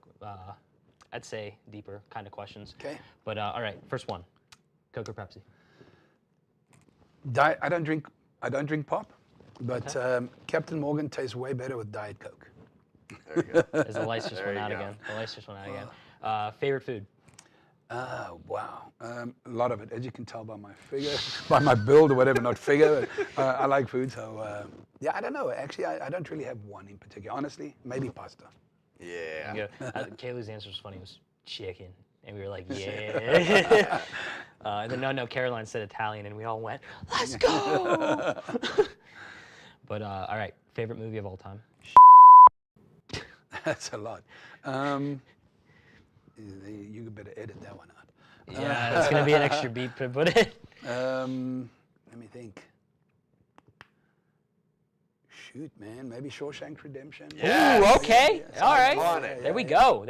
I'd say, deeper kind of questions. Okay. But all right, first one, Coke or Pepsi? I don't drink pop, but Captain Morgan tastes way better with Diet Coke. There you go. As the lights just went out again. The lights just went out again. Favorite food? Wow. A lot of it, as you can tell by my figure, by my build or whatever, not figure. I like food, so I don't know. Actually, I don't really have one in particular. Honestly, maybe pasta. Yeah. Kaylee's answer was funny. It was chicken. And we were like, yeah. And then no, Caroline said Italian, and we all went, let's go. But all right, favorite movie of all time? That's a lot. You better edit that one out. Yeah, it's going to be an extra beat to put in. Let me think. Shoot, man. Maybe Shawshank Redemption. Yes. Ooh, okay. Yeah, all right. There we go.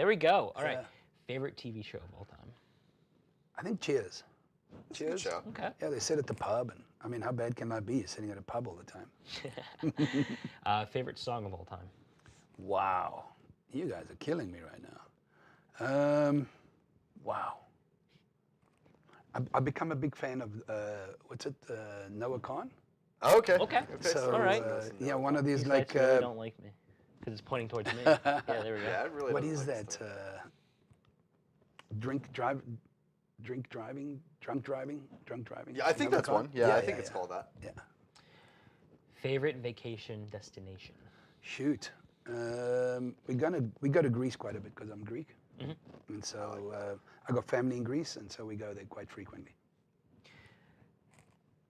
All right. Favorite TV show of all time? I think Cheers. Cheers. Show. Okay. Yeah, they sit at the pub, and I mean, how bad can that be? You're sitting at a pub all the time. Favorite song of all time? Wow, you guys are killing me right now. Wow. I've become a big fan of Noah Khan. Oh, okay. So, all right. One of these like. Really don't like me because it's pointing towards me. Yeah, there we go. Yeah, I really what don't is like that? Drunk driving. Yeah, I think Noah that's Khan? one. Yeah, I think it's called that. Yeah. Favorite vacation destination? Shoot. We go to Greece quite a bit because I'm Greek, and so I got family in Greece, and so we go there quite frequently.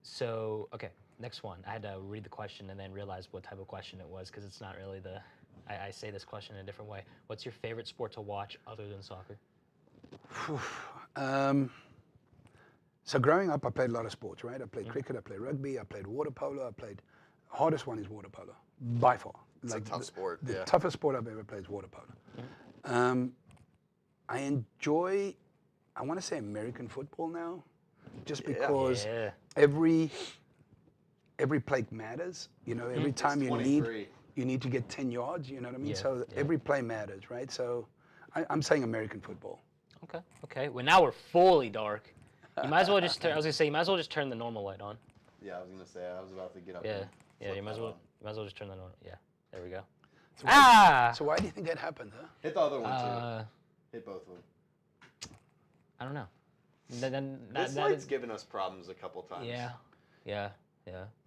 So okay, next one. I had to read the question and then realize what type of question it was because it's not really the. I say this question in a different way. What's your favorite sport to watch other than soccer? So growing up, I played a lot of sports, right? I played cricket, I played rugby, I played water polo, hardest one is water polo, by far. It's a tough sport, The yeah. toughest sport I've ever played is water polo. I enjoy, I want to say American football now, just because every play matters. You know, every time you need to get 10 yards, you know what I mean? Yeah, So every play matters, right? So I'm saying American football. Okay. Well, now we're fully dark. You might as well just turn, I was going to say, you might as well just turn the normal light on. Yeah, I was gonna say I was about to get up. Yeah, and you might as well just turn that on. Yeah, there we go. So why do you think that happened, huh? Hit the other one too. Hit both of them. I don't know. This light's given us problems a couple times. Yeah.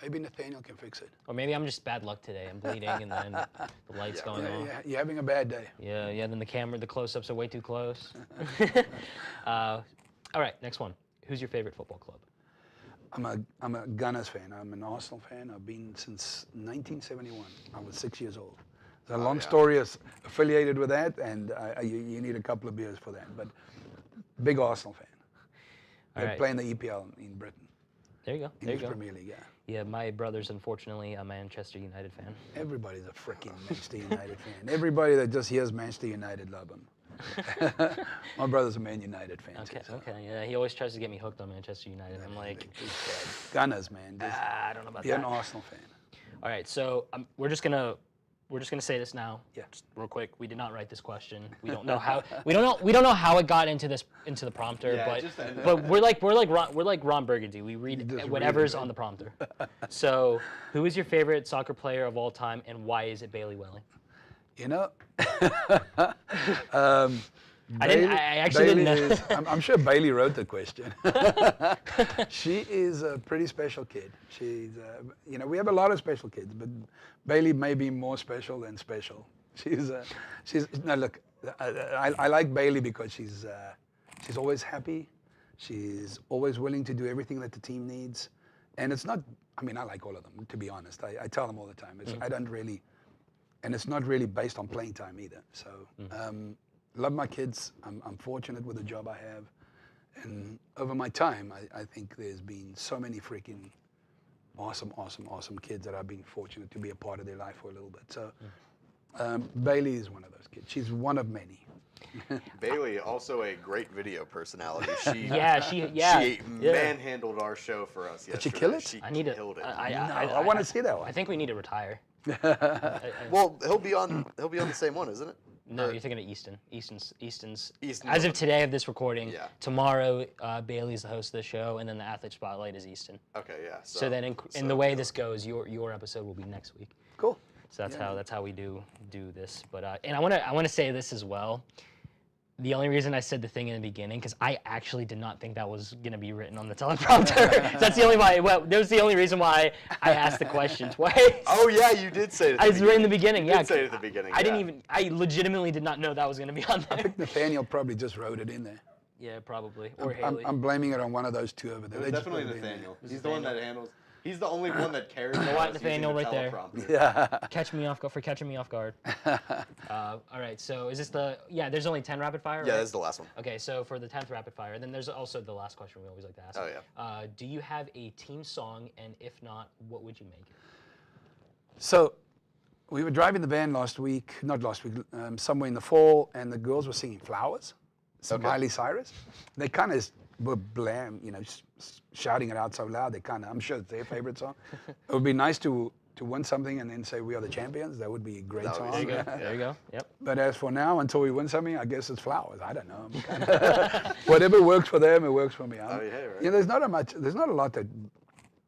Maybe Nathaniel can fix it. Or maybe I'm just bad luck today. I'm bleeding and then the light's going on. Yeah, you're having a bad day. Yeah, then the close-ups are way too close. All right, next one. Who's your favorite football club? I'm a Gunners fan. I'm an Arsenal fan. I've been since 1971. I was 6 years old. It's a long story affiliated with that, and you need a couple of beers for that. But big Arsenal fan. They play in the EPL in Britain. There you go. English Premier League, yeah. Yeah, my brot's unfortunately a Manchester United fan. Everybody's a freaking Manchester United fan. Everybody that just hears Manchester United love them. My brother's a Man United fan too. So. Okay, yeah. He always tries to get me hooked on Manchester United. I'm like, Gunners, man. I don't know about that. You're an Arsenal fan. All right, so we're just gonna say this now. Yeah. Just real quick. We did not write this question. We don't know how. We don't know how it got into the prompter. But we're like Ron Burgundy. We read whatever's on the prompter. So, who is your favorite soccer player of all time, and why is it Baylee Welling? You know, I actually didn't know. I'm sure Baylee wrote the question. She is a pretty special kid. She's, we have a lot of special kids, but Baylee may be more special than special. Look, I like Baylee because she's always happy. She's always willing to do everything that the team needs. And it's not, I like all of them, to be honest. I tell them all the time. I don't really, and it's not really based on playing time either. So, love my kids. I'm fortunate with the job I have. And over my time, I think there's been so many freaking awesome kids that I've been fortunate to be a part of their life for a little bit. So Baylee is one of those kids. She's one of many. Baylee, also a great video personality. She manhandled our show for us yesterday. Did she kill it? She killed it. I want to see that one. I think we need to retire. Well, he'll be on the same one, isn't it? No, you're thinking of Easton. Easton's. As of today of this recording, tomorrow Bailey's the host of the show, and then the Athlete Spotlight is Easton. Okay, yeah. So then, in the way this goes, your episode will be next week. Cool. So that's how we do this. But and I want to say this as well. The only reason I said the thing in the beginning, because I actually did not think that was going to be written on the teleprompter. So that's the only why. Well, that was the only reason why I asked the question twice. Oh yeah, you did say it. I was right in the beginning. You did say it at the beginning. I legitimately did not know that was going to be on there. I think Nathaniel probably just wrote it in there. Yeah, probably. Or Haley. I'm blaming it on one of those two over there. It was definitely Nathaniel. He's the one that handles. He's the only one that cares. You know what, Nathaniel, right there. Yeah. Catching me off guard. All right, so is this there's only 10 rapid fire, right? Yeah, this is the last one. Okay, so for the 10th rapid fire, then there's also the last question we always like to ask. Oh, yeah. Do you have a team song, and if not, what would you make it? So, we were driving the van somewhere in the fall, and the girls were singing Flowers, Miley Cyrus. They kind of were shouting it out so loud. I'm sure it's their favorite song. It would be nice to win something and then say we are the champions. That would be a great song. There you go. Yep. But as for now, until we win something, I guess it's Flowers. I don't know. Whatever works for them, it works for me. There's not a lot that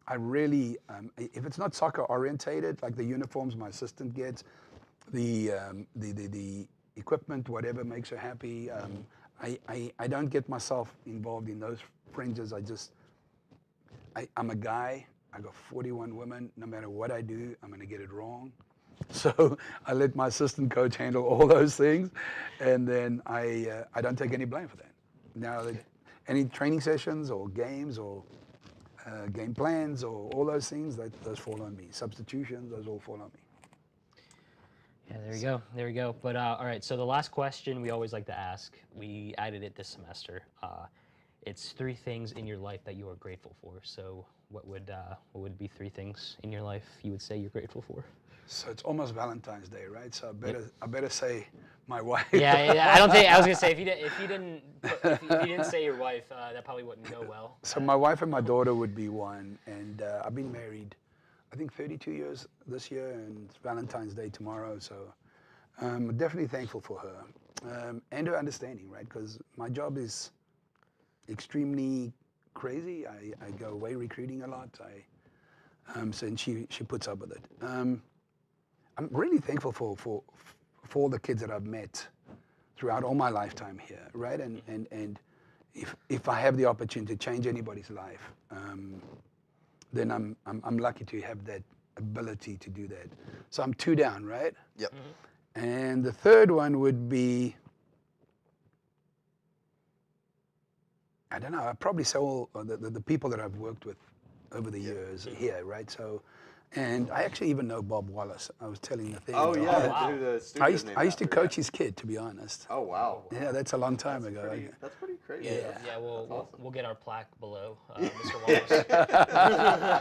I really, if it's not soccer orientated, like the uniforms my assistant gets, the equipment, whatever makes her happy. I don't get myself involved in those fringes. I'm a guy. I got 41 women. No matter what I do, I'm going to get it wrong. So I let my assistant coach handle all those things, and then I don't take any blame for that. Now, any training sessions or games or game plans or all those things, those fall on me. Substitutions, those all fall on me. Yeah, there we go. But all right, so the last question we always like to ask, we added it this semester. it's 3 things in your life that you are grateful for. So what would be 3 things in your life you would say you're grateful for? So it's almost Valentine's Day, right? So I better say my wife. Yeah, I don't think I was gonna say if you didn't say your wife, that probably wouldn't go well. So my wife and my daughter would be one, and I've been married, I think 32 years this year, and it's Valentine's Day tomorrow. So I'm definitely thankful for her and her understanding, right? Because my job is extremely crazy. I go away recruiting a lot. So and she puts up with it. I'm really thankful for all the kids that I've met throughout all my lifetime here, right? And if I have the opportunity to change anybody's life, then I'm lucky to have that ability to do that. So I'm 2 down, right? Yep. And the third one would be, I don't know, I'd probably say all the people that I've worked with over the years here, right? So, and I actually even know Bob Wallace. I was telling the thing. Oh, yeah. Wow. I used to coach his kid, to be honest. Oh, wow. Yeah, that's a long time ago. That's pretty crazy. Yeah, we'll get our plaque below, Mr.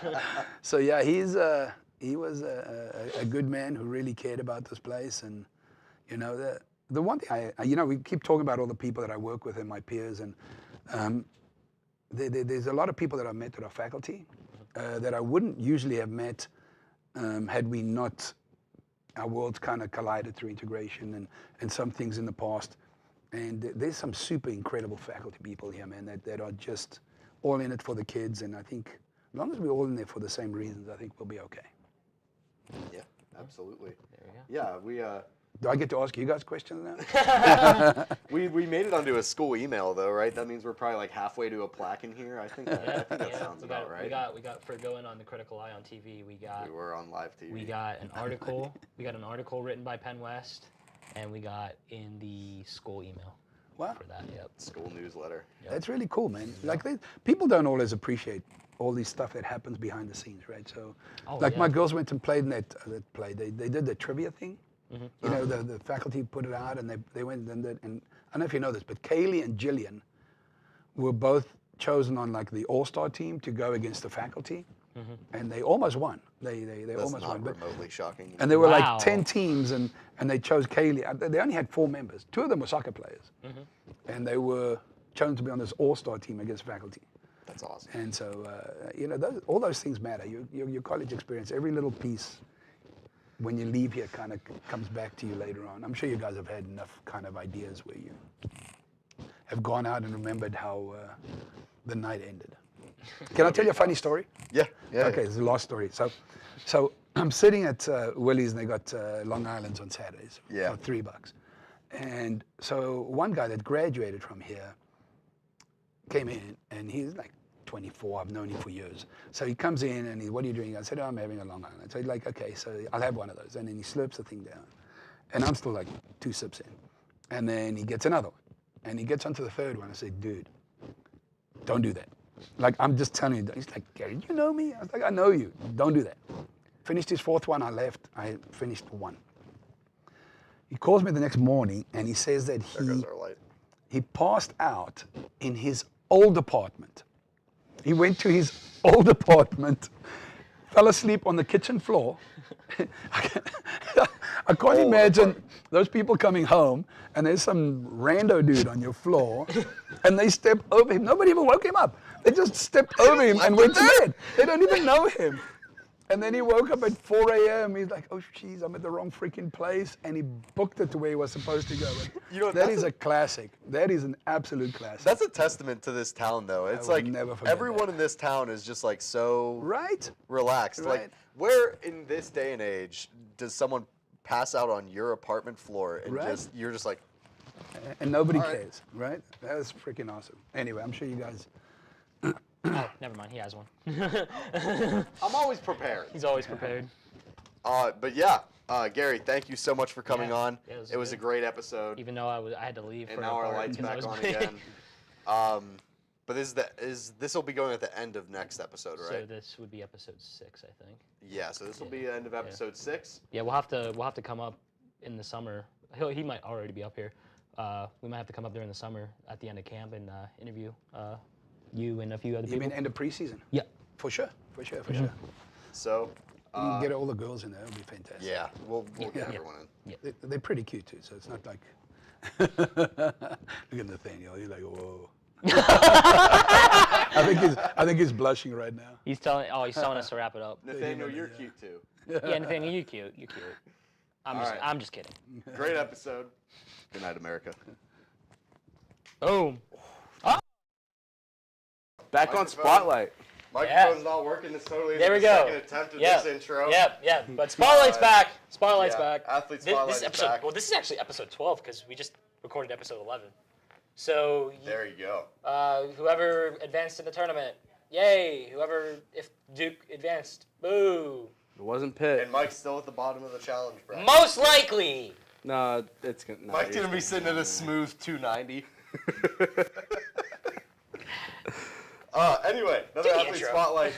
Wallace. So yeah, he was a good man who really cared about this place, and you know the one thing we keep talking about all the people that I work with and my peers, and there's a lot of people that I've met that are faculty that I wouldn't usually have met had we not our worlds kind of collided through integration and some things in the past. And there's some super incredible faculty people here, man, that are just all in it for the kids. And I think as long as we're all in there for the same reasons, I think we'll be okay. Yeah, absolutely. There we go. Yeah, we. Do I get to ask you guys questions now? we made it onto a school email though, right? That means we're probably like halfway to a plaque in here. I think that sounds about right. We got for going on the Critical Eye on TV. We were on live TV. We got an article. We got an article written by Penn West, and we got in the school email. Wow. For that, yep. School newsletter. Yep. That's really cool, man. Like people don't always appreciate all this stuff that happens behind the scenes, right? So, my girls went and played in that play. They did the trivia thing. Mm-hmm. You know, the faculty put it out, and they went and did. And I don't know if you know this, but Kaylee and Gillian were both chosen on like the all-star team to go against the faculty, and they almost won. They almost won. That's not remotely shocking. And there were like 10 teams, and they chose Kaylee. They only had 4 members. 2 of them were soccer players, and they were chosen to be on this all-star team against faculty. That's awesome. And so, all those things matter. Your college experience, every little piece, when you leave here, kind of comes back to you later on. I'm sure you guys have had enough kind of ideas where you have gone out and remembered how the night ended. Can I tell you a funny story? Yeah. Okay, it's a lost story. So I'm sitting at Willie's, and they got Long Island's on Saturdays for $3. And so one guy that graduated from here came in, and he's like 24. I've known him for years. So he comes in, and what are you doing? I said, I'm having a Long Island. So he's like, okay, so I'll have one of those. And then he slurps the thing down. And I'm still like 2 sips in. And then he gets another one. And he gets onto the third one. I said, dude, don't do that. Like, I'm just telling you. He's like, Gary, you know me? I was like, I know you. Don't do that. Finished his 4th one. I left. I finished 1. He calls me the next morning, and he says that he passed out in his old apartment. He went to his old apartment, fell asleep on the kitchen floor. I can't imagine those people coming home, and there's some rando dude on your floor, and they step over him. Nobody even woke him up. They just stepped over him and went to bed. They don't even know him. And then he woke up at 4 a.m. He's like, oh, jeez, I'm at the wrong freaking place. And he booked it to where he was supposed to go. But that is a classic. That is an absolute classic. That's a testament to this town, though. It's like everyone in this town is just like so relaxed. Right. Like, where in this day and age does someone pass out on your apartment floor and you're just like... And nobody cares, right? That is freaking awesome. Anyway, I'm sure you guys... Oh, never mind. He has one. I'm always prepared. He's always prepared. But yeah, Gary, thank you so much for coming on. Yeah, it was a great episode. Even though I had to leave. And for now our lights back on again. But this will be going at the end of next episode, right? So this would be episode 6, I think. Yeah. So this will be the end of episode 6. Yeah, we'll have to come up in the summer. He might already be up here. we might have to come up there in the summer at the end of camp and interview you and a few other You people. mean end of preseason? Yeah. For sure. Sure. So, You can get all the girls in there. It'll be fantastic. yeah, we'll get everyone in. Yeah. They're pretty cute too, so it's not like. Look at Nathaniel. He's like, whoa. I think he's blushing right now. He's telling us to wrap it up. Nathaniel, you're cute too. Yeah, Nathaniel, you're cute. You're cute. I'm just kidding. Great episode. Good night, America. Boom. Back on Spotlight. Microphone's not working. It's totally There we the go. second attempt at this intro. Yeah. But Spotlight's back. Spotlight's Yeah, back. Athlete This Spotlight is is episode. back. Well, this is actually episode 12 because we just recorded episode 11. So There you go. whoever advanced in the tournament, yay! If Duke advanced, boo! It wasn't Pitt. And Mike's still at the bottom of the challenge, bro. Most likely. No, it's gonna. Mike's gonna be sitting at a smooth 290. Anyway, another Do the Athlete intro. Spotlight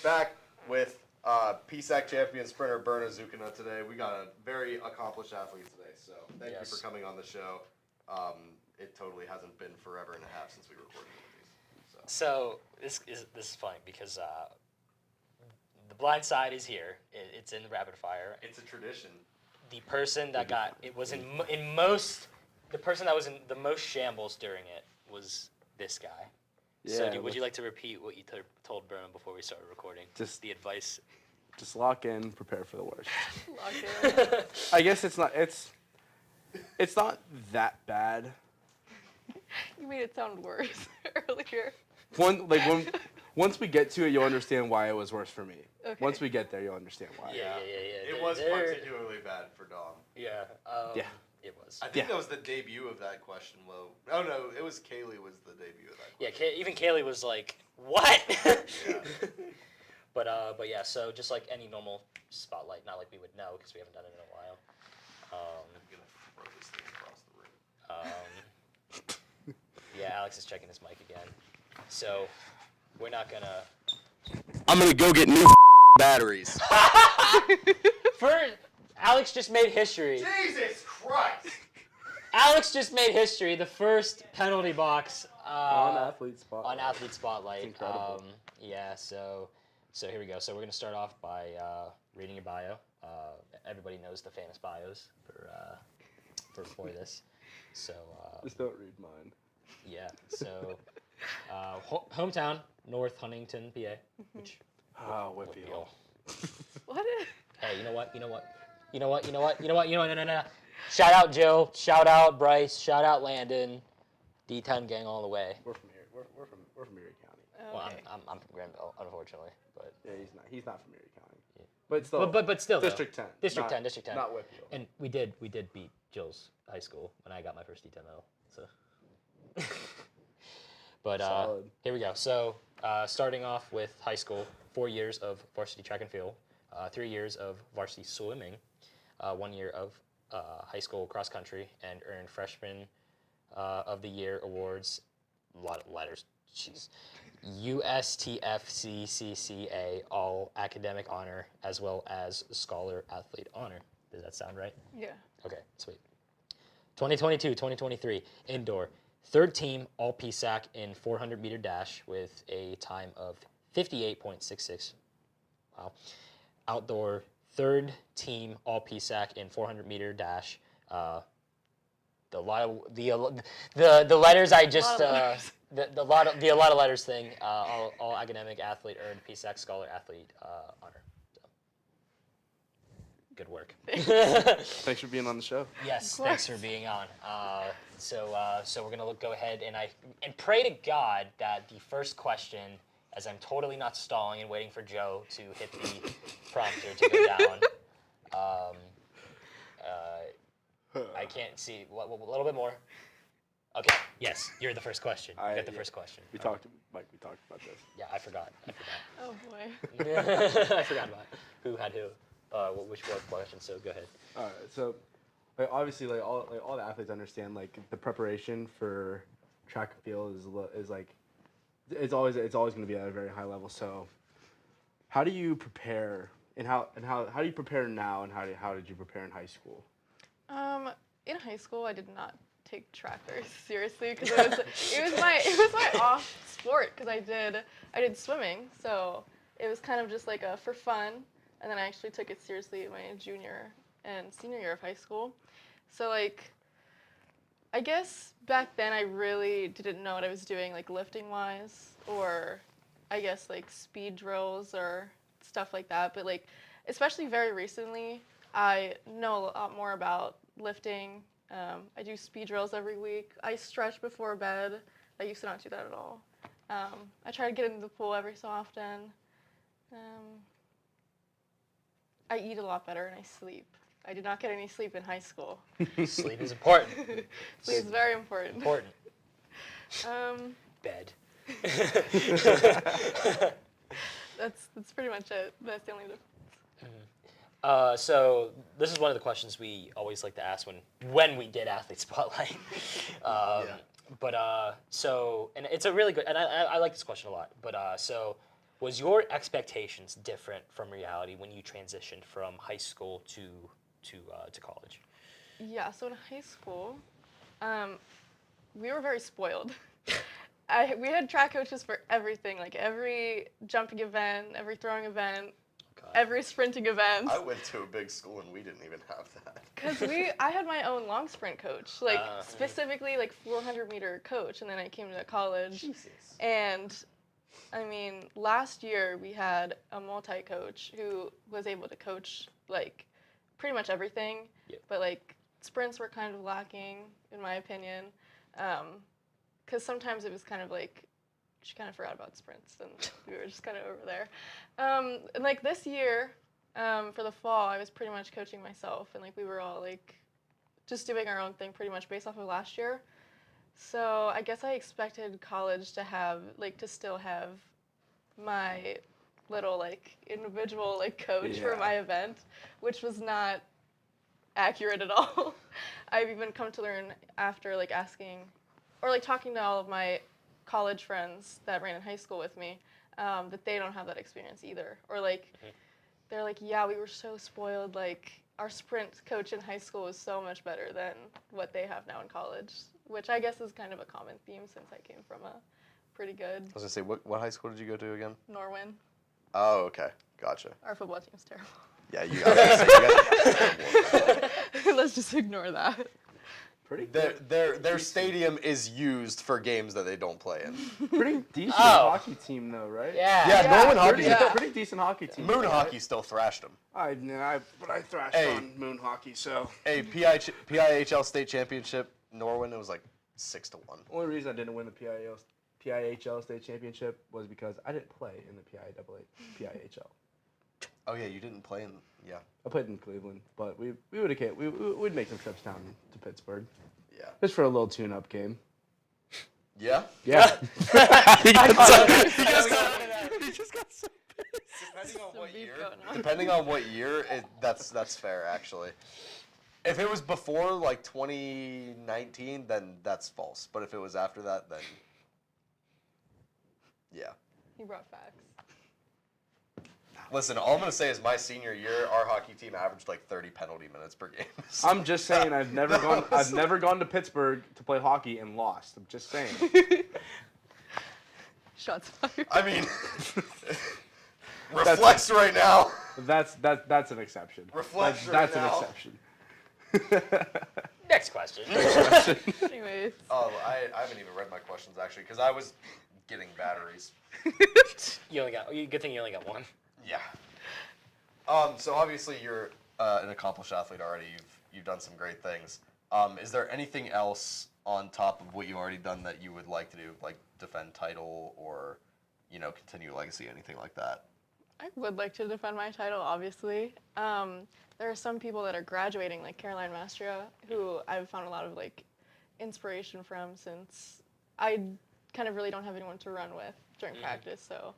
back with PSAC champion sprinter Berna Zukina today. We got a very accomplished athlete today, so thank you for coming on the show. It totally hasn't been forever and a half since we recorded one of these. So this is funny because the blind side is here. It's in the rapid fire. It's a tradition. The person that got it was the person that was in the most shambles during it was this guy. So Yeah, would you like to repeat what you told Berna before we started recording? Just the advice. Just lock in, prepare for the worst. Lock in. I guess it's not that bad. You made it sound worse earlier. Once we get to it, you'll understand why it was worse for me. Okay. Once we get there, you'll understand why. Yeah. It was particularly bad for Dom. Yeah. Yeah. It was. I think that was the debut of that question. Well, oh no, it was Kaylee was the debut of that question. Yeah, even Kaylee was like, "What?" Yeah. But yeah. So just like any normal spotlight, not like we would know because we haven't done it in a while. I'm gonna throw this thing across the room. Yeah, Alex is checking his mic again. So we're not gonna. I'm gonna go get new batteries. Alex just made history. Jesus Christ! Alex just made history. The first penalty box On Athlete Spotlight. On Athlete Spotlight. It's incredible. Yeah. So here we go. So we're gonna start off by reading your bio. Everybody knows the famous bios for this. So. Just don't read mine. Yeah. So hometown, North Huntington, PA. Which. Whitfield. What? Hey, you know what? No. Shout out Jill. Shout out Bryce. Shout out Landon. D10 gang all the way. We're from here. We're from Erie County. Well, I'm from Granville, unfortunately, but Yeah, he's not from Erie County. Yeah. But still. but still though. District 10. District not, 10. District 10. Not Whitfield. And we did beat Jill's high school when I got my first D10 medal. So. But Solid. here we go. So starting off with high school, 4 years of varsity track and field, 3 years of varsity swimming, 1 year of high school cross country, and earned freshman of the year awards. A lot of letters. Jeez. USTFCCCA All Academic Honor, as well as Scholar Athlete Honor. Does that sound right? Yeah. Okay, sweet. 2022-2023 indoor. Third team all PSAC in 400 meter dash with a time of 58.66. Wow. Outdoor third team all PSAC in 400 meter dash. The letters I just a lot of letters thing. All academic athlete earned PSAC Scholar Athlete honor. So. Good work. Thanks for being on the show. Yes, thanks for being on. So we're gonna go ahead and pray to God that the first question, as I'm totally not stalling and waiting for Joe to hit the prompter to go down. I can't see. A little bit more. Okay. Yes, you're the first question. You got the first question. We talked about this. Yeah, I forgot. Oh boy. I forgot about who had who. Which question? So go ahead. All right. So, obviously, all the athletes understand the preparation for track and field is it's always going to be at a very high level. So, how do you prepare, and how do you prepare now, and how did you prepare in high school? In high school, I did not take track very seriously because it was my off sport because I did swimming, so it was kind of just like a for fun, and then I actually took it seriously my junior and senior year of high school. So like, I guess back then I really didn't know what I was doing like lifting wise, or I guess like speed drills or stuff like that. But like, especially very recently, I know a lot more about lifting. I do speed drills every week. I stretch before bed. I used to not do that at all. I try to get into the pool every so often. I eat a lot better and I sleep. I did not get any sleep in high school. Sleep is important. Sleep is very important. Important. Bed. That's pretty much it. That's the only difference. So this is one of the questions we always like to ask when we did Athlete Spotlight. But so, and it's a really good, and I like this question a lot. But so, was your expectations different from reality when you transitioned from high school to college? Yeah. So in high school, we were very spoiled. We had track coaches for everything, like every jumping event, every throwing event, every sprinting event. I went to a big school and we didn't even have that. Because I had my own long sprint coach, like specifically like 400-meter coach, and then I came to college. Jesus. And I mean, last year we had a multi-coach who was able to coach like pretty much everything, but like sprints were kind of lacking in my opinion, because sometimes it was kind of like she kind of forgot about sprints and we were just kind of over there. And like this year, for the fall, I was pretty much coaching myself, and like we were all like just doing our own thing pretty much based off of last year. So I guess I expected college to still have my little like individual like coach for my event, which was not accurate at all. I've even come to learn after like asking or like talking to all of my college friends that ran in high school with me, that they don't have that experience either. Or like, they're like, yeah, we were so spoiled. Like our sprint coach in high school was so much better than what they have now in college, which I guess is kind of a common theme since I came from a pretty good. I was gonna say, what high school did you go to again? Norwin. Oh, okay, gotcha. Our football team's terrible. Yeah, you guys. Let's just ignore that. Their stadium is used for games that they don't play in. Pretty decent hockey team though, right? Yeah, Norwin hockey. Pretty decent hockey team. Moon hockey still thrashed them. I thrashed on Moon hockey, so. Hey, PIHL state championship, Norwin, it was like 6-1. The only reason I didn't win the PIHL state championship was because I didn't play in the PIHL. Oh yeah, you didn't play in. Yeah. I played in Cleveland, but we'd make some trips down to Pittsburgh. Yeah. Just for a little tune-up game. Yeah. Yeah. He just got so pissed. Depending on what year, that's fair actually. If it was before like 2019, then that's false. But if it was after that, then yeah. He brought facts. Listen, all I'm going to say is my senior year, our hockey team averaged like 30 penalty minutes per game. So. I'm just saying I've never gone to Pittsburgh to play hockey and lost. I'm just saying. Shots fired. I mean, reflects right now. That's an exception. Reflects that's right now. An exception. Next question. Anyways. Oh, I haven't even read my questions actually because I was getting batteries. Good thing you only got one. Yeah. So obviously you're an accomplished athlete already. You've done some great things. Is there anything else on top of what you already done that you would like to do, like defend title or, continue legacy, anything like that? I would like to defend my title, obviously. There are some people that are graduating, like Caroline Mastria, who I've found a lot of like inspiration from since I kind of really don't have anyone to run with during practice. So.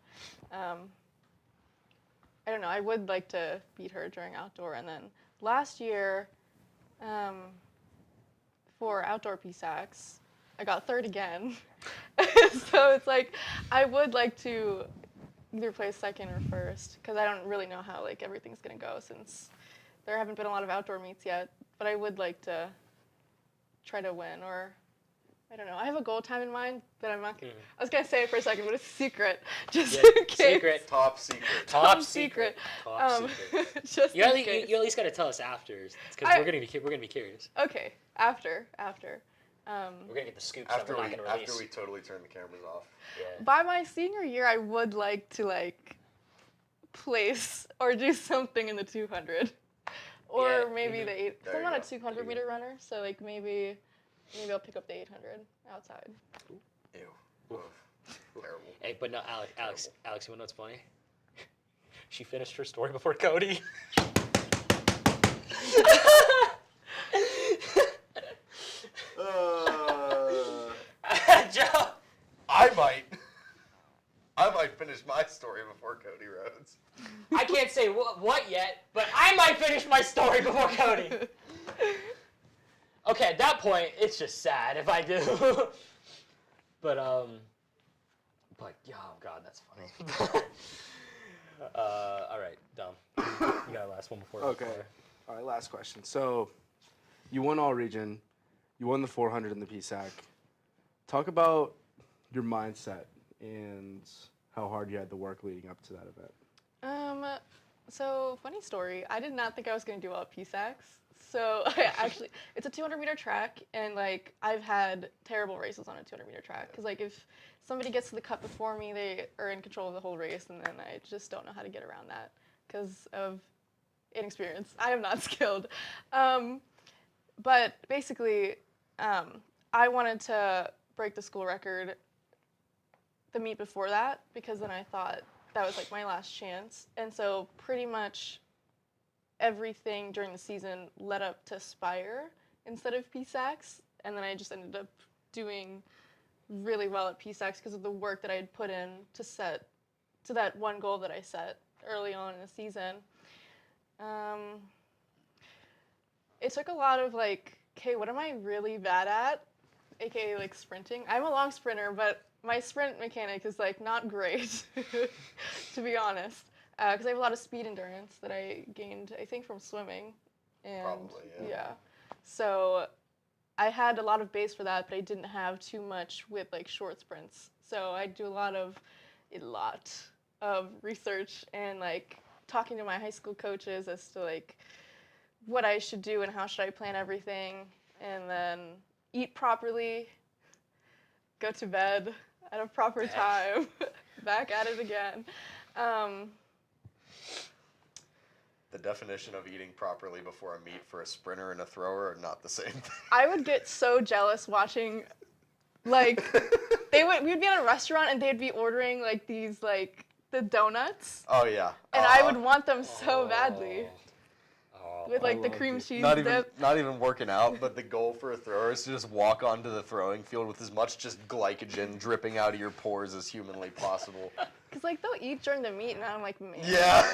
I don't know, I would like to beat her during outdoor. And then last year, for outdoor PSACs, I got third again. So it's like, I would like to either place second or first, because I don't really know how like everything's gonna go since there haven't been a lot of outdoor meets yet. But I would like to try to win, or I don't know. I have a goal time in mind, but I'm not. I was gonna say it for a second, but it's secret, just in case. Secret. Top secret. Top secret. Top secret. Just You in at case. least gotta tell us after, because we're gonna be curious. Okay, after. We're gonna get the scoops that we're not gonna release. After we totally turn the cameras off. Yeah. By my senior year, I would like to like place or do something in the 200, or maybe the 8. Cause I'm not a 200 meter runner, so like maybe I'll pick up the 800 outside. Ew. Terrible. Hey, but no, Alex, you wanna know what's funny? She finished her story before Cody. Joe. I might finish my story before Cody Rhodes. I can't say what yet, but I might finish my story before Cody. Okay, at that point, it's just sad if I do. But oh God, that's funny. All right, Dom. You got a last one before. Okay. All right, last question. So, you won all region, you won the 400 in the PSAC. Talk about your mindset and how hard you had to work leading up to that event. So funny story. I did not think I was going to do well at PSACs. So it's a 200 meter track, and like I've had terrible races on a 200 meter track because like if somebody gets to the cut before me, they are in control of the whole race, and then I just don't know how to get around that because of inexperience. I am not skilled. But basically, I wanted to break the school record the meet before that because then I thought that was like my last chance. And so pretty much everything during the season led up to Spire instead of PSACs. And then I just ended up doing really well at PSACs because of the work that I had put in to that one goal that I set early on in the season. It took a lot of like, okay, what am I really bad at? AKA like sprinting. I'm a long sprinter, but my sprint mechanic is like not great, to be honest, because I have a lot of speed endurance that I gained, I think, from swimming. And Probably, yeah. So I had a lot of base for that, but I didn't have too much with like short sprints. So I do a lot of research and like talking to my high school coaches as to like what I should do and how should I plan everything, and then eat properly, go to bed at a proper time, back at it again. The definition of eating properly before a meet for a sprinter and a thrower are not the same thing. I would get so jealous watching, like, we'd be at a restaurant and they'd be ordering like these like the donuts. Oh yeah. And I would want them so badly. With like the cream cheese dip. Not even working out, but the goal for a thrower is to just walk onto the throwing field with as much just glycogen dripping out of your pores as humanly possible. Because like they'll eat during the meet, and I'm like, man. Yeah.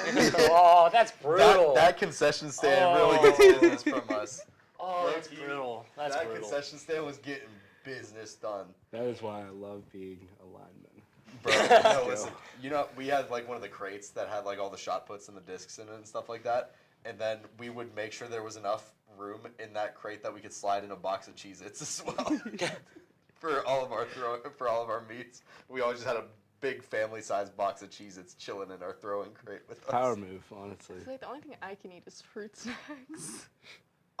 Oh, that's brutal. That concession stand really gets business from us. Oh, that's brutal. That concession stand was getting business done. That is why I love being a lineman. Bro, no, listen. You know, we had like one of the crates that had like all the shot puts and the discs in it and stuff like that. And then we would make sure there was enough room in that crate that we could slide in a box of Cheez-Its as well for all of our meets. We always just had a big family-sized box of Cheez-Its chilling in our throwing crate with us. Power move, honestly. It's like the only thing I can eat is fruit snacks.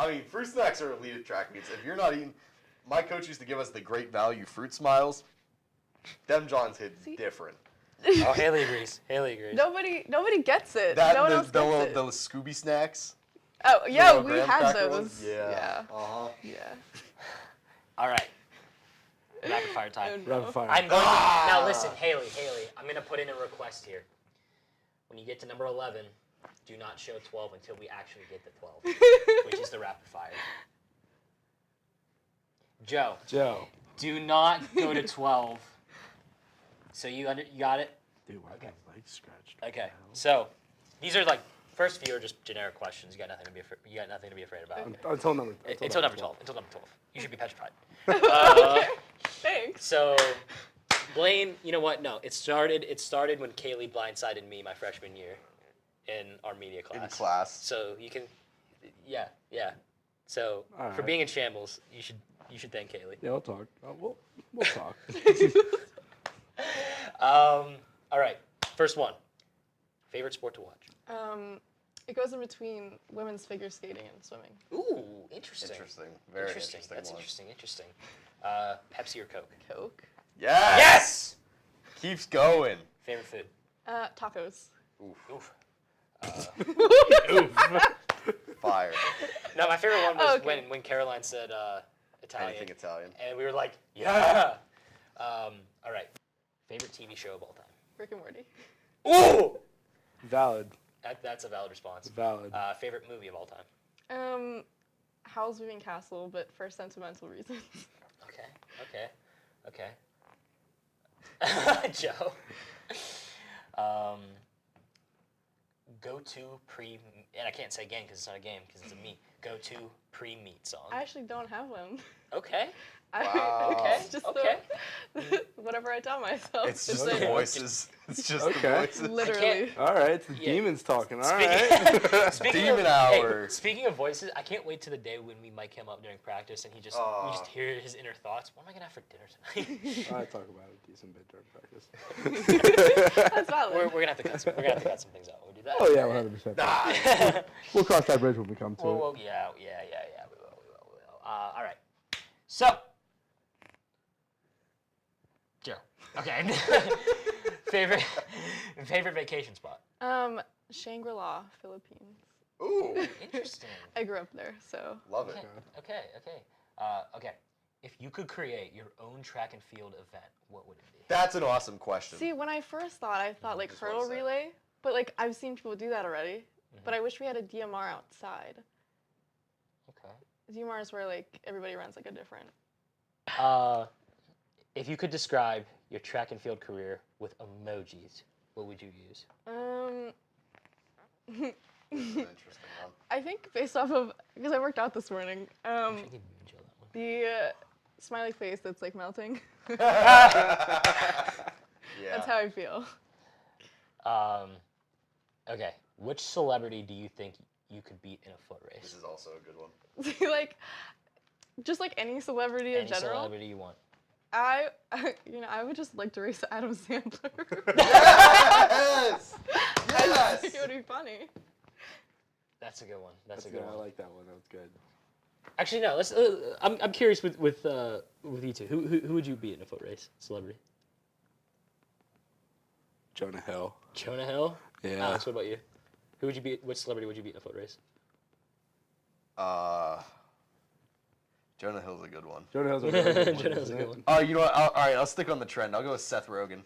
I mean, fruit snacks are elite at track meets. If you're not eating, my coach used to give us the great value fruit smiles. Them Johns hit different. Oh, Haley agrees. Nobody gets it. That, no one else gets it. Those Scooby snacks. Oh yeah, the we graham had cracker those. ones? Yeah. Yeah. All right. Rapid fire time. Rapid fire. I'm going to, now listen, Haley, I'm going to put in a request here. When you get to number 11, do not show 12 until we actually get to 12, which is the rapid fire. Joe. Do not go to 12. So you got it? Dude, why okay. My legs scratched? Okay. So these are like first few are just generic questions. You got nothing to be afraid about. Until number 12. You should be petrified. Thanks. So Blaine, you know what? No, it started when Kaylee blindsided me my freshman year in our media class. In class. So you can yeah. So for being in shambles, you You should thank Kaylee. Yeah, we'll talk. We'll talk. All right, first one. Favorite sport to watch? It goes in between women's figure skating and swimming. Ooh, interesting. Interesting. Very interesting. That's one. interesting. Pepsi or Coke? Coke. Yes. Yes. Keeps going. Favorite food? Tacos. Oof. Fire. No, my favorite one was Okay. when Caroline said Italian. Anything Italian. And we were like, yeah. All right. Favorite TV show of all time? Rick and Morty. Ooh. Valid. That's a valid response. Valid. Favorite movie of all time? Howl's Moving Castle, but for sentimental reasons. Okay. Joe. Go-to and I can't say gang because it's not a game because it's a me. Go-to pre-meet song. I actually don't have one. Okay. Wow. Okay. Just okay. Whatever I tell myself. It's just like, the voices. It's just Okay. the voices. Literally. All right, it's the Yeah. demons talking. All Speaking- right. Demon hour. Hey, speaking of voices, I can't wait to the day when we mic him up during practice and we just hear his inner thoughts. What am I gonna have for dinner tonight? I talk about a decent bit during practice. That's valid. We're gonna have to cut some. We're gonna have to cut some things out. We'll do that. Oh yeah, 100%. We'll cross that bridge when we come to it. Well, yeah. We will. All right. So, Joe. Okay. favorite vacation spot. Shangri-La, Philippines. Ooh. Interesting. I grew up there, so. Love it. Okay. If you could create your own track and field event, what would it be? That's an awesome question. See, when I first thought, I thought like Just what I hurdle said. relay, but like I've seen people do that already. But I wish we had a DMR outside. Okay. DMR is where like everybody runs like a different. If you could describe your track and field career with emojis, what would you use? This is an interesting one. I think based off of because I worked out this morning. The smiley face that's like melting. Yeah. That's how I feel. Okay. Which celebrity do you think you could beat in a foot race? This is also a good one. Like, just like any celebrity in Any general. celebrity you want. I would just like to race Adam Sandler. Yes. I just think it would be funny. That's a good one. That's a good I one. like that one. That was good. Actually, no. Let's. I'm curious with you two. Who would you beat in a foot race? Celebrity. Jonah Hill. Jonah Hill. Yeah. Alex, what about you? Who would you beat? Which celebrity would you beat in a foot race? Jonah Hill's a good one. Jonah Hill's a good one. Jonah Hill's a good one. Oh, you know what? All right, I'll stick on the trend. I'll go with Seth Rogen.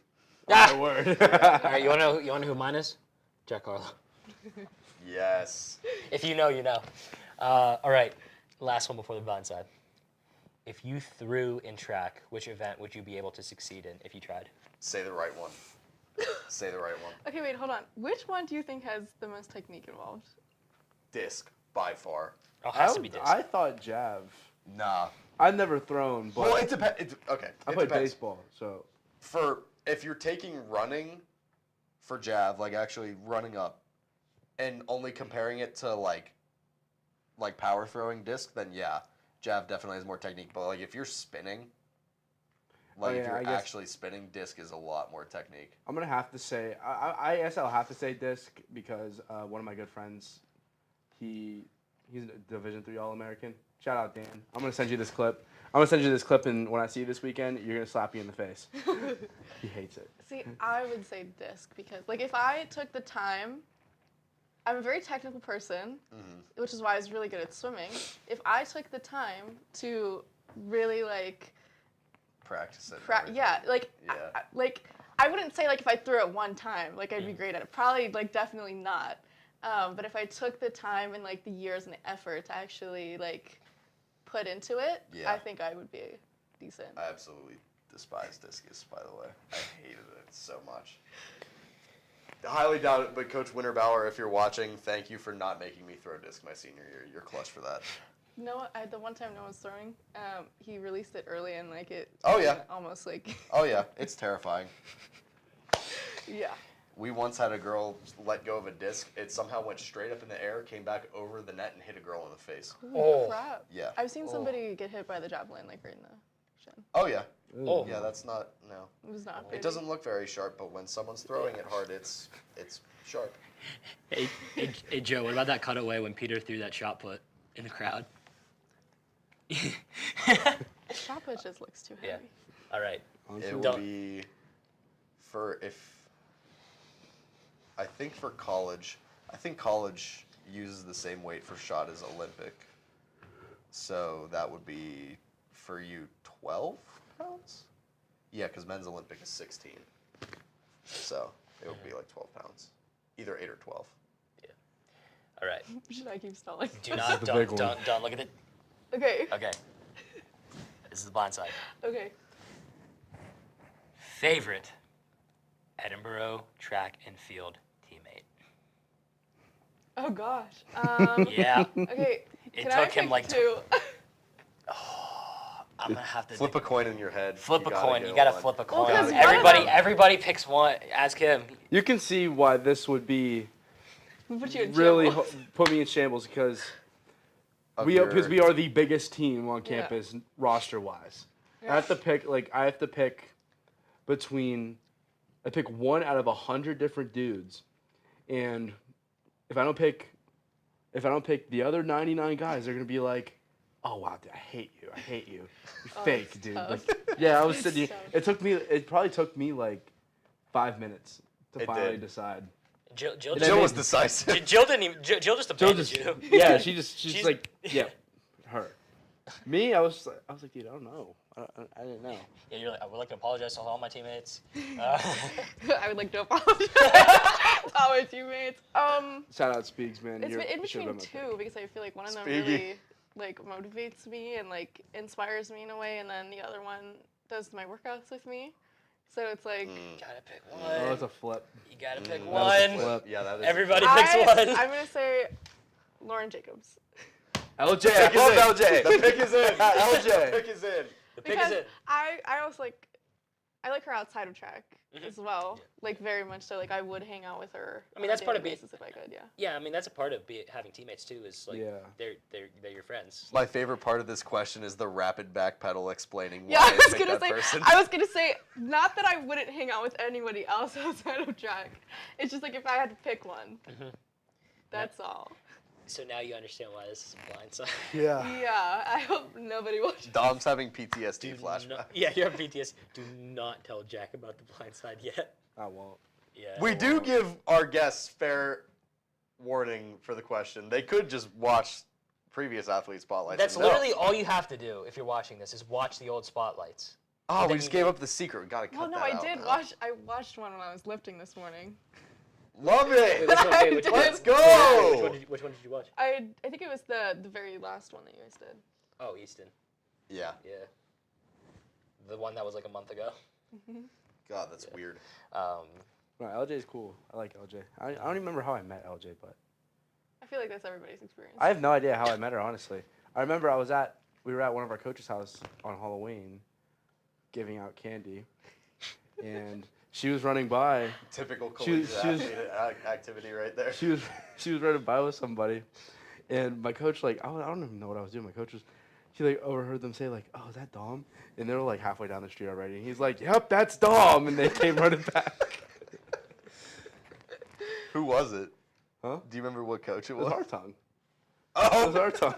Ah! My word. All right, you wanna know who mine is? Jack Harlow. Yes. If you know, you know. All right, last one before the blind side. If you threw in track, which event would you be able to succeed in if you tried? Say the right one. Say the right one. Okay, wait, hold on. Which one do you think has the most technique involved? Disc, by far. Oh, has to be disc. I thought jav. Nah. I've never thrown, but Well, it depends. Okay. I it played depends. baseball, so If you're taking running for jav, like actually running up, and only comparing it to like power throwing disc, then yeah, jav definitely has more technique. But like if you're spinning, if yeah, I you're guess- actually spinning, disc is a lot more technique. I'm gonna have to say I guess I'll have to say disc because one of my good friends, he's a Division III All-American. Shout out Dan. I'm gonna send you this clip. And when I see you this weekend, you're gonna slap you in the face. He hates it. See, I would say disc because, like, if I took the time, I'm a very technical person, which is why I was really good at swimming. If I took the time to really, like, Practice it. yeah, like, Yeah. I wouldn't say, like, if I threw it one time, like, I'd be great at it. Probably, like, definitely not. But if I took the time and, like, the years and the effort to actually, like, put into it, Yeah. I think I would be decent. I absolutely despise discus, by the way. I hated it so much. I highly doubt it, but Coach Winterbauer, if you're watching, thank you for not making me throw disc my senior year. You're clutch for that. No, the one time Noah was throwing, he released it early and, like, it Oh, yeah. almost, like... Oh, yeah. It's terrifying. Yeah. we once had a girl let go of a disc. It somehow went straight up in the air, came back over the net, and hit a girl in the face. Holy crap. Yeah. I've seen somebody get hit by the javelin like right in the shin. Oh yeah. Oh. Yeah, that's not no. It was not It pretty. doesn't look very sharp, but when someone's throwing it hard, it's sharp. Hey, Joe, what about that cutaway when Peter threw that shot put in the crowd? Shot put just looks too heavy. Yeah. All right. It would be I think for college. I think college uses the same weight for shot as Olympic. So that would be for you 12 pounds? Yeah, because men's Olympic is 16. So it would be like 12 pounds. Either 8 or 12. All right. Should I keep stalling? Do not, don't look at it. Okay. Okay. This is the blind side. Okay. Favorite Edinburgh track and field teammate? Oh gosh. Yeah. Okay. It Can I took him pick like two? I'm gonna have to flip a coin in your head. Flip a coin. You gotta flip a coin. Well, 'cause Everybody picks one. Ask him. You can see why this would be Put you in really shambles. put me in shambles because Of we your- are the biggest team on Yeah. campus roster wise. Yeah. I have to pick between I pick one out of 100 different dudes, and if I don't pick the other 99 guys, they're gonna be like, oh wow, dude, I hate you, you Oh, fake it's dude. tough. Like, yeah, I was It's sitting. tough. It probably took me like 5 minutes to It finally did. decide. Jill Jill was decisive. Jill didn't even. Jill just abandoned you. Yeah, she's like, yeah, her. Me, I was like, dude, I don't know. I didn't know. Yeah, you're like, I would like to apologize to all my teammates. I would like to apologize to all my teammates. Shout out Speaks, man. It's You're- in you should've between been my two because I feel like one of them Speaky. really like motivates me and like inspires me in a way, and then the other one does my workouts with me. So it's like Gotta pick pick. one. Oh, it's a flip. You gotta pick That one. is a flip. Yeah, that is. Everybody picks one. I'm gonna say Lauren Jacobs. LJ, I love LJ. The pick is in. LJ. The pick is in. The pick Because is in. I also I like her outside of track Mhm. as well, like very much so. Like I would hang out with her. I mean, on that's a part of daily being- basis if I could. Yeah. Yeah, I mean that's a part of having teammates too. Is like Yeah. they're your friends. My favorite part of this question is the rapid backpedal explaining Yeah, why I was picked gonna that say. person. I was gonna say not that I wouldn't hang out with anybody else outside of track. It's just like if I had to pick one. Mhm. That's all. So now you understand why this is a blind side. Yeah. Yeah, I hope nobody watches. Dom's having PTSD flashback. Yeah, you're on BTS. Do not tell Jack about the blind side yet. I won't. Yeah. We do give our guests fair warning for the question. They could just watch previous athlete spotlights. That's and know. literally all you have to do if you're watching this is watch the old spotlights. Oh, Then we just you- gave up the secret. We gotta cut Well, no, that I out did now. watch. I watched one when I was lifting this morning. Love it. Which one- wait, which one- Let's Which go. one did you watch? I think it was the very last one that you guys did. Oh, Easton. Yeah. Yeah. The one that was like a month ago. God, that's weird. No, LJ's cool. I like LJ. I don't even remember how I met LJ, but I feel like that's everybody's experience. I have no idea how I met her, honestly. I remember we were at one of our coaches' house on Halloween giving out candy, and she was running by. Typical She was- collegiate athlete activity right there. She was running by with somebody, and my coach, like, I don't even know what I was doing. My coach was, she like overheard them say like, "Oh, is that Dom?" And they were like halfway down the street already. And he's like, "Yep, that's Dom," and they came running back. Who was it? Huh? Do you remember what coach it It was? was our tongue. Oh, It was our tongue.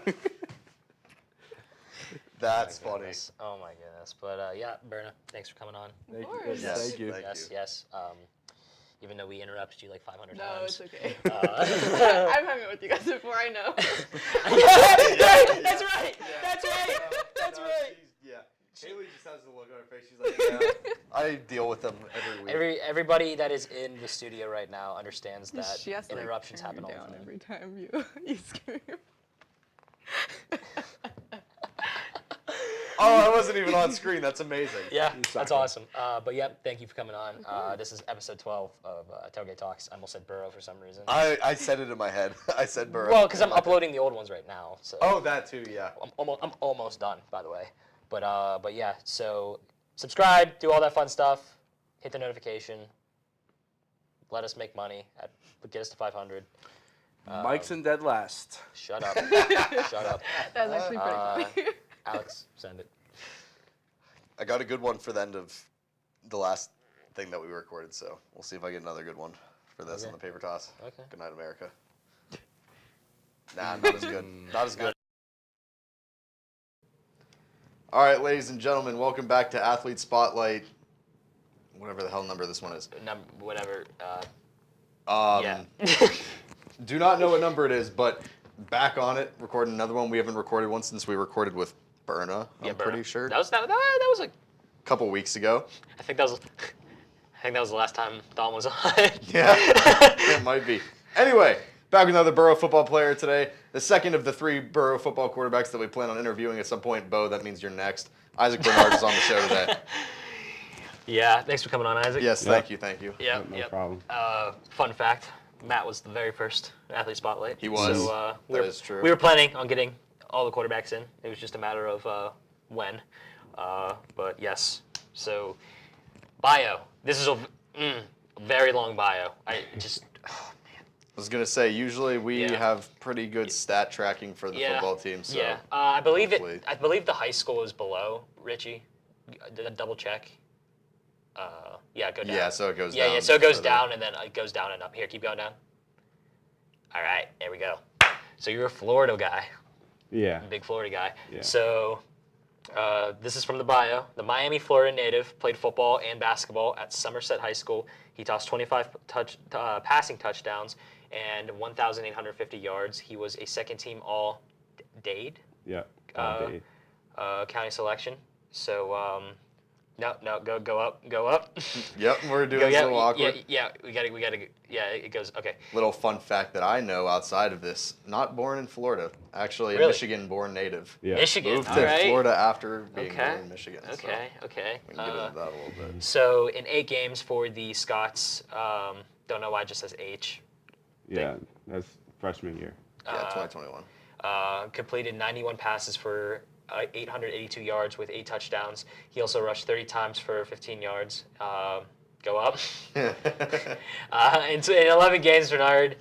That's funny. Goodness. Oh my goodness. But yeah, Berna, thanks for coming on. Thank course. you. Yes, Thank you. thank Yes, you. yes. Even though we interrupted you like 500 No, times. it's okay. Uh, I've hung out with you guys before. I know. That's right. That's right. That's right. Yeah. Kaylee just has the look on her face. She's like, yeah. I deal with them every week. Everybody that is in the studio right now understands that She has to, like, interruptions turn happen you all down the time. every time you scream. Oh, I wasn't even on screen. That's amazing. Yeah, that's awesome. But yeah, thank you for coming on. This is episode 12 of Tailgate Talks. I almost said Burrow for some reason. I said it in my head. I said Burrow. Well, because I'm uploading the old ones right now. So. Oh, that too, yeah. I'm almost done, by the way. But yeah, so subscribe, do all that fun stuff, hit the notification. let us make money, get us to 500. Mike's in dead last. Shut up. Shut up. That's actually pretty funny. Alex, send it. I got a good one for the end of the last thing that we recorded, so we'll see if I get another good one for this on the paper toss. Okay. Good night, America. Nah, not as good. Not as good. All right, ladies and gentlemen, welcome back to Athlete Spotlight. Whatever the hell number this one is. Whatever. Yeah. Do not know what number it is, but back on it, recording another one. We haven't recorded one since we recorded with Berna, I'm pretty sure. That was a couple weeks ago. I think that was the last time Dom was on. Yeah, it might be. Anyway, back with another Borough football player today. The second of the 3 Borough football quarterbacks that we plan on interviewing at some point. Bo, that means you're next. Isaac Bernard is on the show today. Yeah, thanks for coming on, Isaac. Yes, thank you. Yeah, no problem. Fun fact, Matt was the very first Athlete Spotlight. He was. So, that is true. We were planning on getting all the quarterbacks in. It was just a matter of when. But yes, so bio. This is a very long bio. I was going to say, usually we have pretty good stat tracking for the football team. So I believe the high school is below. Richie, double check. Go down. Yeah, so it goes down. Yeah, so it goes down and then it goes down and up. Here, keep going down. All right, there we go. So you're a Florida guy. Yeah. Big Florida guy. Yeah. So this is from the bio. The Miami, Florida native played football and basketball at Somerset High School. He tossed 25 passing touchdowns and 1,850 yards. He was a second-team All-Dade. Yeah. County selection. So no, go up. Yep, we're doing a little awkward. Yeah, we gotta. Yeah, it goes. Okay. Little fun fact that I know outside of this: not born in Florida, actually a Really? Michigan-born native. Yeah. Michigan. Moved all to right. Florida after being born in Michigan. Okay. We can get into that a little bit. So in 8 games for the Scots, don't know why it just says H. Yeah, that's freshman year. Yeah, 2021. Completed 91 passes for 882 yards with 8 touchdowns. He also rushed 30 times for 15 yards. Go up. In 11 games, Bernard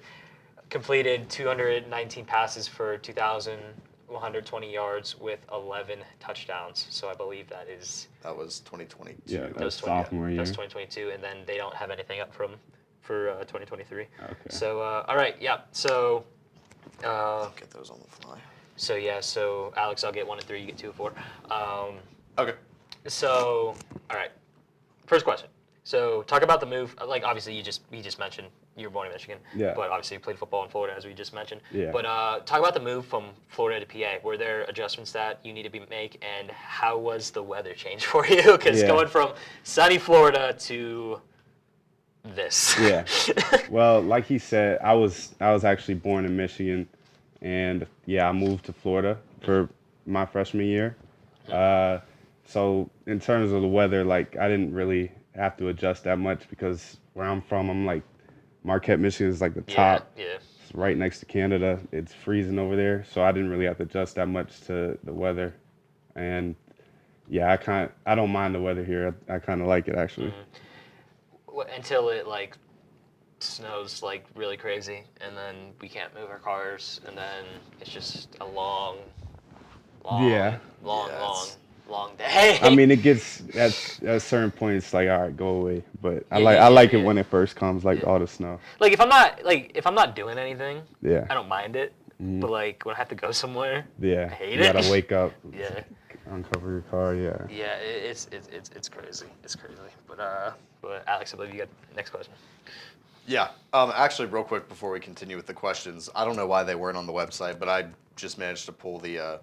completed 219 passes for 2,120 yards with 11 touchdowns. So I believe that was 2022. Yeah, that was sophomore year. That was 2022, and then they don't have anything up for 2023. Okay. So all right, yeah. So get those on the fly. So Alex, I'll get 1 and 3. You get 2 and 4. Okay. So all right, first question. So talk about the move. Like obviously you just mentioned you were born in Michigan. Yeah. But obviously you played football in Florida as we just mentioned. Yeah. But talk about the move from Florida to PA. Were there adjustments that you needed to make, and how was the weather change for you? Because going from sunny Florida to this. Yeah. Well, like he said, I was actually born in Michigan, and I moved to Florida for my freshman year. So in terms of the weather, like I didn't really have to adjust that much because where I'm from, I'm like Marquette, Michigan is like the top. Yeah. It's right next to Canada. It's freezing over there, so I didn't really have to adjust that much to the weather. And I don't mind the weather here. I kind of like it actually. Until it like snows like really crazy, and then we can't move our cars, and then it's just a long day. I mean, it gets at a certain point. It's like, all right, go away. But I like it when it first comes, like all the snow. Like if I'm not doing anything, I don't mind it. Mhm. But like when I have to go somewhere, Yeah, I hate you it. gotta wake up. Yeah. Uncover your car. Yeah. Yeah, it's crazy. It's crazy. But Alex, I believe you got the next question. Yeah. Actually, real quick before we continue with the questions, I don't know why they weren't on the website, but I just managed to pull the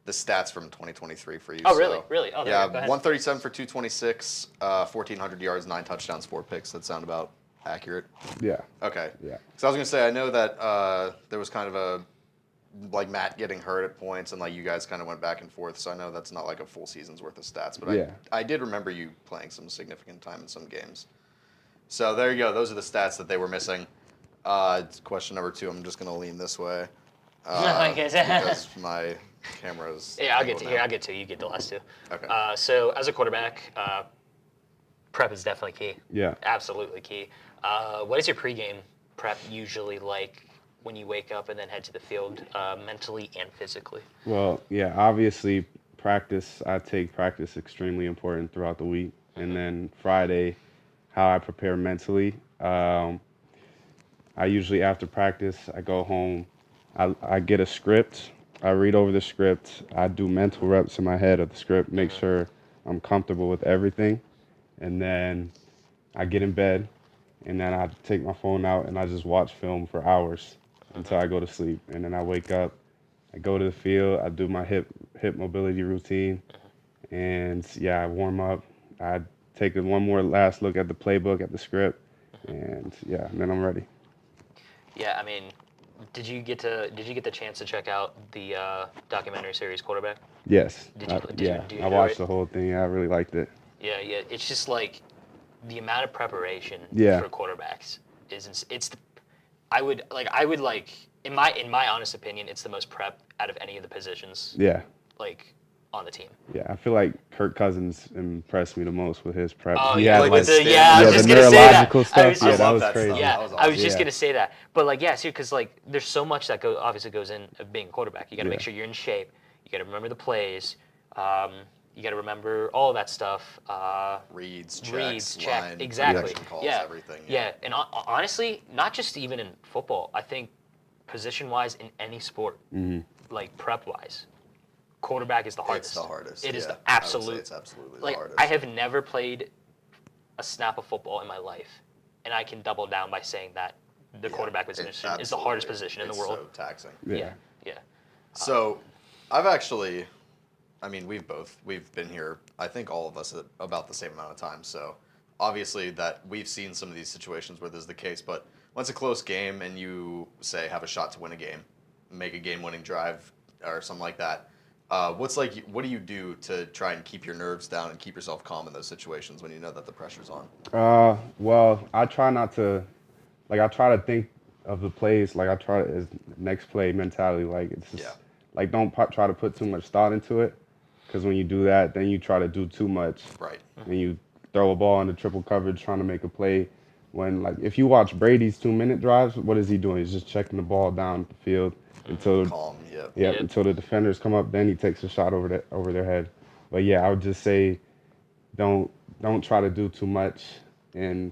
stats from 2023 for you. Oh, really? Really? Oh, yeah. go ahead. 137 for 226, 1,400 yards, 9 touchdowns, 4 picks. That sound about accurate? Yeah. Okay. Yeah. So I was gonna say, I know that there was kind of a Matt getting hurt at points, and like you guys kind of went back and forth. So I know that's not like a full season's worth of stats, but I did remember you playing some significant time in some games. So there you go. Those are the stats that they were missing. Question number 2. I'm just gonna lean this way because my camera's. Yeah, I'll get to here. I'll get to you. Get the last 2. Okay. So as a quarterback, prep is definitely key. Yeah. Absolutely key. What is your pregame prep usually like when you wake up and then head to the field, mentally and physically? Well, yeah, obviously practice. I take practice extremely important throughout the week, and then Friday, how I prepare mentally. I usually after practice, I go home. I get a script. I read over the script. I do mental reps in my head of the script, make sure I'm comfortable with everything, and then I get in bed, and then I take my phone out and I just watch film for hours until I go to sleep, and then I wake up. I go to the field. I do my hip mobility routine, and yeah, I warm up. I take one more last look at the playbook, at the script, and yeah, and then I'm ready. Yeah, I mean, did you get the chance to check out the documentary series Quarterback? Yes. Did you I watched the whole thing. I really liked it. Yeah. It's just like the amount of preparation for quarterbacks I would in my honest opinion, it's the most prep out of any of the positions. Yeah. Like on the team. Yeah, I feel like Kirk Cousins impressed me the most with his prep. Oh, he yeah, had with I was just the gonna say that. neurological stuff. That was crazy. Yeah, I was just gonna say that. But like, yeah, see, because like, there's so much that obviously goes in of being a quarterback. You got to make sure you're in shape. You got to remember the plays. You got to remember all of that stuff. Reads, check, line, exactly. Calls, yeah, everything. Yeah, and honestly, not just even in football. I think position-wise in any sport, like prep-wise, quarterback is the hardest. It's the hardest. It is the absolute. absolute. It's absolutely like, the hardest. I have never played a snap of football in my life, and I can double down by saying that the quarterback position is the hardest position in the world. It's so taxing. Yeah. So, I've actually, I mean, we've been here, I think all of us, about the same amount of time. So, obviously that we've seen some of these situations where this is the case, but when it's a close game and you, say, have a shot to win a game, make a game-winning drive or something like that, what do you do to try and keep your nerves down and keep yourself calm in those situations when you know that the pressure's on? Well, I try not to, I try to think of the plays, I try to, as next play mentality, it's just, don't try to put too much thought into it, because when you do that, then you try to do too much. Right. And you throw a ball into triple coverage trying to make a play. When, if you watch Brady's 2-minute drives, what is he doing? He's just checking the ball down the field until calm, until the defenders come up. Then he takes a shot over their head. But yeah, I would just say, don't try to do too much, and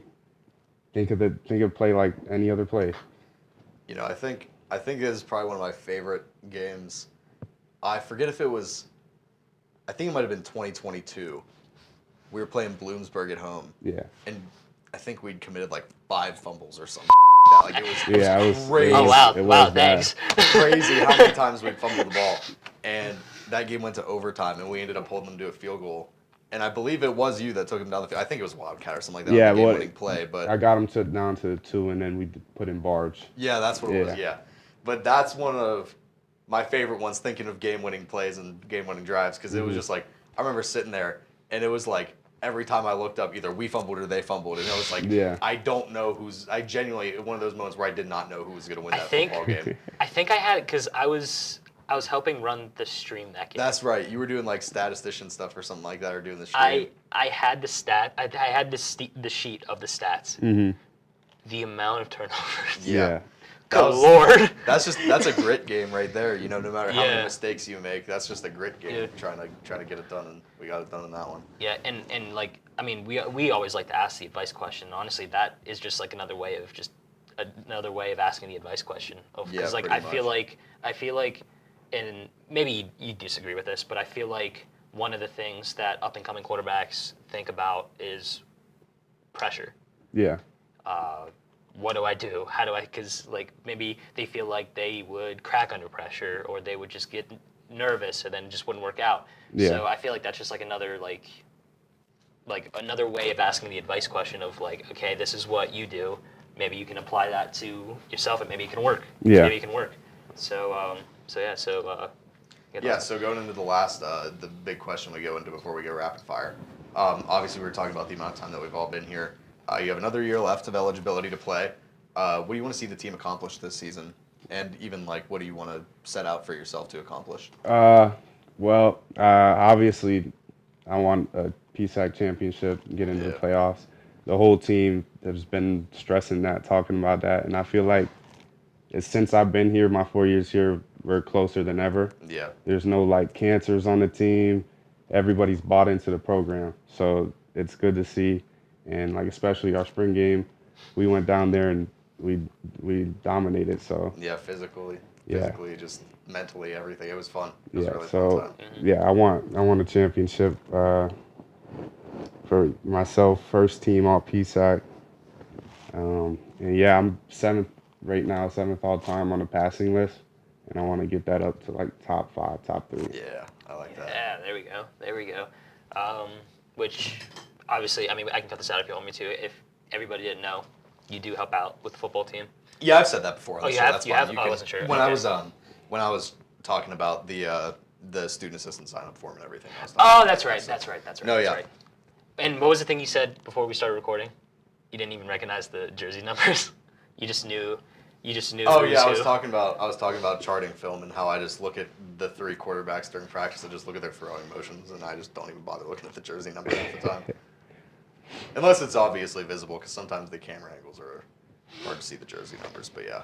think of play like any other play. You know, I think this is probably one of my favorite games. I forget if it was, I think it might have been 2022. We were playing Bloomsburg at home. Yeah. And I think we'd committed 5 fumbles or something. It was crazy. Oh wow, thanks. Crazy how many times we'd fumbled the ball. And that game went to overtime, and we ended up holding them to a field goal. And I believe it was you that took him down the field. I think it was Wildcat or something like that. Yeah, on the game-winning play, but I got him down to 2, and then we put in Barge. Yeah, that's what it was. Yeah, but that's one of my favorite ones. Thinking of game-winning plays and game-winning drives, because it was just I remember sitting there, and it was every time I looked up, either we fumbled or they fumbled, and it was I don't know I genuinely, one of those moments where I did not know who was going to win that football game. I think I had it because I was helping run the stream that game. That's right. You were doing statistician stuff or something like that, or doing the stream. I had the stat. I had the sheet of the stats. Mm-hmm. The amount of turnovers. Yeah. Good Lord. That's a grit game right there. You know, no matter how many mistakes you make, that's just a grit game. Trying to get it done, and we got it done in that one. Yeah, and I mean, we always like to ask the advice question. Honestly, that is just another way of asking the advice question. Because I feel like, and maybe you disagree with this, but I feel like one of the things that up and coming quarterbacks think about is pressure. Yeah. What do I do? How do I? Because maybe they feel like they would crack under pressure, or they would just get nervous, and then it just wouldn't work out. Yeah. So I feel like that's just another another way of asking the advice question of okay, this is what you do. Maybe you can apply that to yourself, and maybe it can work. Yeah. Maybe it can work. So So going into the last, the big question we go into before we go rapid fire. Obviously, we were talking about the amount of time that we've all been here. You have another year left of eligibility to play. What do you want to see the team accomplish this season? And even what do you want to set out for yourself to accomplish? Obviously, I want a PSAC championship, get into the playoffs. the whole team has been stressing that, talking about that, and I feel like since I've been here, my 4 years here, we're closer than ever. Yeah. There's no like cancers on the team. Everybody's bought into the program, so it's good to see. And like especially our spring game, we went down there and we dominated. So yeah, physically, just mentally, everything. It was fun. It was a really fun time. Yeah, I want a championship for myself, first team all PSAC. And yeah, I'm 7th right now, 7th all time on the passing list, and I want to get that up to like top 5, top 3. Yeah, I like that. Yeah, there we go. There we go. Which obviously, I mean, I can cut this out if you want me to. If everybody didn't know, you do help out with the football team. Yeah, I've said that before. Oh, you have? You have? I wasn't sure. When I was talking about the student assistant sign up form and everything. Oh, that's right. That's right. No, yeah. Right. And what was the thing you said before we started recording? You didn't even recognize the jersey numbers. You just knew. Oh yeah, I was talking about charting film and how I just look at the 3 quarterbacks during practice and just look at their throwing motions, and I just don't even bother looking at the jersey number half the time, unless it's obviously visible, because sometimes the camera angles are hard to see the jersey numbers. But yeah.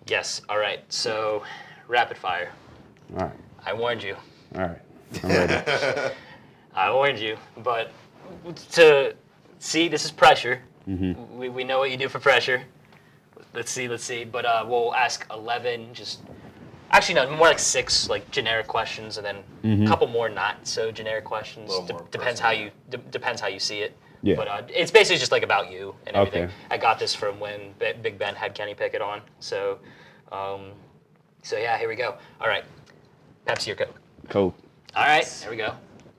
Yes. All right. So, rapid fire. All right. I warned you. All right. I'm ready. I warned you, but to see, this is pressure. Mm-hmm. We know what you do for pressure. Let's see. But we'll ask 11, actually no, more like 6 like generic questions, and then a couple more not so generic questions. Depends how you see it. Yeah. But it's basically just like about you and everything. Okay. I got this from when Big Ben had Kenny Pickett on. So yeah, here we go. All right, Pepsi or Coke? Coke. All right, there we go.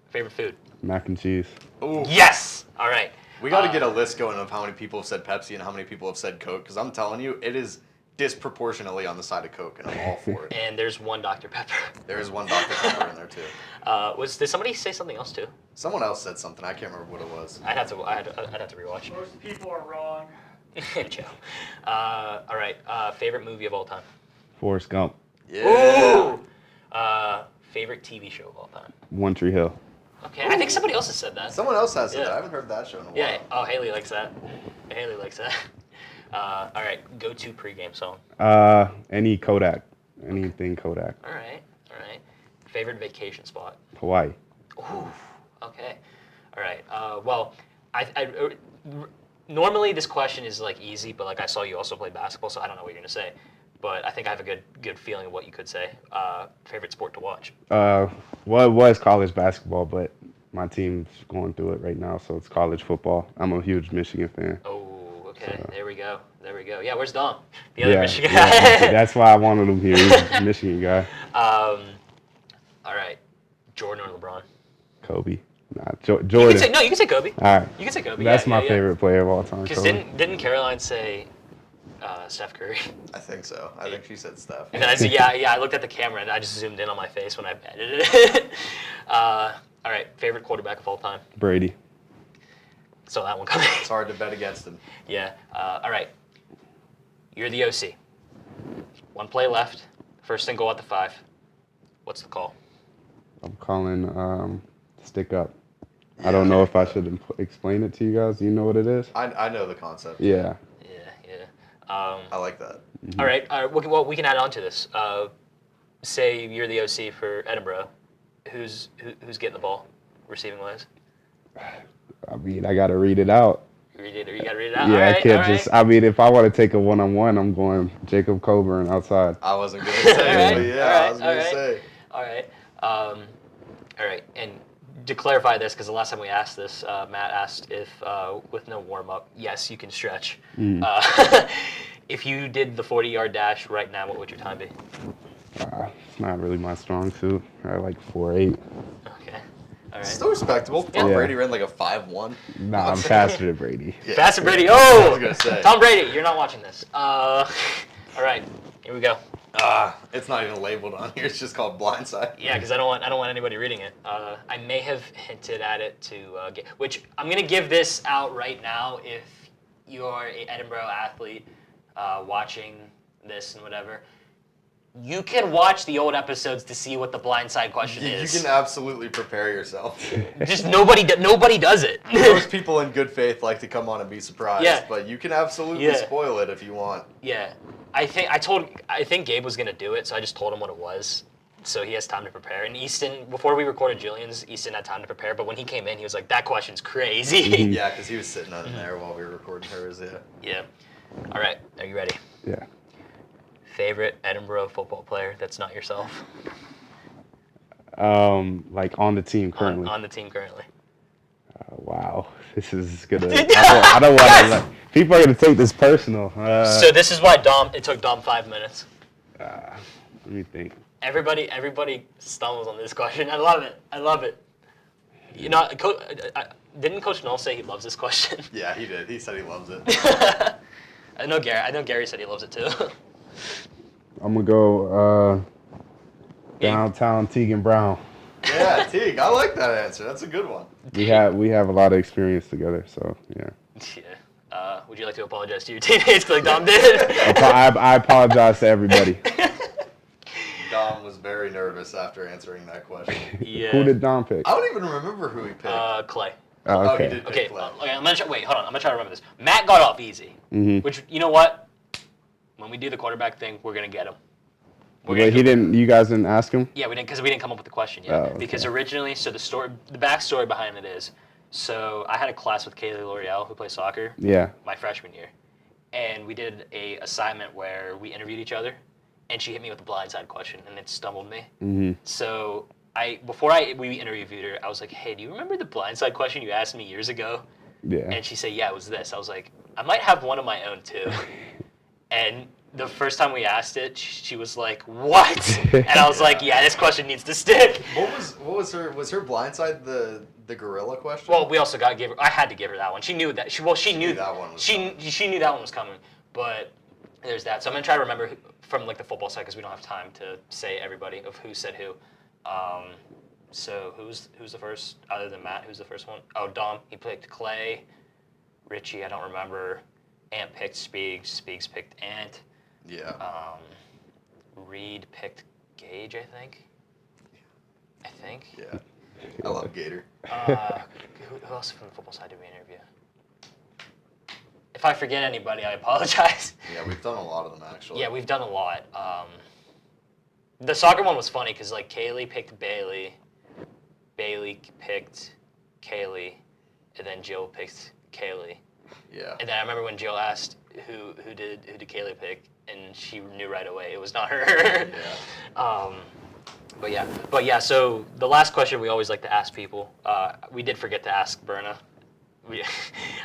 Favorite food? Mac and cheese. Ooh. Yes. All right. We got to get a list going of how many people have said Pepsi and how many people have said Coke, because I'm telling you, it is disproportionately on the side of Coke, and I'm all for it. And there's one Dr. Pepper. There is one Dr. Pepper in there too. Did somebody say something else too? Someone else said something. I can't remember what it was. I'd have to rewatch. Most people are wrong. Joe. All right. Favorite movie of all time? Forrest Gump. Yeah. Ooh. Favorite TV show of all time? One Tree Hill. Okay, I think somebody else has said that. Someone else has said that. I haven't heard that show in a while. Yeah. Oh, Haley likes that. All right. Go-to pregame song. Any Kodak. Anything Kodak. All right. Favorite vacation spot? Hawaii. Ooh. Okay. All right. Well, normally this question is like easy, but like I saw you also play basketball, so I don't know what you're gonna say. But I think I have a good feeling of what you could say. Favorite sport to watch? Well, it was college basketball, but my team's going through it right now, so it's college football. I'm a huge Michigan fan. Oh, okay. So. There we go. Yeah, where's Dom? The other Michigan guy. Yeah, that's why I wanted him here. He's a Michigan guy. All right. Jordan or LeBron? Kobe. Nah, Jordan. You can say Kobe. All right. You can say Kobe. That's my favorite player of all time. Because didn't Caroline say Steph Curry? I think so. I think she said Steph. And then I looked at the camera and I just zoomed in on my face when I edited it. All right, favorite quarterback of all time? Brady. So that one coming. It's hard to bet against him. Yeah. All right. You're the OC. 1 play left. First and goal at the 5. What's the call? I'm calling stick up. I don't know if I should explain it to you guys. Do you know what it is? I know the concept. Yeah. I like that. Mm-hmm. All right. Well, we can add on to this. Say you're the OC for Edinburgh. Who's getting the ball, receiving wise? I mean, I got to read it out. You got to read it out? Yeah, all right, I can't just. I mean, if I want to take a one-on-one, I'm going Jacob Coburn outside. I wasn't going to say it, but yeah, I was going to say. All right. All right. And to clarify this, because the last time we asked this, Matt asked if, with no warm-up, yes, you can stretch. If you did the 40-yard dash right now, what would your time be? It's not really my strong suit. I like 4.8. Okay. All right. Still respectable. Tom Brady ran like a 5.1. Nah, I'm faster than Brady. Yeah. Faster Brady. Oh! I was going to say. Tom Brady, you're not watching this. All right. Here we go. It's not even labeled on here. It's just called Blindside. Yeah, because I don't want anybody reading it. I may have hinted at it to which I'm gonna give this out right now. If you are an Edinburgh athlete watching this and whatever, You can watch the old episodes to see what the blindside question is. You can absolutely prepare yourself. Just nobody does it. Most people in good faith like to come on and be surprised, Yeah. but you can absolutely spoil it if you want. Yeah, I think Gabe was gonna do it, so I just told him what it was, so he has time to prepare. And Easton, before we recorded Gillian's, Easton had time to prepare, but when he came in, he was like, "That question's crazy." Yeah, because he was sitting on there while we were recording hers. Yeah. All right, are you ready? Yeah. Favorite Edinburgh football player that's not yourself? Like on the team currently. On the team currently. Wow, this is gonna. I don't want to. Like, people are gonna take this personal. So this is why it took Dom 5 minutes. Let me think. Everybody stumbles on this question. I love it. You know, didn't Coach Null say he loves this question? Yeah, he did. He said he loves it. I know Gary said he loves it too. I'm gonna go downtown Teagan Brown. Yeah, Teague. I like that answer. That's a good one. We have a lot of experience together, so yeah. Yeah. Would you like to apologize to your teammates like Dom did? I apologize to everybody. Dom was very nervous after answering that question. Yeah. Who did Dom pick? I don't even remember who he picked. Clay. Oh, okay. He did pick Clay. Okay, I'm gonna wait. Hold on. I'm gonna try to remember this. Matt got off easy. Mm-hmm. Which, you know what? When we do the quarterback thing, we're gonna get him. Wait, you guys didn't ask him? Yeah, we didn't, because we didn't come up with the question yet. Oh, okay. Because originally, so the backstory behind it is, so I had a class with Kaylee Lauriel who plays soccer. Yeah. My freshman year, and we did a assignment where we interviewed each other, and she hit me with a blindside question, and it stumbled me. Mm-hmm. So before we interviewed her, I was like, "Hey, do you remember the blindside question you asked me years ago?" Yeah. And she said, "Yeah, it was this." I was like, "I might have one of my own too." And the first time we asked it, she was like, "What?" And I was like, "Yeah, this question needs to stick." What was her blindside the gorilla question? Well, we also I had to give her that one. She knew that. She knew that one was she knew that one was coming. But there's that. So I'm gonna try to remember from like the football side because we don't have time to say everybody of who said who. So who's the first other than Matt? Who's the first one? Oh, Dom. He picked Clay. Richie, I don't remember. Ant picked Spiegs. Spiegs picked Ant. Yeah. Reed picked Gage, I think. Yeah. I love Gator. Who else from the football side did we interview? If I forget anybody, I apologize. Yeah, we've done a lot of them actually. Yeah, we've done a lot. The soccer one was funny because like Kaylee picked Baylee, Baylee picked Kaylee, and then Jill picked Kaylee. Yeah. And then I remember when Jill asked who did Kaylee pick, and she knew right away it was not her. Yeah. But yeah. So the last question we always like to ask people, we did forget to ask Berna.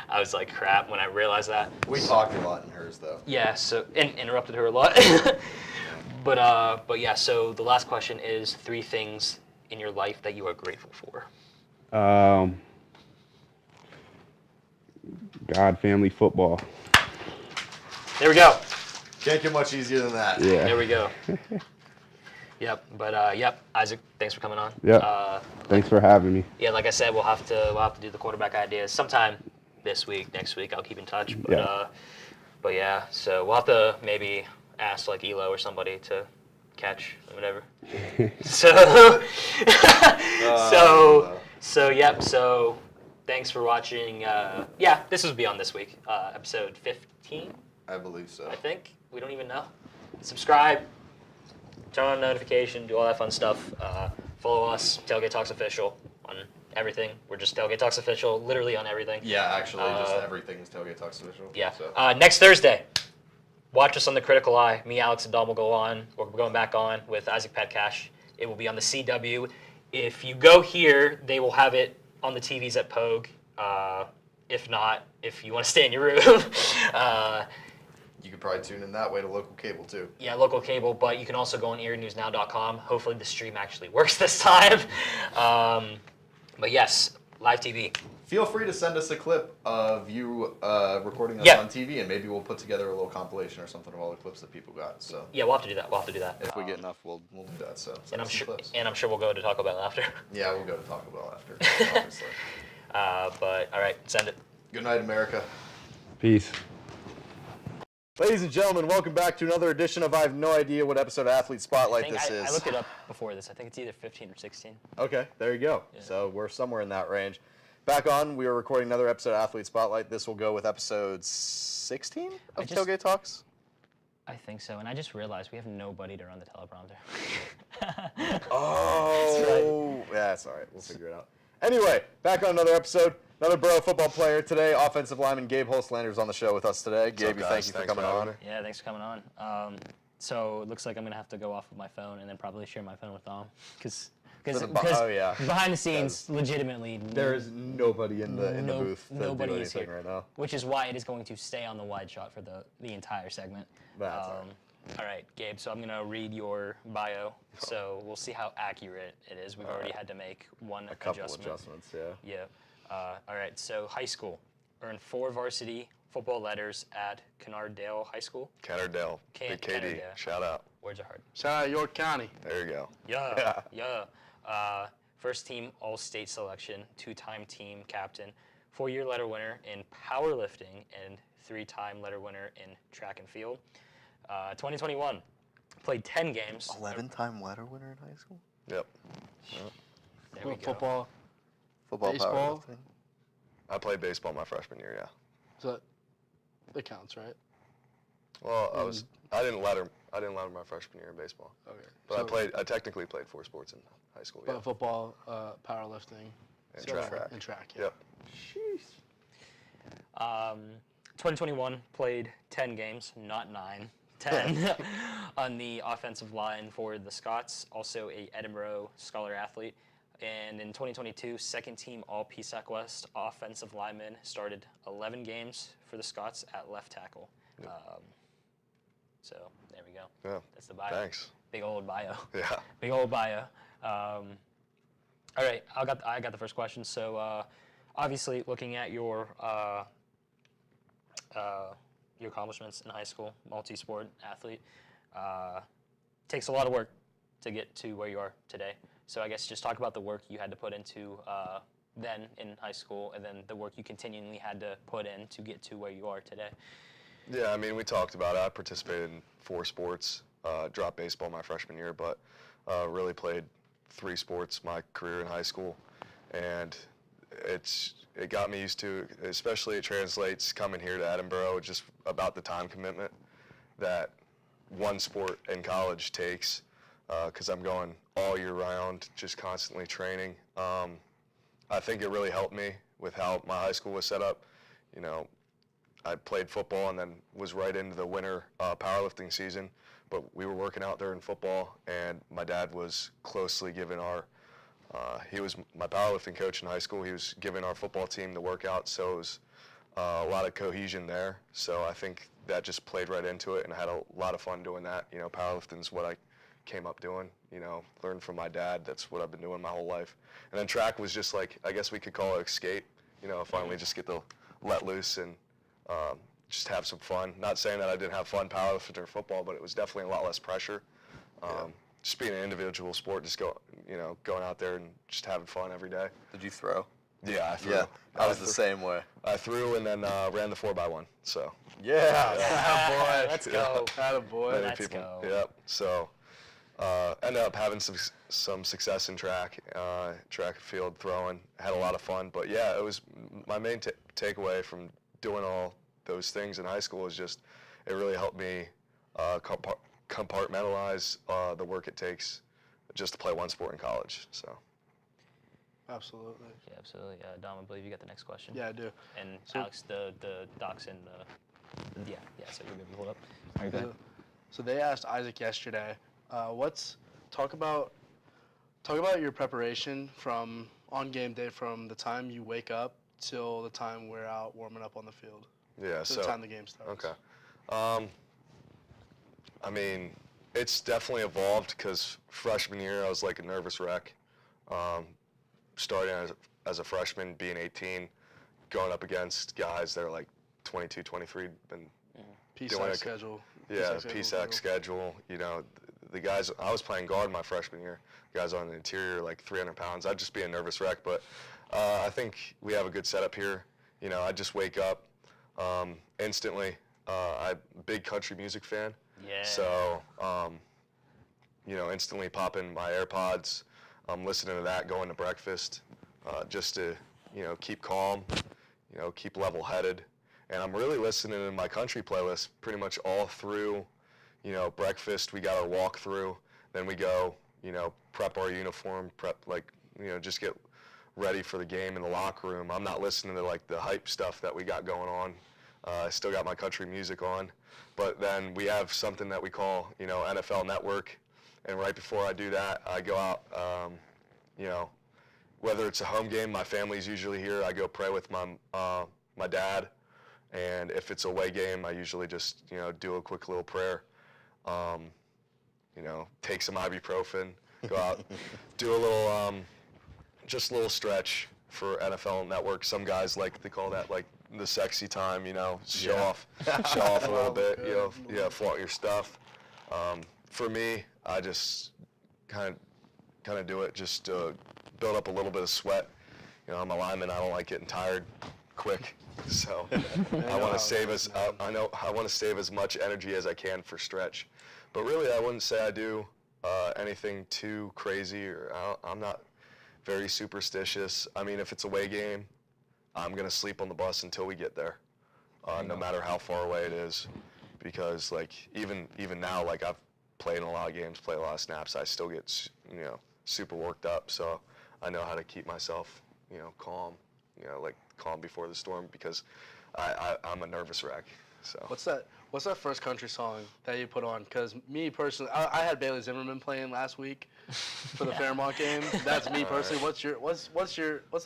I was like, crap when I realized that. We talked a lot in hers though. Yeah. So and interrupted her a lot. But yeah. So the last question is 3 things in your life that you are grateful for. God, family, football. There we go. Can't get much easier than that. Yeah. There we go. Yep. But yep, Isaac, thanks for coming on. Yep. Thanks for having me. Yeah, like I said, we'll have to do the quarterback ideas sometime this week, next week. I'll keep in touch. But but yeah, so we'll have to maybe ask like Elo or somebody to catch or whatever. So yep. So thanks for watching. Yeah, this was Beyond This Week, episode 15. I believe so. I think. We don't even know. Subscribe, turn on notification, do all that fun stuff. Follow us, Tailgate Talks Official, on everything. We're just Tailgate Talks Official, literally on everything. Yeah, actually, just everything is Tailgate Talks Official. Yeah. So. Next Thursday, watch us on the Critical Eye. Me, Alex, and Dom will go on. We're going back on with Isaac Petcash. It will be on the CW. If you go here, they will have it on the TVs at Pogue. If not, if you want to stay in your room. You could probably tune in that way to local cable too. Yeah, local cable, but you can also go on earnewsnow.com. Hopefully the stream actually works this time. But yes, live TV. Feel free to send us a clip of you recording us on TV, and maybe we'll put together a little compilation or something of all the clips that people got. So yeah, we'll have to do that. If we get enough, we'll do that. So and I'm sure we'll go to Taco Bell after. Yeah, we'll go to Taco Bell after. Obviously. But all right, send it. Good night, America. Peace. Ladies and gentlemen, welcome back to another edition of I have no idea what episode of Athlete Spotlight this is. I looked it up before this. I think it's either 15 or 16. Okay, there you go. Yeah. So we're somewhere in that range. Back on, we are recording another episode of Athlete Spotlight. This will go with episode 16 of Tailgate Talks. I think so, and I just realized we have nobody to run the teleprompter. Oh, right. Yeah, that's all right. We'll figure it out. Anyway, back on another episode. Another Borough football player today, offensive lineman Gabe Hulslander is on the show with us today. Gabe, thank you for coming on. Yeah, thanks for coming on. So it looks like I'm going to have to go off of my phone and then probably share my phone with Dom. Because behind the scenes, legitimately, there is nobody in the booth to nobody do is anything here right now. Which is why it is going to stay on the wide shot for the entire segment. That's all right, Gabe, so I'm going to read your bio, so we'll see how accurate it is. We've already had to make a couple adjustments, yeah. Yeah. All right, so high school. Earned 4 varsity football letters at Canardale High School. Canardale. Big KD. Shout out. Words are hard. Shout out York County. There you go. Yeah. First team All-State selection, 2-time team captain, 4-year letter winner in powerlifting, and 3-time letter winner in track and field. 2021, played 10 games. 11-time letter winner in high school? Yep. There we go. Football, baseball. I played baseball my freshman year, yeah. So that counts, right? Well, I didn't letter my freshman year in baseball. Okay. But I technically played 4 sports in high school. But yeah. football, powerlifting, and track. And track. Yeah. Yep. Jeez. 2021, played 10 games, not 9. 10 on the offensive line for the Scots, also a Edinburgh Scholar athlete. And in 2022, second team All-PSAC West offensive lineman, started 11 games for the Scots at left tackle. So there we go. Yeah. That's the bio. Thanks. Big old bio. Yeah. Big old bio. All right, I got the first question. So obviously, looking at your accomplishments in high school, multi-sport athlete, takes a lot of work to get to where you are today. So I guess just talk about the work you had to put into then in high school, and then the work you continually had to put in to get to where you are today. Yeah, I mean, we talked about it. I participated in 4 sports, dropped baseball my freshman year, but really played 3 sports my career in high school. And it got me used to, especially it translates coming here to Edinburgh, just about the time commitment that one sport in college takes, because I'm going all year round, just constantly training. I think it really helped me with how my high school was set up. You know, I played football and then was right into the winter powerlifting season, but we were working out during football, and my dad was closely giving he was my powerlifting coach in high school. He was giving our football team the workouts, so it was a lot of cohesion there. So I think that just played right into it, and I had a lot of fun doing that. You know, powerlifting is what I came up doing. You know, learned from my dad. That's what I've been doing my whole life. And then track was just like, I guess we could call it escape. You know, finally just get to let loose and just have some fun. Not saying that I didn't have fun powerlifting or football, but it was definitely a lot less pressure. Just being an individual sport, just going out there and just having fun every day. Did you throw? Yeah, I threw. Yeah, I was the same way. I threw and then ran the 4x1. So. Yeah. Boy, let's go. Attaboy. Let's go. Yep. So ended up having some success in track field throwing. Had a lot of fun, but yeah, it was my main takeaway from doing all those things in high school is just it really helped me compartmentalize the work it takes just to play one sport in college. So. Absolutely. Yeah, absolutely. Dom, I believe you got the next question. Yeah, I do. And so, Alex, the docs and yeah. So you're good. Hold up. All right, go ahead. So they asked Isaac yesterday, talk about your preparation from on game day, from the time you wake up till the time we're out warming up on the field. Yeah. So the time the game starts. Okay. I mean, it's definitely evolved because freshman year I was like a nervous wreck. Starting as a freshman, being 18, going up against guys that are like 22, 23, been doing a schedule. Yeah, PSAC schedule. You know, the guys, I was playing guard my freshman year. Guys on the interior, like 300 pounds. I'd just be a nervous wreck, but I think we have a good setup here. You know, I just wake up instantly, I'm a big country music fan. Yeah. So, instantly pop in my AirPods. I'm listening to that going to breakfast, just to, keep calm, keep level-headed. And I'm really listening to my country playlist pretty much all through, breakfast. We got our walkthrough. Then we go, prep our uniform, just get ready for the game in the locker room. I'm not listening to the hype stuff that we got going on. I still got my country music on, but then we have something that we call, NFL Network, and right before I do that, I go out, whether it's a home game, my family's usually here, I go pray with my dad, and if it's a away game, I usually just, do a quick little prayer, take some ibuprofen, go out, do a little, just a little stretch for NFL Network. Some guys like to call that the sexy time, show off a little bit, flaunt your stuff. For me, I just kind of do it just to build up a little bit of sweat. I'm a lineman. I don't like getting tired quick, so I want to save I want to save as much energy as I can for stretch. But really, I wouldn't say I do anything too crazy, or I'm not very superstitious. I mean, if it's a away game, I'm gonna sleep on the bus until we get there, no matter how far away it is, because even now, I've played in a lot of games, played a lot of snaps, I still get super worked up. So I know how to keep myself calm, calm before the storm, because I'm a nervous wreck. So What's that first country song that you put on? Because me personally, I had Bailey Zimmerman playing last week for the Fairmont game. That's me personally. What's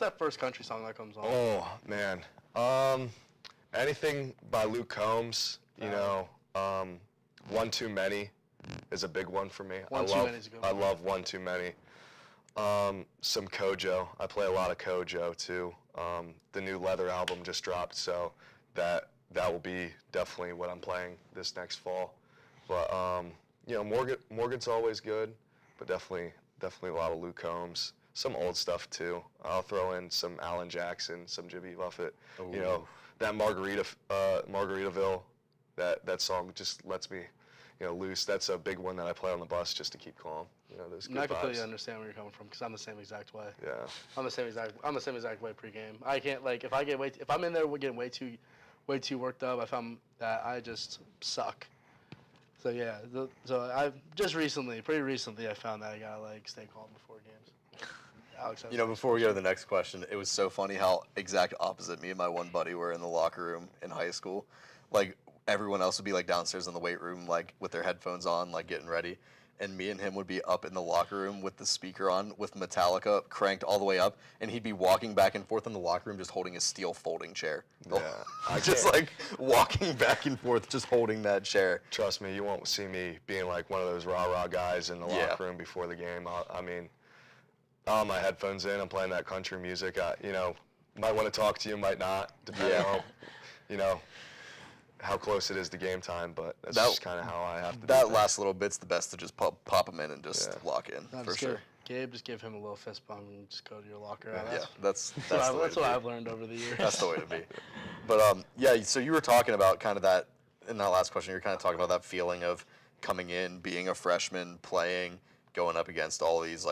that first country song that comes on? Oh man, anything by Luke Combs. One Too Many is a big one for me. One Too Many is a good one. I love One Too Many. Some Kojo. I play a lot of Kojo too. The new Leather album just dropped, so that will be definitely what I'm playing this next fall. But Morgan's always good, but definitely a lot of Luke Combs. Some old stuff too. I'll throw in some Alan Jackson, some Jimmy Buffett. Ooh. That Margaritaville. That song just lets me, loose. That's a big one that I play on the bus just to keep calm. Those good I completely vibes. understand where you're coming from, because I'm the same exact way. Yeah. I'm the same exact way pregame. I can't if I'm in there getting way too worked up, I found that I just suck. So yeah, so I've pretty recently, I found that I gotta stay calm before games. Alex, Before we go to the next question, it was so funny how exact opposite me and my one buddy were in the locker room in high school. Everyone else would be downstairs in the weight room, with their headphones on, getting ready. And me and him would be up in the locker room with the speaker on, with Metallica cranked all the way up, and he'd be walking back and forth in the locker room just holding a steel folding chair. Yeah. Just walking back and forth, just holding that chair. Trust me, you won't see me being one of those rah-rah guys in the locker room before the game. I'll have my headphones in, I'm playing that country music. Might want to talk to you, might not, depending on, how close it is to game time, but that's just kind of how I have to do That it. last little bit's the best to just pop them in and just lock in, for sure. Gabe, just give him a little fist bump and just go to your locker. That's what I've learned over the years. That's the way to be. But so you were talking about kind of that, in that last question, you were kind of talking about that feeling of coming in, being a freshman, playing, going up against all these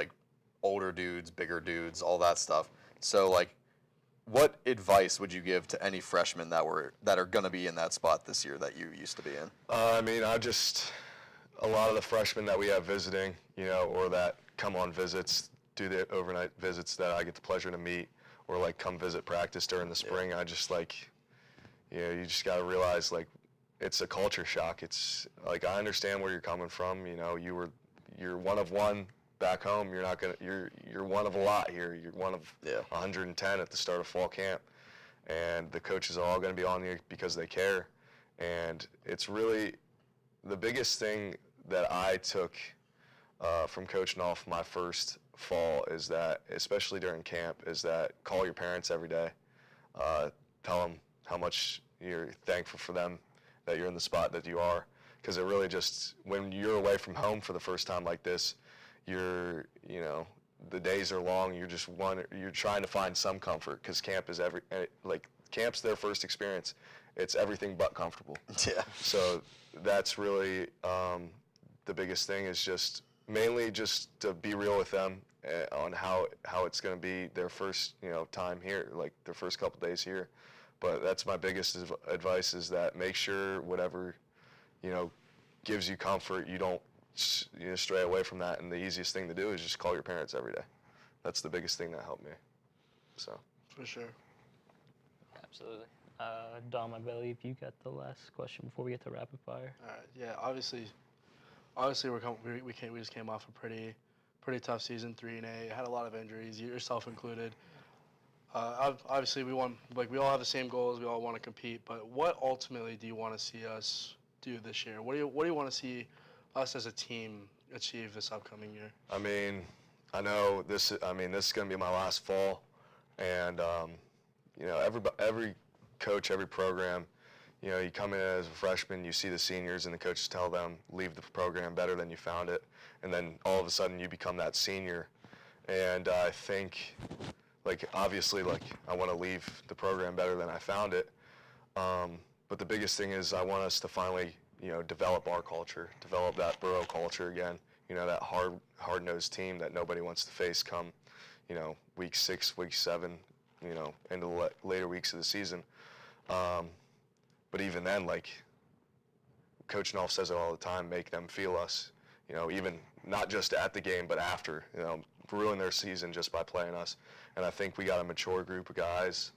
older dudes, bigger dudes, all that stuff. So what advice would you give to any freshmen that are going to be in that spot this year that you used to be in? A lot of the freshmen that we have visiting, or that come on visits, do the overnight visits that I get the pleasure to meet, or come visit practice during the spring. I just you just got to realize it's a culture shock. It's I understand where you're coming from. You're one of one. Back home, you're one of a lot here. You're one of 110 at the start of fall camp, and the coaches are all going to be on you because they care. And it's really the biggest thing that I took from coaching off my first fall is that, especially during camp, is that call your parents every day. Tell them how much you're thankful for them, that you're in the spot that you are, because it really just, when you're away from home for the first time like this, the days are long. You're trying to find some comfort, because camp is camp's their first experience, it's everything but comfortable. Yeah. So that's really the biggest thing is just mainly just to be real with them on how it's going to be their first time here, like their first couple days here. But that's my biggest advice is that make sure whatever gives you comfort, you don't stray away from that. And the easiest thing to do is just call your parents every day. That's the biggest thing that helped me. So. For sure. Absolutely. Dom and Baylee, if you got the last question before we get to rapid fire. All right. Yeah. Obviously, we just came off a pretty tough season, 3-8. Had a lot of injuries, yourself included. Obviously, we all have the same goals. We all want to compete. But what ultimately do you want to see us do this year? What do you want to see us as a team achieve this upcoming year? I mean, I know this. I mean, this is going to be my last fall, and every coach, every program, you come in as a freshman, you see the seniors, and the coaches tell them leave the program better than you found it, and then all of a sudden you become that senior, and I think. Obviously, I want to leave the program better than I found it. But the biggest thing is I want us to finally, develop our culture, develop that Borough culture again. That hard-nosed team that nobody wants to face come, week 6, week 7, into the later weeks of the season. But even then, Coach Nolf says it all the time, make them feel us. Even not just at the game, but after. Ruin their season just by playing us. And I think we got a mature group of guys.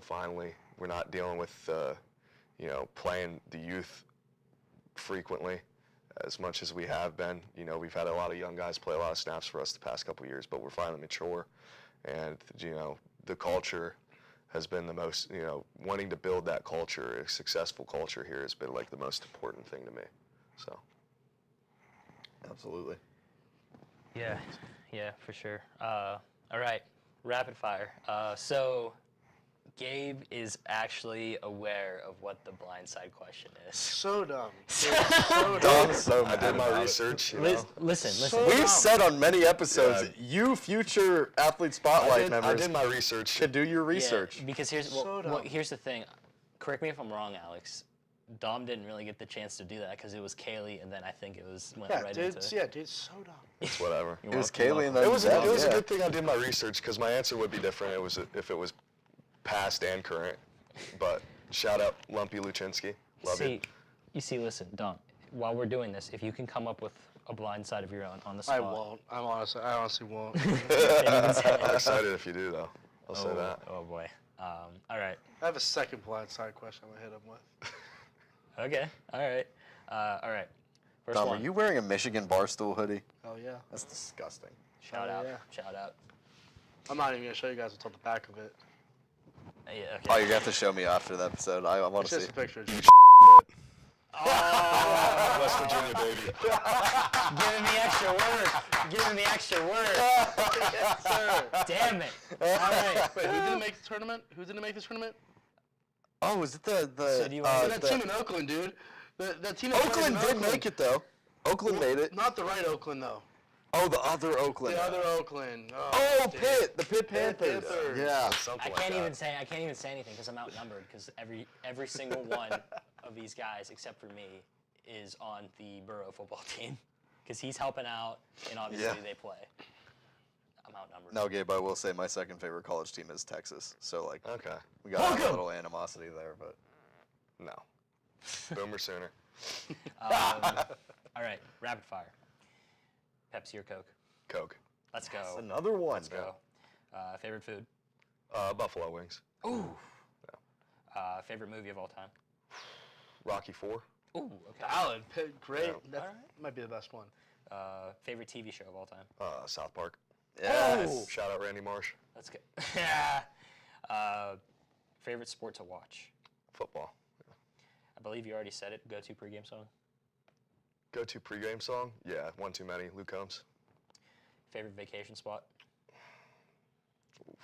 Finally, we're not dealing with, playing the youth frequently as much as we have been. We've had a lot of young guys play a lot of snaps for us the past couple of years, but we're finally mature. And, the culture has been the most, wanting to build that culture, a successful culture here has been the most important thing to me. So. Absolutely. Yeah, for sure. All right, rapid fire. So Gabe is actually aware of what the blindside question is. So dumb. Dom's so mad. I did my research. Listen. We've said on many episodes, you future Athlete Spotlight members. I did my research. To do your research. Yeah, because here's the thing. Correct me if I'm wrong, Alex. Dom didn't really get the chance to do that because it was Kaylee, and then if it went right into. Dude, so dumb. It's whatever. It was Kaylee, and then it was a good thing I did my research because my answer would be different. It was if it was past and current. But shout out Lumpy Luchinsky. Love you. You see, listen, Dom. While we're doing this, if you can come up with a blind side of your own on the spot. I won't. I honestly won't. I'm excited if you do, though. I'll say that. Oh boy. All right. I have a second blindside question I'm gonna hit him with. Okay. All right. First Dom, one. are you wearing a Michigan Barstool hoodie? Oh yeah. That's disgusting. Shout out. I'm not even gonna show you guys what's on the back of it. Yeah, okay. Oh, you're gonna have to show me after the episode. I want to see. It's just a picture. West Virginia, baby. Give him the extra word. Yes, sir. Damn it. All right. Wait, who didn't make the tournament? Who didn't make this tournament? Oh, was it the So do you want that team in Oakland, dude. That team. Oakland did make it though. Oakland made it. Not the right Oakland though. Oh, the other Oakland. The other Oakland. Oh, Pitt. The Pitt Panthers. Yeah. I can't even say anything because I'm outnumbered because every single one of these guys except for me is on the Borough football team because he's helping out and obviously they play. I'm outnumbered. No, Gabe, I will say my second favorite college team is Texas. So okay, we got a little animosity there, but no. Boomer sooner. All right, rapid fire. Pepsi or Coke? Coke. Let's go. That's another one. Let's go. Favorite food? Buffalo wings. Ooh. Favorite movie of all time? Rocky IV. Ooh, okay. Valid. Great. Yeah. That might be the best one. Favorite TV show of all time? South Park. Yes. Oh. Shout out Randy Marsh. That's good. Favorite sport to watch? Football. Yeah. I believe you already said it. Go-to pregame song? Go-to pregame song? Yeah, One Too Many, Luke Combs. Favorite vacation spot? Oof.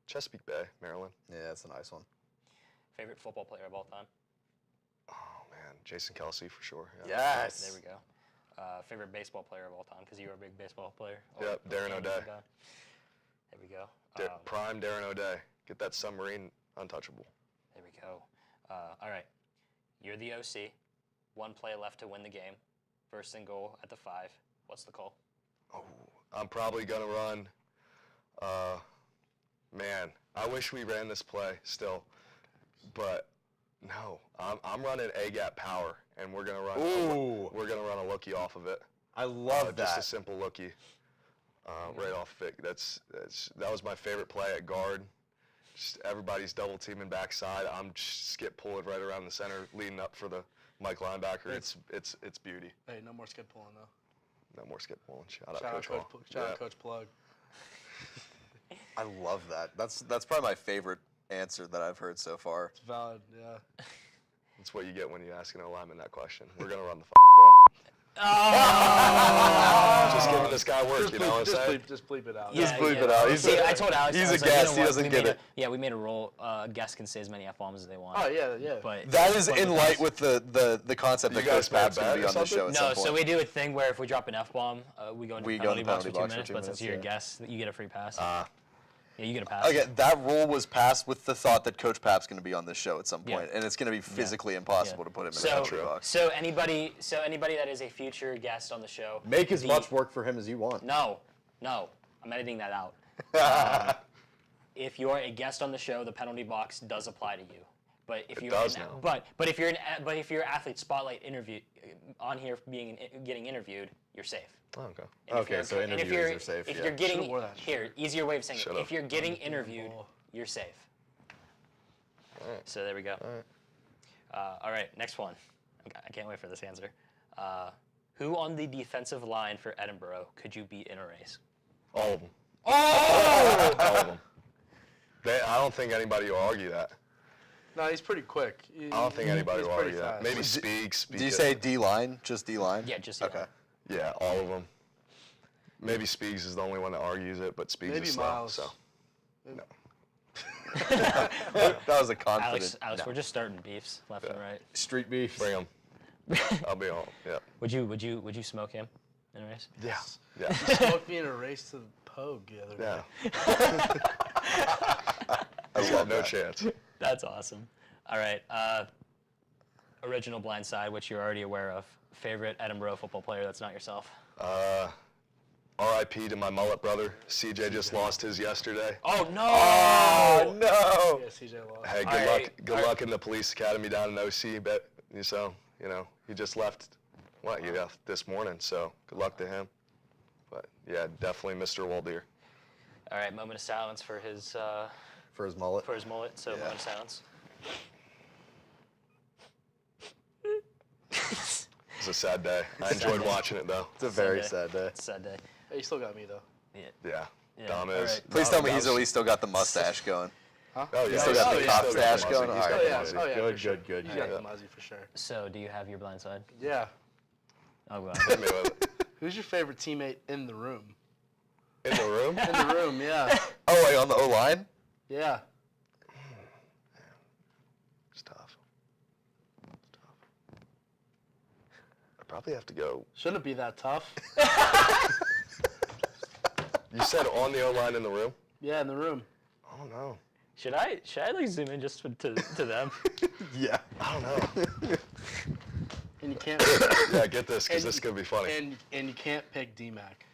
Chesapeake Bay, Maryland. Yeah, that's a nice one. Favorite football player of all time? Oh, man. Jason Kelsey for sure. Yeah. Yes. There we go. Favorite baseball player of all time, because you were a big baseball player. Yep, Darren O'Day. There we go. Prime Darren O'Day. Get that submarine untouchable. There we go. All right. You're the OC. 1 play left to win the game. First and goal at the 5. What's the call? Oh, I'm probably going to run. Man, I wish we ran this play still. But no, I'm running A-gap power, and we're going to run. We're going to run a lookie off of it. I love that. Just a simple lookie, right off of it. That was my favorite play at guard. Just everybody's double teaming backside. I'm just skip pulling right around the center, leading up for the Mike linebacker. It's beauty. Hey, no more skip pulling though. No more skip pulling. Shout out Coach Plug. I love that. That's probably my favorite answer that I've heard so far. It's valid, yeah. That's what you get when you ask an O-lineman that question. We're gonna run the ball. Oh! Just giving this guy work, you know what I'm saying? Just bleep it out. Just bleep it out. I told Alex. He's I a was like, guest. He what? doesn't get it. We made a rule. Guests can say as many F-bombs as they want. Oh, yeah. But that is in light with the concept that Coach Pap's going to be on the show at some point. No, so we do a thing where if we drop an F-bomb, we go into the penalty box for 2 minutes, for 2 but since you're a guest, you get a free pass. Yeah, you get a pass. Okay, that rule was passed with the thought that Coach Pap's going to be on this show at some point, and it's going to be physically impossible to put him in the penalty box. So anybody that is a future guest on the show, make as much work for him as you want. No, I'm editing that out. If you're a guest on the show, the penalty box does apply to you. But if you're if you're an athlete spotlight interview on here getting interviewed, you're safe. Oh, okay. Okay, so interviews are safe. If you're getting easier way of saying it. If you're getting interviewed, you're safe. So there we go. All right, next one. I can't wait for this answer. Who on the defensive line for Edinburgh could you beat in a race? All of them. Oh! All of them. I don't think anybody will argue that. No, he's pretty quick. I don't think anybody will argue that. Maybe Speak. Do you say D-line? Just D-line? Yeah, just D-line. Okay. Yeah, all of them. Maybe Speaks is the only one that argues it, but Speaks is slow. Miles. So. No. That was a confident. Alex, we're just starting beefs left and right. Street beef. Bring him. I'll be on. Yeah. Would you smoke him in a race? Yeah. You smoked me in a race to the Pogue the other day. I love no chance. That's awesome. All right. Original blind side, which you're already aware of. Favorite Edinburgh football player that's not yourself? R.I.P. to my mullet brother. CJ just lost his yesterday. Oh, no! Oh, no! Yeah, CJ lost. Hey, good luck in the police academy down in OC. So, he just left, this morning. So, good luck to him. But, yeah, definitely Mr. Waldeer. All right, moment of silence for his... for his mullet? For his mullet, so moment of silence. It was a sad day. I enjoyed watching it, though. It's a very sad day. It's a sad day. Hey, you still got me, though. Yeah. Dom All is. right. Please tell me he's at least still got the mustache going. Huh? Oh, yeah. He's still got the cop stash going? All right. Good. He's got the Muzzy for sure. So, do you have your blind side? Yeah. Oh, wow. Hit me with it. Who's your favorite teammate in the room? In the room? In the room, yeah. Oh, wait, on the O-line? Yeah. It's tough. I probably have to go. Shouldn't it be that tough? You said on the O-line in the room? Yeah, in the room. Oh, no. Should I like zoom in just to them? Yeah. I don't know. And you can't. Yeah, get this, because this is going to be funny. And you can't pick D-Mac.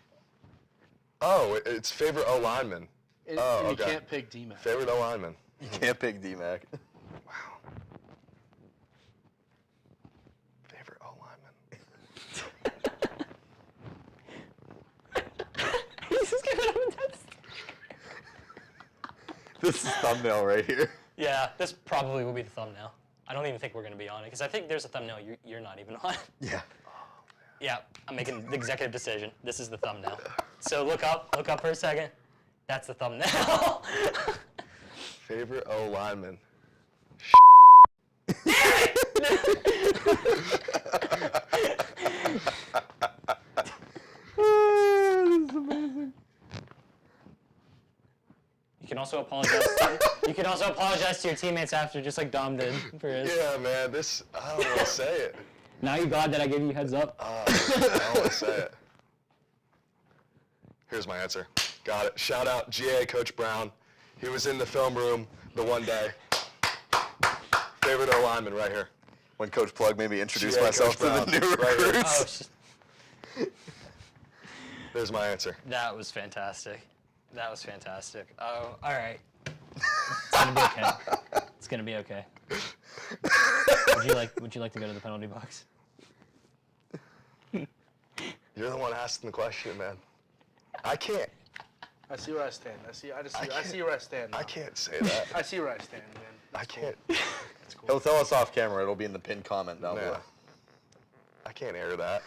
Oh, it's favorite O-lineman. And okay. you can't pick D-Mac. Favorite O-lineman. You can't pick D-Mac. Wow. Favorite O-lineman. He's just giving him a test. This is thumbnail right here. Yeah, this probably will be the thumbnail. I don't even think we're going to be on it, because I think there's a thumbnail you're not even on. Yeah. Yeah, I'm making the executive decision. This is the thumbnail. So look up for a second. That's the thumbnail. Favorite O-lineman. This is amazing. You can also apologize to your teammates after, just like Dom did for his. Yeah, man, I don't want to say it. Now you glad that I gave you a heads up? I don't want to say it. Here's my answer. Got it. Shout out GA Coach Brown. He was in the film room the one day. Favorite O lineman right here. When Coach Plug made me introduce Yeah, myself Coach to the Brown, new right here. recruits. There's my answer. That was fantastic. That was fantastic. Oh, all right. It's gonna be okay. It's gonna be okay. Would you like to go to the penalty box? You're the one asking the question, man. I can't. I see where I stand. I see where I stand. Now. I can't say that. I see where I stand, man. I can't. That's cool. He'll tell us off camera. It'll be in the pinned comment down below. I can't air that.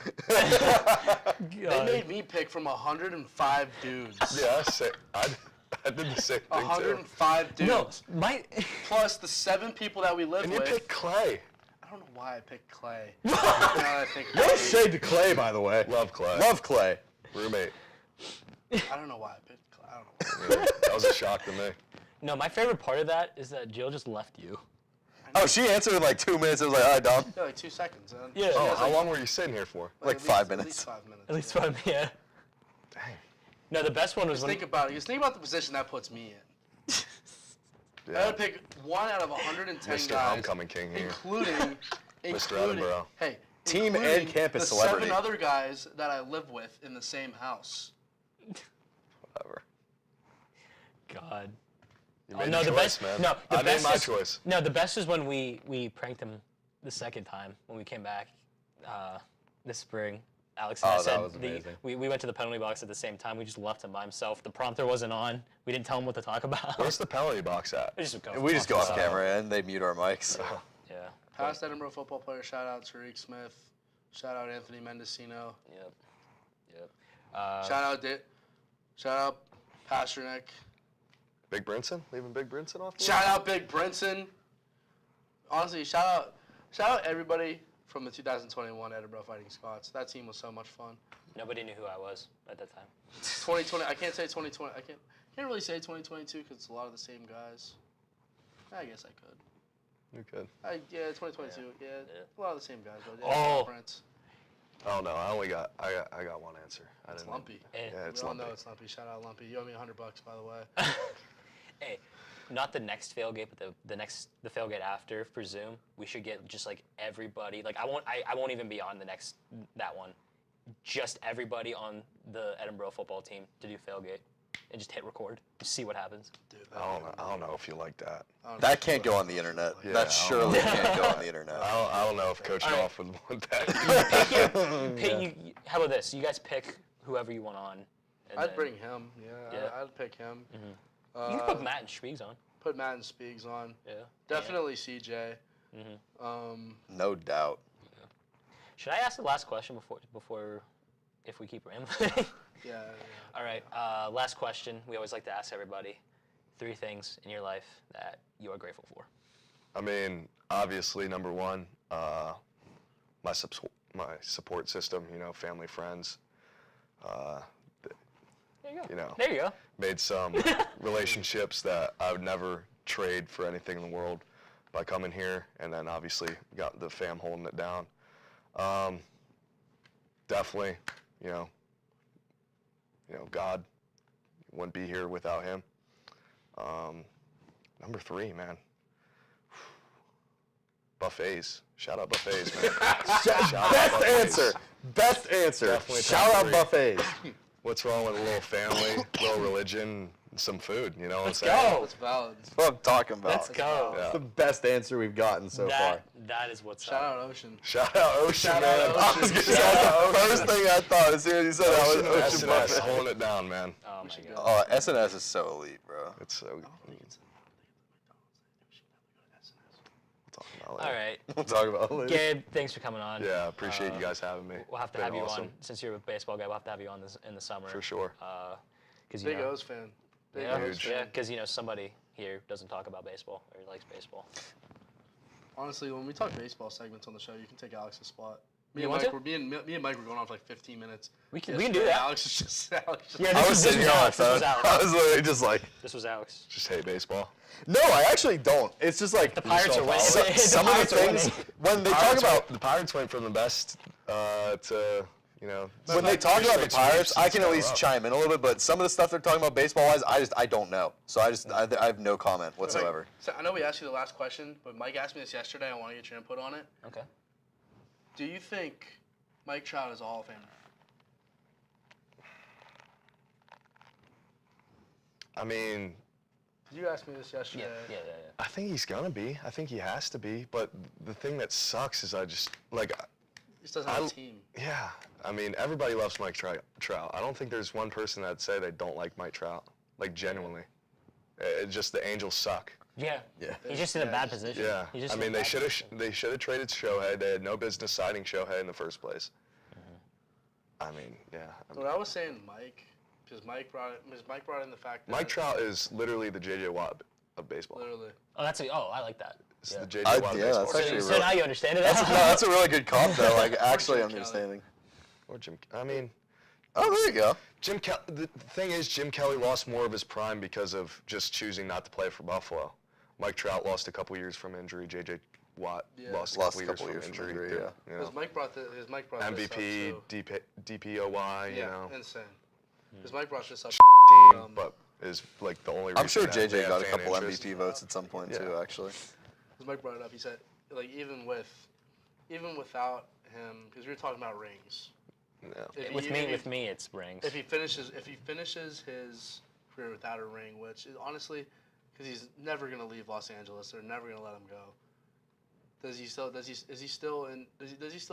They made me pick from 105 dudes. Yeah, I did the same thing 105 dudes. No, plus the 7 people that we live and with. you picked Clay. I don't know why I picked Clay. No shade to Clay, by the way. Love Clay. Love Clay. Roommate. I don't know why I picked Clay. I don't know. That was a shock to me. No, my favorite part of that is that Jill just left you. Oh, she answered in like 2 minutes. It was like, all right, Dom. Yeah, like 2 seconds. Yeah. Oh, how long were you sitting here for? Like 5 minutes. At least 5 minutes. At least 5, yeah. Dang. No, the best one was Just when... think about it. Just think about the position that puts me in. Yeah. I had to pick 1 out of 110 Mr. guys, Homecoming King here. including Mr. Edinburgh. Hey, Team including and campus the celebrity. 7 other guys that I live with in the same house. Whatever. God. You made no, the the choice, best. man. No, the I best made my is, choice. No, the best is when we pranked him the second time when we came back this spring. Alex and I Oh, that said was amazing. we went to the penalty box at the same time. We just left him by himself. The prompter wasn't on. We didn't tell him what to talk about. Where's the penalty box at? We just go, We just go off off camera and they mute our mics. Yeah. Past Edinburgh football player, shout out Tariq Smith. Shout out Anthony Mendocino. Yep. Shout out Pasternak. Big Brinson? Leaving Big Brinson off? Shout out Big Brinson. Honestly, shout out everybody from the 2021 Edinburgh Fighting Scots. That team was so much fun. Nobody knew who I was at that time. 2020. I can't say 2020. I can't really say 2022 because it's a lot of the same guys. I guess I could. You could. 2022. Yeah, a lot of the same guys. But difference. Oh no, I got one answer. It's Lumpy. Yeah, it's we all Lumpy. know it's Lumpy. Shout out Lumpy. You owe me $100, by the way. Hey, not the next tailgate, but the tailgate after for Zoom. We should get just like everybody. Like I won't even be on that one. Just everybody on the Edinburgh football team to do tailgate and just hit record. Just see what happens. Dude, I don't know if you like that. That can't go on the internet. Yeah, that surely can't go on the internet. I don't know if Coach Knopf would want that. How about this? You guys pick whoever you want on. I'd bring him. Yeah. I'd pick him. You can put Matt and Spiegs on. Put Matt and Spiegs on. Yeah. Definitely CJ. No doubt. Yeah. Should I ask the last question before if we keep rambling? Yeah. All right. Last question. We always like to ask everybody 3 things in your life that you are grateful for. I mean, obviously, number one, my support system. You know, family, friends. There you go. You know, there you go. Made some relationships that I would never trade for anything in the world by coming here, and then obviously got the fam holding it down. Definitely, you know, God wouldn't be here without him. Number 3, man. Buffets. Shout out buffets, man. Best answer. Definitely Shout top out 3. buffets. What's wrong with a little family, little religion, and some food? You know what I'm Let's saying? go. That's valid. That's what I'm talking about. Let's go. Yeah. It's the best answer we've gotten so far. That is what's Shout up. out Ocean. Shout out Ocean, Shout man. out I was gonna say, that's the first thing I thought as soon as you said that was Ocean SNS Buffet. holding it down, man. Oh my god. Oh, SNS is so elite, bro. It's so. All right. We'll talk about it later. Gabe, thanks for coming on. Yeah, appreciate you guys having me. We'll have to Been have you awesome. on since you're a baseball guy. We'll have to have you on in the summer For sure. Because Big O's fan. Big O's fan. Yeah, because somebody here doesn't talk about baseball or likes baseball. Honestly, when we talk baseball segments on the show, you can take Alex's spot. Me You and want Mike, me and Mike were going on for like 15 minutes. We can do that. Alex is just. Yeah, I was sitting here on my phone. I was literally just like. This was Alex. Just hate baseball. No, I actually don't. It's just like The Pirates are winning. Some of the things when they talk about the Pirates went from the best to You know, When they talk about the Pirates, I can at least chime. chime in a little bit, but some of the stuff they're talking about baseball-wise, I don't know. So I have no comment whatsoever. So I know we asked you the last question, but Mike asked me this yesterday. I want to get your input on it. Okay. Do you think Mike Trout is a Hall of Famer? I mean, Did you ask me this yesterday? Yeah. I think he's gonna be. I think he has to be. But the thing that sucks is I just like. He just doesn't have a team. Yeah, I mean, everybody loves Mike Trout. I don't think there's one person that'd say they don't like Mike Trout. Like genuinely, it's just the Angels suck. Yeah. He's just in a bad position. Yeah, He's just I in a mean, they bad should position. have traded Shohei. They had no business signing Shohei in the first place. I mean, yeah. When I was saying Mike, because Mike brought in the fact that Mike Trout is literally the J.J. Watt of baseball. Literally. Oh, I like that. It's the J.J. I- Watt of yeah, baseball. that's actually So now you understand it. That's a really good comp, though. Like, actually Jim understanding. Or Jim. I mean, Oh, there you go. The thing is, Jim Kelly lost more of his prime because of just choosing not to play for Buffalo. Mike Trout lost a couple years from injury. J.J. Watt lost a couple years from injury. yeah. You know. Because Mike brought this MVP, up too. DPOY, you Yeah, know. insane. Because Mike brought this up. Team, but is like the only reason I'm sure that they JJ have got a fan couple interest. MVP votes at some point, too, actually. Because Mike brought it up, he said, like, even without him, because we were talking about rings. Yeah. With me, it's rings. If he finishes his career without a ring, which is honestly, because he's never gonna leave Los Angeles, they're never gonna let him go. Does he still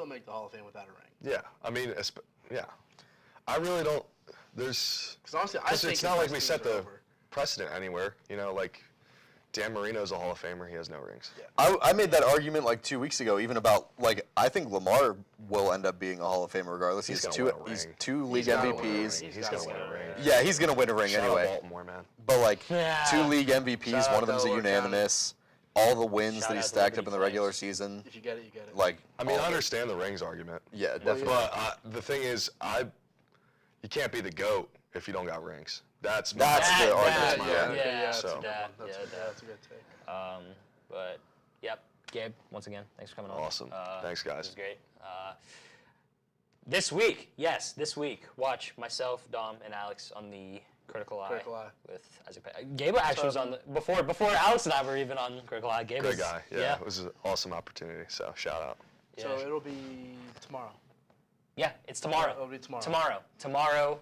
make the Hall of Fame without a ring? Yeah, I mean, yeah. I really don't. There's because honestly, I think it's not like we his set teams are the over. precedent anywhere. You know, like Dan Marino's a Hall of Famer. He has no rings. Yeah. I made that argument like 2 weeks ago, even about like I think Lamar will end up being a Hall of Famer regardless. He's He's gonna win a he's ring. two league He's gotta win a MVPs. ring. He's gonna win a ring. Yeah, he's gonna win a ring Shout out anyway. Baltimore, man. But like Yeah. 2 league MVPs, Shout one out of them's a Delaware unanimous. All the wins Shout that he out to stacked up Liberty in the regular Flames. season. If you get it, you get it. Like I mean, all I of it. understand the rings argument. Yeah, definitely. But the thing is, you can't be the GOAT if you don't got rings. That's the argument. Yeah, So. That's a good take. But yep, Gabe, once again, thanks for coming on. Awesome. Thanks, guys. This is great. This week, watch myself, Dom, and Alex on the Critical Eye. With Isaac Gabe actually was on before Alex and I were even on Critical Eye. Gabe Great guy. Yeah, it was an awesome opportunity. So shout out. So it'll be tomorrow. Yeah, it's tomorrow. It'll be tomorrow. Tomorrow,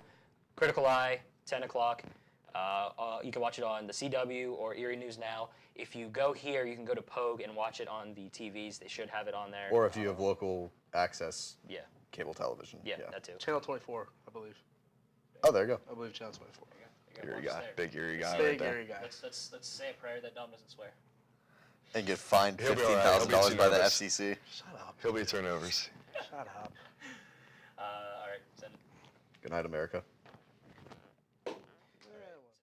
Critical Eye, 10 o'clock. You can watch it on the CW or Erie News Now. If you go here, you can go to Pogue and watch it on the TVs. They should have it on there. Or if you have local access. Yeah. Cable television. Yeah, that too. Channel 24, I believe. Oh, there you go. I believe Channel 24. Erie guy, big Erie guy. Big right there. Erie guy. Let's say a prayer that Dom doesn't swear. And get fined He'll be all right. He'll be $15,000 by the nervous. FCC. Shut up. He'll be turnovers. Shut up. All right, send. Good night, America.